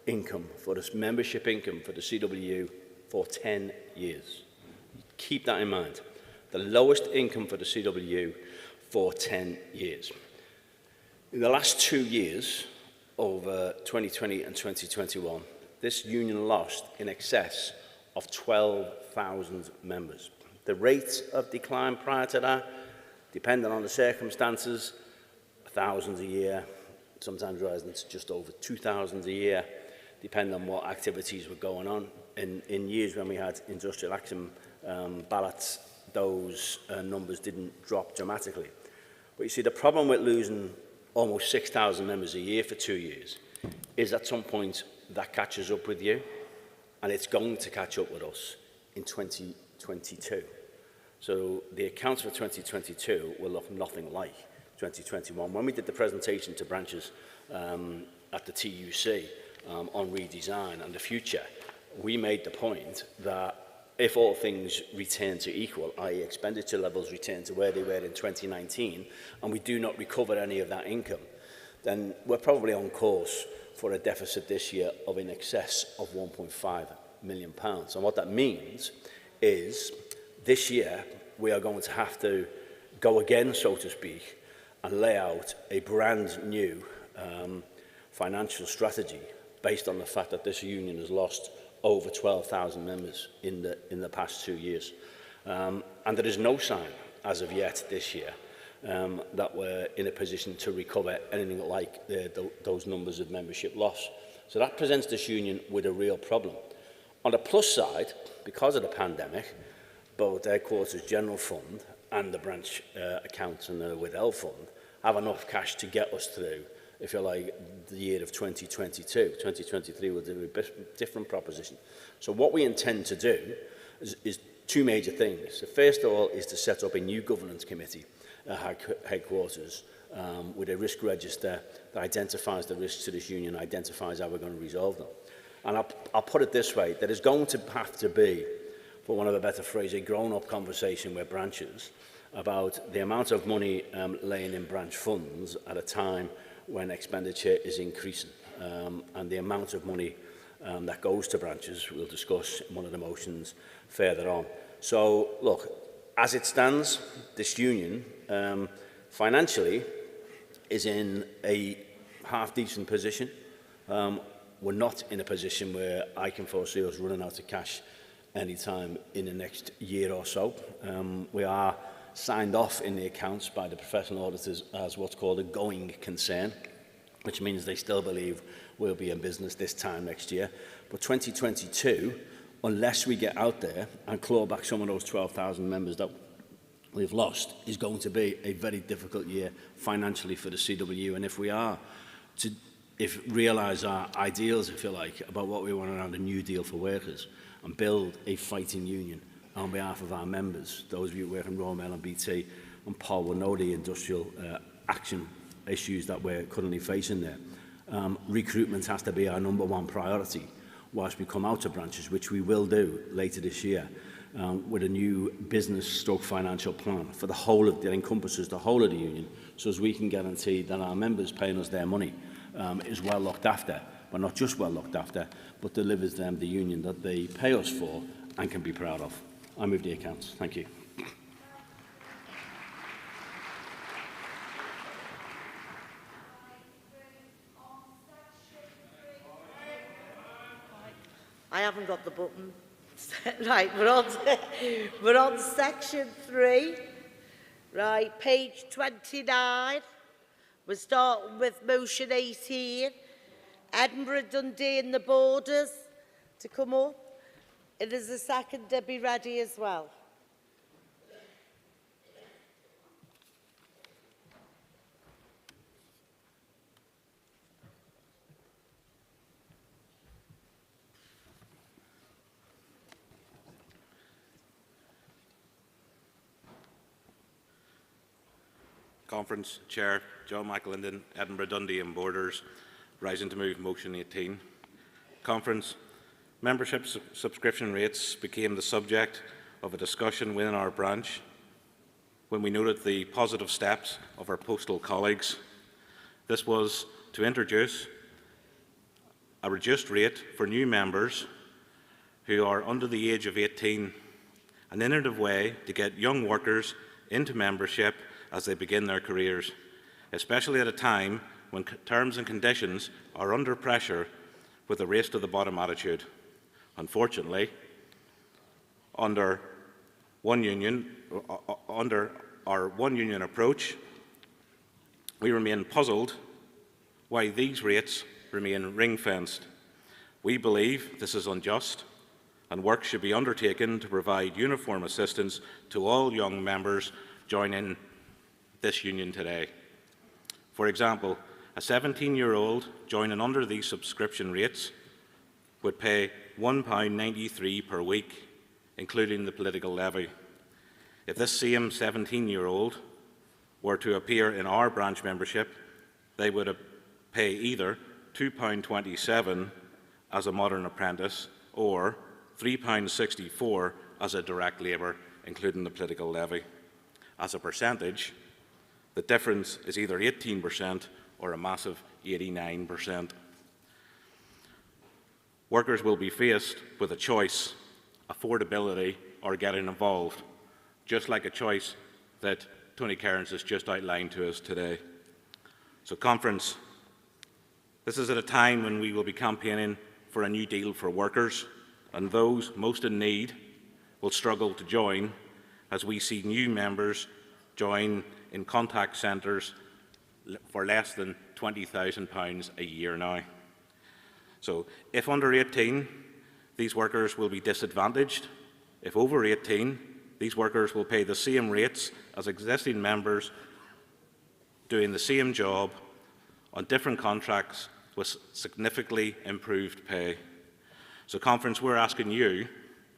income for this membership income for the CWU for 10 years. Keep that in mind. The lowest income for the CWU for 10 years. In the last 2 years, over 2020 and 2021, this union lost in excess of 12,000 members. The rate of decline prior to that, depending on the circumstances, 1,000 a year, sometimes rising to just over 2,000 a year, depending on what activities were going on. In years when we had industrial action ballots, those numbers didn't drop dramatically. But you see, the problem with losing almost 6,000 members a year for 2 years is at some point that catches up with you, and it's going to catch up with us in 2022. So the accounts for 2022 will look nothing like 2021. When we did the presentation to branches at the TUC on redesign and the future, we made the point that if all things return to equal, i.e. expenditure levels return to where they were in 2019, and we do not recover any of that income, then we're probably on course for a deficit this year of in excess of £1.5 million. And what that means is this year we are going to have to go again, so to speak, and lay out a brand new financial strategy based on the fact that this union has lost over 12,000 members in the past 2 years. And there is no sign, as of yet this year, that we're in a position to recover anything like those numbers of membership loss. So that presents this union with a real problem. On the plus side, because of the pandemic, both the Headquarters General Fund and the branch accounts and the withheld fund have enough cash to get us through, if you like, the year of 2022. 2023 will do a different proposition. So what we intend to do is two major things. The first of all is to set up a new governance committee at Headquarters with a risk register that identifies the risks to this union, identifies how we're going to resolve them. And I'll put it this way, there is going to have to be, for want of a better phrase, a grown-up conversation with branches about the amount of money laying in branch funds at a time when expenditure is increasing, and the amount of money that goes to branches we'll discuss in one of the motions further on. So, look, as it stands, this union financially is in a half-decent position. We're not in a position where I can foresee us running out of cash anytime in the next year or so. We are signed off in the accounts by the professional auditors as what's called a going concern, which means they still believe we'll be in business this time next year. But 2022, unless we get out there and claw back some of those 12,000 members that we've lost, is going to be a very difficult year financially for the CWU. And if we are to realise our ideals, if you like, about what we want around a new deal for workers and build a fighting union on behalf of our members, those of you who work in Royal Mail and BT, and Paul will know the industrial action issues that we're currently facing there. Recruitment has to be our #1 priority whilst we come out of branches, which we will do later this year, with a new business/financial plan for the whole of that encompasses the whole of the union, so as we can guarantee that our members paying us their money is well looked after we're not just well looked after, but delivers them the union that they pay us for and can be proud of. I move the accounts. Thank you. I haven't got the button. Right, we're on section 3. Right, page 29. We're starting with motion 18. Edinburgh, Dundee and the borders to come up. It is a second to be ready as well. Conference Chair, John Michael Linden, Edinburgh, Dundee and Borders, rising to move motion 18. Conference, membership subscription rates became the subject of a discussion within our branch when we noted the positive steps of our postal colleagues. This was to introduce a reduced rate for new members who are under the age of 18, an innovative way to get young workers into membership as they begin their careers, especially at a time when terms and conditions are under pressure with a race to the bottom attitude. Unfortunately, under our one union approach, we remain puzzled why these rates remain ring-fenced. We believe this is unjust, and work should be undertaken to provide uniform assistance to all young members joining this union today. For example, a 17-year-old joining under these subscription rates would pay £1.93 per week, including the political levy. If this same 17-year-old were to appear in our branch membership, they would pay either £2.27 as a modern apprentice or £3.64 as a direct labour, including the political levy. As a percentage, the difference is either 18% or a massive 89%. Workers will be faced with a choice, affordability or getting involved, just like a choice that Tony Cairns has just outlined to us today. So, Conference, this is at a time when we will be campaigning for a new deal for workers, and those most in need will struggle to join as we see new members join in contact centres for less than £20,000 a year now. So if under 18, these workers will be disadvantaged. If over 18, these workers will pay the same rates as existing members doing the same job on different contracts with significantly improved pay. So, Conference, we're asking you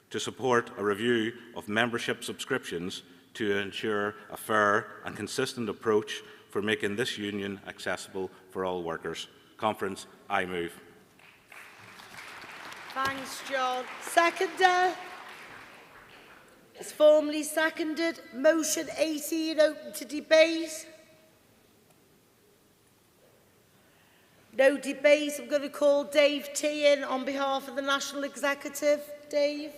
to support a review of membership subscriptions to ensure a fair and consistent approach for making this union accessible for all workers. Conference, I move. Thanks, John. Seconder. It's formally seconded. Motion 18 open to debate. No debate. I'm going to call Dave T in on behalf of the National Executive. Dave.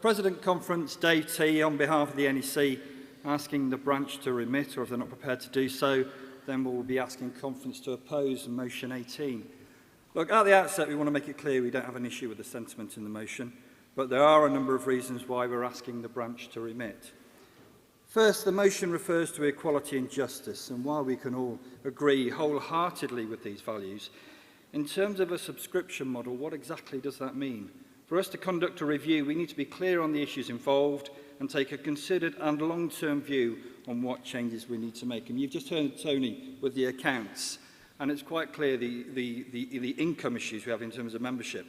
President Conference, Dave T, on behalf of the NEC, asking the branch to remit, or if they're not prepared to do so, then we'll be asking Conference to oppose motion 18. Look, at the outset, we want to make it clear we don't have an issue with the sentiment in the motion, but there are a number of reasons why we're asking the branch to remit. First, the motion refers to equality and justice, and while we can all agree wholeheartedly with these values, in terms of a subscription model, what exactly does that mean? For us to conduct a review, we need to be clear on the issues involved and take a considered and long-term view on what changes we need to make. And you've just heard Tony with the accounts, and it's quite clear the income issues we have in terms of membership.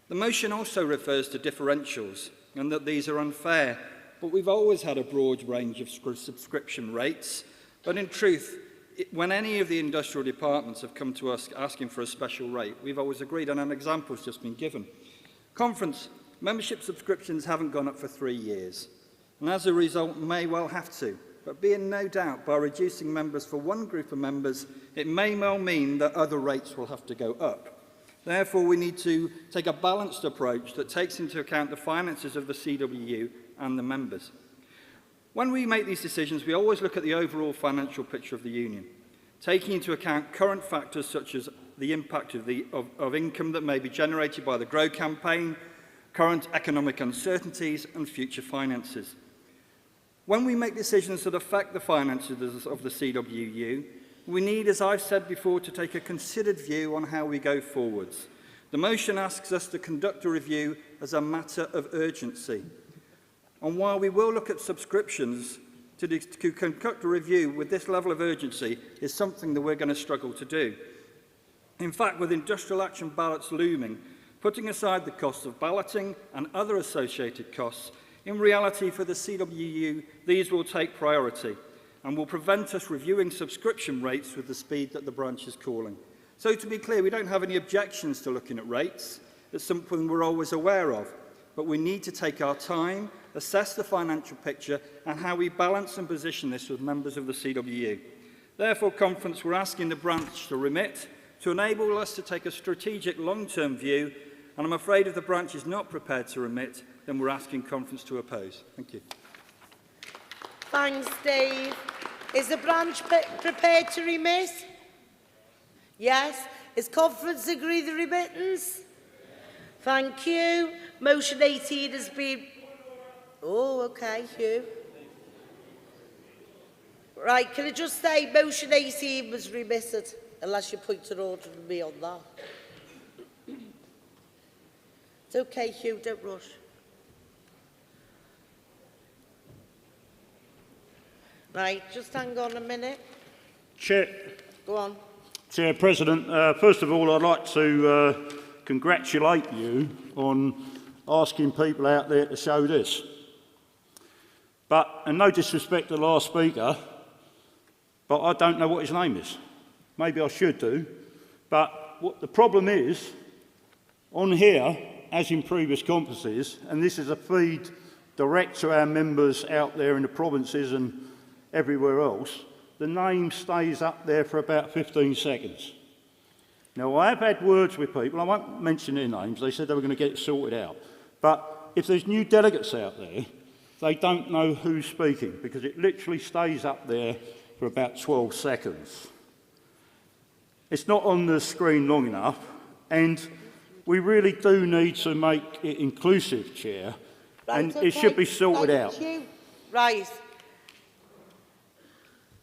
The motion also refers to differentials and that these are unfair, but we've always had a broad range of subscription rates. But in truth, when any of the industrial departments have come to us asking for a special rate, we've always agreed, and an example has just been given. Conference, membership subscriptions haven't gone up for 3 years, and as a result may well have to. but be in no doubt by reducing members for one group of members, it may well mean that other rates will have to go up. Therefore, we need to take a balanced approach that takes into account the finances of the CWU and the members. When we make these decisions, we always look at the overall financial picture of the union, taking into account current factors such as the impact of income that may be generated by the Grow campaign, current economic uncertainties and future finances. When we make decisions that affect the finances of the CWU, we need, as I've said before, to take a considered view on how we go forwards. The motion asks us to conduct a review as a matter of urgency. And while we will look at subscriptions, to conduct a review with this level of urgency is something that we're going to struggle to do. In fact, with industrial action ballots looming, putting aside the costs of balloting and other associated costs, in reality for the CWU, these will take priority and will prevent us reviewing subscription rates with the speed that the branch is calling. So to be clear, we don't have any objections to looking at rates. It's something we're always aware of. But we need to take our time, assess the financial picture and how we balance and position this with members of the CWU. Therefore, Conference, we're asking the branch to remit to enable us to take a strategic long-term view, and I'm afraid if the branch is not prepared to remit, then we're asking Conference to oppose. Thank you. Thanks, Dave. Is the branch prepared to remit? Yes. Is Conference agree the remittance? Thank you. Motion 18 has been... Oh, okay, Hugh. Right, can I just say motion 18 was remitted, unless you point an order to me on that. It's okay, Hugh, don't rush. Right, just hang on a minute. Chair. Go on. Chair President, first of all, I'd like to congratulate you on asking people out there to show this. But, and no disrespect to the last speaker, but I don't know what his name is. Maybe I should do. But what the problem is, on here, as in previous conferences, and this is a feed direct to our members out there in the provinces and everywhere else, the name stays up there for about 15 seconds. Now, I have had words with people, I won't mention their names, they said they were going to get it sorted out. But if there's new delegates out there, they don't know who's speaking because it literally stays up there for about 12 seconds. It's not on the screen long enough, and we really do need to make it inclusive, Chair, Right, and okay. it should be sorted out. You. Right.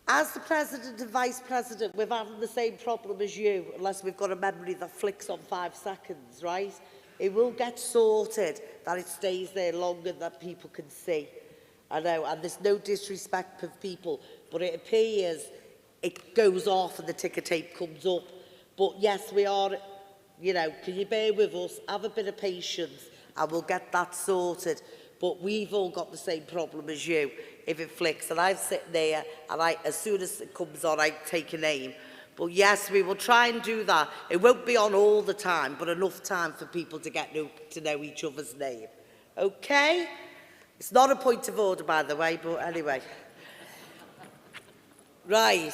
As the President and Vice President, we're having the same problem as you, unless we've got a memory that flicks on 5 seconds, right? It will get sorted, that it stays there longer than people can see. I know, and there's no disrespect for people, but it appears it goes off and the ticker tape comes up. But yes, we are, you know, can you bear with us, have a bit of patience, and we'll get that sorted. But we've all got the same problem as you. If it flicks, and I'm sitting there, and as soon as it comes on, I take a name. But yes, we will try and do that. It won't be on all the time, but enough time for people to get to know each other's name. Okay? It's not a point of order, by the way, but anyway. Right.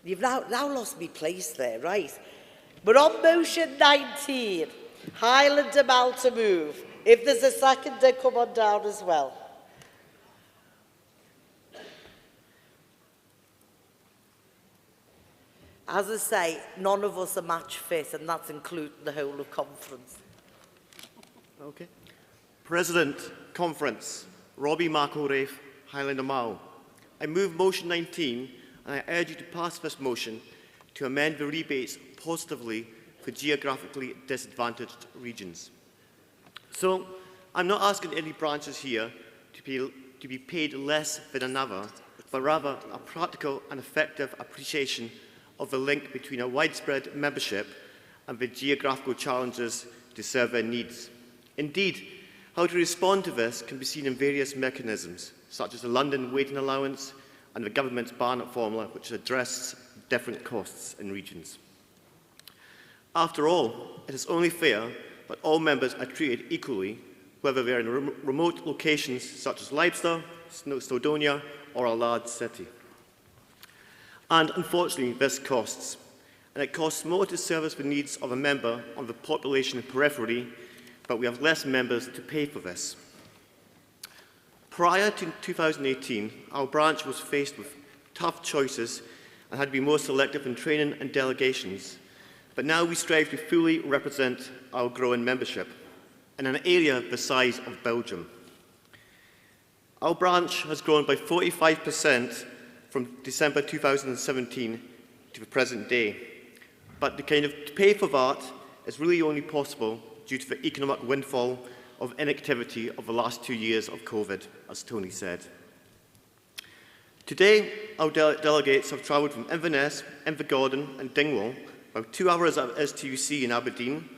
You've now lost me place there, right? We're on motion 19. Highland and Mal to move. If there's a seconder, come on down as well. As I say, none of us are match fit, and that's including the whole of Conference. Okay. President, Conference, Robbie McElraith, Highland and Mal. I move motion 19, and I urge you to pass this motion to amend the rebates positively for geographically disadvantaged regions. So, I'm not asking any branches here to be paid less than another, but rather a practical and effective appreciation of the link between a widespread membership and the geographical challenges to serve their needs. Indeed, how to respond to this can be seen in various mechanisms, such as the London waiting allowance and the government's Barnett formula, which addresses different costs in regions. After all, it is only fair that all members are treated equally, whether they are in remote locations such as Leicester, Snowdonia, or a large city. And unfortunately, this costs. And it costs more to service the needs of a member on the population periphery, but we have less members to pay for this. Prior to 2018, our branch was faced with tough choices and had to be more selective in training and delegations. But now we strive to fully represent our growing membership in an area the size of Belgium. Our branch has grown by 45% from December 2017 to the present day. But to pay for that is really only possible due to the economic windfall of inactivity of the last 2 years of COVID, as Tony said. Today, our delegates have travelled from Inverness, Invergordon and Dingwall, about 2 hours at STUC in Aberdeen.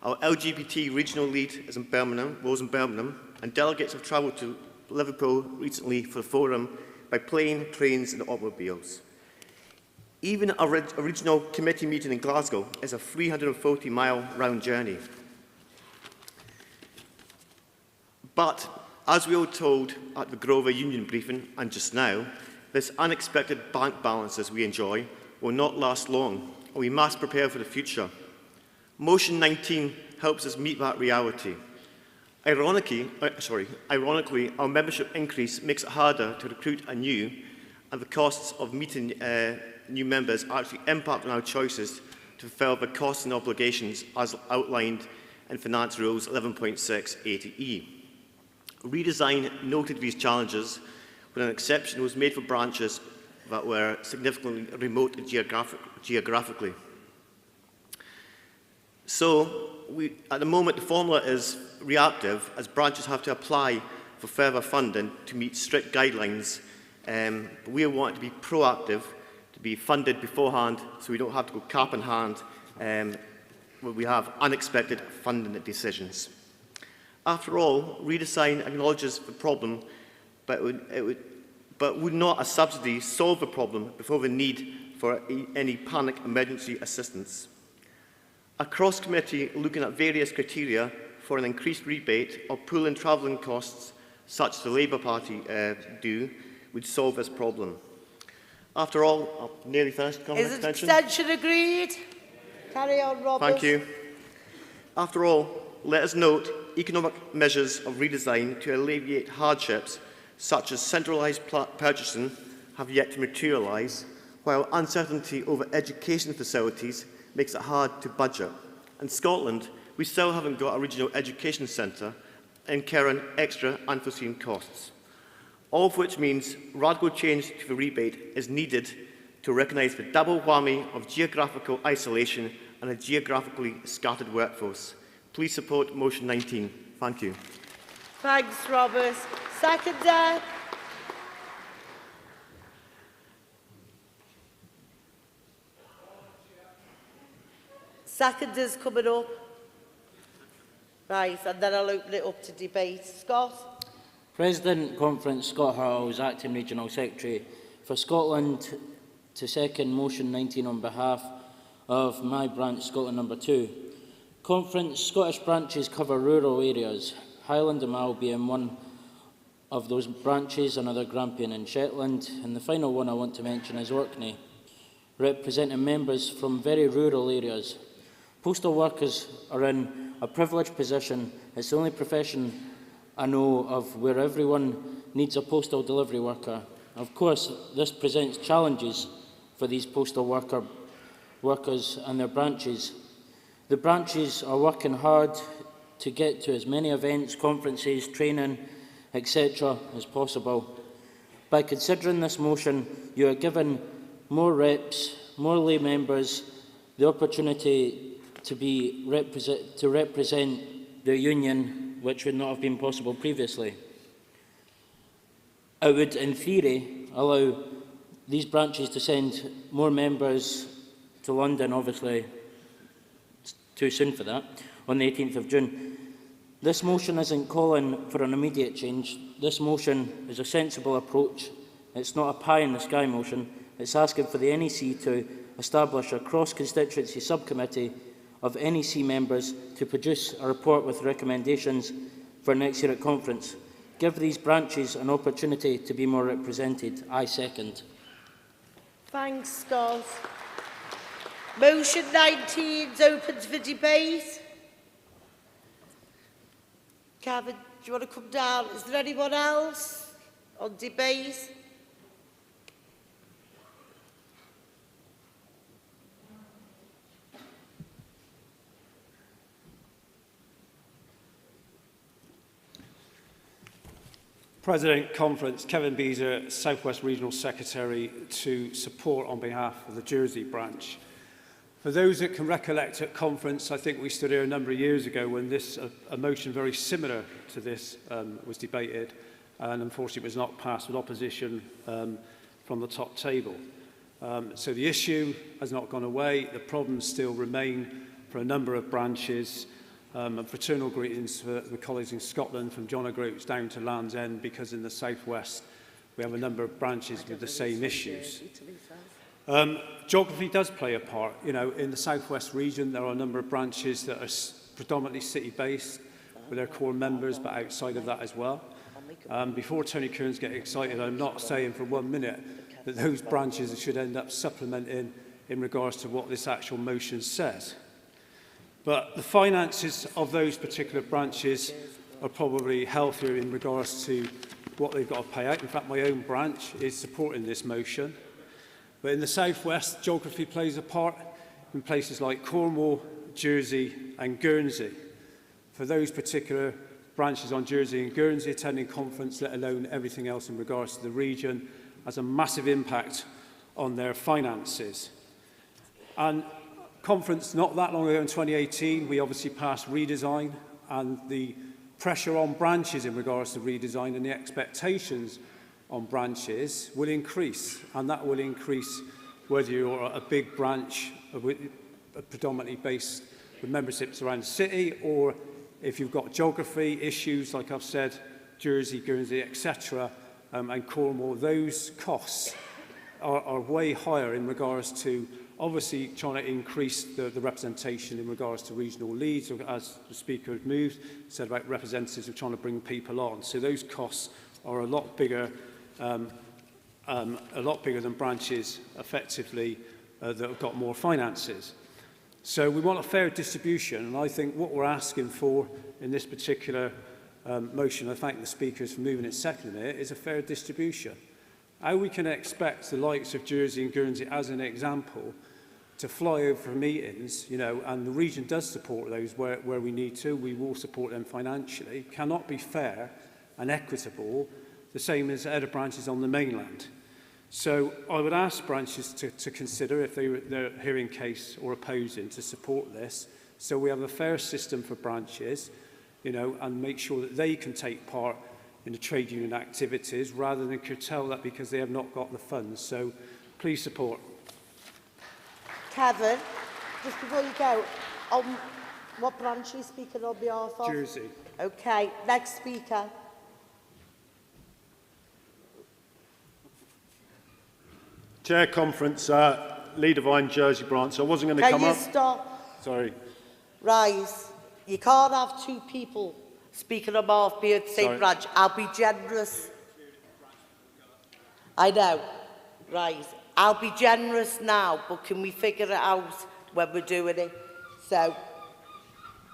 Our LGBT regional lead is in Birmingham, and delegates have travelled to Liverpool recently for the forum by plane, trains and automobiles. Even a regional committee meeting in Glasgow is a 340-mile round journey. But, as we were told at the Grover Union briefing and just now, this unexpected bank balances we enjoy will not last long, and we must prepare for the future. Motion 19 helps us meet that reality. Ironically, our membership increase makes it harder to recruit anew, and the costs of meeting new members actually impact on our choices to fulfil the costs and obligations as outlined in Finance Rules 11.6a-e. Redesign noted these challenges when an exception was made for branches that were significantly remote geographically. So, at the moment, the formula is reactive, as branches have to apply for further funding to meet strict guidelines. But we want to be proactive, to be funded beforehand, so we don't have to go cap in hand when we have unexpected funding decisions. After all, Redesign acknowledges the problem, but would not a subsidy solve the problem before the need for any panic emergency assistance? A cross-committee looking at various criteria for an increased rebate or pooling travelling costs, such as the Labour Party do, would solve this problem. After all, I'm nearly finished. Is extension agreed? Carry on, Roberts. Thank you. After all, let us note economic measures of redesign to alleviate hardships, such as centralised purchasing, have yet to materialise, while uncertainty over education facilities makes it hard to budget. In Scotland, we still haven't got a regional education centre, incurring extra unforeseen costs. All of which means radical change to the rebate is needed to recognise the double whammy of geographical isolation and a geographically scattered workforce. Please support motion 19. Thank you. Thanks, Robert. Seconder. Seconder's coming up. Right, and then I'll open it up to debate. Scott. President Conference, Scott Hurls, Acting Regional Secretary for Scotland, to second motion 19 on behalf of my branch, Scotland number 2. Conference Scottish branches cover rural areas, Highland and Mal being one of those branches, another Grampian and Shetland, and the final one I want to mention is Orkney, representing members from very rural areas. Postal workers are in a privileged position. It's the only profession I know of where everyone needs a postal delivery worker. Of course, this presents challenges for these postal workers and their branches. The branches are working hard to get to as many events, conferences, training, etc. as possible. By considering this motion, you are giving more reps, more lay members, the opportunity to represent their union, which would not have been possible previously. It would, in theory, allow these branches to send more members to London, obviously it's too soon for that, on the 18th of June. This motion isn't calling for an immediate change. This motion is a sensible approach. It's not a pie-in-the-sky motion. It's asking for the NEC to establish a cross-constituency subcommittee of NEC members to produce a report with recommendations for next year at conference. Give these branches an opportunity to be more represented. I second. Thanks, Scott. Motion 19 is open for debate. Kevin, do you want to come down? Is there anyone else on debate? President Conference, Kevin Beezer, South West Regional Secretary, to support on behalf of the Jersey branch. For those that can recollect at conference, I think we stood here a number of years ago when a motion very similar to this was debated, and unfortunately was not passed with opposition from the top table. So the issue has not gone away. The problems still remain for a number of branches. And fraternal greetings for the colleagues in Scotland, from John O'Groats down to Land's End, because in the southwest we have a number of branches with the same issues. Geography does play a part. You know, in the southwest region there are a number of branches that are predominantly city-based with their core members, but outside of that as well. Before Tony Kearns gets excited, I'm not saying for 1 minute that those branches should end up supplementing in regards to what this actual motion says. But the finances of those particular branches are probably healthier in regards to what they've got to pay out. In fact, my own branch is supporting this motion. But in the southwest, geography plays a part in places like Cornwall, Jersey and Guernsey. For those particular branches on Jersey and Guernsey, attending conference, let alone everything else in regards to the region, has a massive impact on their finances. And conference not that long ago in 2018, we obviously passed Redesign, and the pressure on branches in regards to Redesign and the expectations on branches will increase, and that will increase whether you're a big branch predominantly based with memberships around the city, or if you've got geography issues, like I've said, Jersey, Guernsey, etc., and Cornwall. Those costs are way higher in regards to obviously trying to increase the representation in regards to regional leads, or as the Speaker had moved, said about representatives of trying to bring people on. So those costs are a lot bigger than branches effectively that have got more finances. So we want a fair distribution, and I think what we're asking for in this particular motion, I thank the speakers for moving it second it, is a fair distribution. How we can expect the likes of Jersey and Guernsey, as an example, to fly over for meetings, you know, and the region does support those where we need to, we will support them financially, cannot be fair and equitable, the same as other branches on the mainland. So I would ask branches to consider, if they're hearing case or opposing, to support this, so we have a fair system for branches, you know, and make sure that they can take part in the trade union activities rather than curtail that because they have not got the funds. So please support. Kevin, just before you go, what branch are you speaking on behalf of? Jersey. Okay, next speaker. Chair Conference, Leader Vine, Jersey branch. I wasn't going to come up. Can you stop? Sorry. Rise. You can't have two people speaking on behalf of the same branch. I'll be generous. I know. Rise. I'll be generous now, but can we figure it out when we're doing it? So,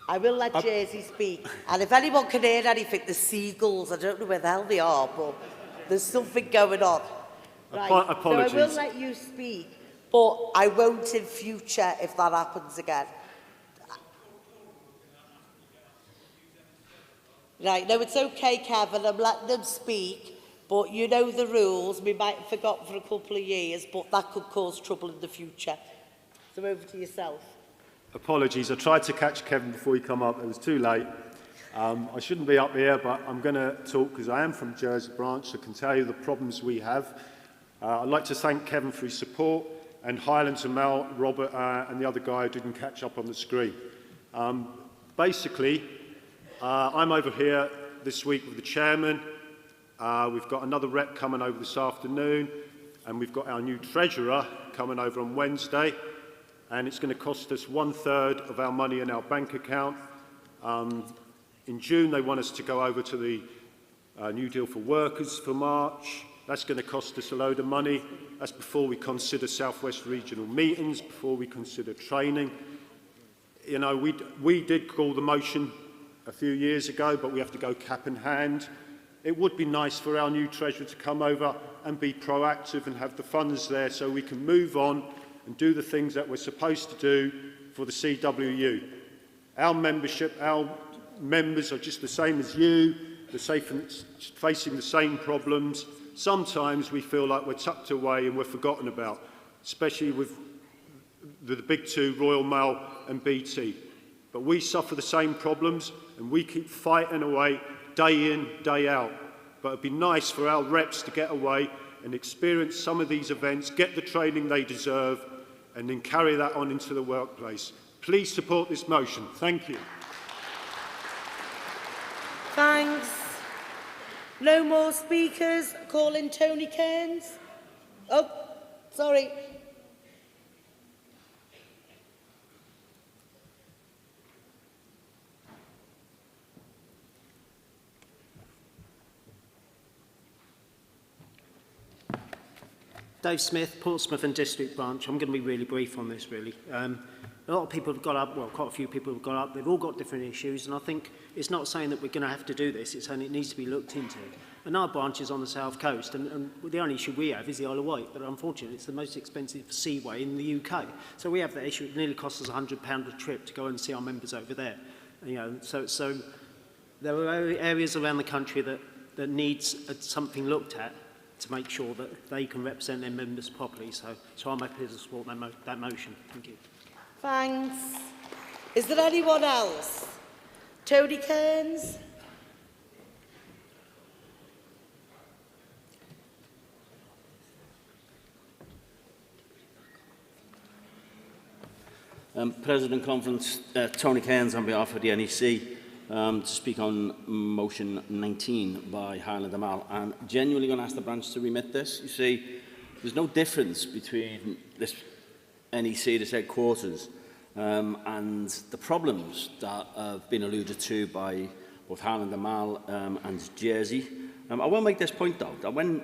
I will let Jersey speak. And if anyone can hear anything, the seagulls, I don't know where the hell they are, but there's something going on. Right. Apologies. So I will let you speak, but I won't in future if that happens again. Right, no, it's okay, Kevin, I'm letting them speak, but you know the rules. We might have forgotten for a couple of years, but that could cause trouble in the future. So over to yourself. Apologies, I tried to catch Kevin before he come up, it was too late. I shouldn't be up here, but I'm going to talk because I am from Jersey branch, so I can tell you the problems we have. I'd like to thank Kevin for his support, and Highlands and Mel, Robert and the other guy who didn't catch up on the screen. Basically, I'm over here this week with the chairman. We've got another rep coming over this afternoon, and we've got our new treasurer coming over on Wednesday, and it's going to cost us 1/3 of our money in our bank account. In June, they want us to go over to the New Deal for Workers for March. That's going to cost us a load of money. That's before we consider South West regional meetings, before we consider training. You know, we did call the motion a few years ago, but we have to go cap in hand. It would be nice for our new Treasurer to come over and be proactive and have the funds there so we can move on and do the things that we're supposed to do for the CWU. Our membership, our members are just the same as you. They're facing the same problems. Sometimes we feel like we're tucked away and we're forgotten about, especially with the big two, Royal Mail and BT. But we suffer the same problems and we keep fighting away day in, day out. But it'd be nice for our reps to get away and experience some of these events, get the training they deserve, and then carry that on into the workplace. Please support this motion. Thank you. Thanks. No more speakers. Call in Tony Cairns. Oh, sorry. Dave Smith, Portsmouth and District Branch. I'm going to be really brief on this, really. A lot of people have got up, well, quite a few people have got up. They've all got different issues, and I think it's not saying that we're going to have to do this. It's saying it needs to be looked into. And our branch is on the south coast, and the only issue we have is the Isle of Wight. But unfortunately, it's the most expensive seaway in the UK. So we have that issue. It nearly costs us £100 a trip to go and see our members over there. You know, so there are areas around the country that needs something looked at to make sure that they can represent their members properly. So I'm happy to support that motion. Thank you. Thanks. Is there anyone else? Tony Cairns? President Conference, Tony Cairns on behalf of the NEC to speak on motion 19 by Highland Amal. And genuinely going to ask the branch to remit this. You see, there's no difference between this NEC, this headquarters, and the problems that have been alluded to by both Highland Amal and Jersey. I will make this point though, that when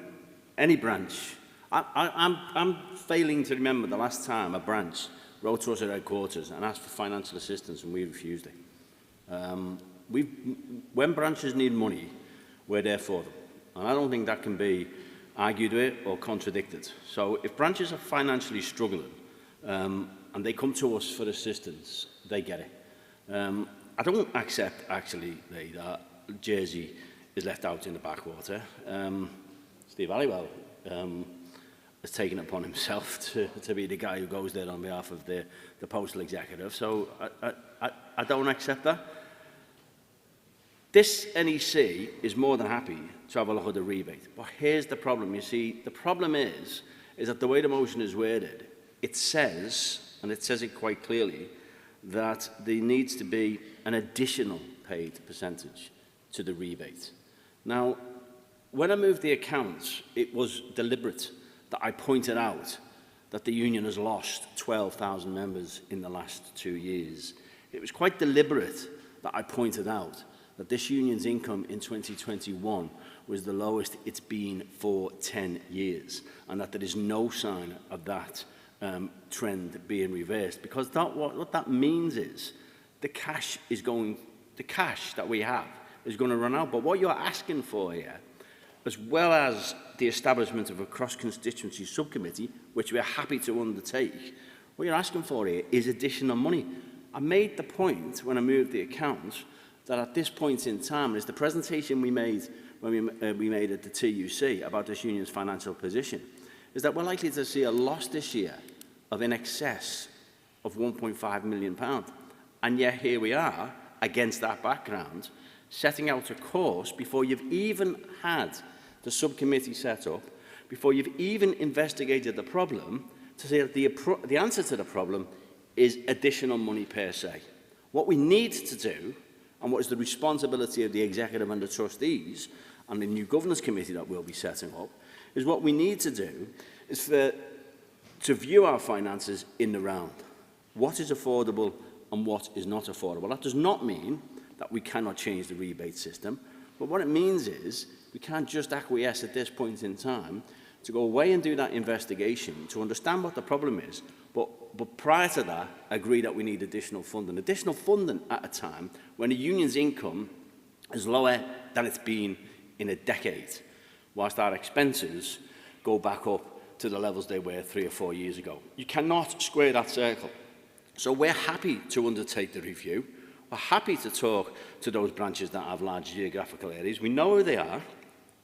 any branch, I'm failing to remember the last time a branch wrote to us at headquarters and asked for financial assistance and we refused it. When branches need money, we're there for them. And I don't think that can be argued with or contradicted. So if branches are financially struggling and they come to us for assistance, they get it. I don't accept, actually, that Jersey is left out in the backwater. Steve Halliwell has taken it upon himself to be the guy who goes there on behalf of the postal executive. So I don't accept that. This NEC is more than happy to have a look at the rebate. But here's the problem. You see, the problem is that the way the motion is worded, it says, and it says it quite clearly, that there needs to be an additional paid percentage to the rebate. Now, when I moved the accounts, it was deliberate that I pointed out that the union has lost 12,000 members in the last 2 years. It was quite deliberate that I pointed out that this union's income in 2021 was the lowest it's been for 10 years, and that there is no sign of that trend being reversed, because what that means is the cash that we have is going to run out. But what you're asking for here, as well as the establishment of a cross-constituency subcommittee, which we're happy to undertake, what you're asking for here is additional money. I made the point when I moved the accounts that at this point in time, is the presentation we made when we made at the TUC about this union's financial position, is that we're likely to see a loss this year of in excess of £1.5 million. And yet here we are, against that background, setting out a course before you've even had the subcommittee set up, before you've even investigated the problem, to say that the answer to the problem is additional money per se. What we need to do, and what is the responsibility of the executive and the trustees and the new governance committee that we'll be setting up, is what we need to do is to view our finances in the round. What is affordable and what is not affordable. That does not mean that we cannot change the rebate system. But what it means is we can't just acquiesce at this point in time to go away and do that investigation to understand what the problem is, but prior to that, agree that we need additional funding. Additional funding at a time when a union's income is lower than it's been in a decade, whilst our expenses go back up to the levels they were 3 or 4 years ago. You cannot square that circle. So we're happy to undertake the review. We're happy to talk to those branches that have large geographical areas. We know who they are.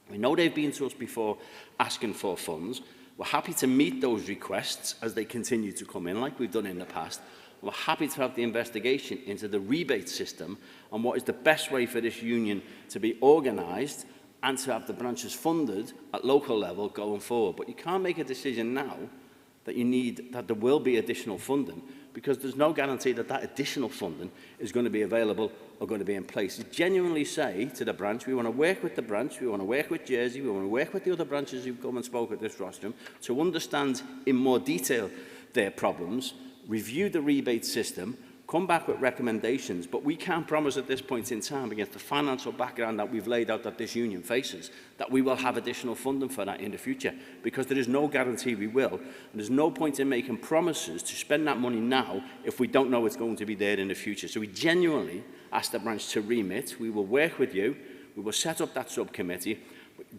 We know they've been to us before asking for funds. We're happy to meet those requests as they continue to come in, like we've done in the past. We're happy to have the investigation into the rebate system and what is the best way for this union to be organised and to have the branches funded at local level going forward. But you can't make a decision now that there will be additional funding, because there's no guarantee that that additional funding is going to be available or going to be in place. You genuinely say to the branch, we want to work with the branch, we want to work with Jersey, we want to work with the other branches who've come and spoke at this rostrum to understand in more detail their problems, review the rebate system, come back with recommendations, but we can't promise at this point in time, against the financial background that we've laid out that this union faces, that we will have additional funding for that in the future, because there is no guarantee we will, and there's no point in making promises to spend that money now if we don't know it's going to be there in the future. So we genuinely ask the branch to remit. We will work with you, we will set up that subcommittee.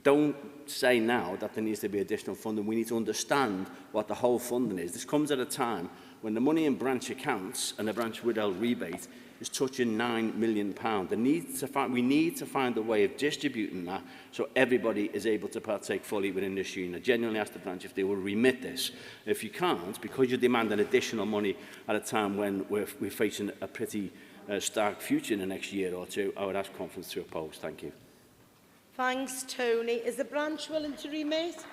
Don't say now that there needs to be additional funding. We need to understand what the whole funding is. This comes at a time when the money in branch accounts and the branch withheld rebate is touching £9 million. We need to find a way of distributing that so everybody is able to partake fully within this union. I genuinely ask the branch if they will remit this. If you can't, because you're demanding additional money at a time when we're facing a pretty stark future in the next year or two, I would ask conference to oppose. Thank you. Thanks, Tony. Is the branch willing to remit?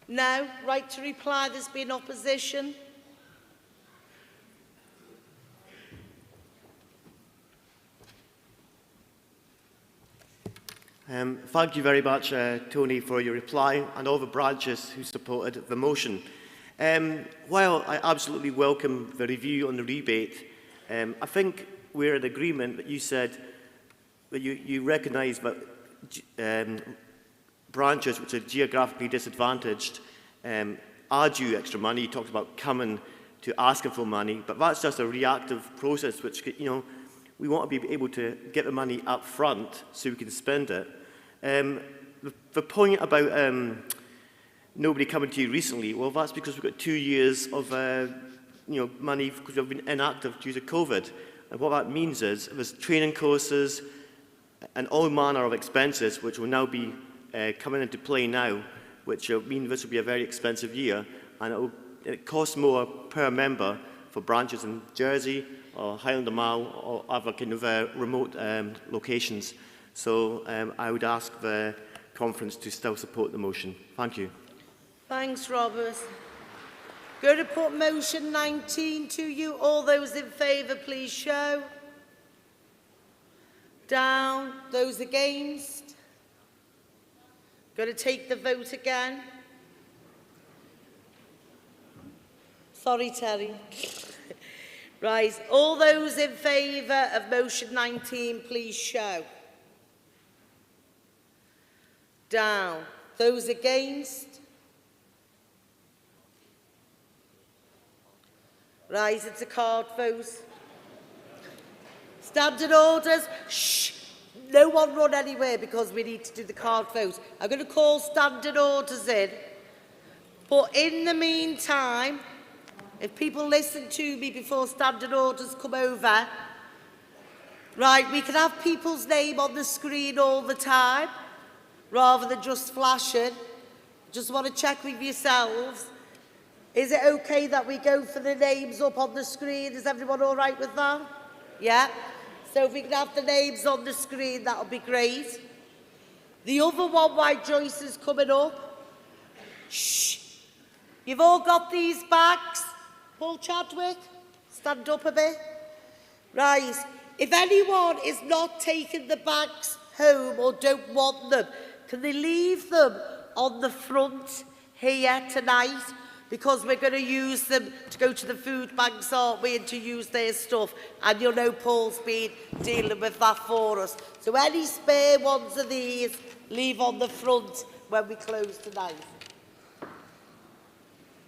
No. Right to reply. There's been opposition. Thank you very much, Tony, for your reply, and all the branches who supported the motion. While I absolutely welcome the review on the rebate, I think we're in agreement that you said that you recognise that branches which are geographically disadvantaged are due extra money. You talked about coming to asking for money, but that's just a reactive process which, we want to be able to get the money up front so we can spend it. The point about nobody coming to you recently, well, that's because we've got 2 years of money because we've been inactive due to COVID. And what that means is there's training courses and all manner of expenses which will now be coming into play now, which mean this will be a very expensive year, and it costs more per member for branches in Jersey or Highland and Mile or other kind of remote locations. So I would ask the conference to still support the motion. Thank you. Thanks, Robert. Going to put motion 19 to you. All those in favour, please show. Down. Those against? Going to take the vote again. Sorry, Terry. Right. All those in favour of motion 19, please show. Down. Those against? Rise into card vote. Standing orders. Shh. No one run anywhere because we need to do the card vote. I'm going to call standing orders in. But in the meantime, if people listen to me before standing orders come over, right, we can have people's name on the screen all the time, rather than just flashing. Just want to check with yourselves. Is it okay that we go for the names up on the screen? Is everyone all right with that? Yeah? So if we can have the names on the screen, that would be great. The other one, why Joyce is coming up. Shh. You've all got these bags? Paul Chadwick, stand up a bit. Right. If anyone is not taking the bags home or don't want them, can they leave them on the front here tonight? because we're going to use them to go to the food banks, aren't we, and to use their stuff. And you'll know Paul's been dealing with that for us. So any spare ones of these, leave on the front when we close tonight.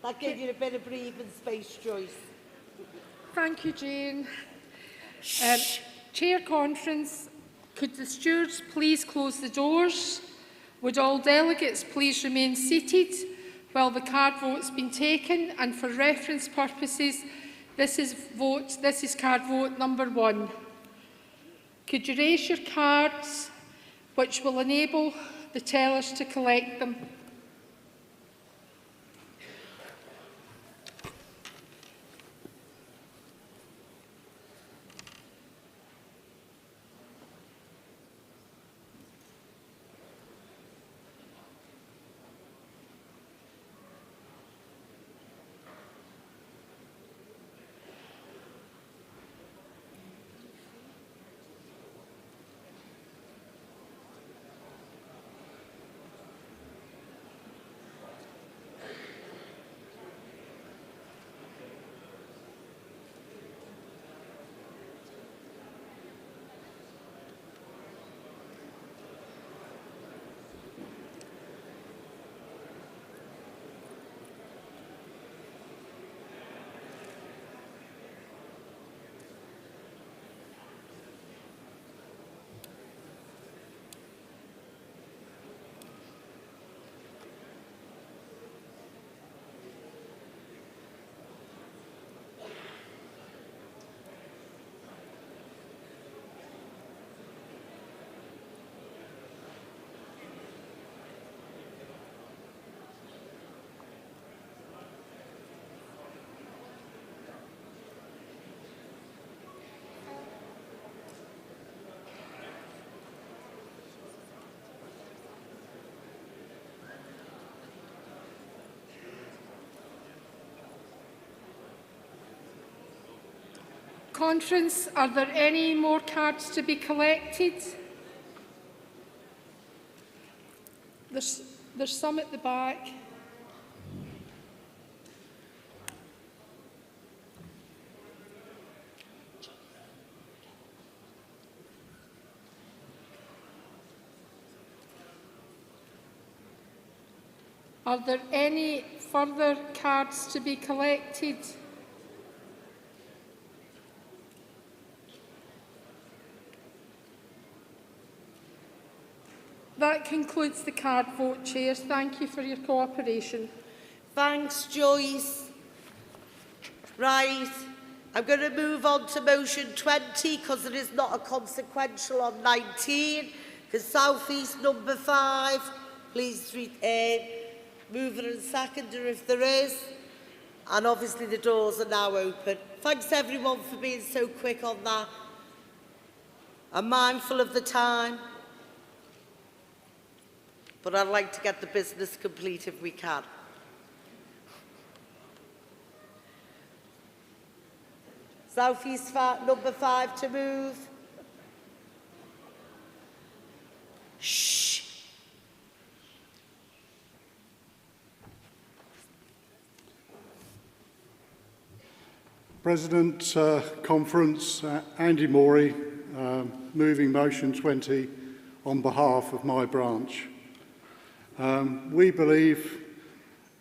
That gave you a bit of breathing space, Joyce. Thank you, Jane. Chair Conference, could the stewards please close the doors? Would all delegates please remain seated while the card vote's been taken? And for reference purposes, this is card vote number 1. Could you raise your cards, which will enable the tellers to collect them? Conference, are there any more cards to be collected? There's some at the back. Are there any further cards to be collected? That concludes the card vote, Chairs. Thank you for your cooperation. Thanks, Joyce. Right, I'm going to move on to motion 20 because it is not a consequential on 19. Because South East number 5, please mover and seconder if there is. And obviously the doors are now open. Thanks everyone for being so quick on that. I'm mindful of the time, but I'd like to get the business complete if we can. South East number 5 to move. Shh. President, Conference, Andy Morey, moving motion 20 on behalf of my branch. We believe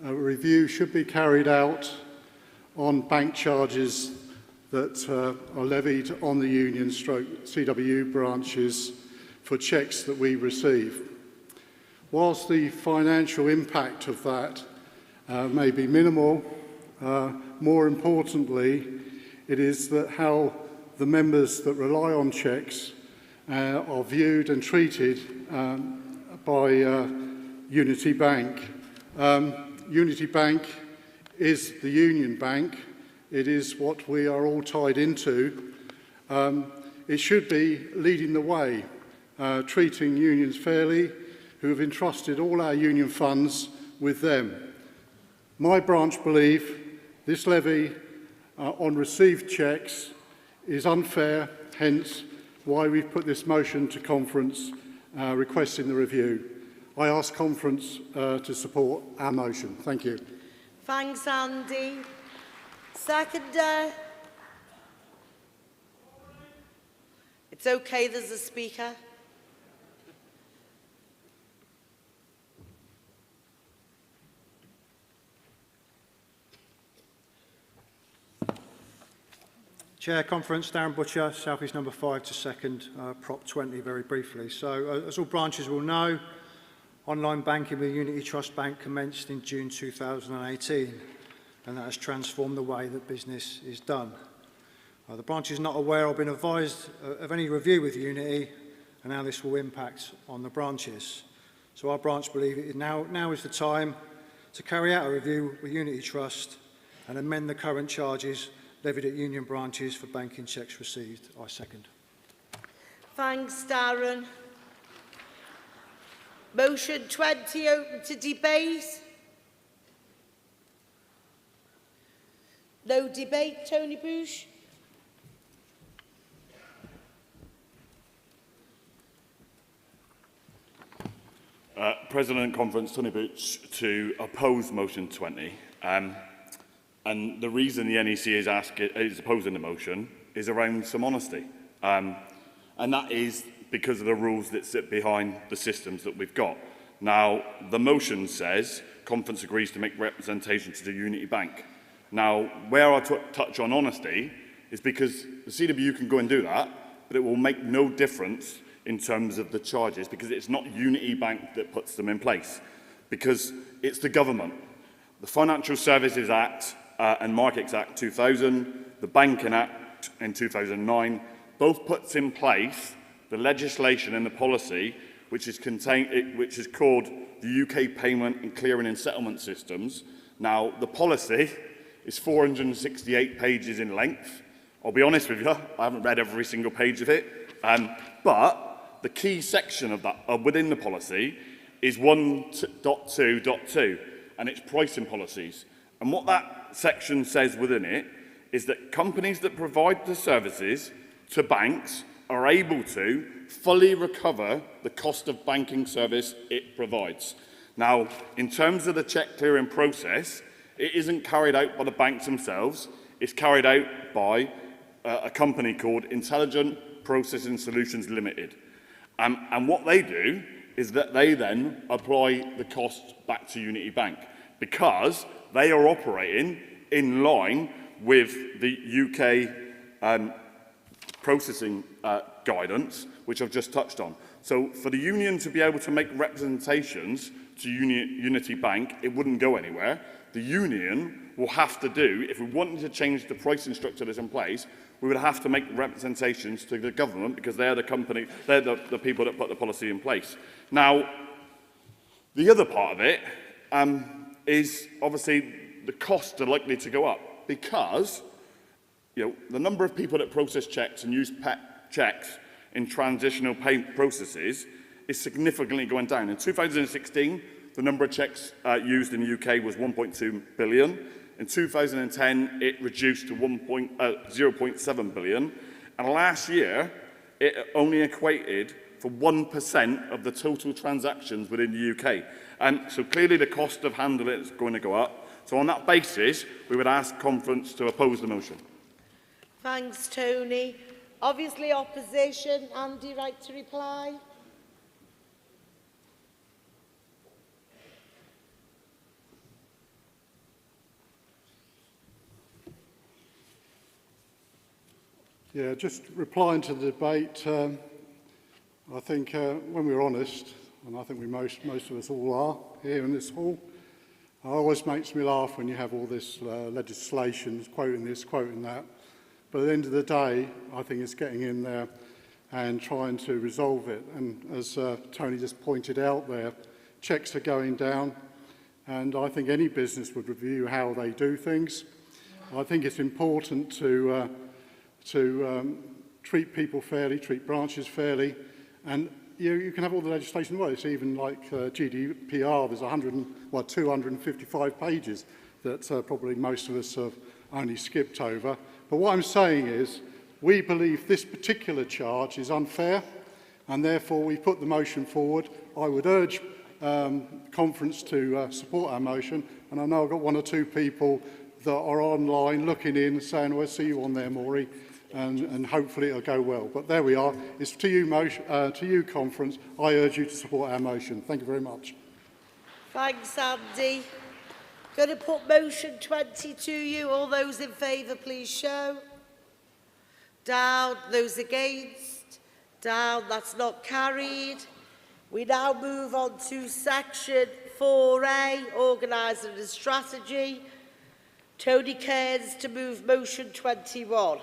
a review should be carried out on bank charges that are levied on the union CWU branches for cheques that we receive. Whilst the financial impact of that may be minimal, more importantly, it is that how the members that rely on cheques are viewed and treated by Unity Bank. Unity Bank is the union bank. It is what we are all tied into. It should be leading the way, treating unions fairly, who have entrusted all our union funds with them. My branch believe this levy on received cheques is unfair, hence why we've put this motion to Conference requesting the review. I ask Conference to support our motion. Thank you. Thanks, Andy. Seconder. It's okay, there's a speaker. Chair Conference, Darren Butcher, South East number 5 to second, Prop 20 very briefly. So as all branches will know, online banking with Unity Trust Bank commenced in June 2018, and that has transformed the way that business is done. The branch is not aware or been advised of any review with Unity and how this will impact on the branches. So our branch believe it now is the time to carry out a review with Unity Trust and amend the current charges levied at union branches for banking cheques received. I second. Thanks, Darren. Motion 20 open to debate. No debate, Tony Bush. President Conference, Tony Butch, to oppose motion 20. And the reason the NEC is opposing the motion is around some honesty. And that is because of the rules that sit behind the systems that we've got. Now, the motion says Conference agrees to make representation to the Unity Bank. Now, where I touch on honesty is because the CWU can go and do that, but it will make no difference in terms of the charges because it's not Unity Bank that puts them in place, because it's the government. The Financial Services Act and Markets Act 2000, the Banking Act in 2009, both puts in place the legislation and the policy which is called the UK Payment and Clearing and Settlement Systems. Now, the policy is 468 pages in length. I'll be honest with you, I haven't read every single page of it, but the key section of that within the policy is 1.2.2, and it's pricing policies. And what that section says within it is that companies that provide the services to banks are able to fully recover the cost of banking service it provides. Now, in terms of the cheque clearing process, it isn't carried out by the banks themselves, it's carried out by a company called Intelligent Processing Solutions Limited. And what they do is that they then apply the cost back to Unity Bank because they are operating in line with the UK processing guidance, which I've just touched on. So for the union to be able to make representations to Unity Bank, it wouldn't go anywhere. The union will have to do, if we wanted to change the pricing structure that's in place, we would have to make representations to the government because they're the company, they're the people that put the policy in place. Now, the other part of it is obviously the costs are likely to go up because the number of people that process cheques and use cheques in transitional payment processes is significantly going down. In 2016, the number of cheques used in the UK was 1.2 billion. In 2010, it reduced to 0.7 billion. And last year, it only equated for 1% of the total transactions within the UK. And so clearly the cost of handling it is going to go up. So on that basis, we would ask Conference to oppose the motion. Thanks, Tony. Obviously, opposition. Andy, right to reply? Yeah, just replying to the debate, I think when we're honest, and I think most of us all are here in this hall, it always makes me laugh when you have all this legislation, quoting this, quoting that. But at the end of the day, I think it's getting in there and trying to resolve it. And as Tony just pointed out there, checks are going down, and I think any business would review how they do things. I think it's important to treat people fairly, treat branches fairly, and you can have all the legislation. Well, it's even like GDPR. There's 255 pages that probably most of us have only skipped over. But what I'm saying is, we believe this particular charge is unfair, and therefore we put the motion forward. I would urge conference to support our motion, and I know I've got one or two people that are online looking in saying, well, see you on there, Maury, and hopefully it'll go well. But there we are. It's to you, conference. I urge you to support our motion. Thank you very much. Thanks, Andy. Going to put motion 20 to you. All those in favour, please show. Down. Those against? Down. That's not carried. We now move on to section 4A, organising and strategy. Tony Cairns to move motion 21.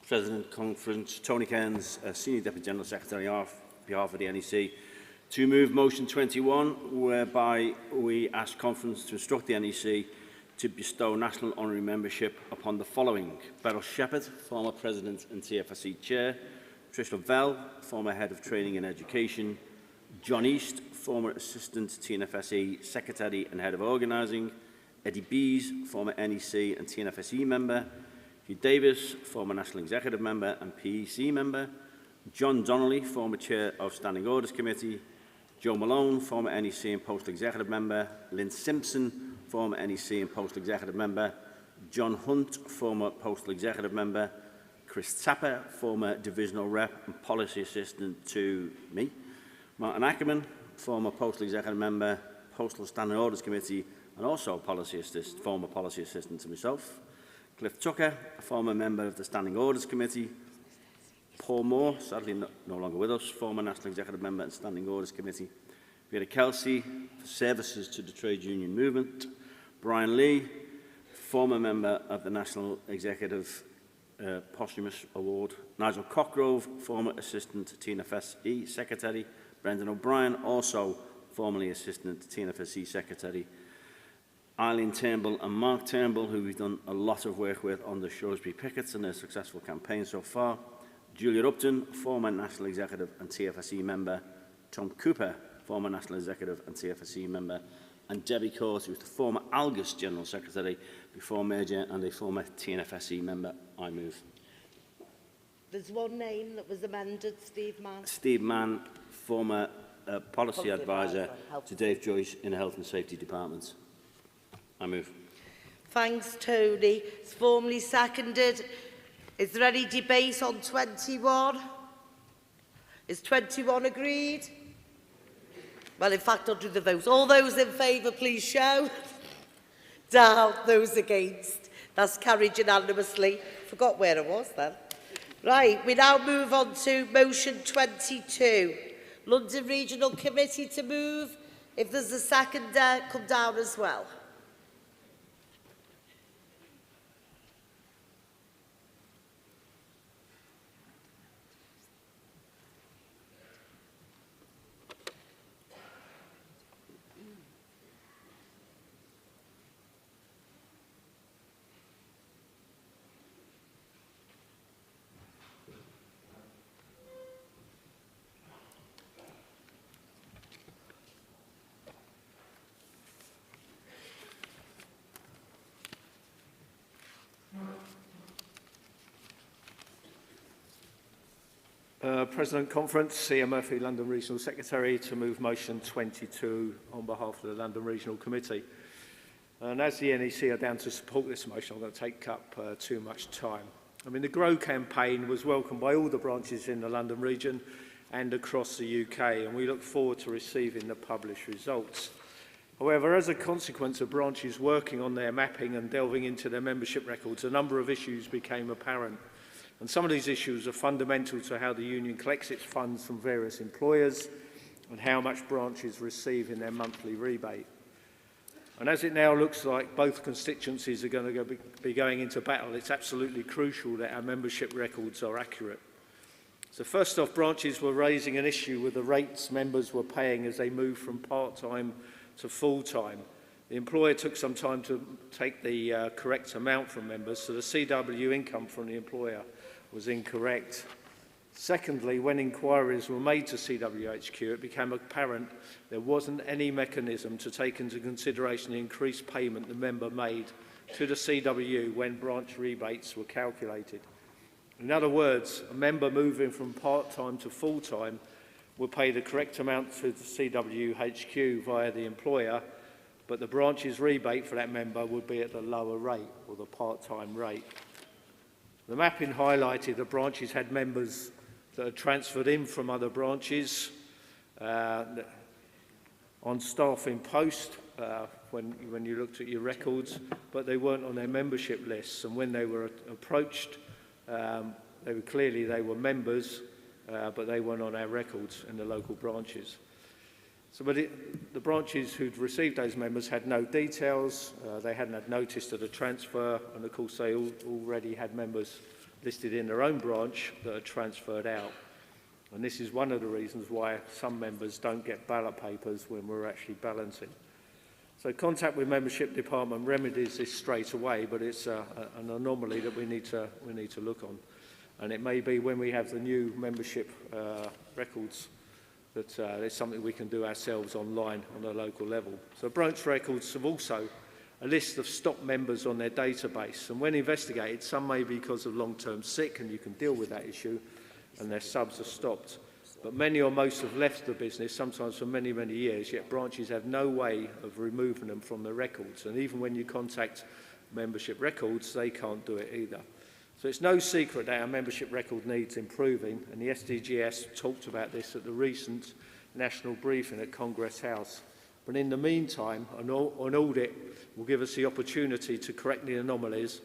President Conference, Tony Cairns, Senior Deputy General Secretary on behalf of the NEC, to move motion 21, whereby we ask Conference to instruct the NEC to bestow national honorary membership upon the following: Beryl Shepherd, former President and TFSE Chair; Trish Lavelle, former Head of Training and Education; John East, former Assistant TNFSE Secretary and Head of Organising; Eddie Bees, former NEC and TNFSE member; Hugh Davis, former National Executive Member and PEC Member; John Donnelly, former Chair of Standing Orders Committee; Joe Malone, former NEC and Postal Executive Member; Lynn Simpson, former NEC and Postal Executive Member; John Hunt, former Postal Executive Member; Chris Tapper, former Divisional Rep and Policy Assistant to me; Martin Ackerman, former Postal Executive Member, Postal Standing Orders Committee, and also former Policy Assistant to myself; Cliff Tucker, a former member of the Standing Orders Committee; Paul Moore, sadly no longer with us, former National Executive Member and Standing Orders Committee; Vera Kelsey, for services to the trade union movement; Brian Lee, former member of the National Executive Posthumous Award; Nigel Cockrove, former Assistant TNFSE Secretary; Brendan O'Brien, also formerly Assistant TNFSE Secretary; Eileen Turnbull and Mark Turnbull, who we've done a lot of work with on the Shrewsbury Pickets and their successful campaign so far; Julia Upton, former National Executive and TFSE member; Tom Cooper, former National Executive and TFSE member; and Debbie Court, who was the former Algus General Secretary before merger and a former TNFSE member. I move. There's one name that was amended, Steve Mann. Steve Mann, former Policy Advisor to Dave Joyce in the Health and Safety Department. I move. Thanks, Tony. It's formally seconded. Is there any debate on 21? Is 21 agreed? Well, in fact, I'll do the vote. All those in favour, please show. Down. Those against. That's carried unanimously. Forgot where I was then. Right, we now move on to motion 22. London Regional Committee to move. If there's a seconder, come down as well. President Conference, C.M. Murphy, London Regional Secretary, to move motion 22 on behalf of the London Regional Committee. And as the NEC are down to support this motion, I'm going to take up too much time. I mean, the GROW campaign was welcomed by all the branches in the London region and across the UK, and we look forward to receiving the published results. However, as a consequence of branches working on their mapping and delving into their membership records, a number of issues became apparent. And some of these issues are fundamental to how the union collects its funds from various employers and how much branches receive in their monthly rebate. And as it now looks like both constituencies are going to be going into battle, it's absolutely crucial that our membership records are accurate. So first off, branches were raising an issue with the rates members were paying as they moved from part-time to full-time. The employer took some time to take the correct amount from members, so the CWU income from the employer was incorrect. Secondly, when inquiries were made to CWHQ, it became apparent there wasn't any mechanism to take into consideration the increased payment the member made to the CWU when branch rebates were calculated. In other words, a member moving from part-time to full-time will pay the correct amount to the CWU HQ via the employer, but the branch's rebate for that member would be at the lower rate, or the part-time rate. The mapping highlighted that branches had members that had transferred in from other branches on staff in post when you looked at your records, but they weren't on their membership lists. And when they were approached, they were members, but they weren't on our records in the local branches. So the branches who'd received those members had no details, they hadn't had notice of the transfer, and of course they already had members listed in their own branch that had transferred out. And this is one of the reasons why some members don't get ballot papers when we're actually balancing. So contact with membership department remedies this straight away, but it's an anomaly that we need to look on. And it may be when we have the new membership records that there's something we can do ourselves online on a local level. So branch records have also a list of stopped members on their database, and when investigated, some may be because of long-term sick, and you can deal with that issue, and their subs are stopped. But many or most have left the business, sometimes for many, many years, yet branches have no way of removing them from the records, and even when you contact membership records, they can't do it either. So it's no secret that our membership record needs improving, and the SDGS talked about this at the recent national briefing at Congress House. But in the meantime, an audit will give us the opportunity to correct the anomalies,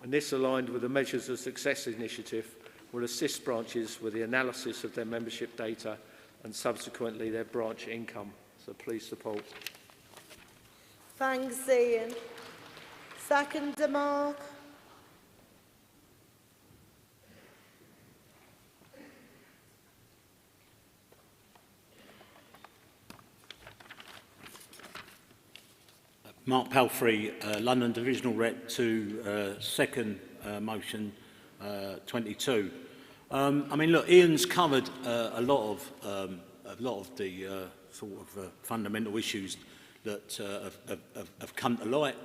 and this, aligned with the Measures of Success initiative, will assist branches with the analysis of their membership data and subsequently their branch income. So please support. Thanks, Ian. Seconder, Mark. Mark Palfrey, London Divisional Rep to second motion 22. I mean, look, Ian's covered a lot of the sort of fundamental issues that have come to light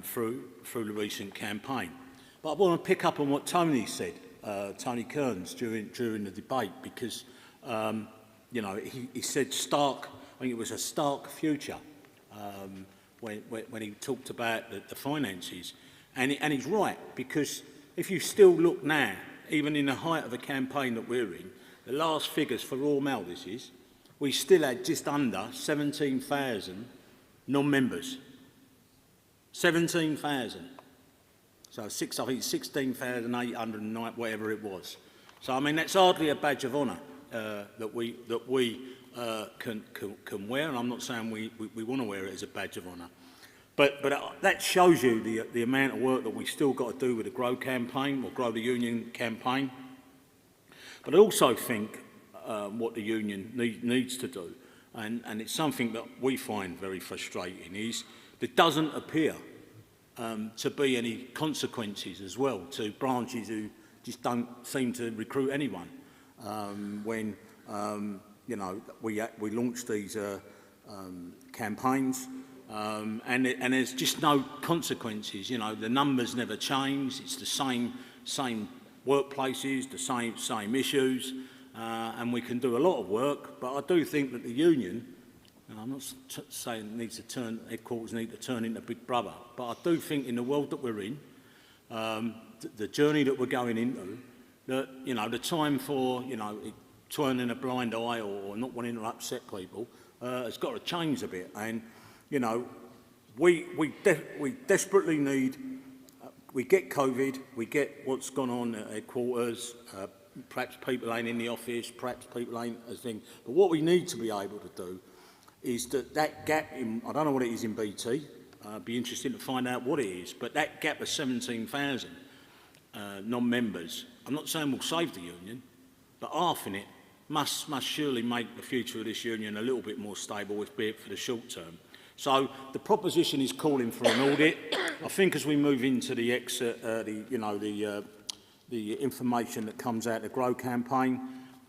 through the recent campaign. But I want to pick up on what Tony said, Tony Kearns, during the debate, because you know, he said stark. I think it was a stark future. When he talked about the finances. And he's right, because if you still look now, even in the height of the campaign that we're in, the last figures for Royal Mail, this is, we still had just under 17,000 non-members. 17,000. So I think 16,809, whatever it was. So I mean, that's hardly a badge of honour that we can wear, and I'm not saying we want to wear it as a badge of honour. But that shows you the amount of work that we still got to do with the Grow campaign, or Grow the Union campaign. But I also think what the union needs to do, and it's something that we find very frustrating, is there doesn't appear to be any consequences as well to branches who just don't seem to recruit anyone. When you know, we launched these campaigns, and there's just no consequences. You know, the numbers never change. It's the same workplaces, the same issues, and we can do a lot of work. But I do think that the union, and I'm not saying headquarters need to turn into Big Brother, but I do think in the world that we're in, the journey that we're going into, that, you know, the time for, you know, turning a blind eye or not wanting to upset people has got to change a bit. And, you know, we desperately need, we get COVID, we get what's gone on at headquarters, perhaps people ain't in the office, perhaps people ain't a thing. But what we need to be able to do is that gap in, I don't know what it is in BT, be interesting to find out what it is, but that gap of 17,000 non-members, I'm not saying we'll save the union, but half in it must surely make the future of this union a little bit more stable, if be it for the short term. So the proposition is calling for an audit. I think as we move into the information that comes out of the Grow campaign,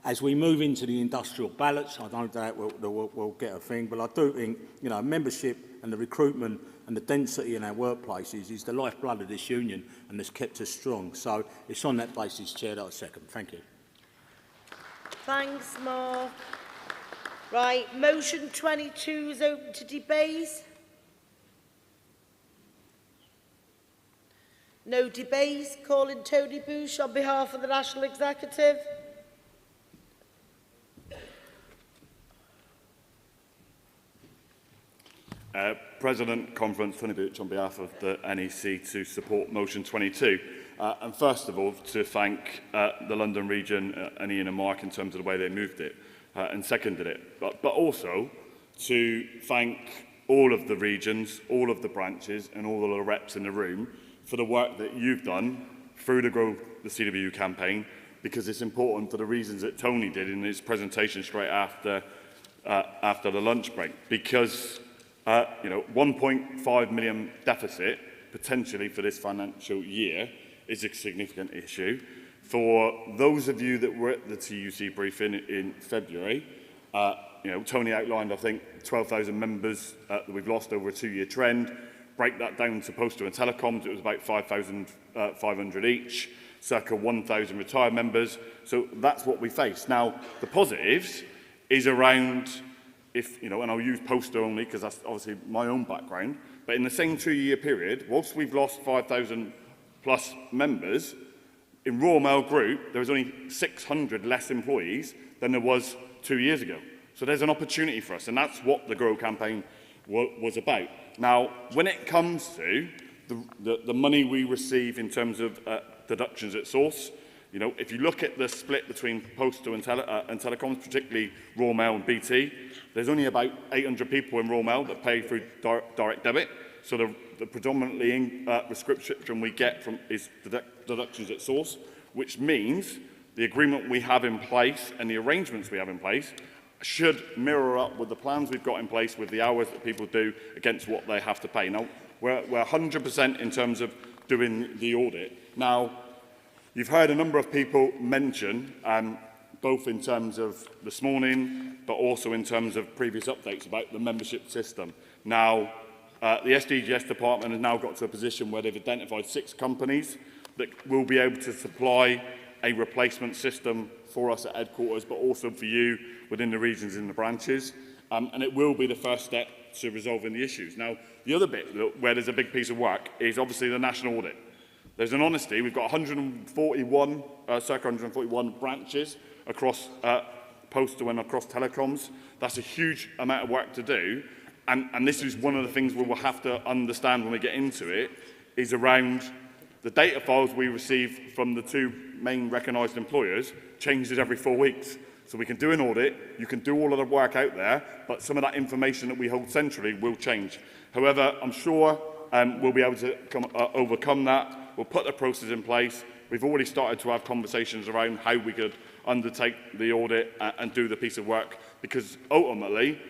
as we move into the industrial ballots, I don't doubt we'll get a thing, but I do think, you know, membership and the recruitment and the density in our workplaces is the lifeblood of this union and has kept us strong. So it's on that basis, Chair, that I second. Thank you. Thanks, Mark. Right, motion 22 is open to debate. No debate. Calling Tony Bush on behalf of the National Executive. President Conference, Tony Butch on behalf of the NEC to support motion 22. And first of all, to thank the London region and Ian and Mark in terms of the way they moved it and seconded it. But also to thank all of the regions, all of the branches and all of the reps in the room for the work that you've done through the Grow the CWU campaign, because it's important for the reasons that Tony did in his presentation straight after the lunch break. Because 1.5 million deficit potentially for this financial year is a significant issue. For those of you that were at the TUC briefing in February, Tony outlined, I think, 12,000 members that we've lost over a 2-year trend. Break that down to postal and telecoms, it was about 5,500 each, circa 1,000 retired members. So that's what we face. Now, the positives is around, and I'll use postal only because that's obviously my own background, but in the same 2-year period, whilst we've lost 5,000 plus members, in Royal Mail Group, there was only 600 less employees than there was 2 years ago. So there's an opportunity for us, and that's what the Grow campaign was about. Now, when it comes to the money we receive in terms of deductions at source, if you look at the split between postal and telecoms, particularly Royal Mail and BT, there's only about 800 people in Royal Mail that pay through direct debit. So the predominantly prescription we get from is deductions at source, which means the agreement we have in place and the arrangements we have in place should mirror up with the plans we've got in place with the hours that people do against what they have to pay. Now, we're 100% in terms of doing the audit. Now, you've heard a number of people mention, both in terms of this morning, but also in terms of previous updates about the membership system. Now, the SDGS department has now got to a position where they've identified 6 companies that will be able to supply a replacement system for us at headquarters, but also for you within the regions and the branches. And it will be the first step to resolving the issues. Now, the other bit where there's a big piece of work is obviously the national audit. There's an honesty. We've got circa 141 branches across postal and across telecoms. That's a huge amount of work to do. And this is one of the things we will have to understand when we get into it, is around the data files we receive from the 2 main recognised employers changes every 4 weeks. So we can do an audit, you can do all of the work out there, but some of that information that we hold centrally will change. However, I'm sure we'll be able to overcome that. We'll put the process in place. We've already started to have conversations around how we could undertake the audit and do the piece of work, because ultimately,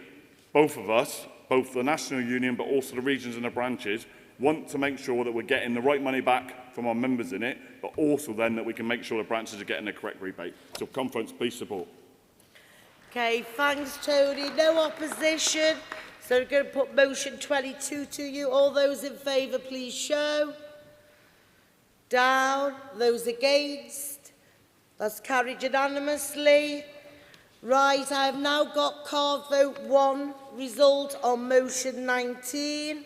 both of us, both the National Union but also the regions and the branches, want to make sure that we're getting the right money back from our members in it, but also then that we can make sure the branches are getting the correct rebate. So, Conference, please support. Okay, thanks, Tony. No opposition. So we're going to put motion 22 to you. All those in favour, please show. Down. Those against. That's carried unanimously. Right, I have now got card vote 1 result on motion 19.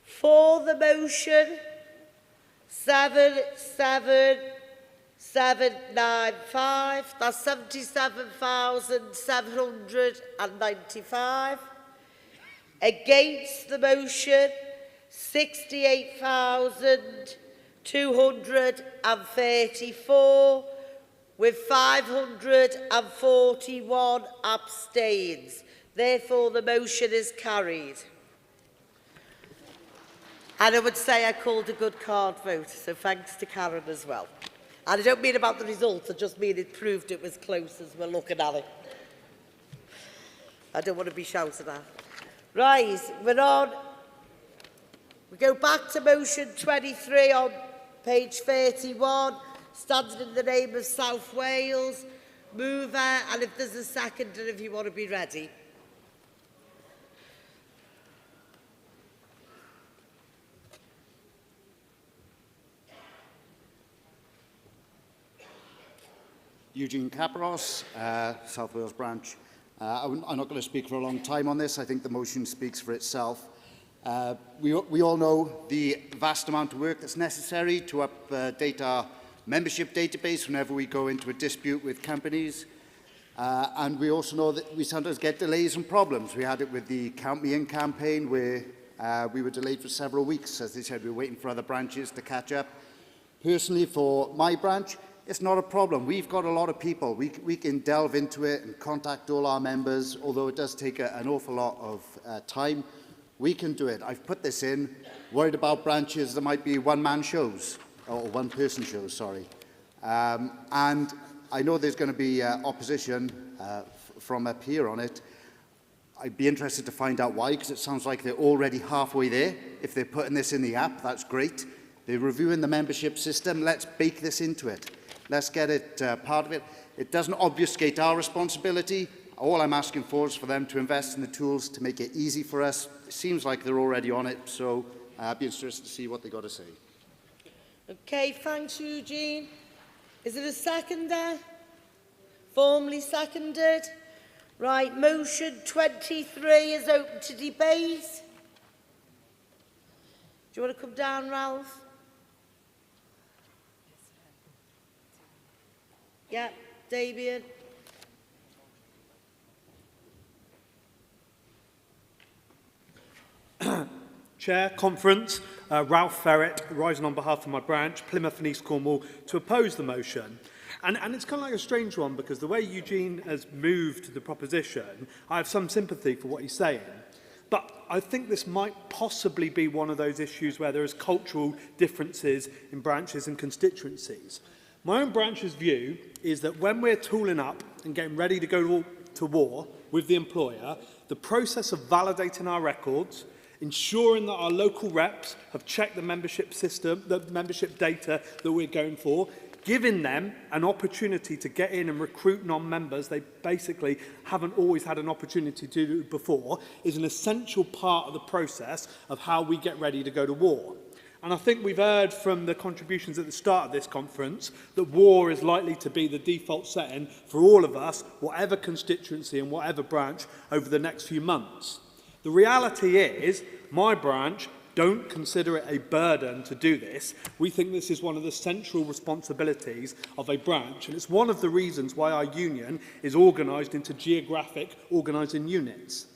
For the motion, 77795, that's 77,795. Against the motion, 68,234, with 541 abstains. Therefore, the motion is carried. And I would say I called a good card vote, so thanks to Karen as well. And I don't mean about the results, I just mean it proved it was close as we're looking at it. I don't want to be shouted at. Right, we're on. We go back to motion 23 on page 31, standing in the name of South Wales. Mover, and if there's a seconder, if you want to be ready. Eugene Capros, South Wales branch. I'm not going to speak for a long time on this. I think the motion speaks for itself. We all know the vast amount of work that's necessary to update our membership database whenever we go into a dispute with companies. And we also know that we sometimes get delays and problems. We had it with the Count Me In campaign where we were delayed for several weeks. As they said, we were waiting for other branches to catch up. Personally, for my branch, it's not a problem. We've got a lot of people. We can delve into it and contact all our members, although it does take an awful lot of time. We can do it. I've put this in, worried about branches that might be one-man shows, or one-person shows, sorry. And I know there's going to be opposition from up here on it. I'd be interested to find out why, because it sounds like they're already halfway there. If they're putting this in the app, that's great. They're reviewing the membership system. Let's bake this into it. Let's get it part of it. It doesn't obfuscate our responsibility. All I'm asking for is for them to invest in the tools to make it easy for us. It seems like they're already on it, so I'd be interested to see what they've got to say. Okay, thanks, Eugene. Is it a seconder? Formally seconded? Right, motion 23 is open to debate. Do you want to come down, Ralph? Yeah, Damien. Chair, Conference, Ralph Ferret, rising on behalf of my branch, Plymouth and East Cornwall, to oppose the motion. And it's kind of like a strange one, because the way Eugene has moved the proposition, I have some sympathy for what he's saying. But I think this might possibly be one of those issues where there is cultural differences in branches and constituencies. My own branch's view is that when we're tooling up and getting ready to go to war with the employer, the process of validating our records, ensuring that our local reps have checked the membership system, the membership data that we're going for, giving them an opportunity to get in and recruit non-members they basically haven't always had an opportunity to do before, is an essential part of the process of how we get ready to go to war. And I think we've heard from the contributions at the start of this conference that war is likely to be the default setting for all of us, whatever constituency and whatever branch, over the next few months. The reality is, my branch don't consider it a burden to do this. We think this is one of the central responsibilities of a branch, and it's one of the reasons why our union is organised into geographic organising units.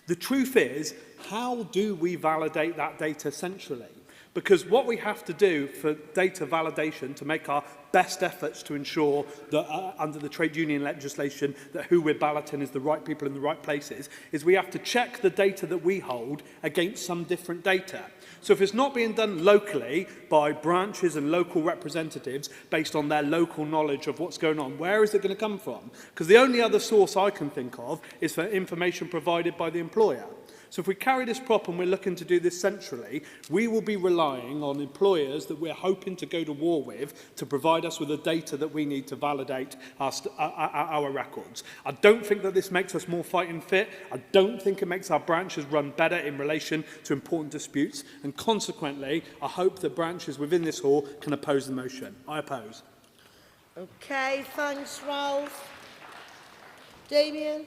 The truth is, how do we validate that data centrally? Because what we have to do for data validation to make our best efforts to ensure that under the trade union legislation that who we're balloting is the right people in the right places is we have to check the data that we hold against some different data. So if it's not being done locally by branches and local representatives based on their local knowledge of what's going on, where is it going to come from? Because the only other source I can think of is for information provided by the employer. So if we carry this prop and we're looking to do this centrally, we will be relying on employers that we're hoping to go to war with to provide us with the data that we need to validate our records. I don't think that this makes us more fighting fit. I don't think it makes our branches run better in relation to important disputes. And consequently, I hope that branches within this hall can oppose the motion. I oppose. Okay, thanks, Ralph. Damien?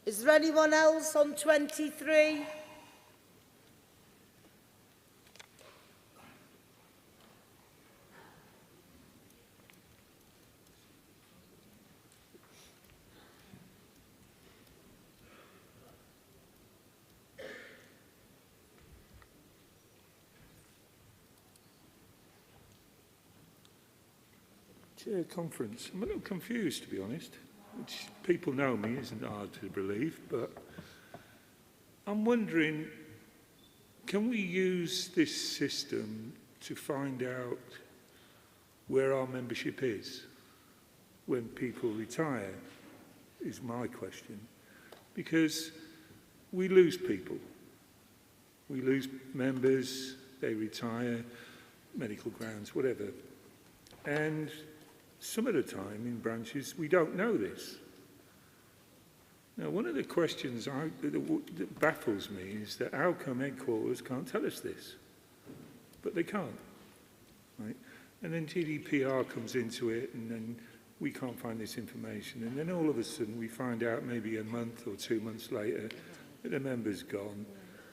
Is there anyone else on 23? Chair, Conference. I'm a little confused, to be honest. Which people know me isn't hard to believe, but I'm wondering, can we use this system to find out where our membership is when people retire, is my question. Because we lose people. We lose members, they retire, medical grounds, whatever. And some of the time in branches, we don't know this. Now, one of the questions that baffles me is that how come headquarters can't tell us this? But they can't, right? And then GDPR comes into it, and then we can't find this information. And then all of a sudden, we find out maybe a month or 2 months later that the member's gone.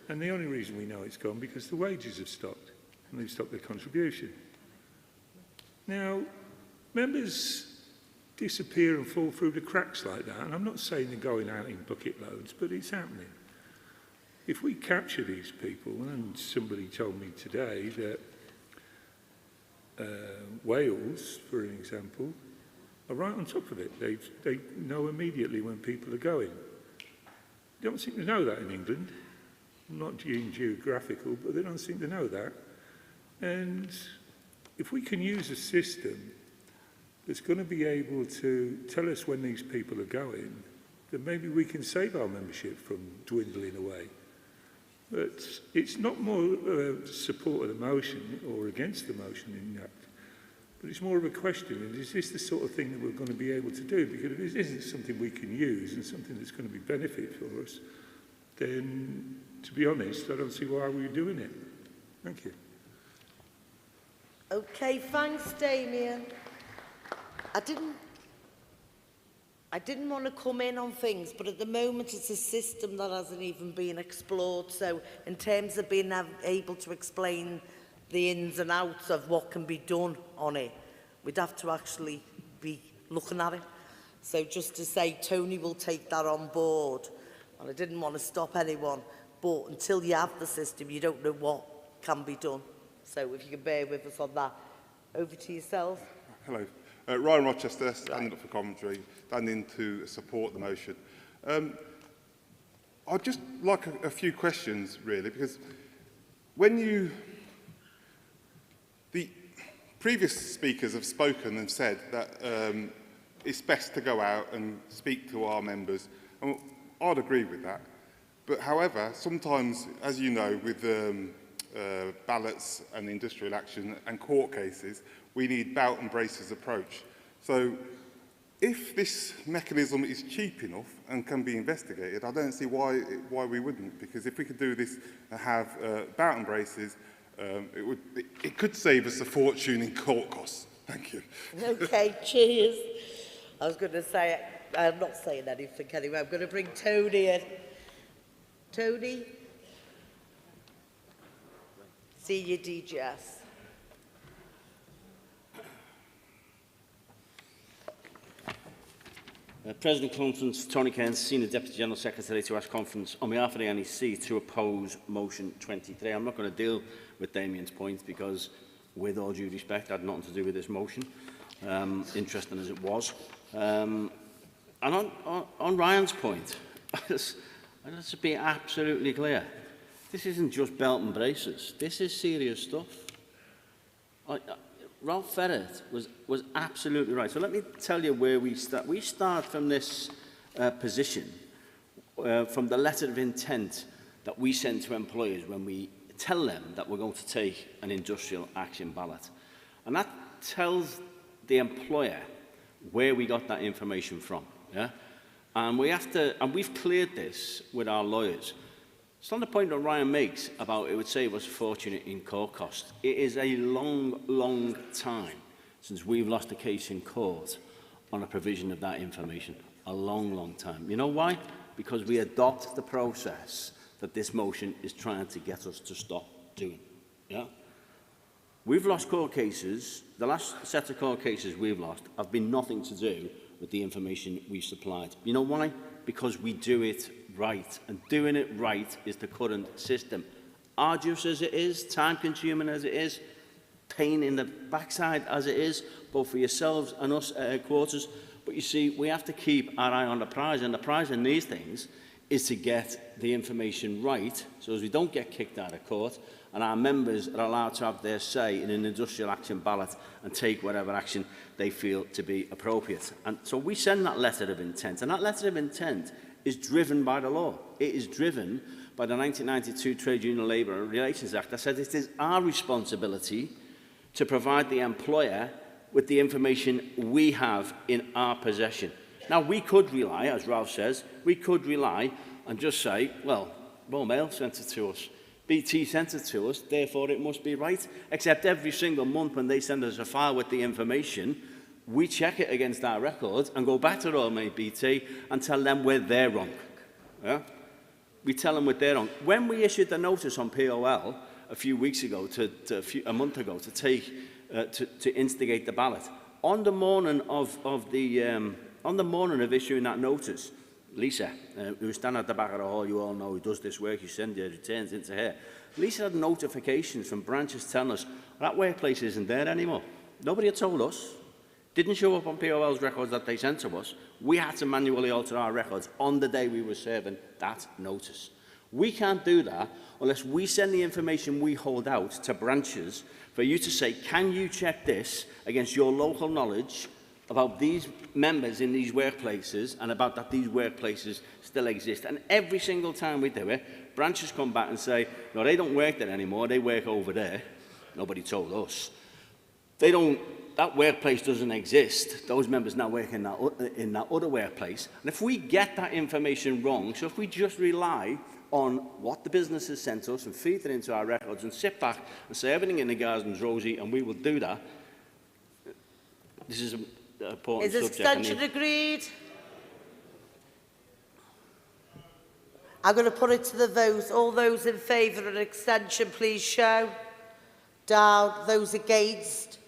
And the only reason we know it's gone because the wages have stopped, and they've stopped their contribution. Now, members disappear and fall through the cracks like that, and I'm not saying they're going out in bucket loads, but it's happening. If we capture these people, and somebody told me today that Wales, for an example, are right on top of it. They know immediately when people are going. They don't seem to know that in England. Not being geographical, but they don't seem to know that. And if we can use a system that's going to be able to tell us when these people are going, then maybe we can save our membership from dwindling away. But it's not more support of the motion or against the motion in that, but it's more of a question, is this the sort of thing that we're going to be able to do? Because if this isn't something we can use and something that's going to be benefit for us, then, to be honest, I don't see why we're doing it. Thank you. Okay, thanks, Damien. I didn't want to come in on things, but at the moment it's a system that hasn't even been explored. So in terms of being able to explain the ins and outs of what can be done on it, we'd have to actually be looking at it. So just to say, Tony will take that on board. And I didn't want to stop anyone, but until you have the system, you don't know what can be done. So if you can bear with us on that. Over to yourself. Hello. Ryan Rochester, standing up for commentary, standing to support the motion. I'd just like a few questions, really, because when the previous speakers have spoken and said that it's best to go out and speak to our members, and I'd agree with that. But however, sometimes, as you know, with ballots and industrial action and court cases, we need belt and braces approach. So if this mechanism is cheap enough and can be investigated, I don't see why we wouldn't, because if we could do this and have belt and braces, it could save us a fortune in court costs. Thank you. Okay, cheers. I was going to say, I'm not saying anything anyway. I'm going to bring Tony in. Tony? Senior DGS. President Conference, Tony Cairns, Senior Deputy General Secretary to ask Conference on behalf of the NEC to oppose motion 23. I'm not going to deal with Damien's point because, with all due respect, had nothing to do with this motion, interesting as it was. And on Ryan's point, let's be absolutely clear. This isn't just belt and braces. This is serious stuff. Ralph Ferret was absolutely right. So let me tell you where we start. We start from this position, from the letter of intent that we send to employers when we tell them that we're going to take an industrial action ballot. And that tells the employer where we got that information from. Yeah? And we've cleared this with our lawyers. It's not the point that Ryan makes about it would save us a fortune in court costs. It is a long, long time since we've lost a case in court on a provision of that information. A long, long time. You know why? Because we adopt the process that this motion is trying to get us to stop doing. Yeah? We've lost court cases. The last set of court cases we've lost have been nothing to do with the information we've supplied. You know why? Because we do it right. And doing it right is the current system. Arduous as it is, time-consuming as it is, pain in the backside as it is, both for yourselves and us at headquarters. But you see, we have to keep our eye on the prize, and the prize in these things is to get the information right, so as we don't get kicked out of court, and our members are allowed to have their say in an industrial action ballot and take whatever action they feel to be appropriate. And so we send that letter of intent, and that letter of intent is driven by the law. It is driven by the 1992 Trade Union Labour Relations Act that says it is our responsibility to provide the employer with the information we have in our possession. Now, we could rely, as Ralph says, we could rely and just say, well, Royal Mail sent it to us, BT sent it to us, therefore it must be right. Except every single month when they send us a file with the information, we check it against our records and go back to Royal Mail BT and tell them where they're wrong. Yeah? We tell them what they're wrong. When we issued the notice on POL a few weeks ago, a month ago, to instigate the ballot, on the morning of issuing that notice, Lisa, who was standing at the back of the hall, you all know, who does this work, you send your returns into her. Lisa had notifications from branches telling us that workplace isn't there anymore. Nobody had told us. Didn't show up on POL's records that they sent to us. We had to manually alter our records on the day we were serving that notice. We can't do that unless we send the information we hold out to branches for you to say, can you check this against your local knowledge about these members in these workplaces and about that these workplaces still exist. And every single time we do it, branches come back and say, no, they don't work there anymore, they work over there. Nobody told us. That workplace doesn't exist. Those members now work in that other workplace. And if we get that information wrong, so if we just rely on what the business has sent us and feed it into our records and sit back and say everything in the garden's rosy and we will do that, this is an important subject. Is extension agreed? I'm going to put it to the vote. All those in favour of an extension, please show. Down. Those against?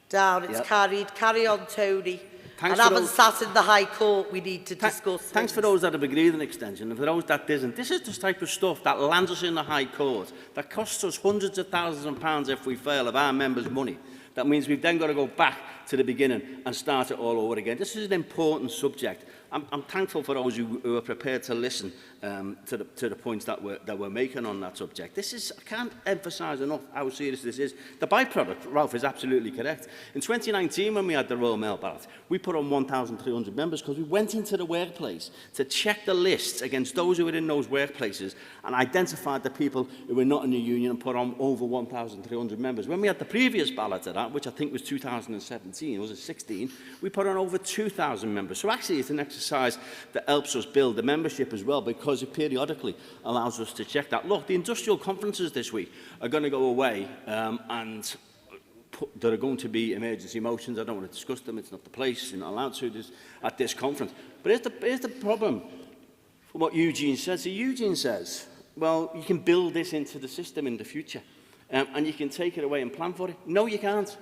Down. It's carried. Carry on, Tony. And having sat in the High Court, we need to discuss Thanks for those that have agreed an extension, and for those that didn't. This is the type of stuff that lands us in the High Court, that costs us hundreds of thousands of pounds if we fail of our members' money. That means we've then got to go back to the beginning and start it all over again. This is an important subject. I'm thankful for those who are prepared to listen to the points that we're making on that subject. I can't emphasise enough how serious this is. The byproduct, Ralph, is absolutely correct. In 2019, when we had the Royal Mail ballot, we put on 1,300 members because we went into the workplace to check the lists against those who were in those workplaces and identified the people who were not in the union and put on over 1,300 members. When we had the previous ballot to that, which I think was 2017, was it 16, we put on over 2,000 members. So actually it's an exercise that helps us build the membership as well, because it periodically allows us to check that. Look, the industrial conferences this week are going to go away and there are going to be emergency motions. I don't want to discuss them. It's not the place. You're not allowed to at this conference. But here's the problem for what Eugene says. So Eugene says, well, you can build this into the system in the future and you can take it away and plan for it. No, you can't.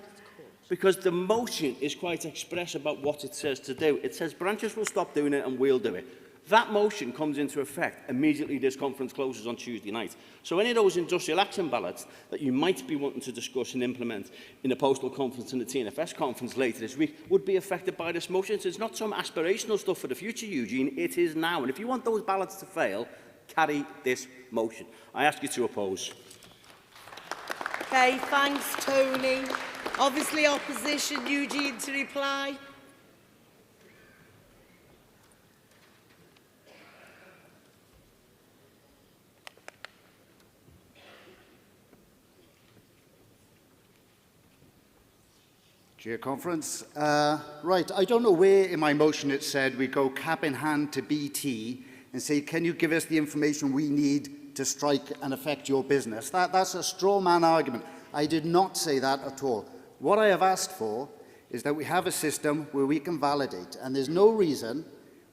Because the motion is quite express about what it says to do. It says branches will stop doing it and we'll do it. That motion comes into effect immediately this conference closes on Tuesday night. So any of those industrial action ballots that you might be wanting to discuss and implement in the postal conference and the TNFS conference later this week would be affected by this motion. So it's not some aspirational stuff for the future, Eugene. It is now. And if you want those ballots to fail, carry this motion. I ask you to oppose. Okay, thanks, Tony. Obviously, opposition. Eugene to reply. Chair Conference. Right, I don't know where in my motion it said we go cap in hand to BT and say, can you give us the information we need to strike and affect your business? That's a straw man argument. I did not say that at all. What I have asked for is that we have a system where we can validate, and there's no reason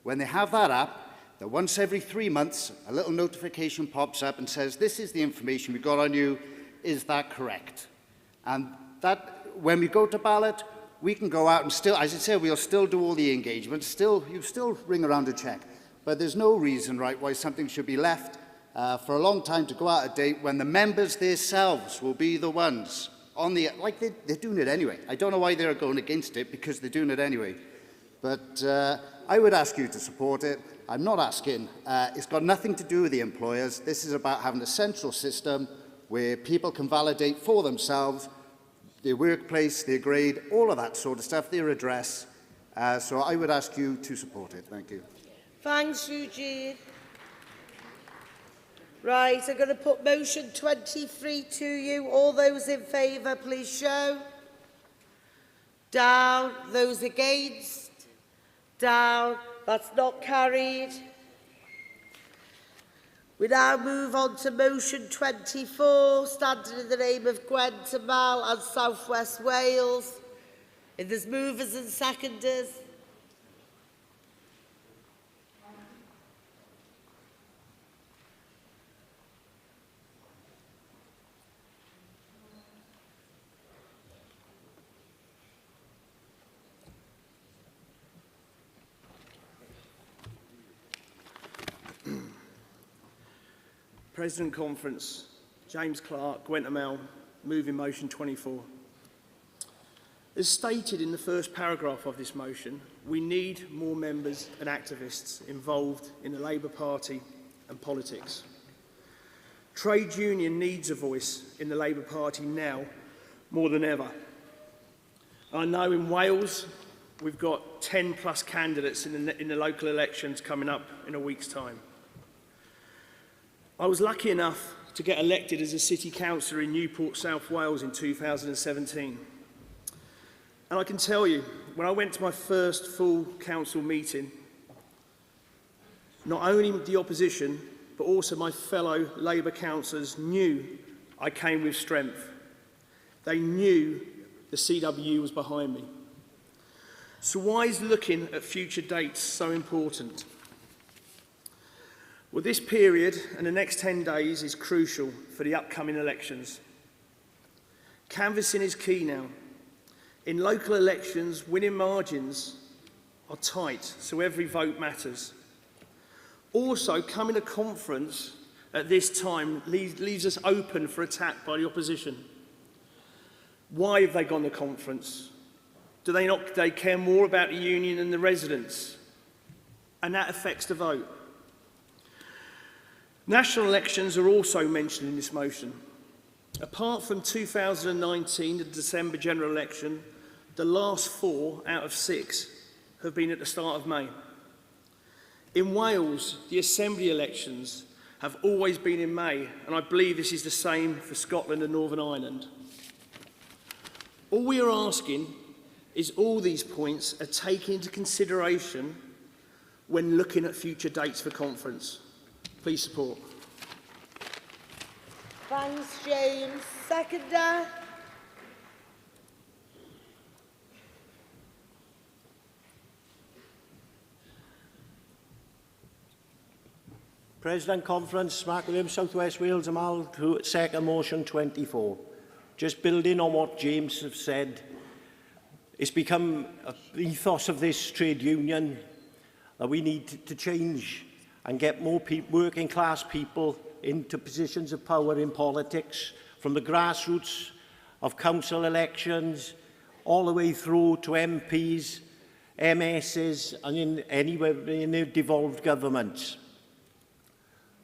when they have that app that once every 3 months a little notification pops up and says, this is the information we got on you, is that correct? And that, when we go to ballot, we can go out and still, as I say, we'll still do all the engagement, you still ring around to check. But there's no reason, right, why something should be left for a long time to go out of date when the members themselves will be the ones on the, like they're doing it anyway. I don't know why they're going against it, because they're doing it anyway. But I would ask you to support it. I'm not asking. It's got nothing to do with the employers. This is about having a central system where people can validate for themselves their workplace, their grade, all of that sort of stuff, their address. So I would ask you to support it. Thank you. Thanks, Eugene. Right, I'm going to put motion 23 to you. All those in favour, please show. Down. Those against? Down. That's not carried. We now move on to motion 24, standing in the name of Gwen Tamal and South West Wales. If there's movers and seconders. President Conference, James Clark, Gwen Tamal, moving motion 24. As stated in the first paragraph of this motion, we need more members and activists involved in the Labour Party and politics. Trade union needs a voice in the Labour Party now more than ever. I know in Wales we've got 10 plus candidates in the local elections coming up in a week's time. I was lucky enough to get elected as a city councillor in Newport, South Wales in 2017. And I can tell you, when I went to my first full council meeting, not only the opposition, but also my fellow Labour councillors knew I came with strength. They knew the CWU was behind me. So why is looking at future dates so important? Well, this period and the next 10 days is crucial for the upcoming elections. Canvassing is key now. In local elections, winning margins are tight, so every vote matters. Also, coming to conference at this time leaves us open for attack by the opposition. Why have they gone to conference? Do they care more about the union than the residents? And that affects the vote. National elections are also mentioned in this motion. Apart from 2019, the December general election, the last 4 out of 6 have been at the start of May. In Wales, the Assembly elections have always been in May, and I believe this is the same for Scotland and Northern Ireland. All we are asking is all these points are taken into consideration when looking at future dates for conference. Please support. Thanks, James. Seconder. President Conference, Mark Williams, South West Wales, Amal, to second motion 24. Just building on what James have said, it's become an ethos of this trade union that we need to change and get more working class people into positions of power in politics, from the grassroots of council elections all the way through to MPs, MSs and anywhere in the devolved governments.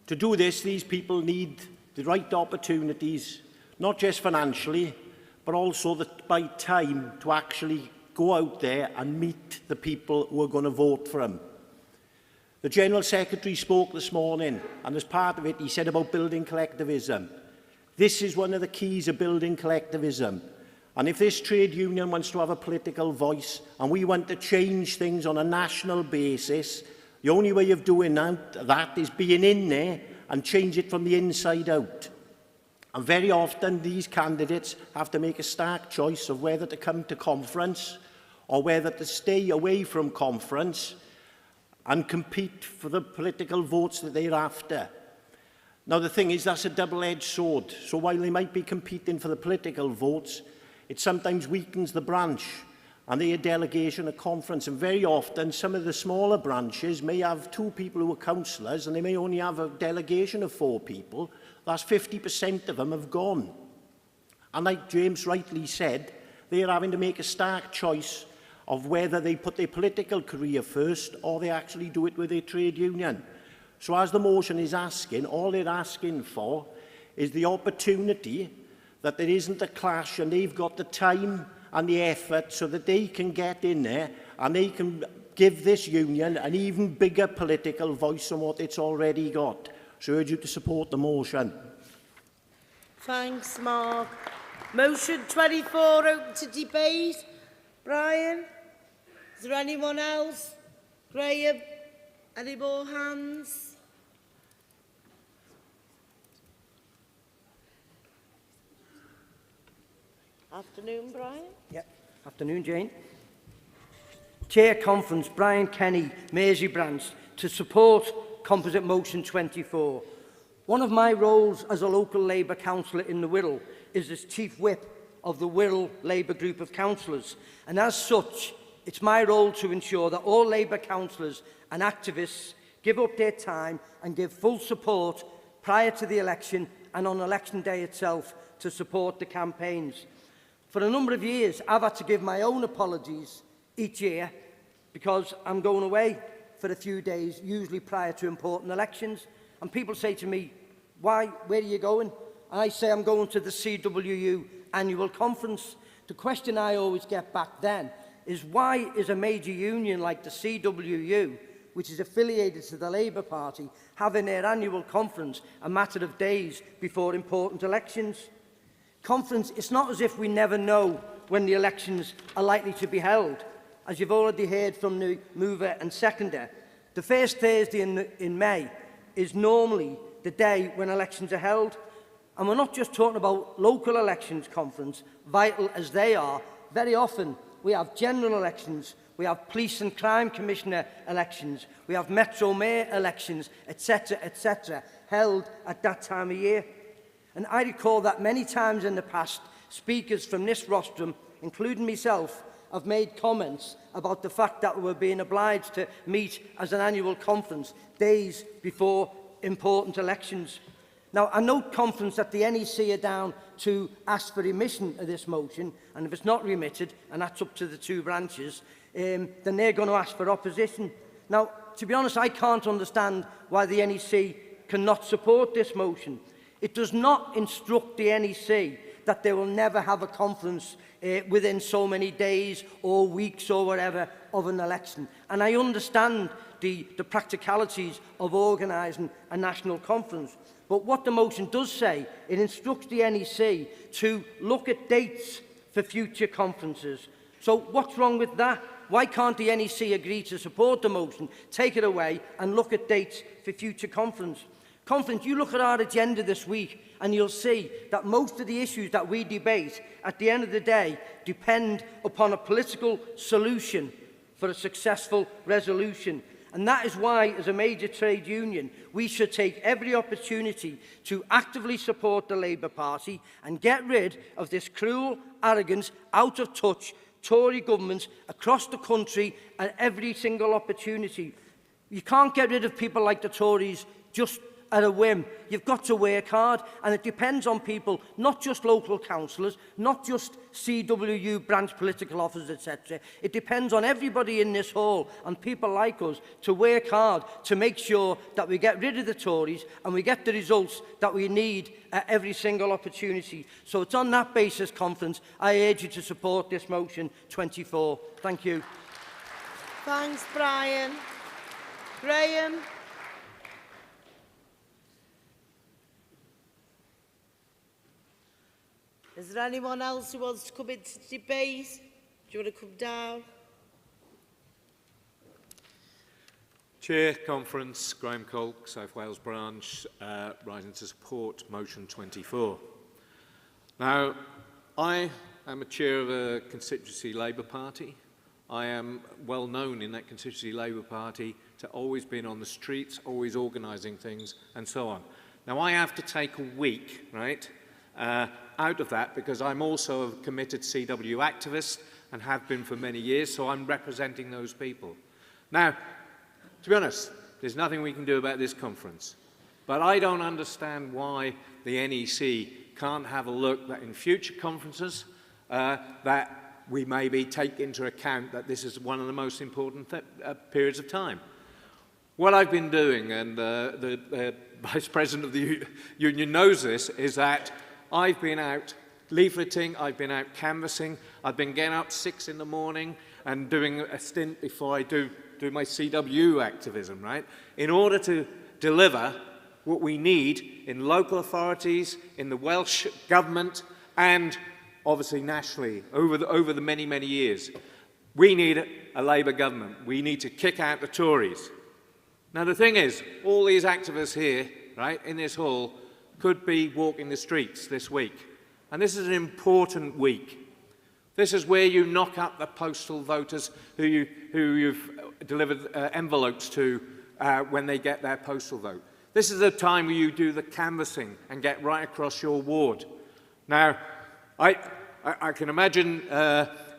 To do this, these people need the right opportunities, not just financially, but also by time to actually go out there and meet the people who are going to vote for them. The General Secretary spoke this morning, and as part of it, he said about building collectivism. This is one of the keys of building collectivism. And if this trade union wants to have a political voice, and we want to change things on a national basis, the only way of doing that is being in there and change it from the inside out. And very often, these candidates have to make a stark choice of whether to come to conference or whether to stay away from conference and compete for the political votes that they're after. Now, the thing is, that's a double-edged sword. So while they might be competing for the political votes, it sometimes weakens the branch and their delegation at conference. And very often, some of the smaller branches may have 2 people who are councillors and they may only have a delegation of 4 people. That's 50% of them have gone. And like James rightly said, they're having to make a stark choice of whether they put their political career first or they actually do it with their trade union. So as the motion is asking, all they're asking for is the opportunity that there isn't a clash and they've got the time and the effort so that they can get in there and they can give this union an even bigger political voice than what it's already got. So I urge you to support the motion. Thanks, Mark. Motion 24, open to debate. Brian? Is there anyone else? Graham? Any more hands? Afternoon, Brian. Yep. Afternoon, Jane. Chair Conference, Brian Kenny, Mersey Branch, to support Composite Motion 24. One of my roles as a local Labour councillor in the Wirral is as Chief Whip of the Wirral Labour Group of Councillors, and as such, it's my role to ensure that all Labour councillors and activists give up their time and give full support prior to the election and on election day itself to support the campaigns. For a number of years, I've had to give my own apologies each year because I'm going away for a few days, usually prior to important elections, and people say to me, where are you going? And I say I'm going to the CWU Annual Conference. The question I always get back then is, why is a major union like the CWU, which is affiliated to the Labour Party, having their annual conference a matter of days before important elections? Conference, it's not as if we never know when the elections are likely to be held. As you've already heard from the mover and seconder, the first Thursday in May is normally the day when elections are held. And we're not just talking about local elections conference, vital as they are. Very often we have general elections, we have police and crime commissioner elections, we have Metro Mayor elections, etc., held at that time of year. And I recall that many times in the past, speakers from this rostrum, including myself, have made comments about the fact that we were being obliged to meet as an annual conference days before important elections. Now, I note, conference, that the NEC are down to ask for remission of this motion, and if it's not remitted, and that's up to the two branches, then they're going to ask for opposition. Now, to be honest, I can't understand why the NEC cannot support this motion. It does not instruct the NEC that they will never have a conference within so many days or weeks or whatever of an election. And I understand the practicalities of organising a national conference. But what the motion does say, it instructs the NEC to look at dates for future conferences. So what's wrong with that? Why can't the NEC agree to support the motion, take it away and look at dates for future conference? Conference, you look at our agenda this week and you'll see that most of the issues that we debate at the end of the day depend upon a political solution for a successful resolution. And that is why, as a major trade union, we should take every opportunity to actively support the Labour Party and get rid of this cruel, arrogant, out-of-touch Tory governments across the country at every single opportunity. You can't get rid of people like the Tories just at a whim. You've got to work hard, and it depends on people, not just local councillors, not just CWU branch political officers, etc. It depends on everybody in this hall and people like us to work hard to make sure that we get rid of the Tories and we get the results that we need at every single opportunity. So it's on that basis, conference, I urge you to support this motion 24. Thank you. Thanks, Brian. Graham? Is there anyone else who wants to come into debate? Do you want to come down? Chair Conference, Graham Colk, South Wales Branch, rising to support motion 24. Now, I am a chair of a constituency Labour Party. I am well known in that constituency Labour Party to always being on the streets, always organising things and so on. Now, I have to take a week, right, out of that because I'm also a committed CW activist and have been for many years, so I'm representing those people. Now, to be honest, there's nothing we can do about this conference, but I don't understand why the NEC can't have a look that in future conferences that we maybe take into account that this is one of the most important periods of time. What I've been doing, and the Vice President of the Union knows this, is that I've been out leafleting, I've been out canvassing, I've been getting up 6 in the morning and doing a stint before I do my CWU activism, right? In order to deliver what we need in local authorities, in the Welsh Government, and obviously nationally over the many, many years. We need a Labour government. We need to kick out the Tories. Now, the thing is, all these activists here, right, in this hall, could be walking the streets this week. And this is an important week. This is where you knock up the postal voters who you've delivered envelopes to when they get their postal vote. This is a time where you do the canvassing and get right across your ward. Now, I can imagine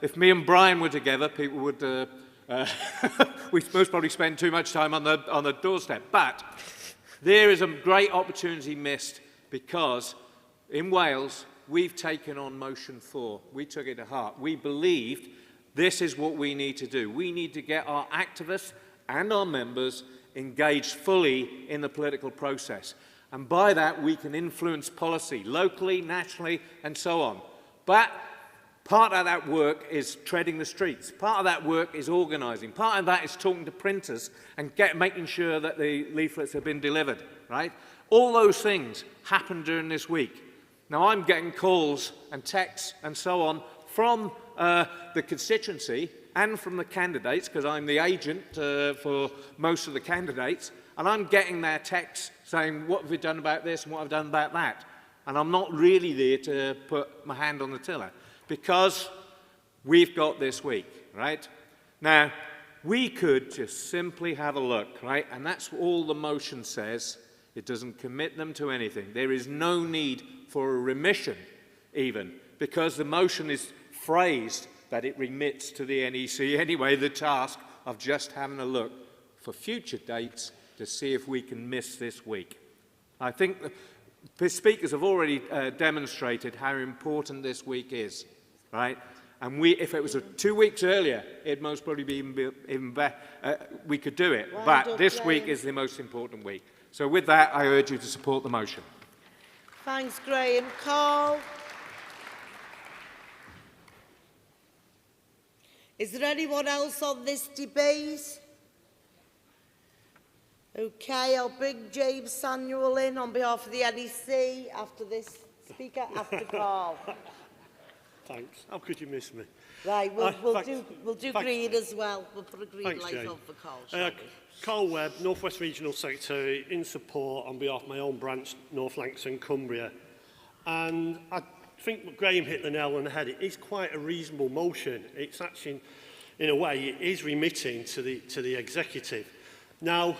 if me and Brian were together, people would we'd most probably spend too much time on the doorstep. But there is a great opportunity missed because in Wales, we've taken on motion 4. We took it to heart. We believed this is what we need to do. We need to get our activists and our members engaged fully in the political process. And by that, we can influence policy locally, nationally, and so on. But part of that work is treading the streets. Part of that work is organising. Part of that is talking to printers and making sure that the leaflets have been delivered, right? All those things happen during this week. Now, I'm getting calls and texts and so on from the constituency and from the candidates, because I'm the agent for most of the candidates, and I'm getting their texts saying, what have we done about this and what have I done about that? And I'm not really there to put my hand on the tiller, because we've got this week, right? Now, we could just simply have a look, right? And that's all the motion says. It doesn't commit them to anything. There is no need for a remission, even, because the motion is phrased that it remits to the NEC anyway, the task of just having a look for future dates to see if we can miss this week. I think the speakers have already demonstrated how important this week is, right? And if it was 2 weeks earlier, it'd most probably be even better. We could do it, but this week is the most important week. So with that, I urge you to support the motion. Thanks, Graham. Carl? Is there anyone else on this debate? Okay, I'll bring James Samuel in on behalf of the NEC after this speaker, after Carl. Thanks. How could you miss me? Right, we'll do green as well. We'll put a green light on for Carl. Carl Webb, North West Regional Secretary, in support on behalf of my own branch, North Lancs and Cumbria. And I think Graham hit the nail on the head. It is quite a reasonable motion. It's actually, in a way, it is remitting to the executive. Now,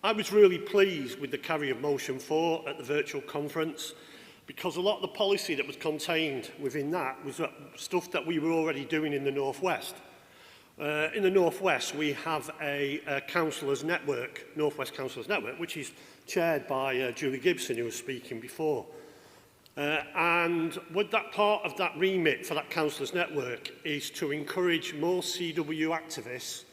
I was really pleased with the carry of motion 4 at the virtual conference, because a lot of the policy that was contained within that was stuff that we were already doing in the North West. In the North West, we have a councillors network, North West Councillors Network, which is chaired by Julie Gibson, who was speaking before. And with that part of that remit for that councillors network is to encourage more CWU activists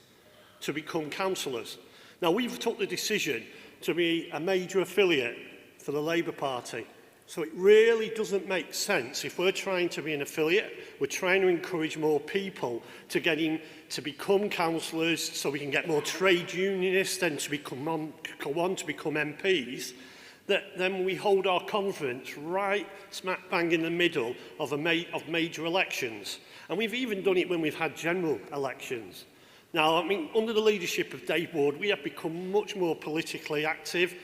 to become councillors. Now, we've took the decision to be a major affiliate for the Labour Party. So it really doesn't make sense if we're trying to be an affiliate, we're trying to encourage more people to get in to become councillors so we can get more trade unionists and to go on to become MPs, that then we hold our conference right smack bang in the middle of major elections. And we've even done it when we've had general elections. Now, I mean, under the leadership of Dave Ward, we have become much more politically active,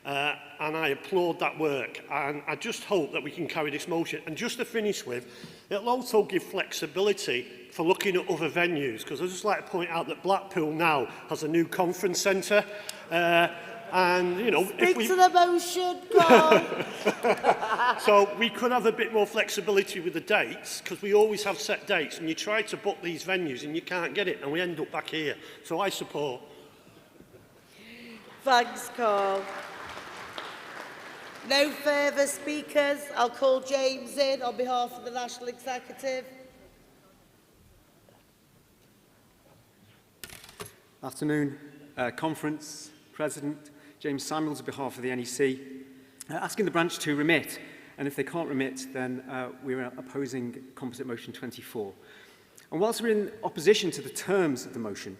and I applaud that work. And I just hope that we can carry this motion. And just to finish with, it'll also give flexibility for looking at other venues, because I'd just like to point out that Blackpool now has a new conference centre. And, you know, Speak to the motion, Carl. So we could have a bit more flexibility with the dates, because we always have set dates, and you try to book these venues and you can't get it, and we end up back here. So I support. Thanks, Carl. No further speakers. I'll call James in on behalf of the National Executive. Afternoon, Conference President James Samuels on behalf of the NEC, asking the branch to remit, and if they can't remit, then we're opposing Composite Motion 24. And whilst we're in opposition to the terms of the motion,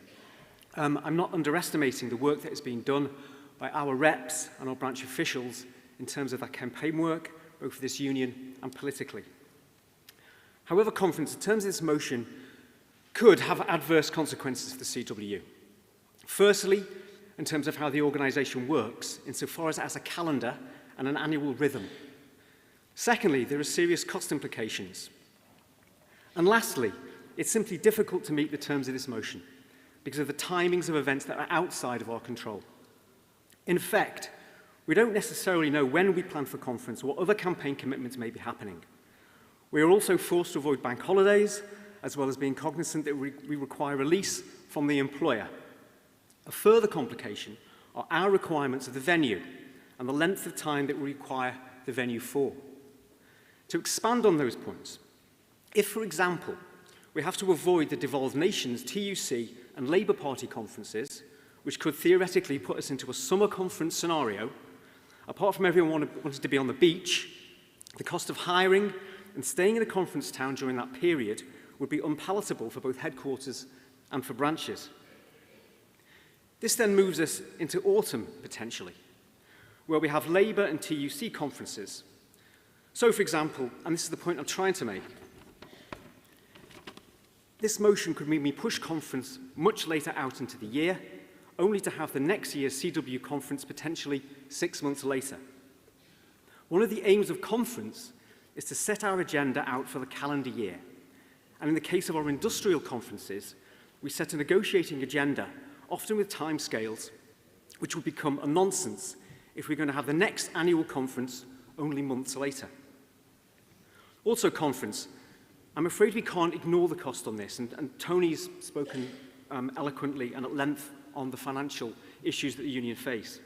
I'm not underestimating the work that is being done by our reps and our branch officials in terms of that campaign work, both for this union and politically. However, Conference, in terms of this motion, could have adverse consequences for the CWU. Firstly, in terms of how the organisation works, insofar as it has a calendar and an annual rhythm. Secondly, there are serious cost implications. And lastly, it's simply difficult to meet the terms of this motion because of the timings of events that are outside of our control. In effect, we don't necessarily know when we plan for conference or what other campaign commitments may be happening. We are also forced to avoid bank holidays, as well as being cognizant that we require release from the employer. A further complication are our requirements of the venue and the length of time that we require the venue for. To expand on those points, if, for example, we have to avoid the devolved nations, TUC and Labour Party conferences, which could theoretically put us into a summer conference scenario, apart from everyone wanting to be on the beach, the cost of hiring and staying in a conference town during that period would be unpalatable for both headquarters and for branches. This then moves us into autumn, potentially, where we have Labour and TUC conferences. So, for example, and this is the point I'm trying to make, this motion could mean we push conference much later out into the year, only to have the next year's CWU conference potentially 6 months later. One of the aims of conference is to set our agenda out for the calendar year. And in the case of our industrial conferences, we set a negotiating agenda, often with timescales, which would become a nonsense if we're going to have the next annual conference only months later. Also conference, I'm afraid we can't ignore the cost on this, and Tony's spoken eloquently and at length on the financial issues that the union face.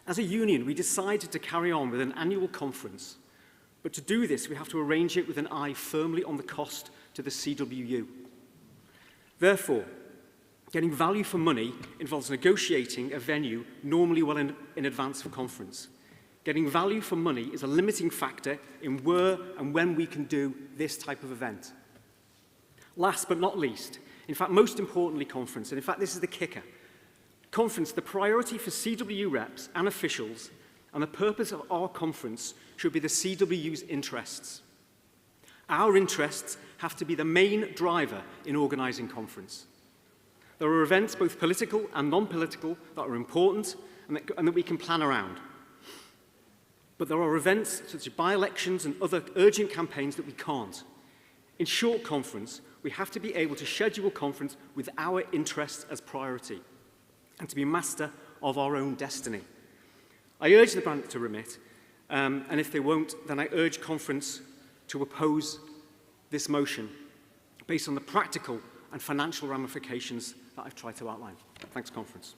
As a union, we decided to carry on with an annual conference, but to do this, we have to arrange it with an eye firmly on the cost to the CWU. Therefore, getting value for money involves negotiating a venue normally well in advance of conference. Getting value for money is a limiting factor in where and when we can do this type of event. Last but not least, in fact, most importantly, conference, and in fact, this is the kicker. Conference, the priority for CWU reps and officials and the purpose of our conference should be the CWU's interests. Our interests have to be the main driver in organising conference. There are events, both political and non-political, that are important and that we can plan around. But there are events such as by-elections and other urgent campaigns that we can't. In short, conference, we have to be able to schedule conference with our interests as priority and to be master of our own destiny. I urge the branch to remit, and if they won't, then I urge conference to oppose this motion based on the practical and financial ramifications that I've tried to outline. Thanks, conference.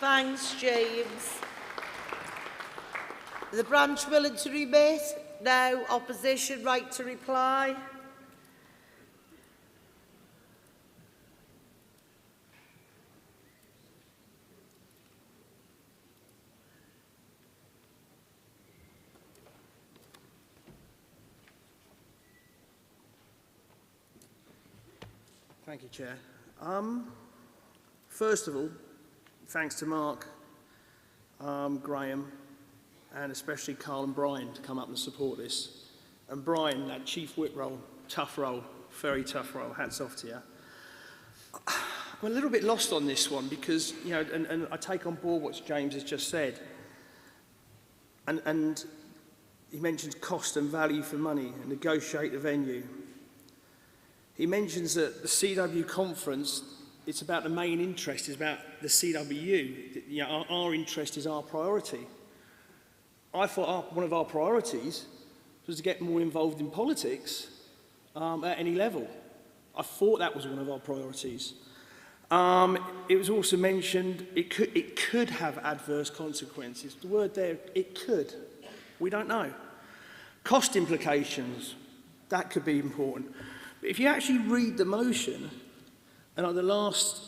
Thanks, James. The branch willing to remit? No. Opposition, right to reply? Thank you, Chair. First of all, thanks to Mark, Graham, and especially Carl and Brian to come up and support this. And Brian, that chief whip role, tough role, very tough role, hats off to you. I'm a little bit lost on this one because, you know, and I take on board what James has just said. And he mentions cost and value for money and negotiate the venue. He mentions that the CWU conference, it's about the main interest, it's about the CWU. You know, our interest is our priority. I thought one of our priorities was to get more involved in politics at any level. I thought that was one of our priorities. It was also mentioned it could have adverse consequences. The word there, it could. We don't know. Cost implications, that could be important. But if you actually read the motion, and on the last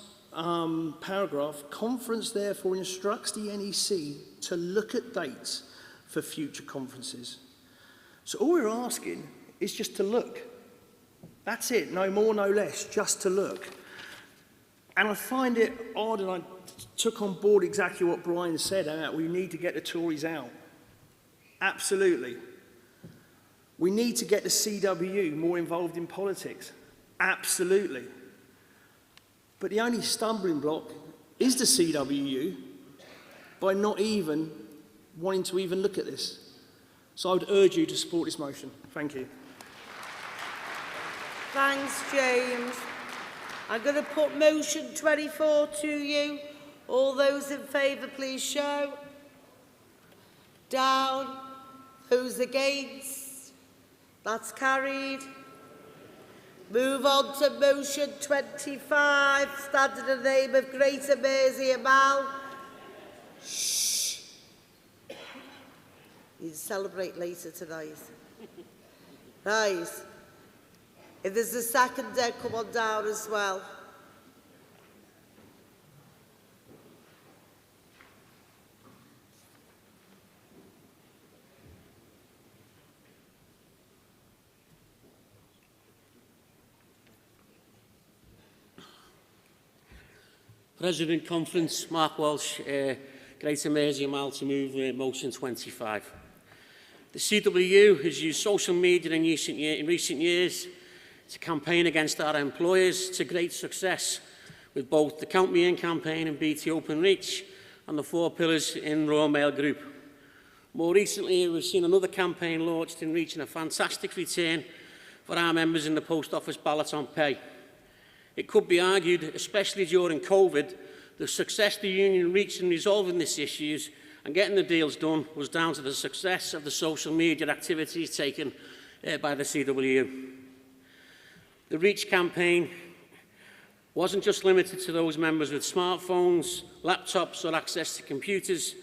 paragraph, conference therefore instructs the NEC to look at dates for future conferences. So all we're asking is just to look. That's it, no more, no less, just to look. And I find it odd, and I took on board exactly what Brian said about we need to get the Tories out. Absolutely. We need to get the CWU more involved in politics. Absolutely. But the only stumbling block is the CWU by not even wanting to even look at this. So I would urge you to support this motion. Thank you. Thanks, James. I'm going to put motion 24 to you. All those in favour, please show. Down. Those against? That's carried. Move on to motion 25, standing in the name of Greater Mersey-Amal. Shh. You celebrate later tonight. Right. If there's a seconder, come on down as well. President Conference, Mark Walsh, Greater Mersey-Amal, to move motion 25. The CWU has used social media in recent years to campaign against our employers to great success, with both the Count Me In campaign and BT Openreach and the 4 pillars in Royal Mail Group. More recently, we've seen another campaign launched in reaching a fantastic return for our members in the Post Office ballot on pay. It could be argued, especially during COVID, the success the union reached in resolving these issues and getting the deals done was down to the success of the social media activities taken by the CWU. The Reach campaign wasn't just limited to those members with smartphones, laptops or access to computers.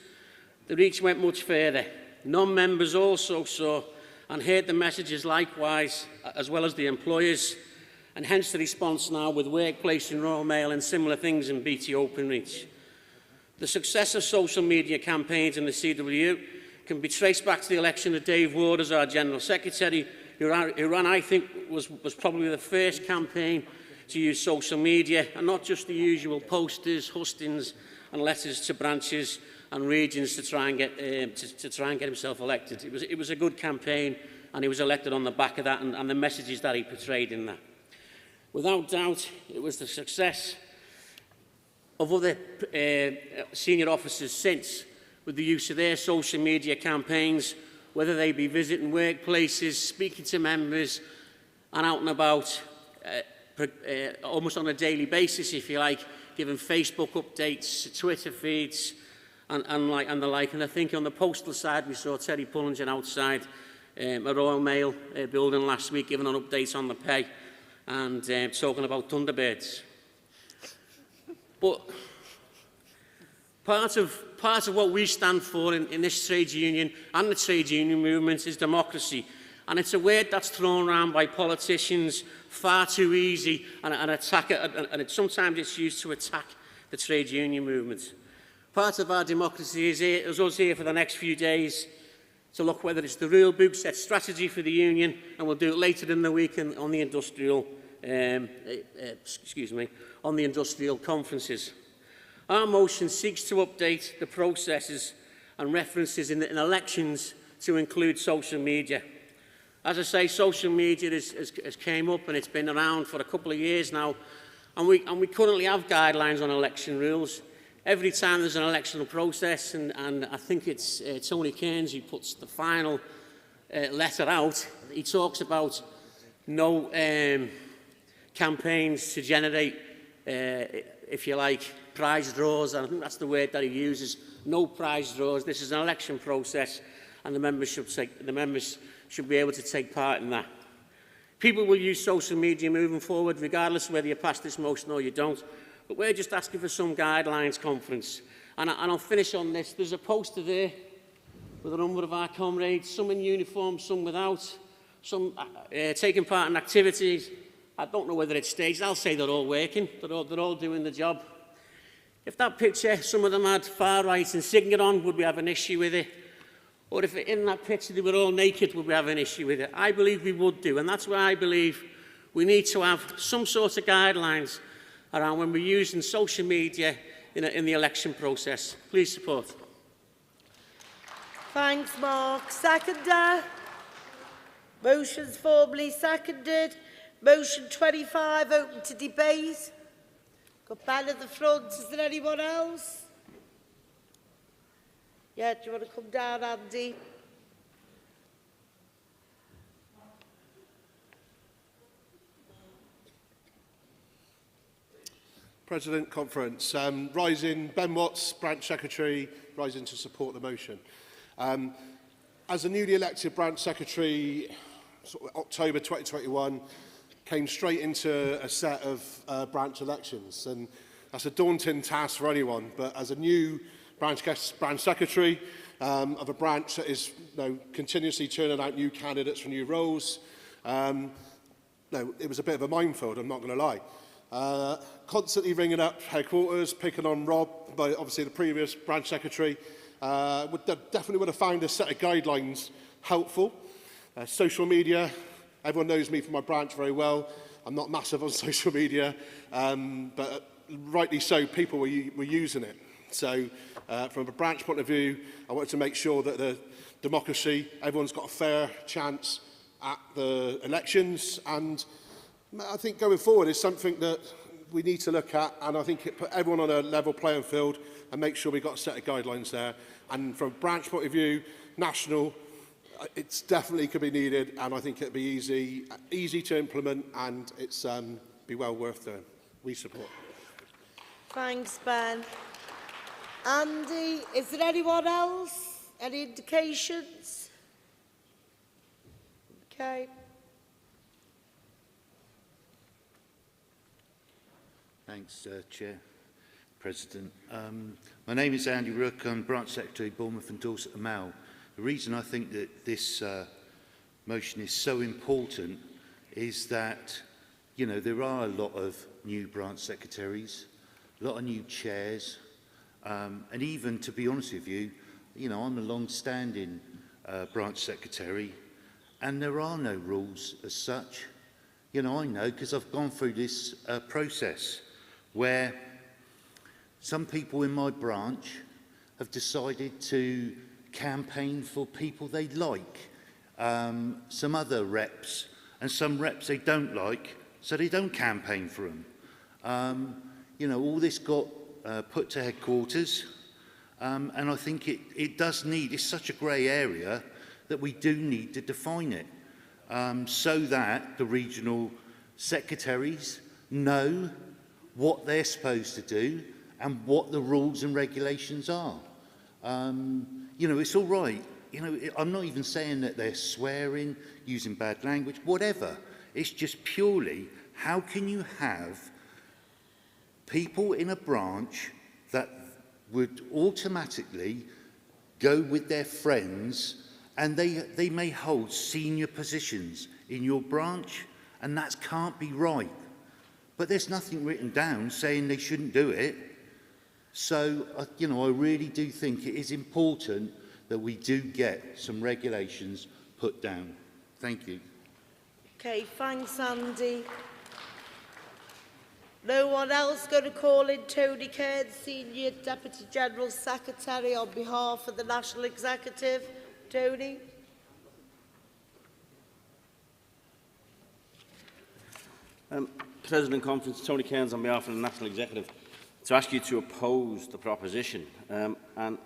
The Reach went much further. Non-members also saw and heard the messages likewise, as well as the employers, and hence the response now with Workplace in Royal Mail and similar things in BT Openreach. The success of social media campaigns in the CWU can be traced back to the election of Dave Ward as our General Secretary, who ran, I think, was probably the first campaign to use social media, and not just the usual posters, hustings and letters to branches and regions to try and get himself elected. It was a good campaign, and he was elected on the back of that and the messages that he portrayed in that. Without doubt, it was the success of other senior officers since, with the use of their social media campaigns, whether they be visiting workplaces, speaking to members, and out and about, almost on a daily basis, if you like, giving Facebook updates, Twitter feeds, and the like. And I think on the postal side, we saw Terry Pullinger outside a Royal Mail building last week, giving an update on the pay and talking about Thunderbirds. But part of what we stand for in this trade union and the trade union movement is democracy. And it's a word that's thrown around by politicians far too easy, and sometimes it's used to attack the trade union movement. Part of our democracy is us here for the next few days to look whether it's the rule book, set strategy for the union, and we'll do it later in the week on the industrial, on the industrial conferences. Our motion seeks to update the processes and references in elections to include social media. As I say, social media has came up and it's been around for a couple of years now, and we currently have guidelines on election rules. Every time there's an electoral process, and I think it's Tony Kearns who puts the final letter out, he talks about no campaigns to generate, if you like, prize draws, and I think that's the word that he uses, no prize draws. This is an election process, and the members should be able to take part in that. People will use social media moving forward, regardless of whether you pass this motion or you don't. But we're just asking for some guidelines, conference. And I'll finish on this. There's a poster there with a number of our comrades, some in uniform, some without, some taking part in activities. I don't know whether it's staged. I'll say they're all working. They're all doing the job. If that picture, some of them had far-right insignia on, would we have an issue with it? Or if in that picture they were all naked, would we have an issue with it? I believe we would do, and that's why I believe we need to have some sort of guidelines around when we're using social media in the election process. Please support. Thanks, Mark. Seconder. Motion's formally seconded. Motion 25, open to debate. Got Ben at the front. Is there anyone else? Yeah, do you want to come down, Andy? President Conference, rising Ben Watts, Branch Secretary, rising to support the motion. As a newly elected Branch Secretary, sort of October 2021, came straight into a set of branch elections, and that's a daunting task for anyone. But as a new branch secretary of a branch that is continuously turning out new candidates for new roles, it was a bit of a minefield, I'm not going to lie. Constantly ringing up headquarters, picking on Rob, but obviously the previous branch secretary, definitely would have found a set of guidelines helpful. Social media, everyone knows me from my branch very well. I'm not massive on social media, but rightly so, people were using it. So from a branch point of view, I wanted to make sure that the democracy, everyone's got a fair chance at the elections, and I think going forward is something that we need to look at, and I think it put everyone on a level playing field and make sure we've got a set of guidelines there. And from a branch point of view, national, it's definitely could be needed, and I think it'd be easy to implement, and it's be well worth doing. We support. Thanks, Ben. Andy, is there anyone else? Any indications? Okay. Thanks, Chair, President. My name is Andy Rook. I'm Branch Secretary, Bournemouth and Dorset and Mal. The reason I think that this motion is so important is that, you know, there are a lot of new branch secretaries, a lot of new chairs, and even, to be honest with you, I'm a long-standing branch secretary, and there are no rules as such. I know because I've gone through this process where some people in my branch have decided to campaign for people they like, some other reps, and some reps they don't like, so they don't campaign for them. All this got put to headquarters, and I think it does need, it's such a grey area that we do need to define it, so that the regional secretaries know what they're supposed to do and what the rules and regulations are. It's all right. I'm not even saying that they're swearing, using bad language, whatever. It's just purely, how can you have people in a branch that would automatically go with their friends, and they may hold senior positions in your branch, and that can't be right. But there's nothing written down saying they shouldn't do it. So, I really do think it is important that we do get some regulations put down. Thank you. Okay, thanks, Andy. No one else going to call in Tony Cairns, Senior Deputy General Secretary, on behalf of the National Executive? Tony? President Conference, Tony Cairns on behalf of the National Executive, to ask you to oppose the proposition. And I'm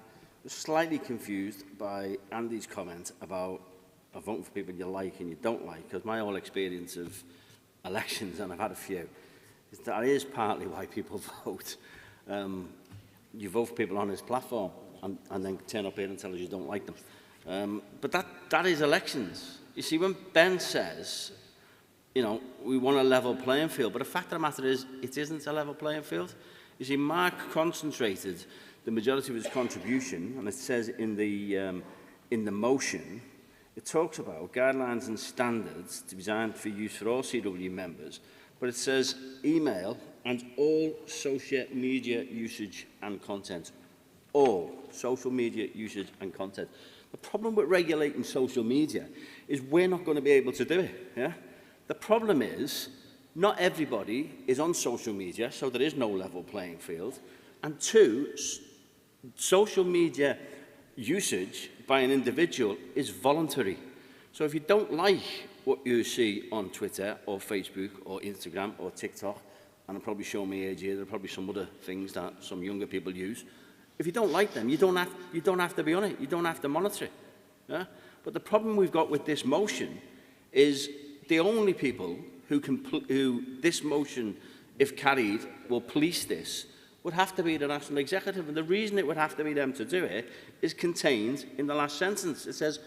slightly confused by Andy's comment about voting for people you like and you don't like, because my whole experience of elections, and I've had a few, is that is partly why people vote. You vote for people on this platform and then turn up here and tell us you don't like them. But that is elections. You see, when Ben says, we want a level playing field, but the fact of the matter is, it isn't a level playing field. You see, Mark concentrated the majority of his contribution, and it says in the motion, it talks about guidelines and standards designed for use for all CWU members, but it says email and all social media usage and content. All social media usage and content. The problem with regulating social media is we're not going to be able to do it. Yeah? The problem is, not everybody is on social media, so there is no level playing field. And two, social media usage by an individual is voluntary. So if you don't like what you see on Twitter or Facebook or Instagram or TikTok, and I'm probably showing my age here, there are probably some other things that some younger people use. If you don't like them, you don't have to be on it. You don't have to monitor it. Yeah? But the problem we've got with this motion is the only people who this motion, if carried, will police this would have to be the National Executive. And the reason it would have to be them to do it is contained in the last sentence. It says,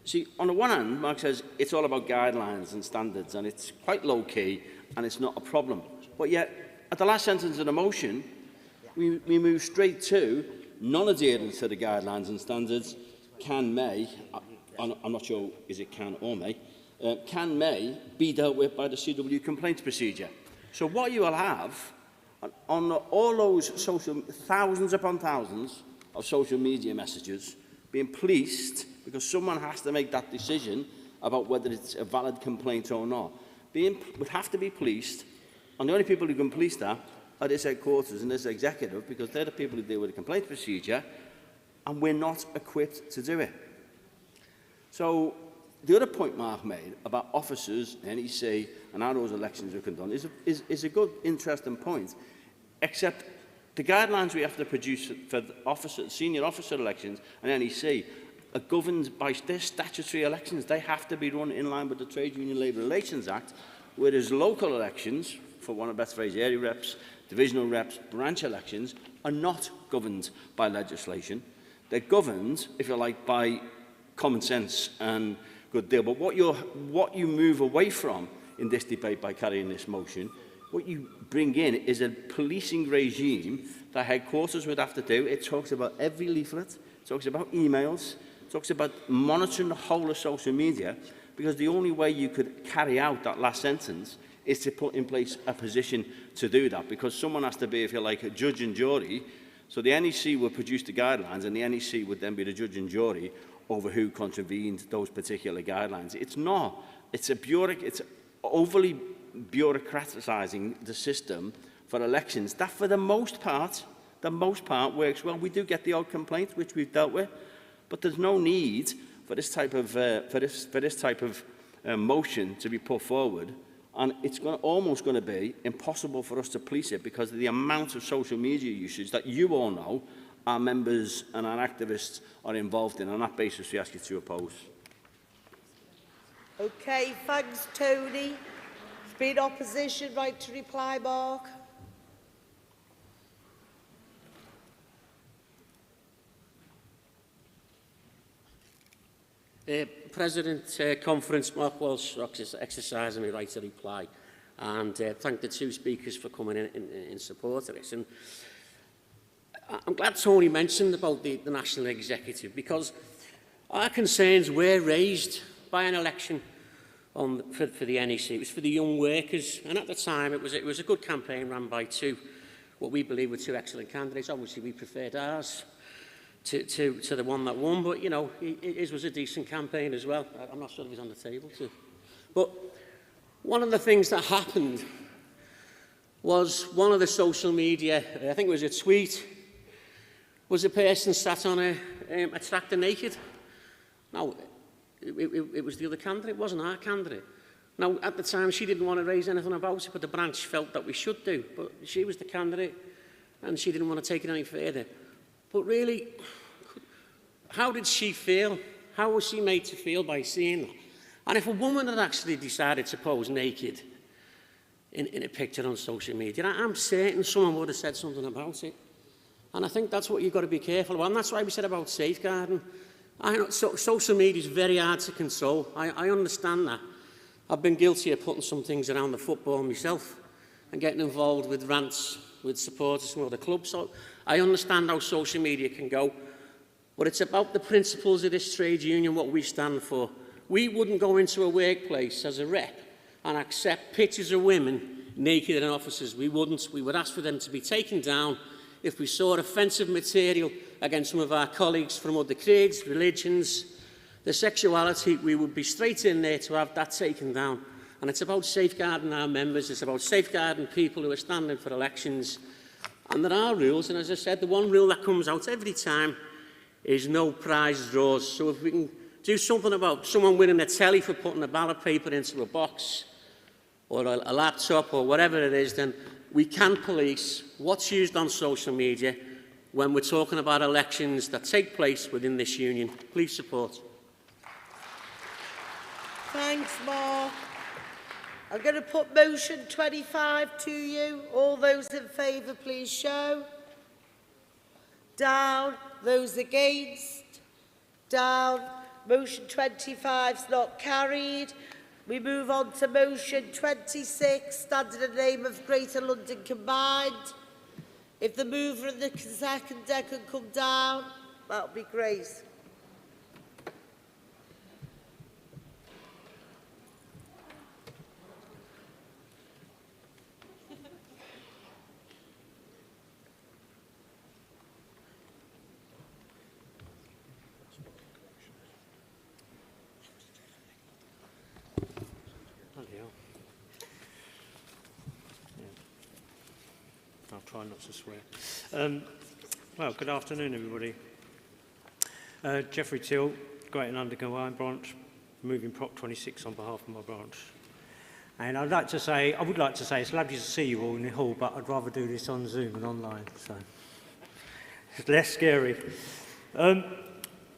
see, on the one hand, Mark says it's all about guidelines and standards, and it's quite low-key, and it's not a problem. But yet, at the last sentence of the motion, we move straight to non-adherence to the guidelines and standards may, I'm not sure is it can or may be dealt with by the CWU complaints procedure. So what you will have on all those thousands upon thousands of social media messages being policed, because someone has to make that decision about whether it's a valid complaint or not, would have to be policed, and the only people who can police that are this headquarters and this executive, because they're the people who deal with the complaint procedure, and we're not equipped to do it. So the other point Mark made about officers, NEC, and how those elections are conducted is a good, interesting point, except the guidelines we have to produce for the senior officer elections and NEC are governed by their statutory elections. They have to be run in line with the Trade Union Labour Relations Act, whereas local elections, for one of the best phrase, area reps, divisional reps, branch elections, are not governed by legislation. They're governed, if you like, by common sense and good deal. But what you move away from in this debate by carrying this motion, what you bring in is a policing regime that headquarters would have to do. It talks about every leaflet, it talks about emails, it talks about monitoring the whole of social media, because the only way you could carry out that last sentence is to put in place a position to do that, because someone has to be, if you like, a judge and jury. So the NEC would produce the guidelines, and the NEC would then be the judge and jury over who contravened those particular guidelines. It's not. It's overly bureaucratising the system for elections. That, for the most part works well. We do get the odd complaint, which we've dealt with, but there's no need for this type of motion to be put forward. And it's almost going to be impossible for us to police it because of the amount of social media usage that you all know our members and our activists are involved in. On that basis, we ask you to oppose. Okay, thanks, Tony. There's been opposition. Right to reply, Mark. President Conference, Mark Walsh exercising my right to reply, and thank the two speakers for coming in support of this. And I'm glad Tony mentioned about the National Executive, because our concerns were raised by an election for the NEC. It was for the young workers, and at the time it was a good campaign ran by what we believe were two excellent candidates. Obviously we preferred ours to the one that won, but you know, his was a decent campaign as well. I'm not sure if he's on the table too. But one of the things that happened was one of the social media, I think it was a tweet, was a person sat on a tractor naked. Now, it was the other candidate, it wasn't our candidate. Now, at the time, she didn't want to raise anything about it, but the branch felt that we should do. But she was the candidate, and she didn't want to take it any further. But really, how did she feel? How was she made to feel by seeing that? And if a woman had actually decided to pose naked in a picture on social media, I'm certain someone would have said something about it. And I think that's what you've got to be careful about. And that's why we said about safeguarding. I know social media is very hard to control. I understand that. I've been guilty of putting some things around the football myself and getting involved with rants with supporters from other clubs. So I understand how social media can go. But it's about the principles of this trade union, what we stand for. We wouldn't go into a workplace as a rep and accept pictures of women naked in offices. We wouldn't. We would ask for them to be taken down. If we saw offensive material against some of our colleagues from other creeds, religions, their sexuality, we would be straight in there to have that taken down. And it's about safeguarding our members. It's about safeguarding people who are standing for elections. And there are rules. And as I said, the one rule that comes out every time is no prize draws. So if we can do something about someone winning a telly for putting a ballot paper into a box or a laptop or whatever it is, then we can police what's used on social media when we're talking about elections that take place within this union. Please support. Thanks, Mark. I'm going to put motion 25 to you. All those in favour, please show. Down. Those against? Down. Motion 25 is not carried. We move on to motion 26, standing in the name of Greater London Combined. If the mover and the seconder can come down, that would be great. I'll try not to swear. Well, good afternoon, everybody. Geoffrey Till, Greater London Combined branch, moving Prop 26 on behalf of my branch. And I would like to say it's lovely to see you all in the hall, but I'd rather do this on Zoom and online, so it's less scary.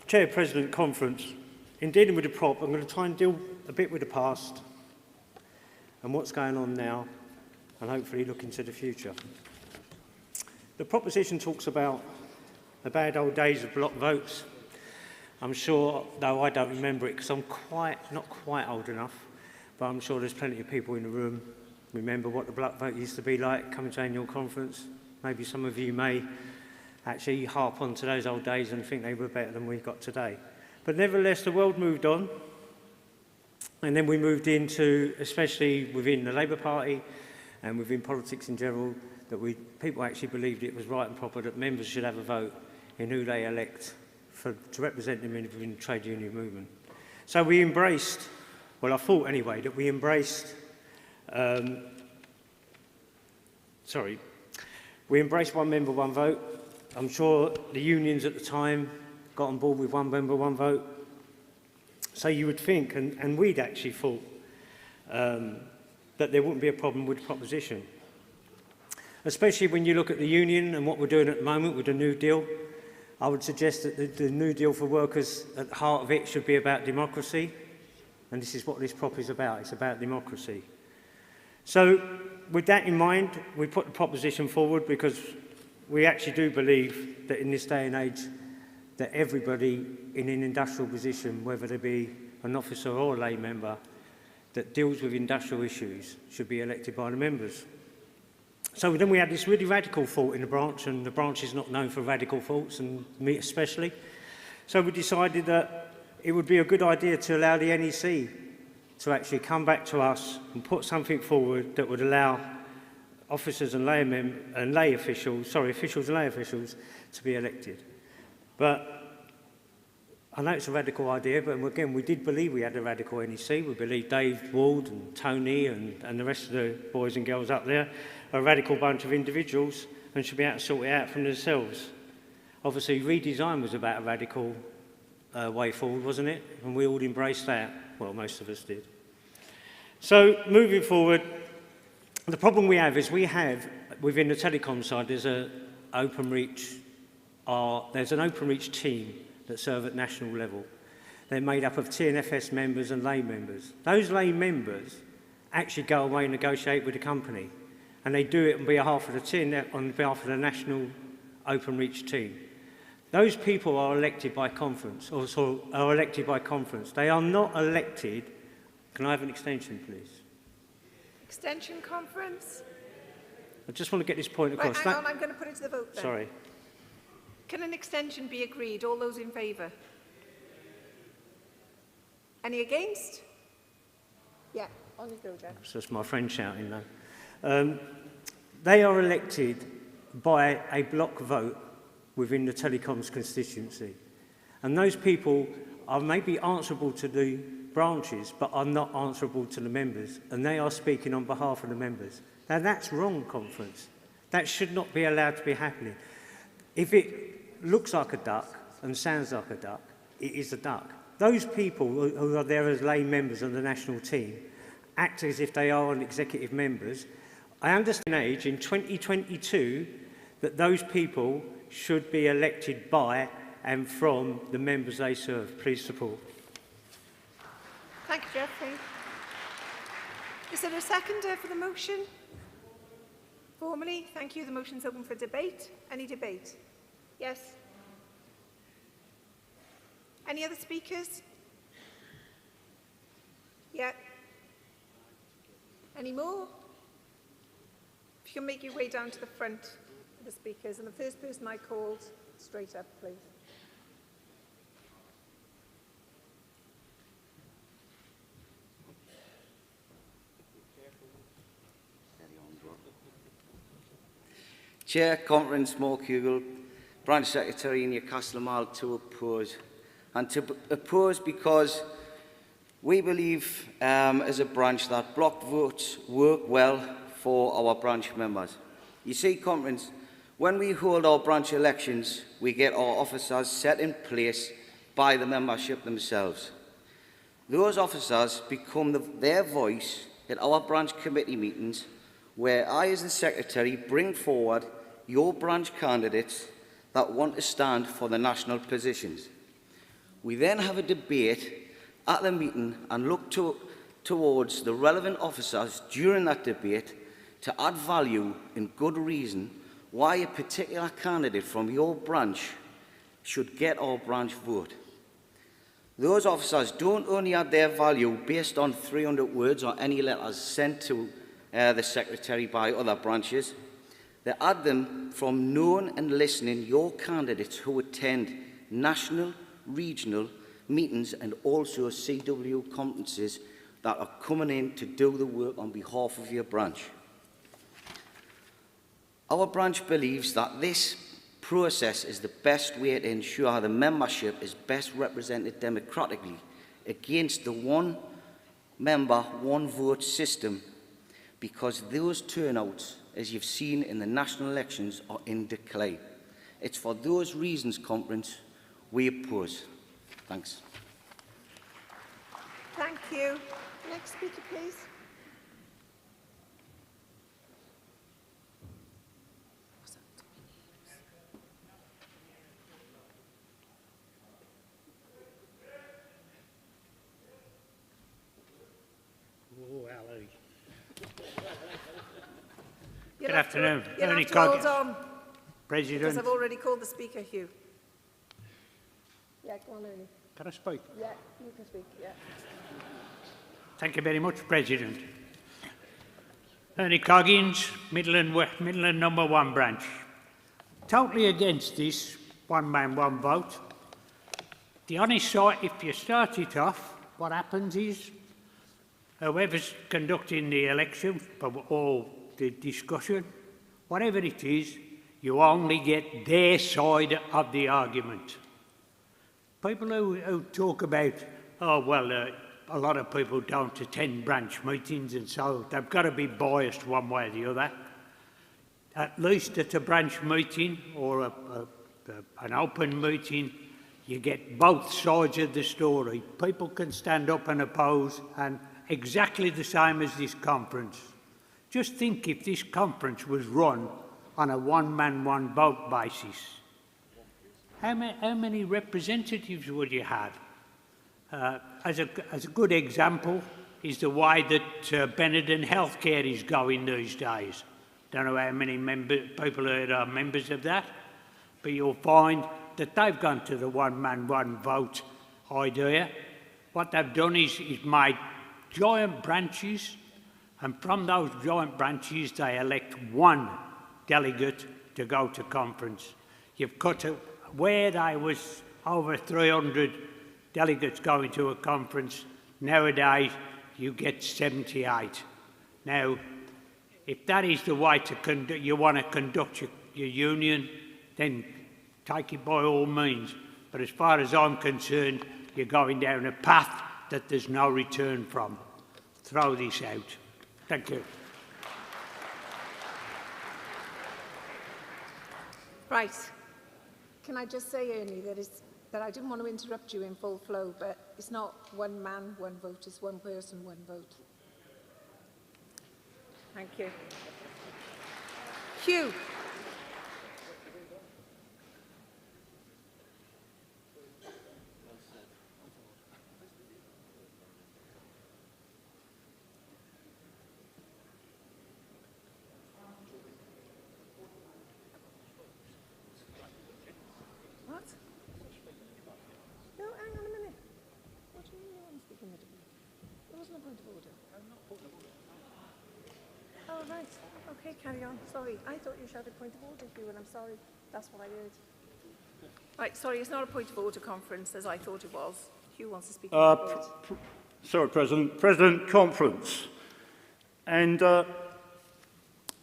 Chair President Conference, in dealing with the prop, I'm going to try and deal a bit with the past and what's going on now, and hopefully look into the future. The proposition talks about the bad old days of block votes. I'm sure, though I don't remember it because I'm not quite old enough, but I'm sure there's plenty of people in the room remember what the block vote used to be like coming to annual conference. Maybe some of you may actually harp on to those old days and think they were better than we've got today. But nevertheless, the world moved on, and then we moved into, especially within the Labour Party and within politics in general, that people actually believed it was right and proper that members should have a vote in who they elect to represent them within the trade union movement. So we embraced, well, I thought anyway, that we embraced, we embraced one member, one vote. I'm sure the unions at the time got on board with one member, one vote. So you would think, and we'd actually thought, that there wouldn't be a problem with the proposition. Especially when you look at the union and what we're doing at the moment with the New Deal. I would suggest that the New Deal for workers, at the heart of it, should be about democracy. And this is what this prop is about. It's about democracy. So with that in mind, we put the proposition forward because we actually do believe that in this day and age, that everybody in an industrial position, whether they be an officer or a lay member, that deals with industrial issues should be elected by the members. So then we had this really radical thought in the branch, and the branch is not known for radical thoughts, and me especially. So we decided that it would be a good idea to allow the NEC to actually come back to us and put something forward that would allow officers and officials and lay officials to be elected. But I know it's a radical idea, but again, we did believe we had a radical NEC. We believe Dave Ward and Tony and the rest of the boys and girls up there are a radical bunch of individuals and should be able to sort it out from themselves. Obviously, Redesign was about a radical way forward, wasn't it? And we all embraced that. Well, most of us did. So, moving forward, the problem we have is within the telecom side, there's an open reach team that serve at national level. They're made up of TNFS members and lay members. Those lay members actually go away and negotiate with the company, and they do it on behalf of the national open reach team. Those people are elected by conference, They are not elected. Can I have an extension, please? Extension conference? I just want to get this point across. Right, hang on, I'm going to put it to the vote then. Sorry. Can an extension be agreed? All those in favour? Any against? Yeah, on you go, Jeff. It's just my friend shouting now. They are elected by a block vote within the telecoms constituency. And those people are maybe answerable to the branches, but are not answerable to the members. And they are speaking on behalf of the members. Now, that's wrong, conference. That should not be allowed to be happening. If it looks like a duck and sounds like a duck, it is a duck. those people who are there as lay members on the national team act as if they are executive members. I understand age in 2022 that those people should be elected by and from the members they serve. Please support. Thank you, Geoffrey. Is there a seconder for the motion? Formally, thank you. The motion is open for debate. Any debate? Yes. Any other speakers? Yeah. Any more? If you can make your way down to the front of the speakers, and the first person I called, straight up, please. Chair, Conference, Mark Hugel, Branch Secretary Newcastle Mall to oppose. And to oppose because we believe as a branch that block votes work well for our branch members. You see, Conference, when we hold our branch elections, we get our officers set in place by the membership themselves. Those officers become their voice at our branch committee meetings, where I, as the Secretary, bring forward your branch candidates that want to stand for the national positions. We then have a debate at the meeting and look towards the relevant officers during that debate to add value and good reason why a particular candidate from your branch should get our branch vote. Those officers don't only add their value based on 300 words or any letters sent to the Secretary by other branches. They add them from knowing and listening your candidates who attend national, regional meetings and also CWU conferences that are coming in to do the work on behalf of your branch. Our branch believes that this process is the best way to ensure the membership is best represented democratically against the one member, one vote system, because those turnouts, as you've seen in the national elections, are in decline. It's for those reasons, Conference, we oppose. Thanks. Thank you. Next speaker, please. Good afternoon. You'll have to hold on, President. because I've already called the speaker, Hugh. Yeah, go on, Ernie. Can I speak? Yeah, you can speak, yeah. Thank you very much, President. Ernie Coggins, Midland number 1 branch. Totally against this one man, one vote. The honest side, if you start it off, what happens is whoever's conducting the election or the discussion, whatever it is, you only get their side of the argument. People who talk about, oh, well, a lot of people don't attend branch meetings and so they've got to be biased one way or the other. At least at a branch meeting or an open meeting, you get both sides of the story. People can stand up and oppose, and exactly the same as this conference. Just think if this conference was run on a one-man, one-vote basis. How many representatives would you have? As a good example is the way that Benetton Healthcare is going these days. Don't know how many people are members of that, but you'll find that they've gone to the one-man, one-vote idea. What they've done is made giant branches, and from those giant branches they elect one delegate to go to conference. You've cut it where there was over 300 delegates going to a conference. Nowadays you get 78. Now, if that is the way to you want to conduct your union, then take it by all means. But as far as I'm concerned, you're going down a path that there's no return from. Throw this out. Thank you. Right. Can I just say, Ernie, that that I didn't want to interrupt you in full flow, but it's not one man, one vote, it's one person, one vote. Thank you. Hugh. What? No, hang on a minute. What do you mean you want to speak in the debate? There wasn't a point of order. Oh, right. Okay, carry on. Sorry. I thought you shouted point of order, Hugh, and I'm sorry. That's what I heard. Right, sorry, it's not a point of order conference, as I thought it was. Hugh wants to speak in the debate. Sorry, President. President Conference. And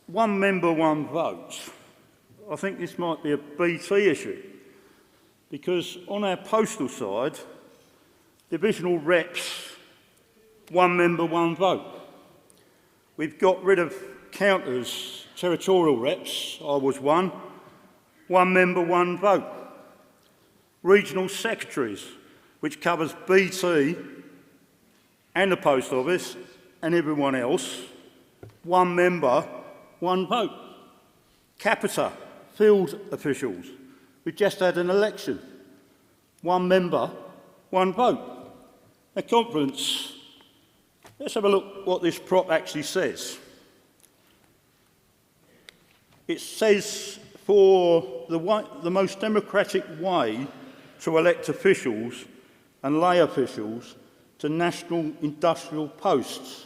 one member, one vote. I think this might be a BT issue. Because on our postal side, divisional reps, one member, one vote. We've got rid of counters, territorial reps, I was one member, one vote. Regional secretaries, which covers BT and the post office and everyone else, one member, one vote. Capita, field officials, we just had an election, one member, one vote. A conference. Let's have a look what this prop actually says. It says for the most democratic way to elect officials and lay officials to national industrial posts.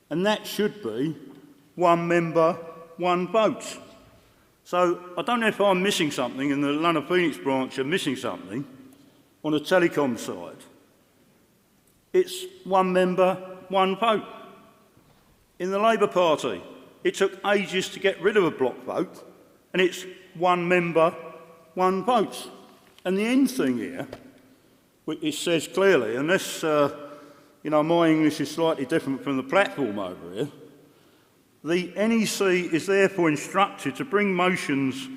And that should be one member, one vote. So I don't know if I'm missing something and the London Phoenix branch are missing something on the telecom side. It's one member, one vote. In the Labour Party, it took ages to get rid of a block vote, and it's one member, one vote. And the end thing here, it says clearly, unless my English is slightly different from the platform over here, the NEC is therefore instructed to bring motions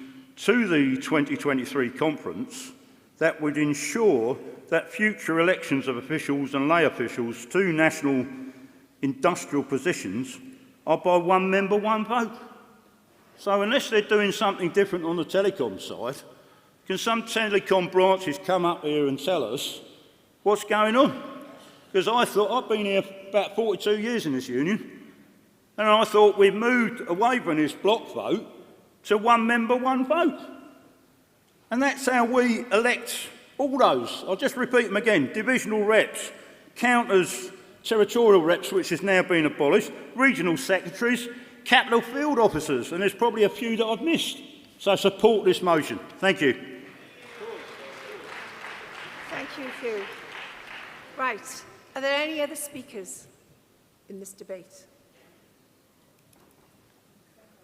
to the 2023 conference that would ensure that future elections of officials and lay officials to national industrial positions are by one member, one vote. So unless they're doing something different on the telecom side, can some telecom branches come up here and tell us what's going on? Because I thought, I've been here about 42 years in this union, and I thought we've moved away from this block vote to one member, one vote. And that's how we elect all those. I'll just repeat them again. Divisional reps, counters, territorial reps, which has now been abolished, regional secretaries, capital field officers, and there's probably a few that I've missed. So I support this motion. Thank you. Thank you, Hugh. Right. Are there any other speakers in this debate?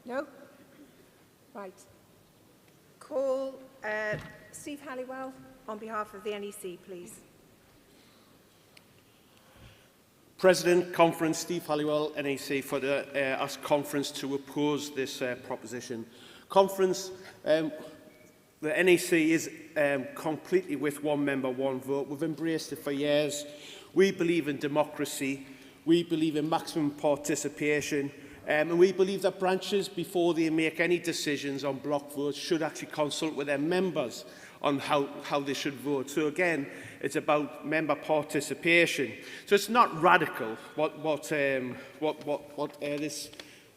No? Right. Call Steve Halliwell on behalf of the NEC, please. President, Conference, Steve Halliwell, NEC, for the Conference to oppose this proposition. Conference, the NEC is completely with one member, one vote. We've embraced it for years. We believe in democracy. We believe in maximum participation. And we believe that branches, before they make any decisions on block votes, should actually consult with their members on how they should vote. So again, it's about member participation. So it's not radical what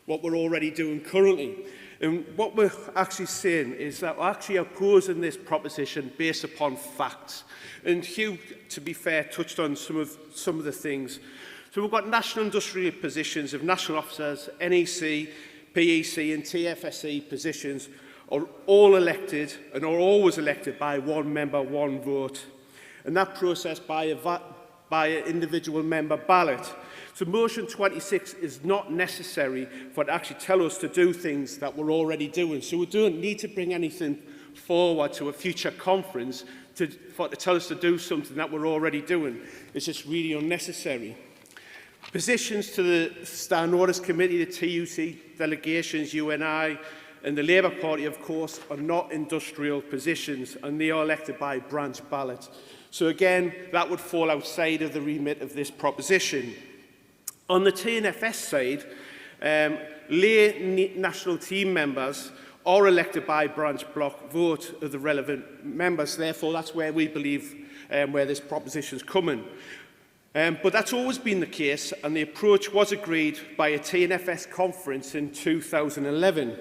we're already doing currently. And what we're actually saying is that we're actually opposing this proposition based upon facts. And Hugh, to be fair, touched on some of the things. So we've got national industrial positions of national officers, NEC, PEC and TFSE positions are all elected and are always elected by one member, one vote. And that process by an individual member ballot. So motion 26 is not necessary for it to actually tell us to do things that we're already doing. So we don't need to bring anything forward to a future conference to tell us to do something that we're already doing. It's just really unnecessary. Positions to the Standing Orders Committee, the TUC delegations, UNI, and the Labour Party, of course, are not industrial positions, and they are elected by branch ballot. So again, that would fall outside of the remit of this proposition. On the TNFS side, lay national team members are elected by branch block vote of the relevant members. Therefore, that's where we believe where this proposition is coming. But that's always been the case, and the approach was agreed by a TNFS conference in 2011.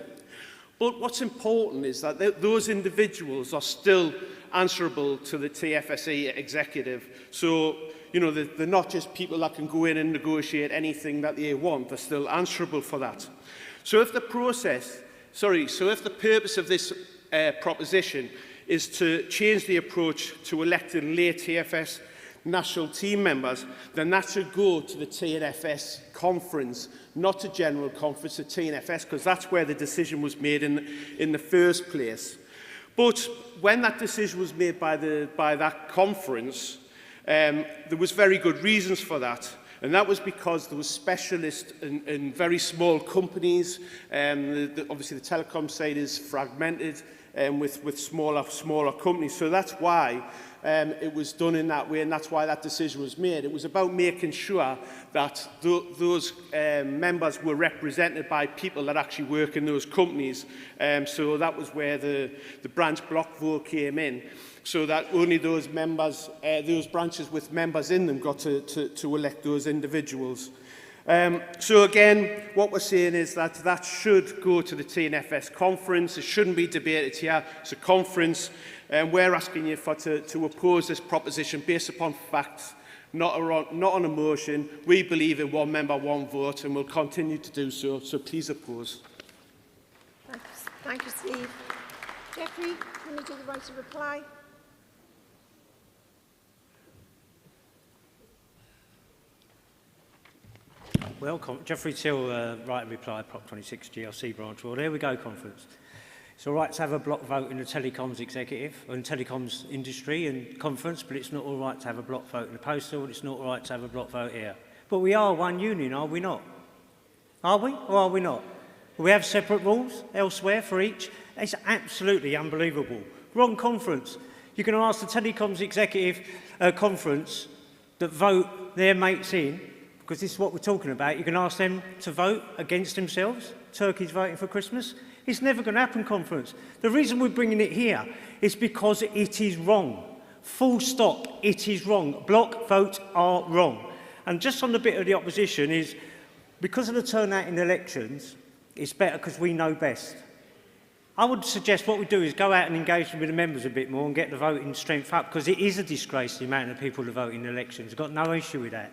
But what's important is that those individuals are still answerable to the TFSE executive. So, you know, they're not just people that can go in and negotiate anything that they want. They're still answerable for that. So if the purpose of this proposition is to change the approach to electing lay TFS national team members, then that should go to the TNFS conference, not to General Conference, to TNFS, because that's where the decision was made in the first place. But when that decision was made by that conference, there was very good reasons for that. And that was because there was specialists in very small companies. Obviously, the telecom side is fragmented with smaller companies. So that's why it was done in that way, and that's why that decision was made. It was about making sure that those members were represented by people that actually work in those companies. So that was where the branch block vote came in, so that only those members, those branches with members in them got to elect those individuals. So again, what we're saying is that should go to the TNFS conference. It shouldn't be debated here. It's a conference, and we're asking you to oppose this proposition based upon facts, not on emotion. We believe in one member, one vote, and we'll continue to do so. So please oppose. Thank you, Steve. Jeffrey, can you do the right to reply? Welcome. Jeffrey Till, right to reply, Prop 26 GLC branch. Well, there we go, conference. It's all right to have a block vote in the telecoms executive and telecoms industry and conference, but it's not all right to have a block vote in the postal, and it's not all right to have a block vote here. But we are one union, are we not? Are we, or are we not? We have separate rules elsewhere for each. It's absolutely unbelievable. Wrong conference. You're going to ask the telecoms executive conference that vote their mates in, because this is what we're talking about. You can ask them to vote against themselves. Turkey's voting for Christmas. It's never going to happen, conference. The reason we're bringing it here is because it is wrong. Full stop, it is wrong. Block votes are wrong. And just on the bit of the opposition is, because of the turnout in elections, it's better because we know best. I would suggest what we do is go out and engage with the members a bit more and get the voting strength up, because it is a disgrace the amount of people who vote in elections. I've got no issue with that.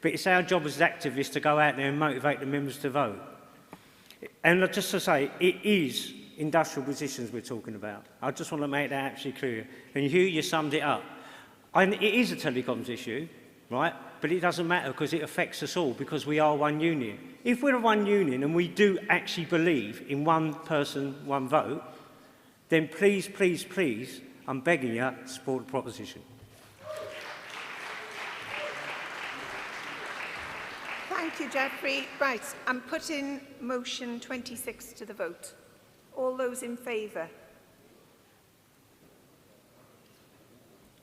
But it's our job as activists to go out there and motivate the members to vote. And just to say, it is industrial positions we're talking about. I just want to make that absolutely clear. And Hugh, you summed it up. And it is a telecoms issue, right? But it doesn't matter because it affects us all, because we are one union. If we're one union and we do actually believe in one person, one vote, then please, please, please, I'm begging you, support the proposition. Thank you, Jeffrey. Right, I'm putting motion 26 to the vote. All those in favour?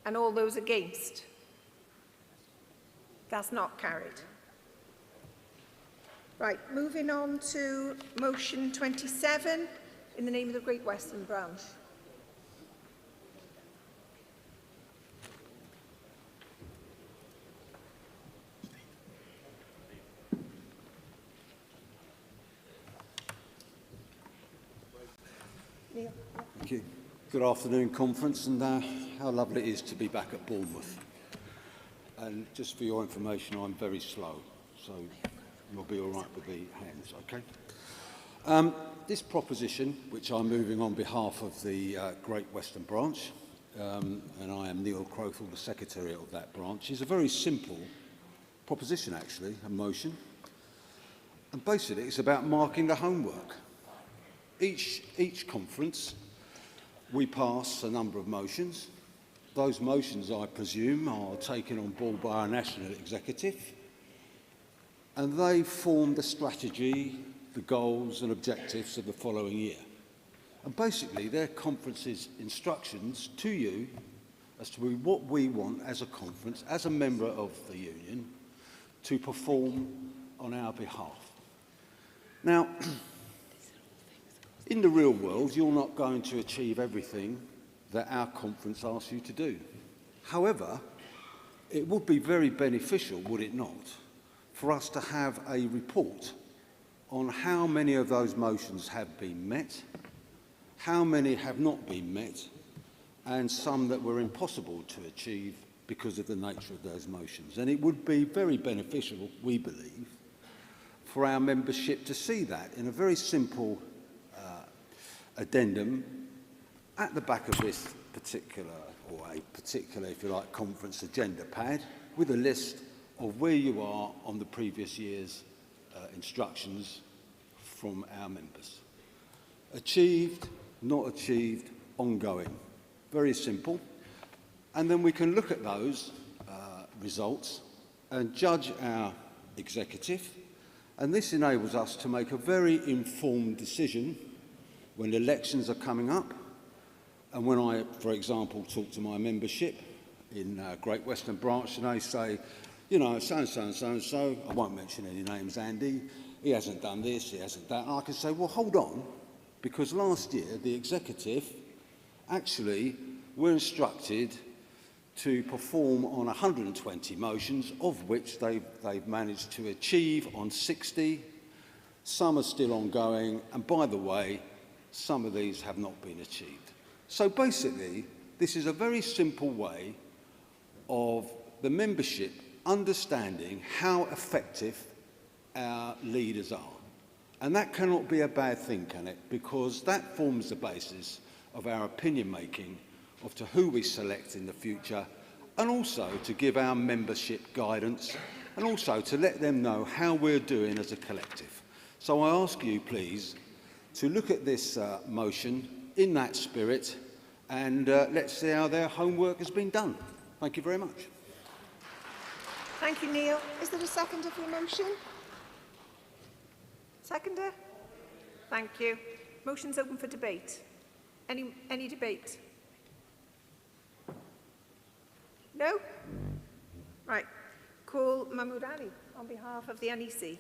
And all those against? That's not carried. Right, moving on to motion 27 in the name of the Great Western Branch. Thank you. Good afternoon, conference, and how lovely it is to be back at Bournemouth. And just for your information, I'm very slow, so you'll be all right with the hands, okay? This proposition, which I'm moving on behalf of the Great Western Branch, and I am Neil Crowthall, the Secretary of that branch, is a very simple proposition, actually, a motion. And basically, it's about marking the homework. Each conference, we pass a number of motions. Those motions, I presume, are taken on board by our national executive, and they form the strategy, the goals and objectives of the following year. And basically, they're conference's instructions to you as to what we want as a conference, as a member of the union, to perform on our behalf. Now, in the real world, you're not going to achieve everything that our conference asks you to do. However, it would be very beneficial, would it not, for us to have a report on how many of those motions have been met, how many have not been met, and some that were impossible to achieve because of the nature of those motions. And it would be very beneficial, we believe, for our membership to see that in a very simple addendum at the back of this particular, or a particular, if you like, conference agenda pad, with a list of where you are on the previous year's instructions from our members. Achieved, not achieved, ongoing. Very simple. And then we can look at those results and judge our executive. And this enables us to make a very informed decision when elections are coming up. And when I, for example, talk to my membership in Great Western Branch and they say, you know, so-and-so and so-and-so, I won't mention any names, Andy, he hasn't done this, he hasn't that. And I can say, well, hold on, because last year the executive actually were instructed to perform on 120 motions, of which they've managed to achieve on 60. Some are still ongoing, and by the way, some of these have not been achieved. So basically, this is a very simple way of the membership understanding how effective our leaders are. And that cannot be a bad thing, can it? Because that forms the basis of our opinion making of to who we select in the future, and also to give our membership guidance, and also to let them know how we're doing as a collective. So I ask you, please, to look at this motion in that spirit, and let's see how their homework has been done. Thank you very much. Thank you, Neil. Is there a seconder for your motion? Seconder? Thank you. Motion's open for debate. Any debate? No? Right. Call Mahmood Ali on behalf of the NEC.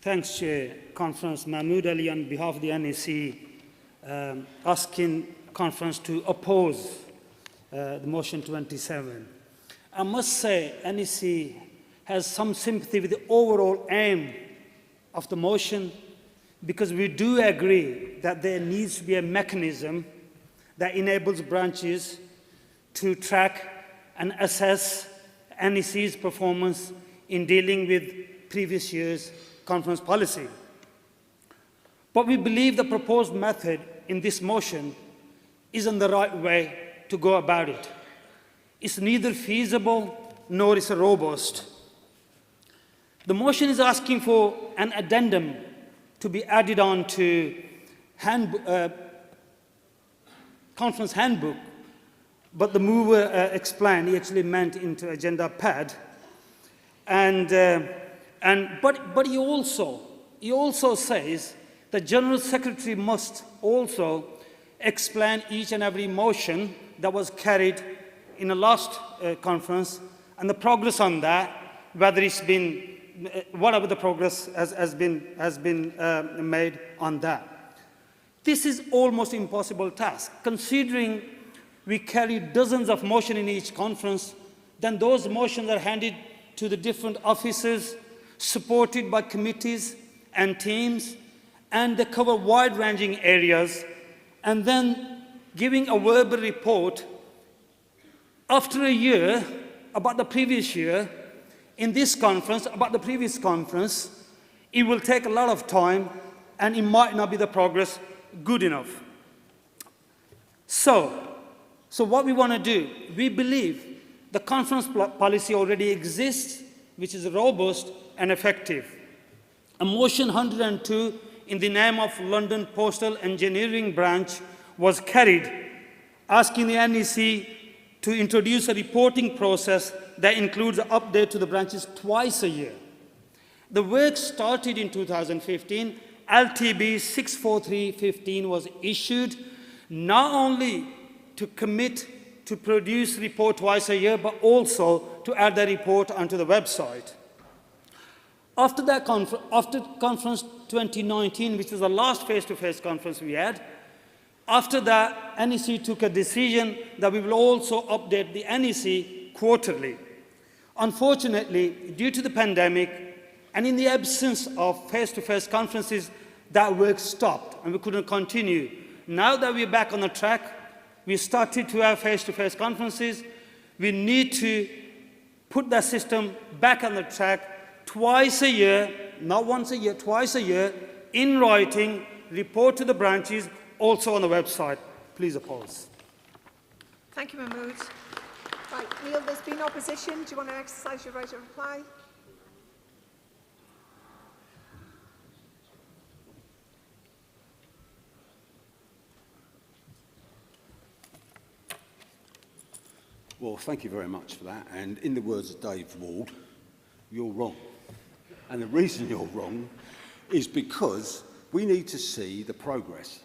Thanks, Chair. Conference, Mahmood Ali on behalf of the NEC, asking Conference to oppose the motion 27. I must say, NEC has some sympathy with the overall aim of the motion, because we do agree that there needs to be a mechanism that enables branches to track and assess NEC's performance in dealing with previous year's conference policy. But we believe the proposed method in this motion isn't the right way to go about it. It's neither feasible nor is it robust. The motion is asking for an addendum to be added on to conference handbook, but the mover explained he actually meant into agenda pad. But he also says the General Secretary must also explain each and every motion that was carried in the last conference and the progress on that, whether it's been, whatever the progress has been made on that. This is almost impossible task, considering we carry dozens of motions in each conference, then those motions are handed to the different officers, supported by committees and teams, and they cover wide-ranging areas, and then giving a verbal report after a year about the previous year, in this conference, about the previous conference, it will take a lot of time, and it might not be the progress good enough. So what we want to do, we believe the conference policy already exists, which is robust and effective. A motion 102 in the name of London Postal Engineering Branch was carried, asking the NEC to introduce a reporting process that includes an update to the branches twice a year. The work started in 2015. LTB 64315 was issued, not only to commit to produce report twice a year, but also to add the report onto the website. After conference 2019, which was the last face-to-face conference we had, after that, NEC took a decision that we will also update the NEC quarterly. Unfortunately, due to the pandemic and in the absence of face-to-face conferences, that work stopped and we couldn't continue. Now that we're back on the track, we started to have face-to-face conferences. We need to put that system back on the track twice a year, not once a year, twice a year, in writing, report to the branches, also on the website. Please oppose. Thank you, Mahmood. Right, Neil, there's been opposition. Do you want to exercise your right of reply? Well, thank you very much for that. And in the words of Dave Ward, you're wrong. And the reason you're wrong is because we need to see the progress.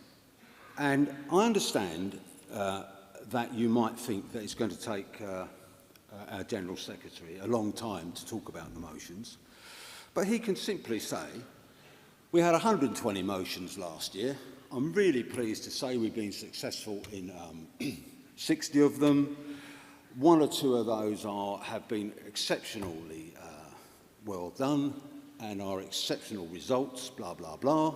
And I understand that you might think that it's going to take our General Secretary a long time to talk about the motions, but he can simply say, we had 120 motions last year. I'm really pleased to say we've been successful in 60 of them. One or two of those have been exceptionally well done and are exceptional results, blah, blah, blah.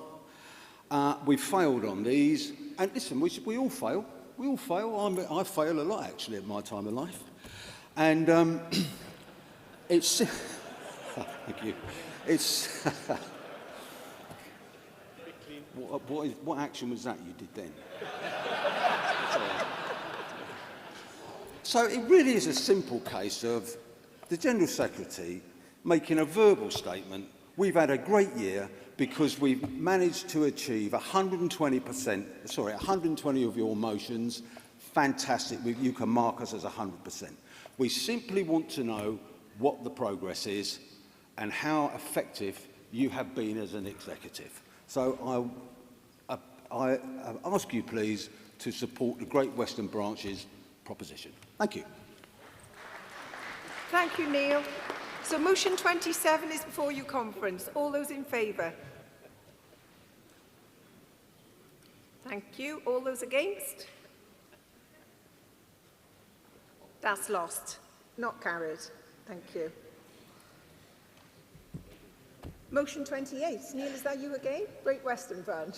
We failed on these, and listen, we all fail. We all fail. I fail a lot, actually, at my time of life. And it's... Thank you. It's... what action was that you did then? So it really is a simple case of the General Secretary making a verbal statement. We've had a great year because we've managed to achieve 120 of your motions. Fantastic. You can mark us as 100%. We simply want to know what the progress is and how effective you have been as an executive. So I ask you, please, to support the Great Western Branch's proposition. Thank you. Thank you, Neil. So motion 27 is before you, conference. All those in favour? Thank you. All those against? That's lost. Not carried. Thank you. Motion 28. Neil, is that you again? Great Western Branch.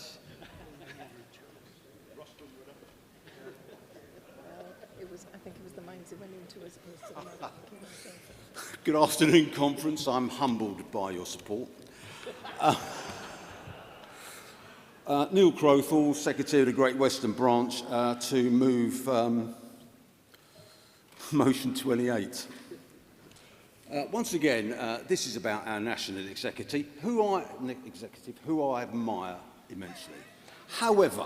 I think it was the mines it went into as opposed to the Good afternoon, conference. I'm humbled by your support. Neil Crowthall, Secretary of the Great Western Branch, to move motion 28. Once again, this is about our National Executive, who I admire immensely. However,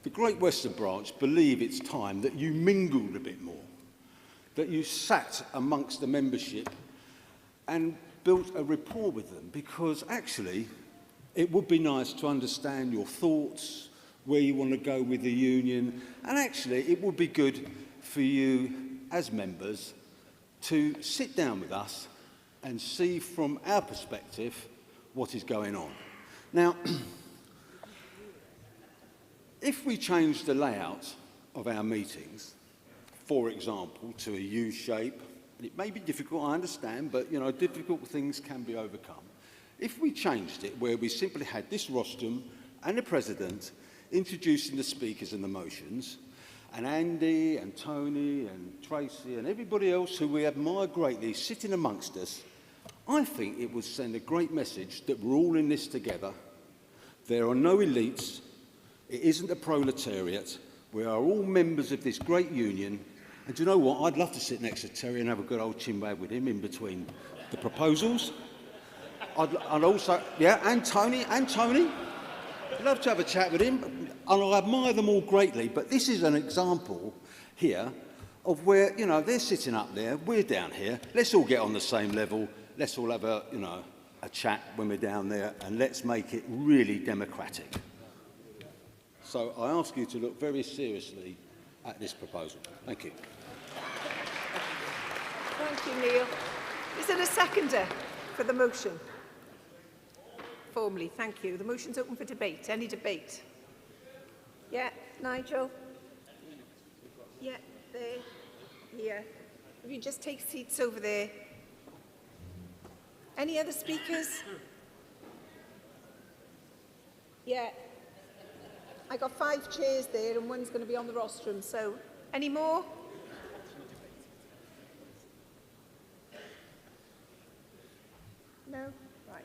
the Great Western Branch believe it's time that you mingled a bit more, that you sat amongst the membership and built a rapport with them, because actually it would be nice to understand your thoughts, where you want to go with the union, and actually it would be good for you as members to sit down with us and see from our perspective what is going on. Now, if we change the layout of our meetings, for example, to a U shape, and it may be difficult, I understand, but difficult things can be overcome. If we changed it where we simply had this rostrum and the President introducing the speakers and the motions, and Andy and Tony and Tracy and everybody else who we admire greatly sitting amongst us, I think it would send a great message that we're all in this together. There are no elites. It isn't a proletariat. We are all members of this great union. And do you know what? I'd love to sit next to Terry and have a good old chinwag with him in between the proposals. I'd also, yeah, and Tony. I'd love to have a chat with him. And I admire them all greatly. But this is an example here of where, you know, they're sitting up there, we're down here. Let's all get on the same level. Let's all have a, you know, a chat when we're down there, and let's make it really democratic. So I ask you to look very seriously at this proposal. Thank you. Thank you, Neil. Is there a seconder for the motion? Formally, thank you. The motion's open for debate. Any debate? Yeah, Nigel? Yeah, there, here. If you just take seats over there. Any other speakers? Yeah. I got 5 chairs there and one's going to be on the rostrum, so any more? No? Right.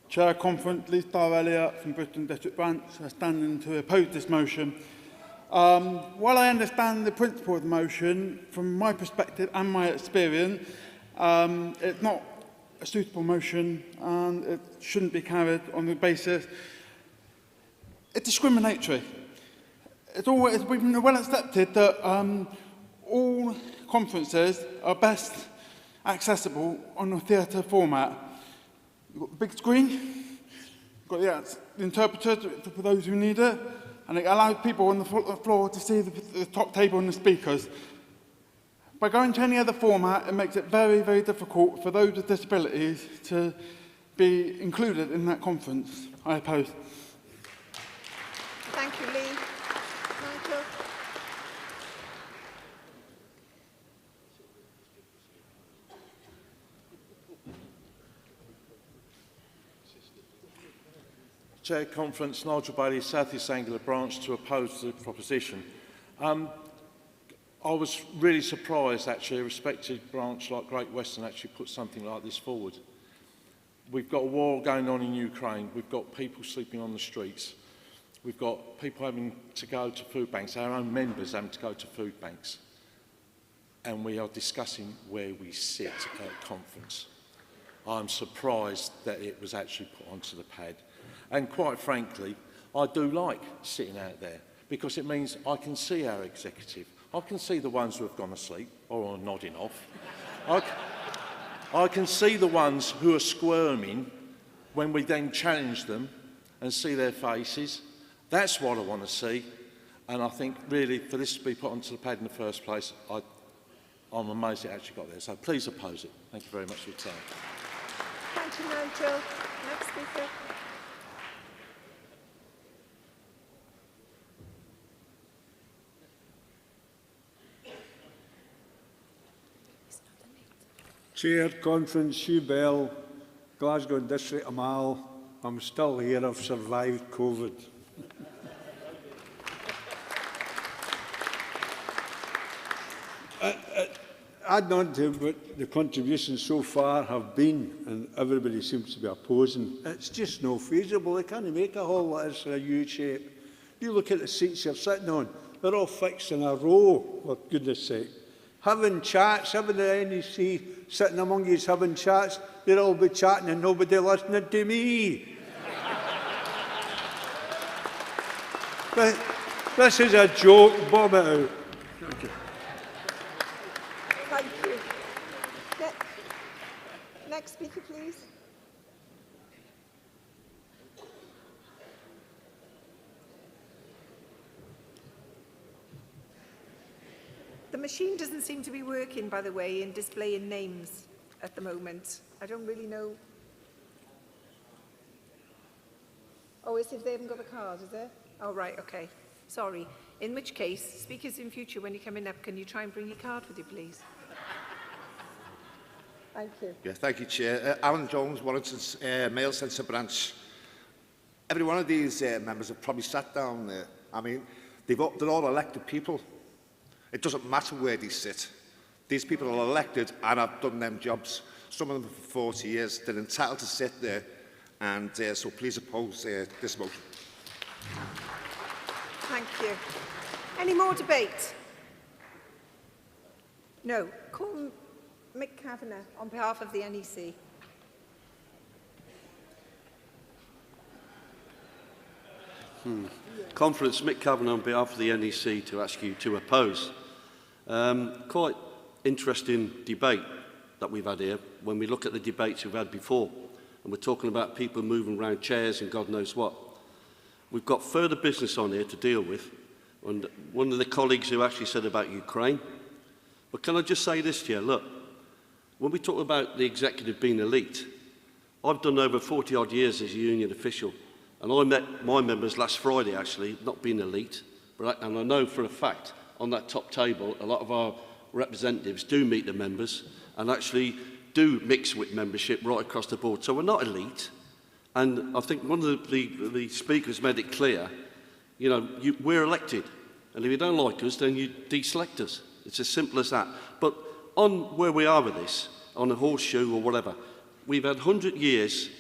Chair Conference, Lee Star Elliott from Bristol District Branch, standing to oppose this motion. While I understand the principle of the motion, from my perspective and my experience, it's not a suitable motion and it shouldn't be carried on the basis it's discriminatory. It's been well accepted that all conferences are best accessible on a theatre format. You've got the big screen, you've got the interpreter for those who need it, and it allows people on the floor to see the top table and the speakers. By going to any other format, it makes it very, very difficult for those with disabilities to be included in that conference, I oppose. Thank you, Lee. Michael? Chair Conference, Nigel Bailey, South East Anglia Branch, to oppose the proposition. I was really surprised, actually, a respected branch like Great Western actually put something like this forward. We've got a war going on in Ukraine. We've got people sleeping on the streets. We've got people having to go to food banks, our own members having to go to food banks. And we are discussing where we sit at conference. I'm surprised that it was actually put onto the pad. And quite frankly, I do like sitting out there because it means I can see our executive. I can see the ones who have gone asleep or are nodding off. I can see the ones who are squirming when we then challenge them and see their faces. That's what I want to see. And I think really for this to be put onto the pad in the first place, I'm amazed it actually got there. So please oppose it. Thank you very much for your time. Thank you, Nigel. Next speaker. Chair, Conference, Hugh Bell, Glasgow District Amal. I'm still here, I've survived COVID. Add on to what the contributions so far have been, and everybody seems to be opposing, it's just no feasible. They can't make a hall like this in a U shape. You look at the seats you're sitting on, they're all fixed in a row, for goodness sake. Having chats, having the NEC sitting among you having chats, they'll all be chatting and nobody listening to me. But this is a joke, bomb it out. Thank you. Thank you. Next speaker, please. The machine doesn't seem to be working, by the way, in displaying names at the moment. I don't really know. Oh, it's if they haven't got a card, is there? Oh, right, okay. Sorry. In which case, speakers in future, when you're coming up, can you try and bring your card with you, please? Thank you. Yeah, thank you, Chair. Alan Jones, Warrington's Mail Centre Branch. Every one of these members have probably sat down there. I mean, they're all elected people. It doesn't matter where they sit. These people are elected and have done them jobs, some of them for 40 years. They're entitled to sit there, and so please oppose this motion. Thank you. Any more debate? No. Call Mick Kavanagh on behalf of the NEC. Conference, Mick Kavanagh on behalf of the NEC to ask you to oppose. Quite interesting debate that we've had here when we look at the debates we've had before, and we're talking about people moving around chairs and God knows what. We've got further business on here to deal with, and one of the colleagues who actually said about Ukraine. But can I just say this to you? Look, when we talk about the executive being elite, I've done over 40-odd years as a union official, and I met my members last Friday, actually, not being elite, and I know for a fact on that top table, a lot of our representatives do meet the members and actually do mix with membership right across the board. So we're not elite. And I think one of the speakers made it clear, you know, we're elected. And if you don't like us, then you deselect us. It's as simple as that. But on where we are with this, on a horseshoe or whatever, we've had 100 years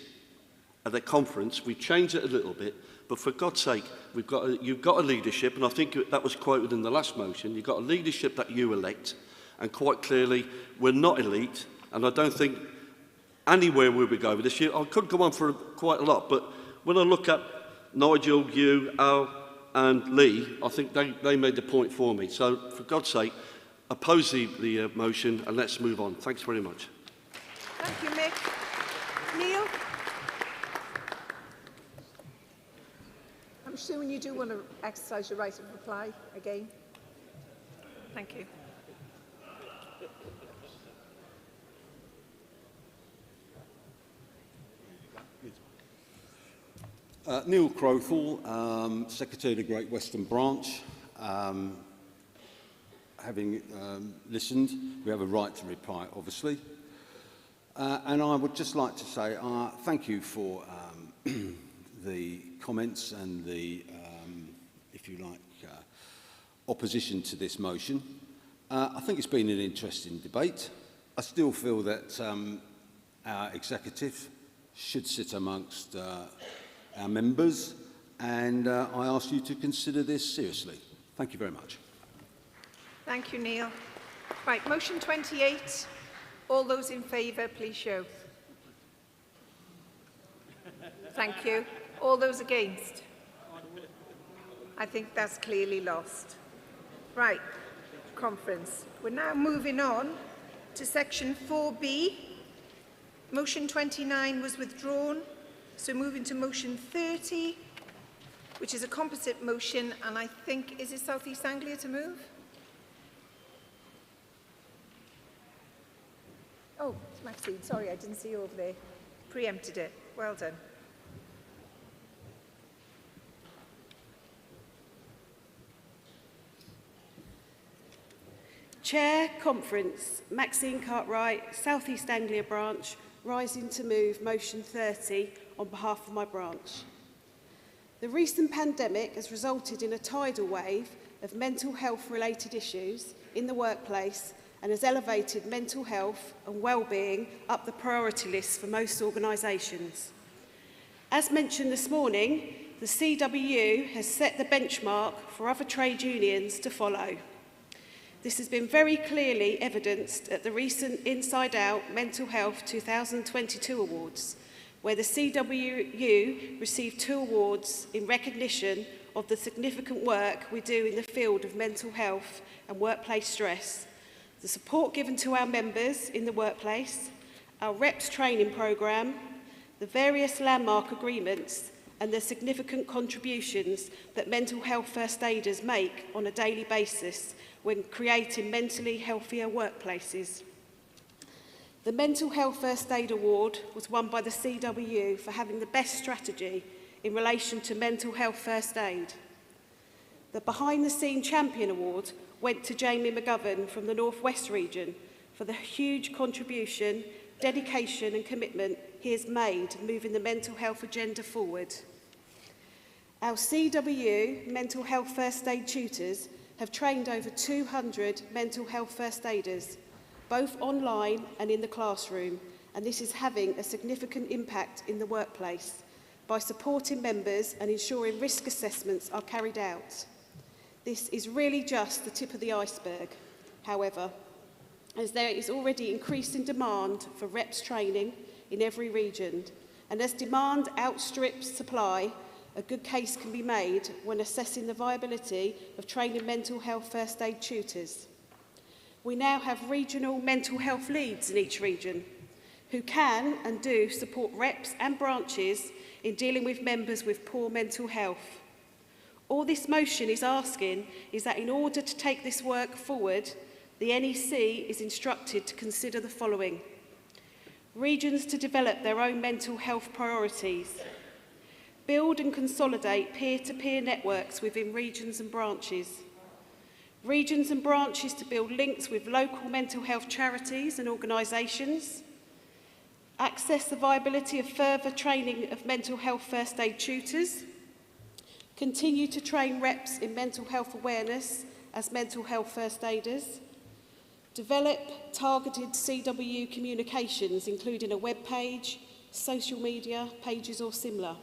at the conference. We've changed it a little bit. But for God's sake, you've got a leadership, and I think that was quoted in the last motion. You've got a leadership that you elect. And quite clearly, we're not elite. And I don't think anywhere where we go with this year, I could go on for quite a lot, but when I look at Nigel, you, Al and Lee, I think they made the point for me. So, for God's sake, oppose the motion and let's move on. Thanks very much. Thank you, Mick. Neil? I'm assuming you do want to exercise your right of reply again. Thank you. Neil Crowthall, Secretary of the Great Western Branch. Having listened, we have a right to reply, obviously. And I would just like to say thank you for the comments and the, if you like, opposition to this motion. I think it's been an interesting debate. I still feel that our executive should sit amongst our members, and I ask you to consider this seriously. Thank you very much. Thank you, Neil. Right, motion 28. All those in favour, please show. Thank you. All those against? I think that's clearly lost. Right, conference. We're now moving on to section 4B. Motion 29 was withdrawn. So moving to motion 30, which is a composite motion, and I think, is it South East Anglia to move? Oh, it's Maxine, sorry, I didn't see you over there. Preempted it, well done. Chair, Conference, Maxine Cartwright, South East Anglia Branch, rising to move motion 30 on behalf of my branch. The recent pandemic has resulted in a tidal wave of mental health related issues in the workplace and has elevated mental health and well-being up the priority list for most organisations. As mentioned this morning, the CWU has set the benchmark for other trade unions to follow. This has been very clearly evidenced at the recent Inside Out Mental Health 2022 Awards, where the CWU received 2 awards in recognition of the significant work we do in the field of mental health and workplace stress, the support given to our members in the workplace, our REPS training programme, the various landmark agreements and the significant contributions that mental health first aiders make on a daily basis when creating mentally healthier workplaces. The Mental Health First Aid Award was won by the CWU for having the best strategy in relation to mental health first aid. The Behind the Scene Champion Award went to Jamie McGovern from the North West region for the huge contribution, dedication and commitment he has made moving the mental health agenda forward. Our CWU Mental Health First Aid tutors have trained over 200 mental health first aiders, both online and in the classroom, and this is having a significant impact in the workplace by supporting members and ensuring risk assessments are carried out. This is really just the tip of the iceberg, however, as there is already increasing demand for REPS training in every region, and as demand outstrips supply, a good case can be made when assessing the viability of training mental health first aid tutors. We now have regional mental health leads in each region who can and do support reps and branches in dealing with members with poor mental health. All this motion is asking is that in order to take this work forward, the NEC is instructed to consider the following: regions to develop their own mental health priorities, build and consolidate peer-to-peer networks within regions and branches, regions and branches to build links with local mental health charities and organisations, access the viability of further training of mental health first aid tutors, continue to train reps in mental health awareness as mental health first aiders, develop targeted CWU communications, including a web page, social media pages or similar.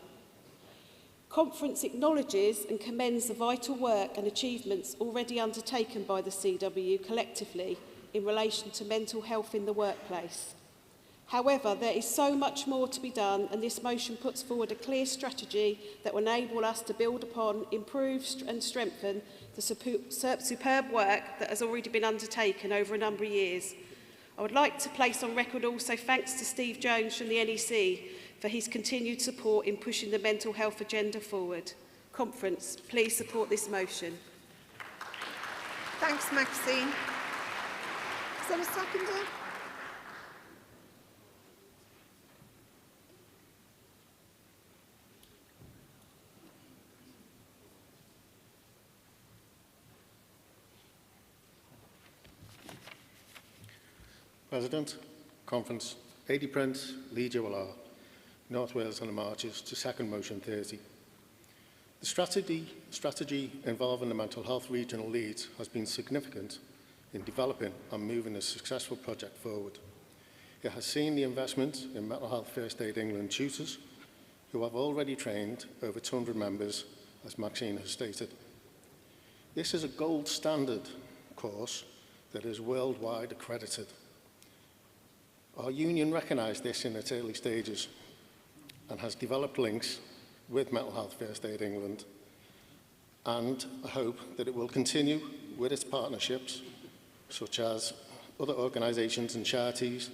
Conference acknowledges and commends the vital work and achievements already undertaken by the CWU collectively in relation to mental health in the workplace. However, there is so much more to be done, and this motion puts forward a clear strategy that will enable us to build upon, improve and strengthen the superb work that has already been undertaken over a number of years. I would like to place on record also thanks to Steve Jones from the NEC for his continued support in pushing the mental health agenda forward. Conference, please support this motion. Thanks, Maxine. Is there a seconder? President, Conference, Lady Prince, Lee Jewellar, North Wales and the Marches to second motion 30. The strategy involving the mental health regional leads has been significant in developing and moving a successful project forward. It has seen the investment in Mental Health First Aid England tutors, who have already trained over 200 members, as Maxine has stated. This is a gold standard course that is worldwide accredited. Our union recognised this in its early stages and has developed links with Mental Health First Aid England, and I hope that it will continue with its partnerships, such as other organisations and charities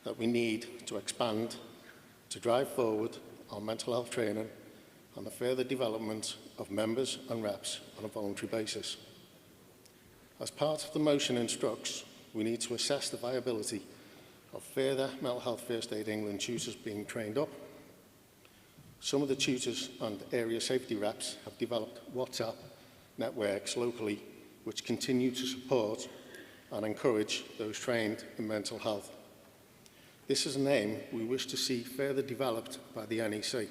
that we need to expand to drive forward our mental health training and the further development of members and reps on a voluntary basis. As part of the motion instructs, we need to assess the viability of further Mental Health First Aid England tutors being trained up. Some of the tutors and area safety reps have developed WhatsApp networks locally which continue to support and encourage those trained in mental health. This is an aim we wish to see further developed by the NEC.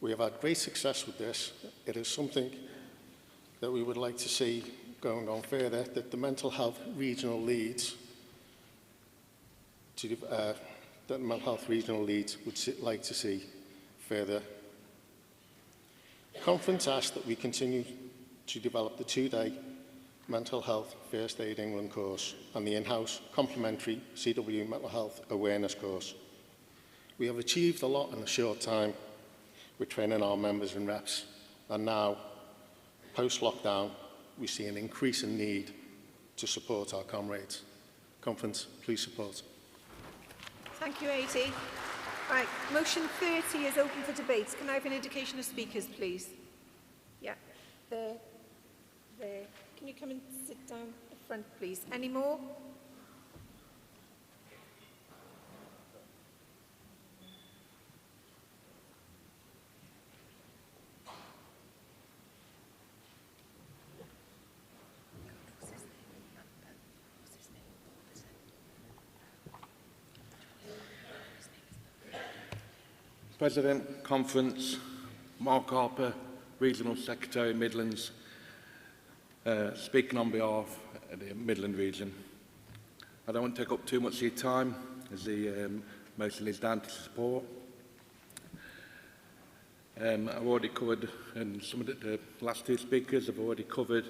We have had great success with this. It is something that we would like to see going on further, that the mental health regional leads would like to see further. The conference asked that we continue to develop the two-day Mental Health First Aid England course and the in-house complementary CWU Mental Health Awareness course. We have achieved a lot in a short time with training our members and reps, and now, post-lockdown, we see an increasing need to support our comrades. Conference, please support. Thank you, AD. Right, motion 30 is open for debate. Can I have an indication of speakers, please? Yeah, there. Can you come and sit down at the front, please? Any more? President, Conference, Mark Harper, Regional Secretary, Midlands, speaking on behalf of the Midland region. I don't want to take up too much of your time, as the motion is down to support. I've already covered, and some of the last two speakers have already covered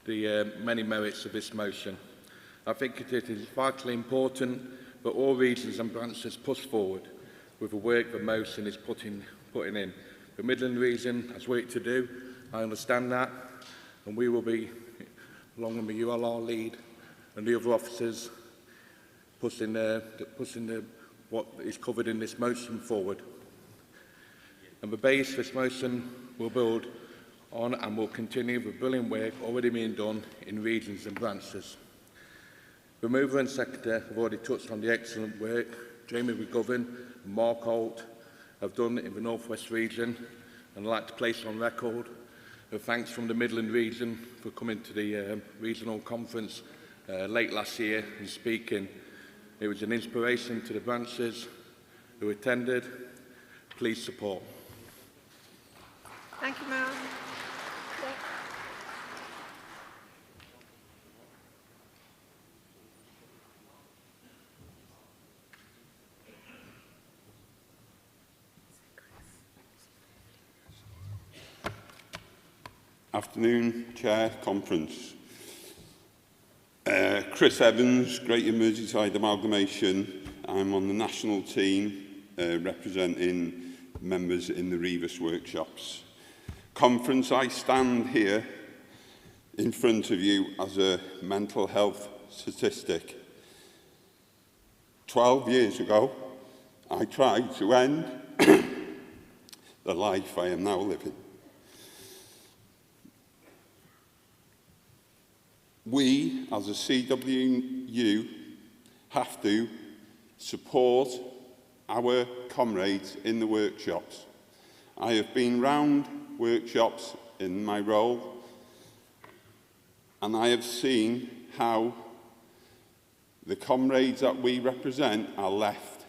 the many merits of this motion. I think it is vitally important that all regions and branches push forward with the work the motion is putting in. The Midland region has work to do, I understand that, and we will be, along with the ULR lead, and the other officers pushing what is covered in this motion forward. And the base this motion will build on and will continue the brilliant work already being done in regions and branches. The Mover and Secretary have already touched on the excellent work Jamie McGovern and Mark Holt have done in the North West region, and I'd like to place on record a thanks from the Midland region for coming to the regional conference late last year and speaking. It was an inspiration to the branches who attended. Please support. Thank you, Ma'am. Afternoon, Chair, Conference. Chris Evans, Greater Merseyside Amalgamation. I'm on the national team representing members in the Revis workshops. Conference, I stand here in front of you as a mental health statistic. 12 years ago, I tried to end the life I am now living. We, as a CWU, have to support our comrades in the workshops. I have been round workshops in my role, and I have seen how the comrades that we represent are left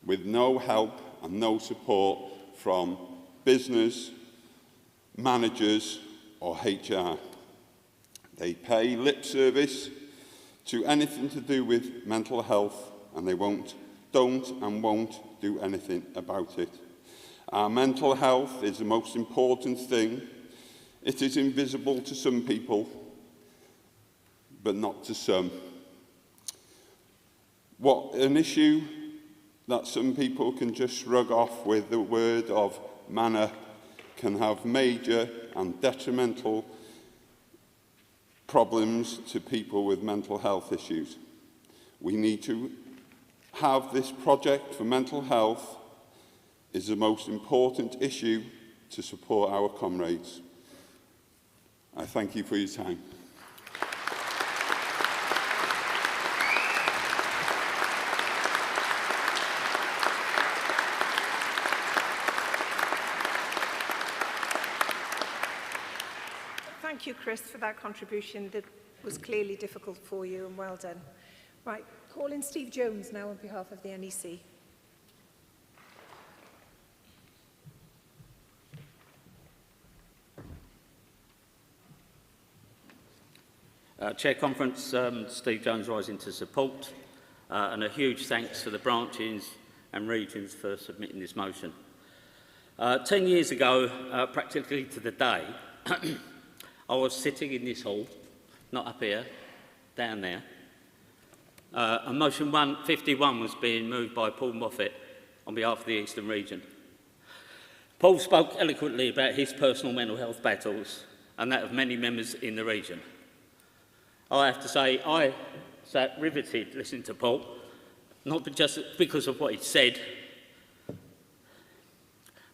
with no help and no support from business, managers or HR. They pay lip service to anything to do with mental health, and they don't and won't do anything about it. Our mental health is the most important thing. It is invisible to some people, but not to some. What an issue that some people can just shrug off with the word of manner can have major and detrimental problems to people with mental health issues. We need to have this project for mental health is the most important issue to support our comrades. I thank you for your time. Thank you, Chris, for that contribution that was clearly difficult for you, and well done. Right, call in Steve Jones now on behalf of the NEC. Chair Conference, Steve Jones rising to support, and a huge thanks to the branches and regions for submitting this motion. 10 years ago, practically to the day, I was sitting in this hall, not up here, down there, and motion 151 was being moved by Paul Moffat on behalf of the Eastern region. Paul spoke eloquently about his personal mental health battles and that of many members in the region. I have to say, I sat riveted listening to Paul, not just because of what he said,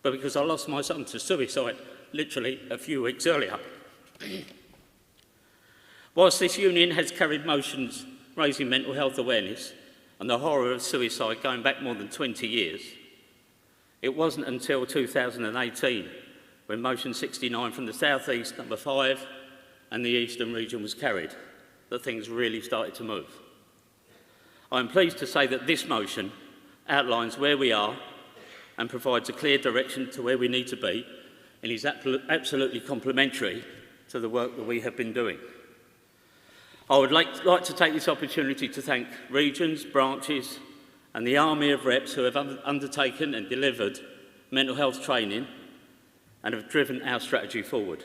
but because I lost my son to suicide literally a few weeks earlier. Whilst this union has carried motions raising mental health awareness and the horror of suicide going back more than 20 years, it wasn't until 2018 when motion 69 from the South East, number 5, and the Eastern region was carried that things really started to move. I'm pleased to say that this motion outlines where we are and provides a clear direction to where we need to be, and is absolutely complementary to the work that we have been doing. I would like to take this opportunity to thank regions, branches and the army of reps who have undertaken and delivered mental health training and have driven our strategy forward.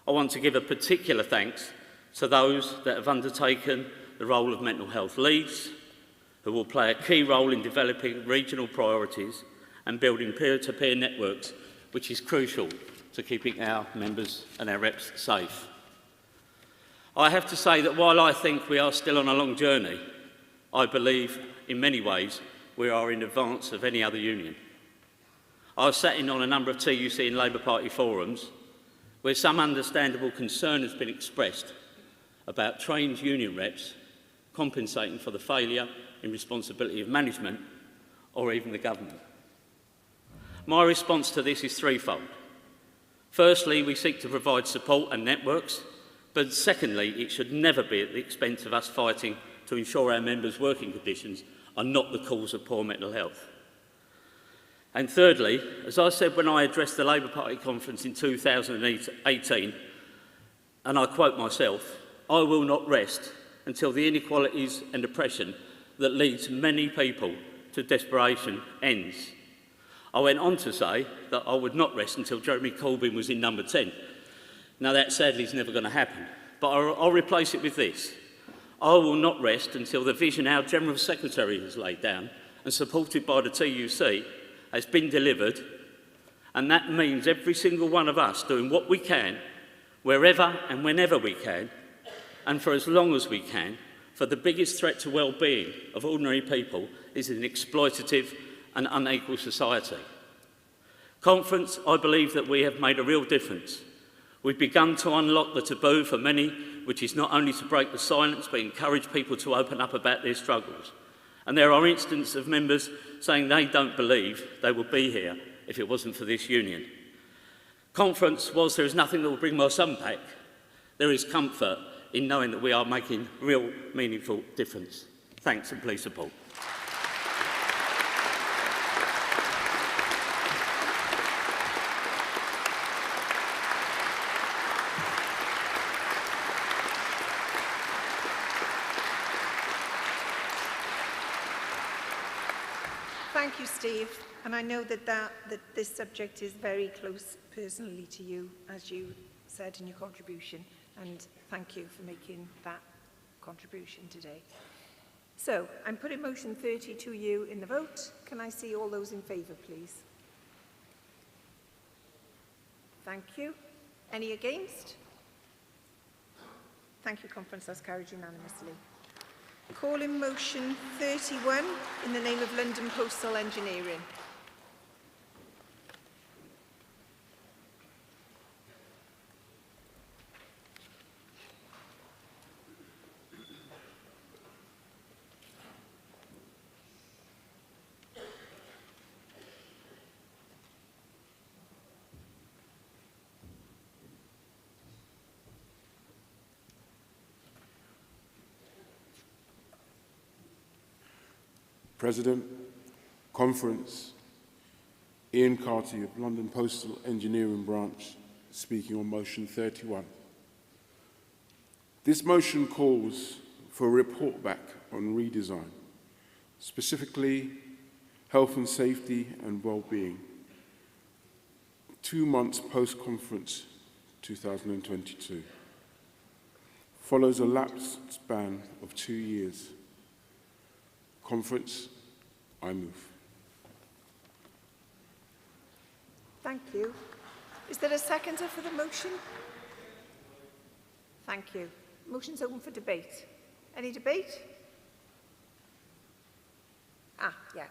I want to give a particular thanks to those that have undertaken the role of mental health leads, who will play a key role in developing regional priorities and building peer-to-peer networks, which is crucial to keeping our members and our reps safe. I have to say that while I think we are still on a long journey, I believe in many ways we are in advance of any other union. I was sat in on a number of TUC and Labour Party forums where some understandable concern has been expressed about trained union reps compensating for the failure in responsibility of management or even the government. My response to this is threefold. Firstly, we seek to provide support and networks, but secondly, it should never be at the expense of us fighting to ensure our members' working conditions are not the cause of poor mental health. And thirdly, as I said when I addressed the Labour Party conference in 2018, and I quote myself, "I will not rest until the inequalities and oppression that leads many people to desperation ends." I went on to say that I would not rest until Jeremy Corbyn was in number 10. Now that sadly is never going to happen, but I'll replace it with this. I will not rest until the vision our General Secretary has laid down and supported by the TUC has been delivered, and that means every single one of us doing what we can, wherever and whenever we can, and for as long as we can, for the biggest threat to well-being of ordinary people is an exploitative and unequal society. Conference, I believe that we have made a real difference. We've begun to unlock the taboo for many, which is not only to break the silence, but encourage people to open up about their struggles. And there are instances of members saying they don't believe they would be here if it wasn't for this union. Conference, whilst there is nothing that will bring my son back, there is comfort in knowing that we are making real, meaningful difference. Thanks and please support. Thank you, Steve. And I know that this subject is very close personally to you, as you said in your contribution. And thank you for making that contribution today. So, I'm putting motion 30 to you in the vote. Can I see all those in favour, please? Thank you. Any against? Thank you, Conference. That's carried unanimously. Calling motion 31 in the name of London Postal Engineering. President, Conference, Ian Carty of London Postal Engineering Branch, speaking on motion 31. This motion calls for a report back on redesign, specifically health and safety and well-being, 2 months post-conference 2022. Follows a lapsed span of 2 years. Conference, I move. Thank you. Is there a seconder for the motion? Thank you. Motion's open for debate. Any debate? Yeah.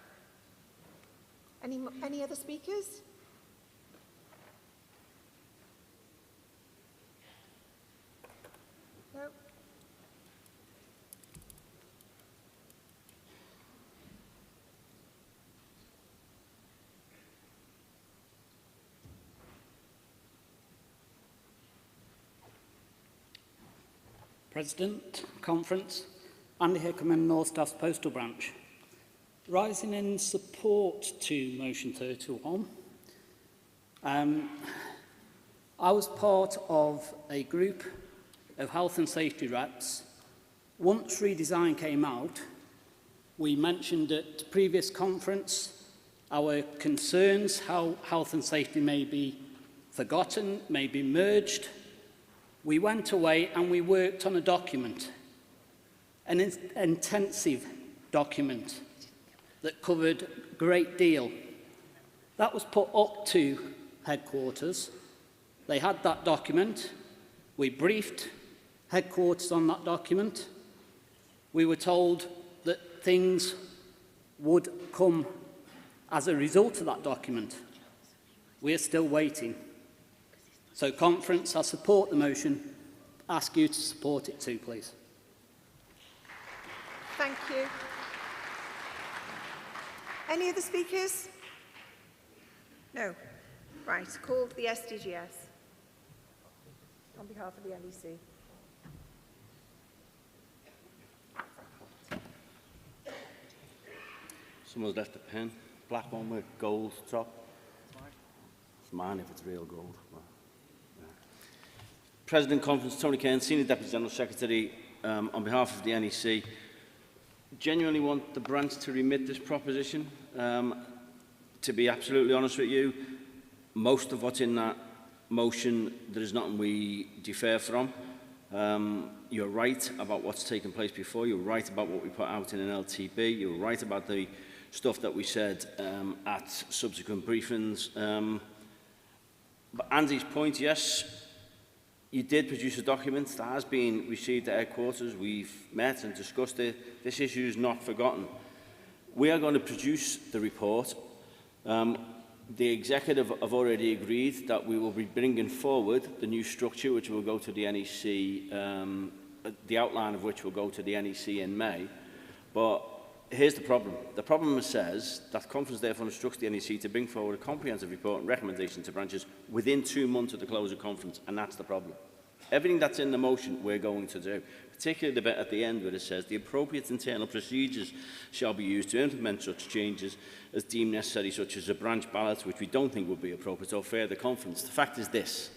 Any other speakers? No. President, Conference, Andy Hickham, North Staff's Postal Branch. Rising in support to motion 31, I was part of a group of health and safety reps. Once Redesign came out, we mentioned at the previous conference our concerns, how health and safety may be forgotten, may be merged. We went away and we worked on a document, an intensive document that covered a great deal. That was put up to headquarters. They had that document. We briefed headquarters on that document. We were told that things would come as a result of that document. We are still waiting. So, conference, I support the motion. Ask you to support it too, please. Thank you. Any other speakers? No. Right, call to the SDGS on behalf of the NEC. Someone's left a pen, black one with gold top. It's mine if it's real gold. Well, yeah. President Conference, Tony Cairn, Senior Deputy General Secretary, on behalf of the NEC, genuinely want the branch to remit this proposition. To be absolutely honest with you, most of what's in that motion, there is nothing we defer from. You're right about what's taken place before. You're right about what we put out in an LTB. You're right about the stuff that we said at subsequent briefings. But Andy's point, yes, you did produce a document that has been received at headquarters. We've met and discussed it. This issue is not forgotten. We are going to produce the report. The executive have already agreed that we will be bringing forward the new structure, which will go to the NEC, the outline of which will go to the NEC in May. But here's the problem. The problem says that the conference therefore instructs the NEC to bring forward a comprehensive report and recommendation to branches within 2 months of the close of conference, and that's the problem. Everything that's in the motion we're going to do, particularly the bit at the end where it says the appropriate internal procedures shall be used to implement such changes as deemed necessary, such as a branch ballot, which we don't think would be appropriate, or further conference. The fact is this.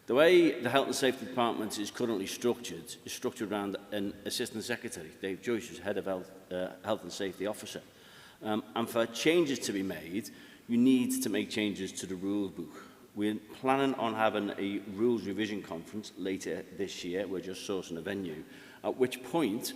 The way the Health and Safety Department is currently structured is structured around an Assistant Secretary, Dave Joyce, who's Head of Health and Safety Officer. And for changes to be made, you need to make changes to the rule book. We're planning on having a rules revision conference later this year. We're just sourcing a venue, at which point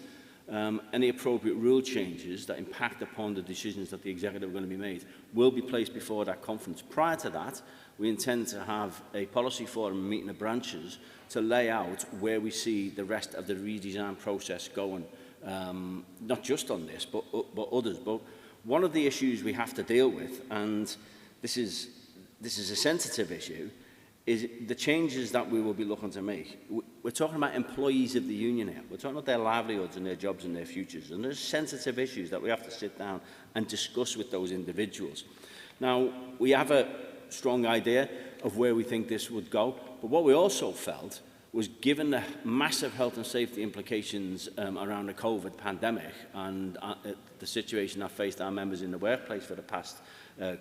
any appropriate rule changes that impact upon the decisions that the executive are going to be made will be placed before that conference. Prior to that, we intend to have a policy forum meeting the branches to lay out where we see the rest of the redesign process going, not just on this, but others. But one of the issues we have to deal with, and this is a sensitive issue, is the changes that we will be looking to make. We're talking about employees of the union here. We're talking about their livelihoods and their jobs and their futures. And there's sensitive issues that we have to sit down and discuss with those individuals. Now, we have a strong idea of where we think this would go. But what we also felt was, given the massive health and safety implications around the COVID pandemic and the situation that faced our members in the workplace for the past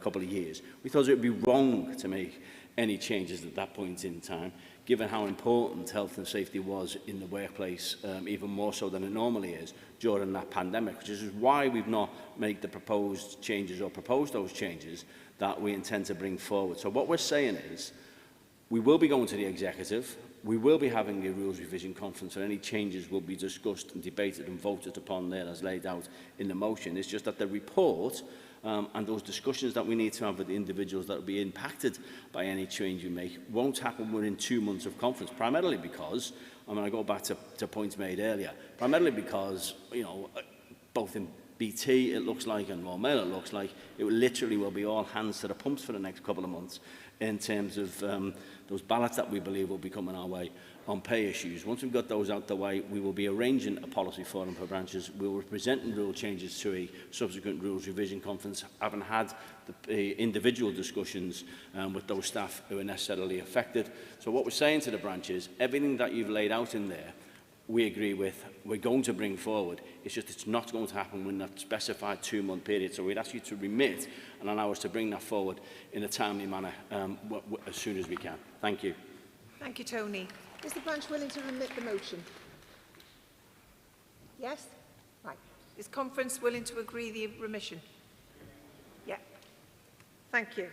couple of years, we thought it would be wrong to make any changes at that point in time, given how important health and safety was in the workplace, even more so than it normally is during that pandemic, which is why we've not made the proposed changes or proposed those changes that we intend to bring forward. So what we're saying is, we will be going to the executive, we will be having a rules revision conference, and any changes will be discussed and debated and voted upon there as laid out in the motion. It's just that the report and those discussions that we need to have with the individuals that will be impacted by any change you make won't happen within 2 months of conference, primarily because, I mean, I go back to points made earlier, primarily because, you know, both in BT it looks like and Royal Mail it looks like, it literally will be all hands to the pumps for the next couple of months in terms of those ballots that we believe will be coming our way on pay issues. Once we've got those out the way, we will be arranging a policy forum for branches. We will be presenting rule changes to a subsequent rules revision conference, having had the individual discussions with those staff who are necessarily affected. So what we're saying to the branches, everything that you've laid out in there, we agree with, we're going to bring forward. It's just it's not going to happen within that specified 2-month period. So we'd ask you to remit and allow us to bring that forward in a timely manner as soon as we can. Thank you. Thank you, Tony. Is the branch willing to remit the motion? Yes? Right. Is conference willing to agree the remission? Yeah. Thank you.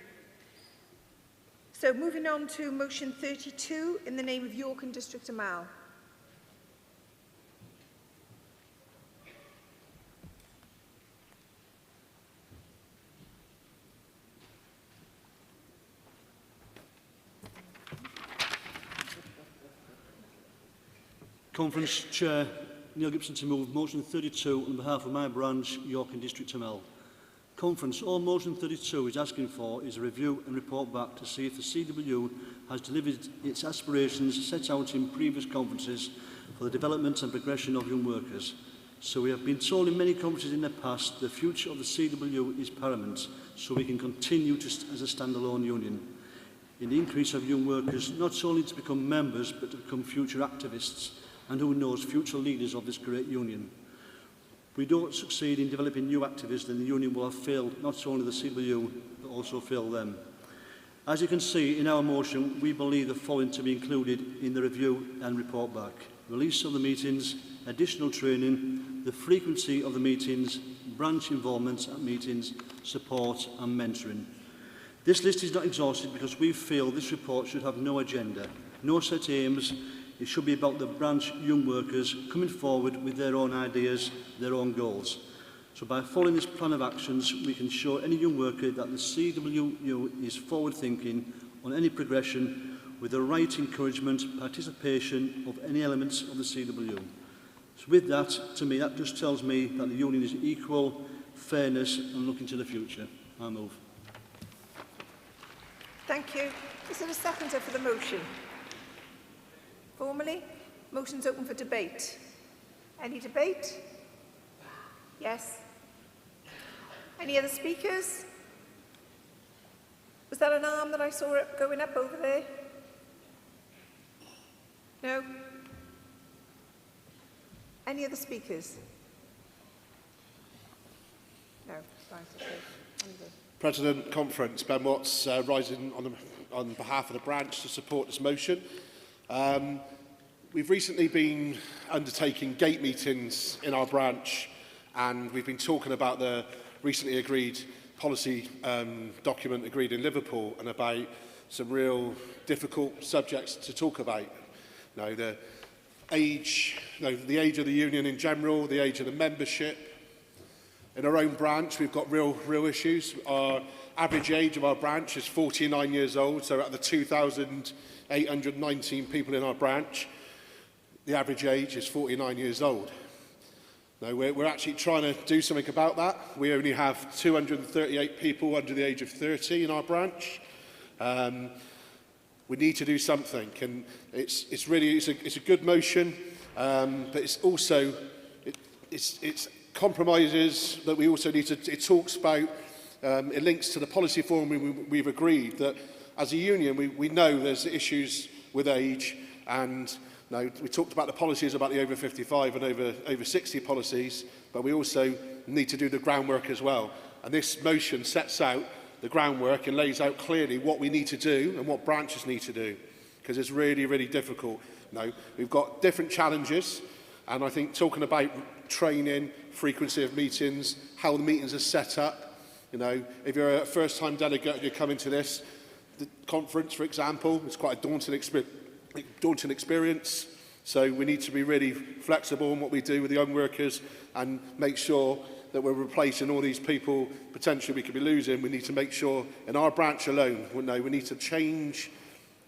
So moving on to motion 32 in the name of York and District Amal. Conference, Chair Neil Gibson to move motion 32 on behalf of my branch, York and District Tamil. Conference, all motion 32 is asking for is a review and report back to see if the CWU has delivered its aspirations set out in previous conferences for the development and progression of young workers. So we have been told in many conferences in the past the future of the CWU is paramount, so we can continue as a standalone union. In the increase of young workers, not only to become members, but to become future activists, and who knows, future leaders of this great union. If we don't succeed in developing new activists, then the union will have failed not only the CWU, but also failed them. As you can see in our motion, we believe the following to be included in the review and report back: release of the meetings, additional training, the frequency of the meetings, branch involvement at meetings, support and mentoring. This list is not exhaustive because we feel this report should have no agenda, no set aims. It should be about the branch young workers coming forward with their own ideas, their own goals. So by following this plan of actions, we can show any young worker that the CWU is forward-thinking on any progression with the right encouragement, participation of any elements of the CWU. So with that, to me, that just tells me that the union is equal, fairness and looking to the future. I move. Thank you. Is there a seconder for the motion? Formally, motion's open for debate. Any debate? Yes. Any other speakers? Was that an arm that I saw going up over there? No? Any other speakers? No. Right, okay. President Conference, Ben Watts, rising on behalf of the branch to support this motion. We've recently been undertaking gate meetings in our branch, and we've been talking about the recently agreed policy document agreed in Liverpool and about some real difficult subjects to talk about. You know, the age of the union in general, the age of the membership. In our own branch, we've got real issues. Our average age of our branch is 49 years old, so out of the 2,819 people in our branch, the average age is 49 years old. Now, we're actually trying to do something about that. We only have 238 people under the age of 30 in our branch. We need to do something, and it's a good motion, but it's also it's compromises that we also need to. It talks about it links to the policy forum we've agreed that as a union we know there's issues with age, and now, we talked about the policies about the over 55 and over 60 policies, but we also need to do the groundwork as well. And this motion sets out the groundwork and lays out clearly what we need to do and what branches need to do, because it's really difficult. Now, we've got different challenges, and I think talking about training, frequency of meetings, how the meetings are set up. You know, if you're a first-time delegate and you're coming to this, the conference, for example, it's quite a daunting experience. So we need to be really flexible in what we do with the young workers and make sure that we're replacing all these people potentially we could be losing. We need to make sure in our branch alone, we need to change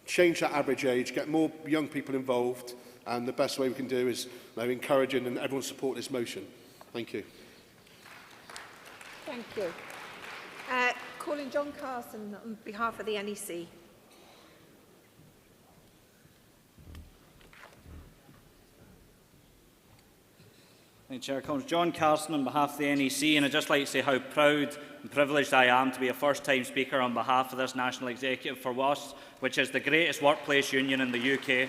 that average age, get more young people involved, and the best way we can do is encouraging and everyone support this motion. Thank you. Thank you. Calling John Carson on behalf of the NEC. Chair, comes John Carson on behalf of the NEC, and I'd just like to say how proud and privileged I am to be a first-time speaker on behalf of this National Executive for WASP, which is the greatest workplace union in the UK.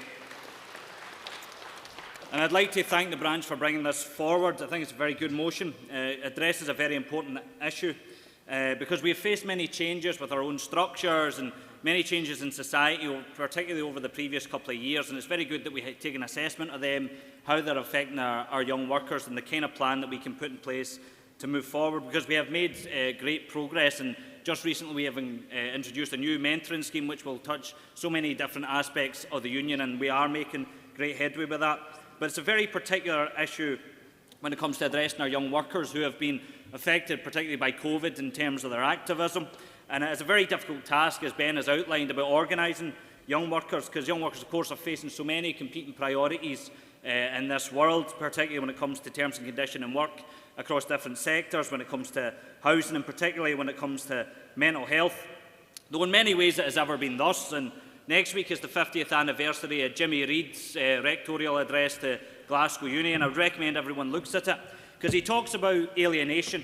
And I'd like to thank the branch for bringing this forward. I think it's a very good motion. It addresses a very important issue because we have faced many changes with our own structures and many changes in society, particularly over the previous couple of years, and it's very good that we take an assessment of them, how they're affecting our young workers and the kind of plan that we can put in place to move forward, because we have made great progress, and just recently we have introduced a new mentoring scheme which will touch so many different aspects of the union, and we are making great headway with that. But it's a very particular issue when it comes to addressing our young workers who have been affected particularly by COVID in terms of their activism. And it's a very difficult task, as Ben has outlined, about organising young workers, because young workers, of course, are facing so many competing priorities in this world, particularly when it comes to terms and conditions and work across different sectors, when it comes to housing and particularly when it comes to mental health. Though in many ways it has ever been thus, and next week is the 50th anniversary of Jimmy Reid's rectorial address to Glasgow Uni, and I would recommend everyone looks at it, because he talks about alienation,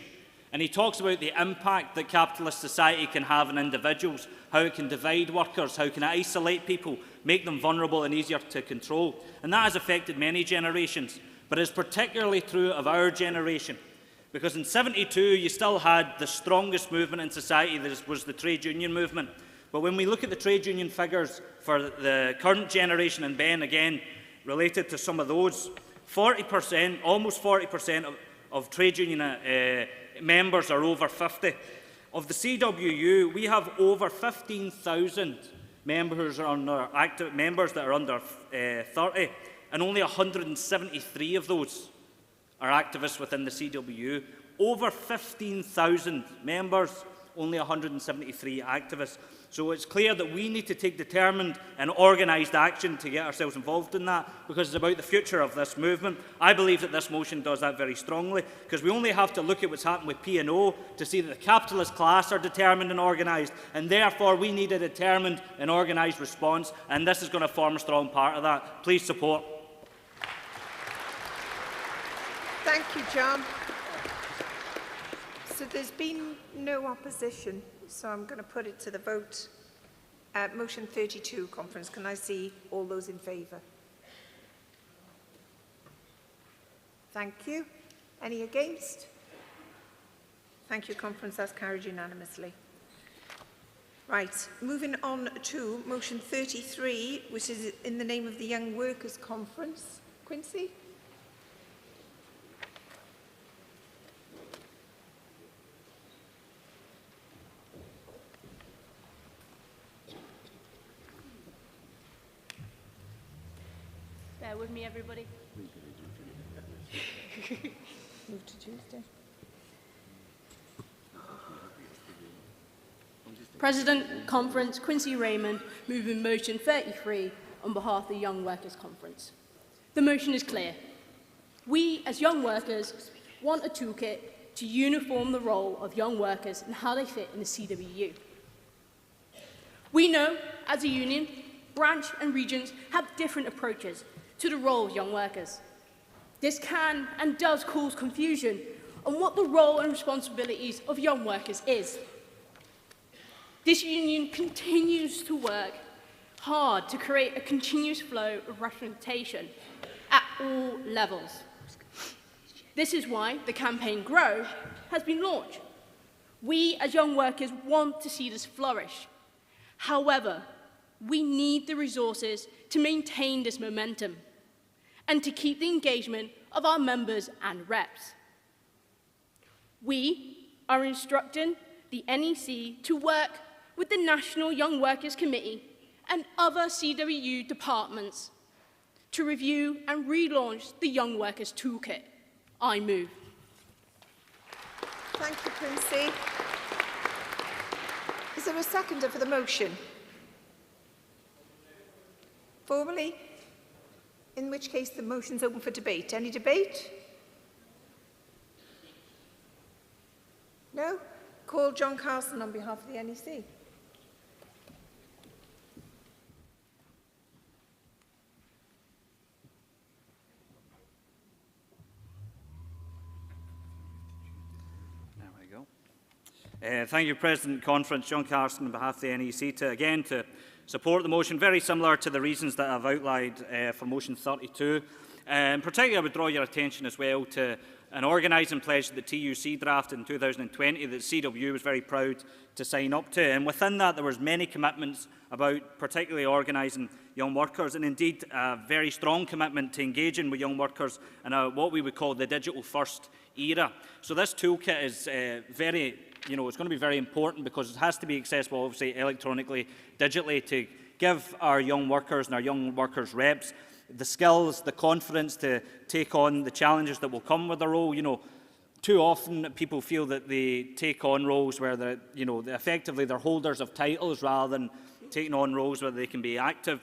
and he talks about the impact that capitalist society can have on individuals, how it can divide workers, how it can isolate people, make them vulnerable and easier to control. And that has affected many generations, but is particularly true of our generation. Because in '72 you still had the strongest movement in society, that was the trade union movement. But when we look at the trade union figures for the current generation, and Ben again related to some of those, 40%, almost 40% of trade union members are over 50. Of the CWU, we have over 15,000 members that are under 30, and only 173 of those are activists within the CWU. Over 15,000 members, only 173 activists. So it's clear that we need to take determined and organised action to get ourselves involved in that, because it's about the future of this movement. I believe that this motion does that very strongly, because we only have to look at what's happened with P&O to see that the capitalist class are determined and organised, and therefore we need a determined and organised response, and this is going to form a strong part of that. Please support. Thank you, John. So there's been no opposition, so I'm going to put it to the vote. Motion 32, Conference. Can I see all those in favour? Thank you. Any against? Thank you, Conference. That's carried unanimously. Right, moving on to motion 33, which is in the name of the Young Workers Conference. Quincy? Bear with me, everybody. Move to Tuesday. President, Conference, Quincy Raymond, moving motion 33 on behalf of the Young Workers Conference. The motion is clear. We, as young workers, want a toolkit to uniform the role of young workers and how they fit in the CWU. We know, as a union, branch and regions have different approaches to the role of young workers. This can and does cause confusion on what the role and responsibilities of young workers is. This union continues to work hard to create a continuous flow of representation at all levels. This is why the campaign Grow has been launched. We, as young workers, want to see this flourish. However, we need the resources to maintain this momentum and to keep the engagement of our members and reps. We are instructing the NEC to work with the National Young Workers Committee and other CWU departments to review and relaunch the Young Workers Toolkit. I move. Thank you, Quincy. Is there a seconder for the motion? Formally? In which case the motion's open for debate. Any debate? No? Call John Carson on behalf of the NEC. Thank you, President Conference. John Carson on behalf of the NEC to support the motion, very similar to the reasons that I've outlined for motion 32. Particularly, I would draw your attention as well to an organising pledge that the TUC drafted in 2020 that CWU was very proud to sign up to. And within that, there was many commitments about particularly organising young workers, and indeed a very strong commitment to engaging with young workers in what we would call the digital-first era. So this toolkit is it's going to be very important because it has to be accessible, obviously, electronically, digitally, to give our young workers and our young workers reps the skills, the confidence to take on the challenges that will come with the role. Too often people feel that they take on roles where they're effectively they're holders of titles rather than taking on roles where they can be active,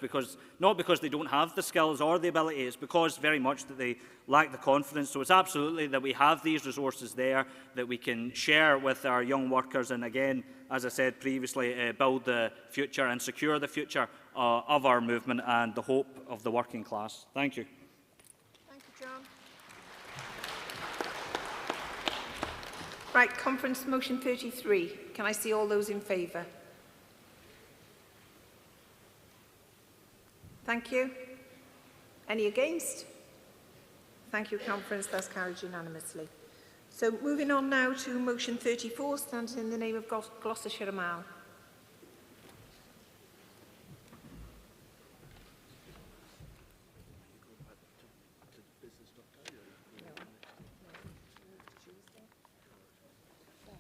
not because they don't have the skills or the ability, it's because very much that they lack the confidence. So it's absolutely that we have these resources there that we can share with our young workers, and again, as I said previously, build the future and secure the future of our movement and the hope of the working class. Thank you. Thank you, John. Right, conference motion 33. Can I see all those in favour? Thank you. Any against? Thank you, conference. That's carried unanimously. So moving on now to motion 34, standing in the name of Gloucestershire Amal.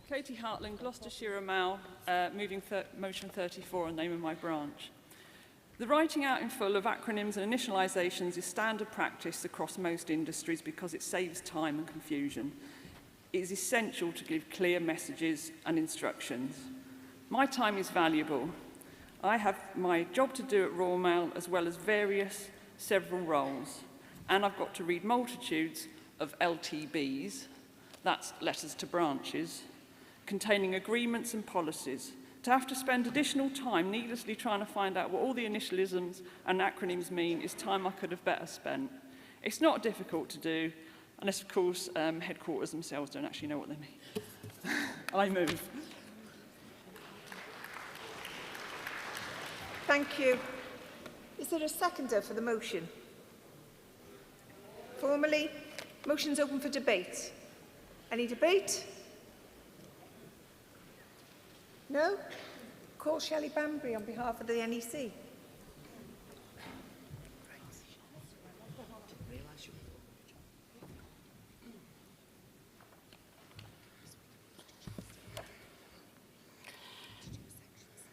Katie Hartland, Gloucestershire Amal, moving motion 34 in the name of my branch. The writing out in full of acronyms and initialisations is standard practice across most industries because it saves time and confusion. It is essential to give clear messages and instructions. My time is valuable. I have my job to do at Royal Mail as well as several roles, and I've got to read multitudes of LTBs, that's letters to branches, containing agreements and policies. To have to spend additional time needlessly trying to find out what all the initialisms and acronyms mean is time I could have better spent. It's not difficult to do, unless, of course, headquarters themselves don't actually know what they mean. I move. Thank you. Is there a seconder for the motion? Formally, motion's open for debate. Any debate? No? Call Shelley Banbury on behalf of the NEC.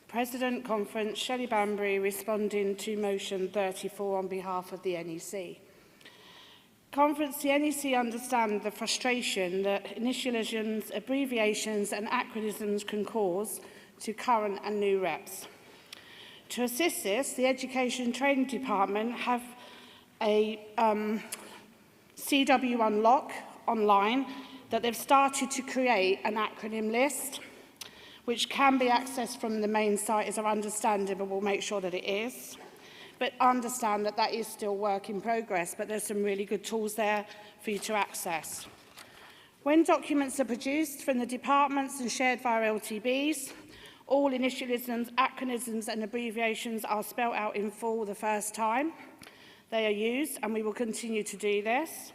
President Conference, Shelley Banbury responding to motion 34 on behalf of the NEC. Conference, the NEC understand the frustration that initialisms, abbreviations and acronyms can cause to current and new reps. To assist this, the Education and Training Department have a CWU Unlock online that they've started to create an acronym list, which can be accessed from the main site as I understand it, but we'll make sure that it is. But understand that that is still work in progress, but there's some really good tools there for you to access. When documents are produced from the departments and shared via LTBs, all initialisms, acronyms and abbreviations are spelled out in full the first time they are used, and we will continue to do this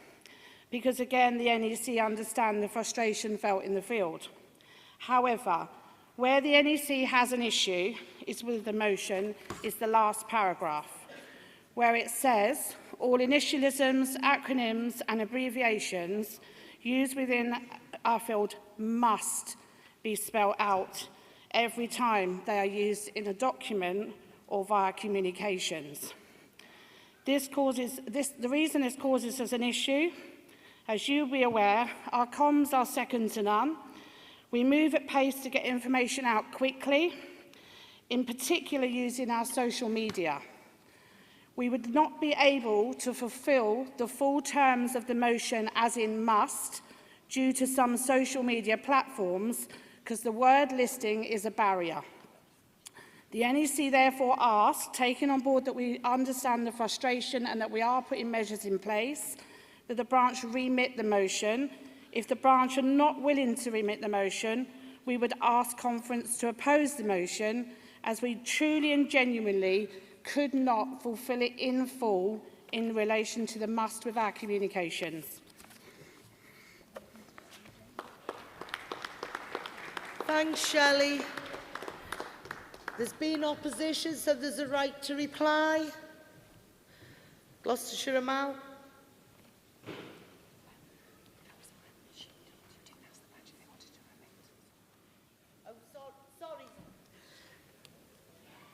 because, again, the NEC understand the frustration felt in the field. However, where the NEC has an issue is with the motion is the last paragraph, where it says all initialisms, acronyms and abbreviations used within our field must be spelled out every time they are used in a document or via communications. The reason this causes us an issue, as you'll be aware, our comms are second to none. We move at pace to get information out quickly, in particular using our social media. We would not be able to fulfil the full terms of the motion as in must due to some social media platforms because the word listing is a barrier. The NEC therefore asks, taking on board that we understand the frustration and that we are putting measures in place, that the branch remit the motion. If the branch are not willing to remit the motion, we would ask conference to oppose the motion as we truly and genuinely could not fulfil it in full in relation to the must with our communications. Thanks, Shelley. There's been opposition, so there's a right to reply. Gloucestershire Amal.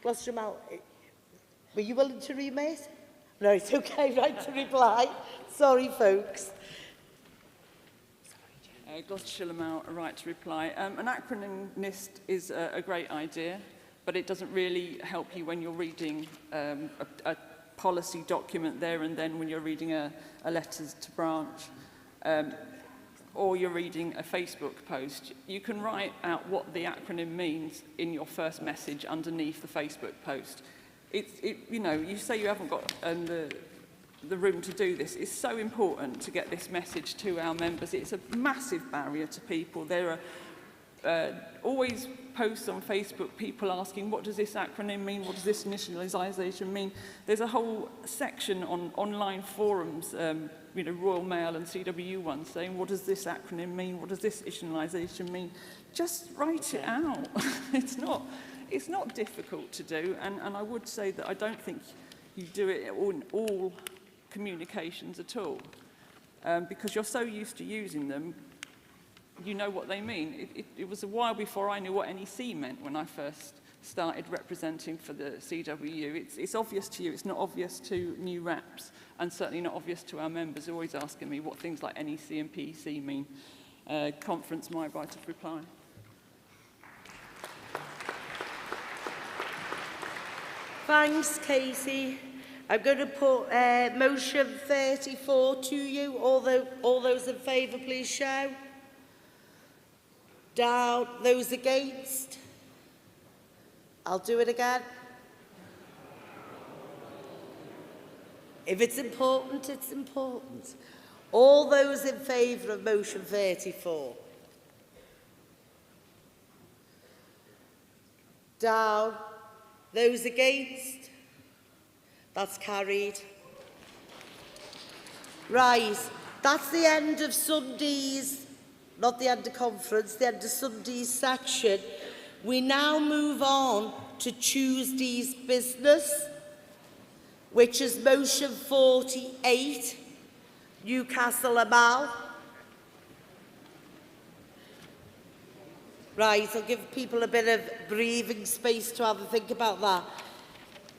Gloucestershire Amal, were you willing to remit? No, it's okay, right to reply. Sorry, folks. Gloucestershire Amal, a right to reply. An acronym list is a great idea. but it doesn't really help you when you're reading a policy document there and then when you're reading a letter to branch. Or you're reading a Facebook post. You can write out what the acronym means in your first message underneath the Facebook post. You know, you say you haven't got the room to do this. It's so important to get this message to our members. It's a massive barrier to people. There are always posts on Facebook, people asking, what does this acronym mean? What does this initialisation mean? There's a whole section on online forums, you know, Royal Mail and CWU ones, saying, what does this acronym mean? What does this initialisation mean? Just write it out. It's not difficult to do, and I would say that I don't think you do it in all communications at all, because you're so used to using them, you know what they mean. It was a while before I knew what NEC meant when I first started representing for the CWU. It's obvious to you, it's not obvious to new reps, and certainly not obvious to our members, always asking me what things like NEC and PEC mean. Conference, my right of reply. Thanks, Casey. I'm going to put motion 34 to you. All those in favour, please show. Down. Those against? I'll do it again. If it's important, it's important. All those in favour of motion 34? Down. Those against? That's carried. Right, that's the end of Sunday's, not the end of conference, the end of Sunday's section. We now move on to Tuesday's business, which is motion 48, Newcastle Amal. Right, I'll give people a bit of breathing space to have a think about that.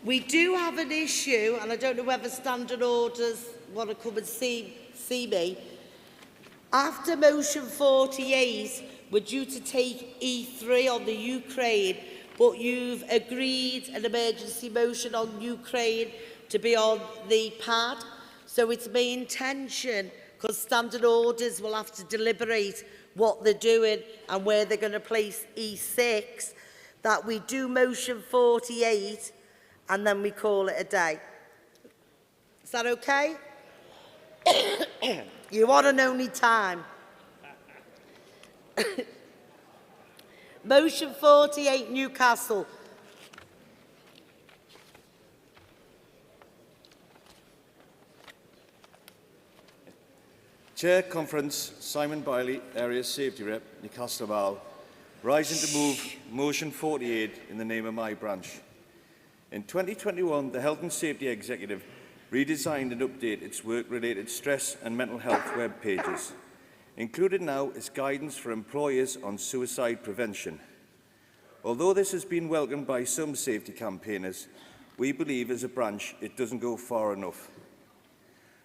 We do have an issue, and I don't know whether standing orders want to come and see me. After motion 48, we're due to take E3 on the Ukraine, but you've agreed an emergency motion on Ukraine to be on the pad. So it's my intention, because standing orders will have to deliberate what they're doing and where they're going to place E6, that we do motion 48 and then we call it a day. Is that okay? You want an only time. Motion 48, Newcastle. Chair Conference, Simon Biley, Area Safety Rep, Newcastle Val, rising to move motion 48 in the name of my branch. In 2021, the Health and Safety Executive redesigned and updated its work-related stress and mental health web pages. Included now is guidance for employers on suicide prevention. Although this has been welcomed by some safety campaigners, we believe as a branch it doesn't go far enough.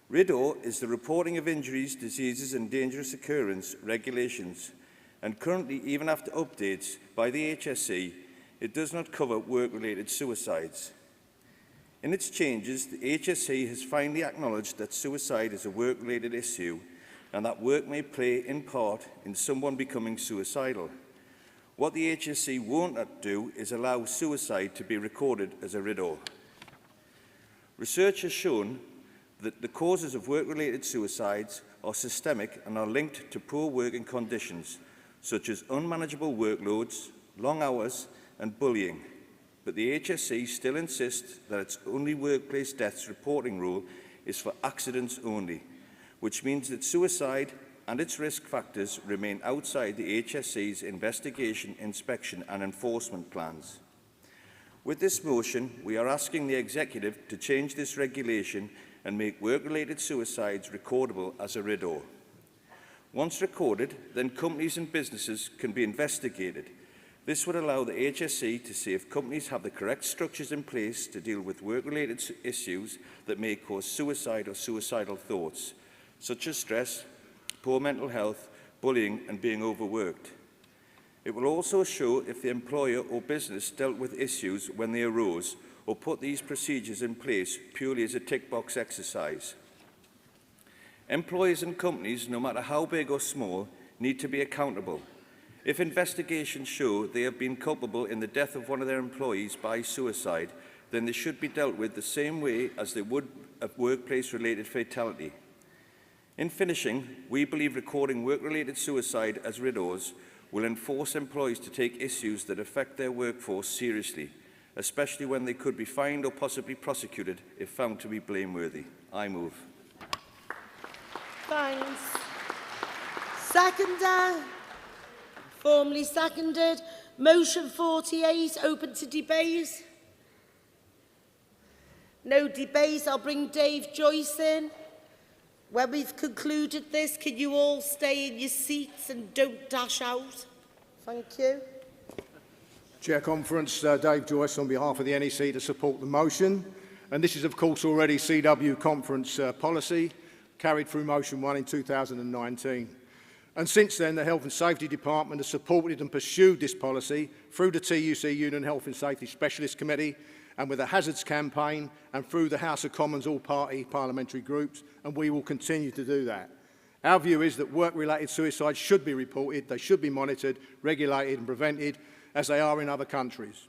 RIDO is the Reporting of Injuries, Diseases and Dangerous Occurrence regulations, and currently, even after updates by the HSE, it does not cover work-related suicides. In its changes, the HSE has finally acknowledged that suicide is a work-related issue and that work may play in part in someone becoming suicidal. What the HSE won't do is allow suicide to be recorded as a RIDO. Research has shown that the causes of work-related suicides are systemic and are linked to poor working conditions, such as unmanageable workloads, long hours, and bullying. But the HSE still insists that its only workplace deaths reporting rule is for accidents only, which means that suicide and its risk factors remain outside the HSE's investigation, inspection, and enforcement plans. With this motion, we are asking the Executive to change this regulation and make work-related suicides recordable as a RIDO. Once recorded, then companies and businesses can be investigated. This would allow the HSE to see if companies have the correct structures in place to deal with work-related issues that may cause suicide or suicidal thoughts, such as stress, poor mental health, bullying and being overworked. It will also show if the employer or business dealt with issues when they arose or put these procedures in place purely as a tick box exercise. Employers and companies, no matter how big or small, need to be accountable. If investigations show they have been culpable in the death of one of their employees by suicide, then they should be dealt with the same way as they would a workplace-related fatality. In finishing, we believe recording work-related suicide as RIDOs will enforce employees to take issues that affect their workforce seriously, especially when they could be fined or possibly prosecuted if found to be blameworthy. I move. Thanks. Seconder. Formally seconded. Motion 48, open to debate. No debate. I'll bring Dave Joyce in. When we've concluded this, can you all stay in your seats and don't dash out? Thank you. Chair Conference, Dave Joyce on behalf of the NEC to support the motion. And this is, of course, already CWU Conference policy, carried through Motion 1 in 2019. And since then, the Health and Safety Department has supported and pursued this policy through the TUC Union Health and Safety Specialist Committee and with a hazards campaign and through the House of Commons all-party parliamentary groups, and we will continue to do that. Our view is that work-related suicides should be reported, they should be monitored, regulated and prevented, as they are in other countries.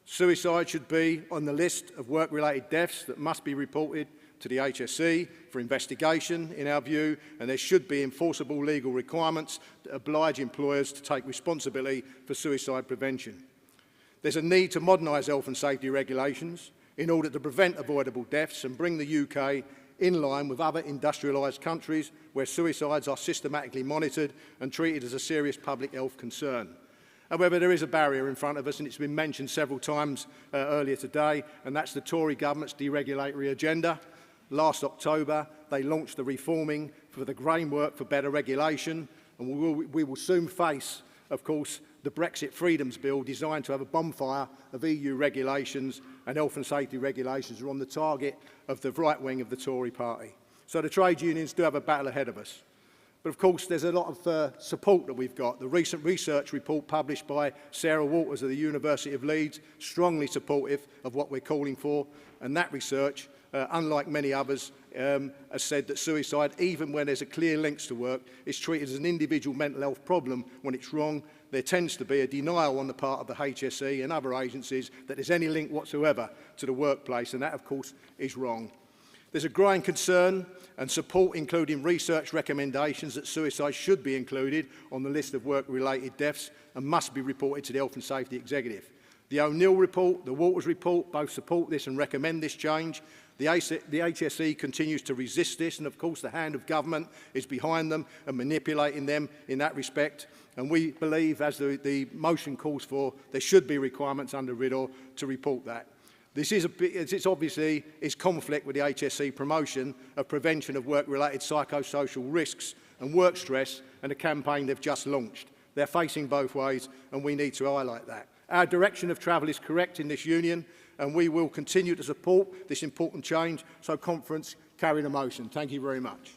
Suicide should be on the list of work-related deaths that must be reported to the HSE for investigation, in our view, and there should be enforceable legal requirements that oblige employers to take responsibility for suicide prevention. There's a need to modernise health and safety regulations in order to prevent avoidable deaths and bring the UK in line with other industrialised countries where suicides are systematically monitored and treated as a serious public health concern. However, there is a barrier in front of us, and it's been mentioned several times earlier today, and that's the Tory government's deregulatory agenda. Last October, they launched the reforming for the framework for better regulation, and we will soon face, of course, the Brexit Freedoms Bill designed to have a bonfire of EU regulations, and health and safety regulations are on the target of the right wing of the Tory party. So the trade unions do have a battle ahead of us. But of course, there's a lot of support that we've got. The recent research report published by Sarah Waters of the University of Leeds, strongly supportive of what we're calling for, and that research, unlike many others, has said that suicide, even when there's a clear links to work, is treated as an individual mental health problem when it's wrong. There tends to be a denial on the part of the HSE and other agencies that there's any link whatsoever to the workplace, and that, of course, is wrong. There's a growing concern and support, including research recommendations, that suicide should be included on the list of work-related deaths and must be reported to the Health and Safety Executive. The O'Neill report, the Waters report, both support this and recommend this change. The HSE continues to resist this, and of course the hand of government is behind them and manipulating them in that respect. And we believe, as the motion calls for, there should be requirements under RIDOR to report that. This is obviously conflict with the HSE promotion of prevention of work-related psychosocial risks and work stress and a campaign they've just launched. They're facing both ways, and we need to highlight that. Our direction of travel is correct in this union, and we will continue to support this important change. So, Conference, carry the motion. Thank you very much.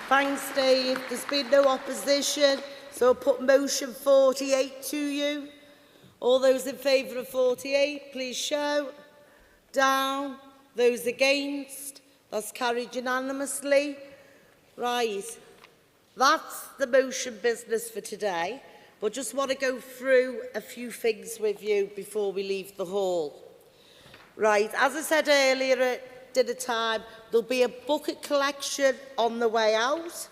Thanks, Dave. There's been no opposition, so I'll put motion 48 to you. All those in favour of 48, please show. Down. Those against. That's carried unanimously. Right. That's the motion business for today. But just want to go through a few things with you before we leave the hall. Right, as I said earlier at dinner time, there'll be a bucket collection on the way out.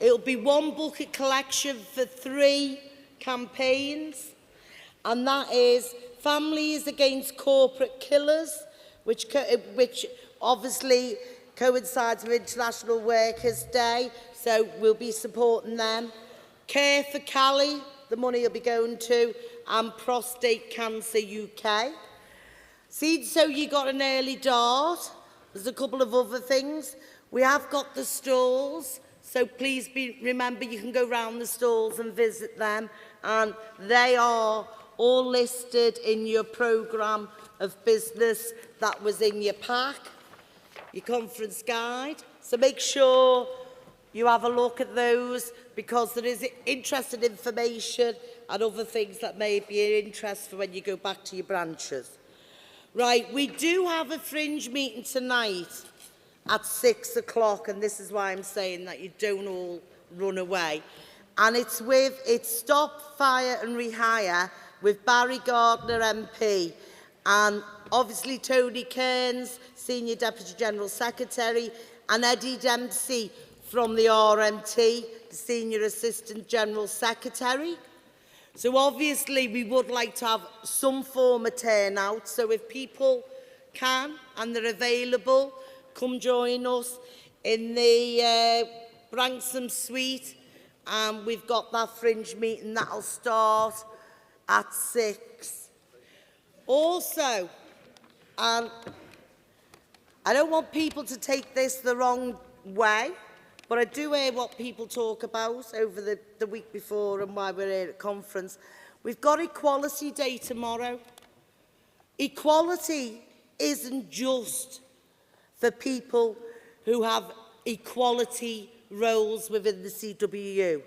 It'll be one bucket collection for 3 campaigns, and that is Families Against Corporate Killers, which obviously coincides with International Workers' Day, so we'll be supporting them. Care for Cali, the money will be going to, and Prostate Cancer UK. See, so you got an early dart. There's a couple of other things. We have got the stalls, so please remember you can go round the stalls and visit them, and they are all listed in your programme of business that was in your pack, your conference guide. So make sure you have a look at those, because there is interesting information and other things that may be of interest for when you go back to your branches. Right, we do have a fringe meeting tonight at 6 o'clock, and this is why I'm saying that you don't all run away. And it's Stop Fire and Rehire with Barry Gardner MP, and obviously Tony Kearns, Senior Deputy General Secretary, and Eddie Dempsey from the RMT, the Senior Assistant General Secretary. So obviously we would like to have some form of turnout, so if people can and they're available, come join us in the Branksome Suite, and we've got that fringe meeting that'll start at 6. Also, and I don't want people to take this the wrong way, but I do hear what people talk about over the week before and why we're here at conference. We've got Equality Day tomorrow. Equality isn't just for people who have equality roles within the CWU.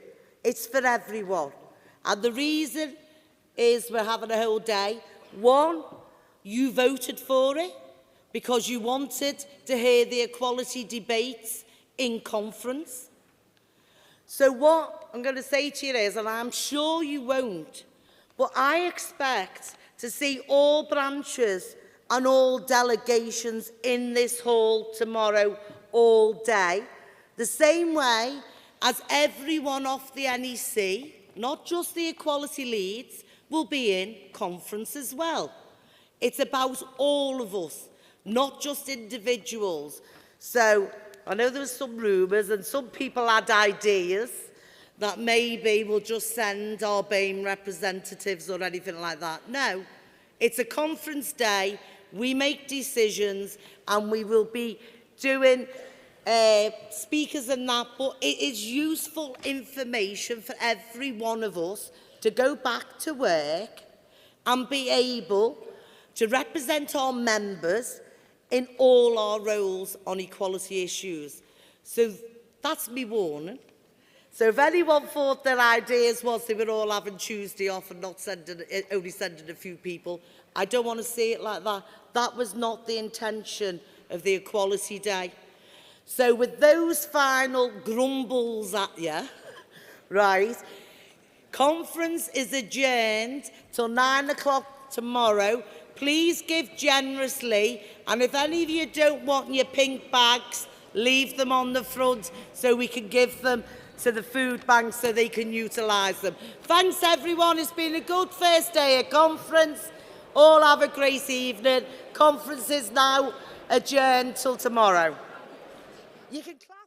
It's for everyone. And the reason is we're having a whole day. One, you voted for it because you wanted to hear the equality debates in conference. So what I'm going to say to you is, and I'm sure you won't, but I expect to see all branches and all delegations in this hall tomorrow all day, the same way as everyone off the NEC, not just the equality leads, will be in conference as well. It's about all of us, not just individuals. So I know there were some rumours and some people had ideas that maybe we'll just send our BAME representatives or anything like that. No, it's a conference day, we make decisions, and we will be doing speakers and that, but it is useful information for every one of us to go back to work and be able to represent our members in all our roles on equality issues. So that's me warning. So if anyone thought their ideas was they were all having Tuesday off and not only sending a few people, I don't want to see it like that. That was not the intention of the Equality Day. So with those final grumbles at you, right, conference is adjourned till 9 o'clock tomorrow. Please give generously, and if any of you don't want your pink bags, leave them on the front so we can give them to the food bank so they can utilise them. Thanks everyone, it's been a good first day at conference. All have a great evening. Conference is now adjourned till tomorrow. You can clap.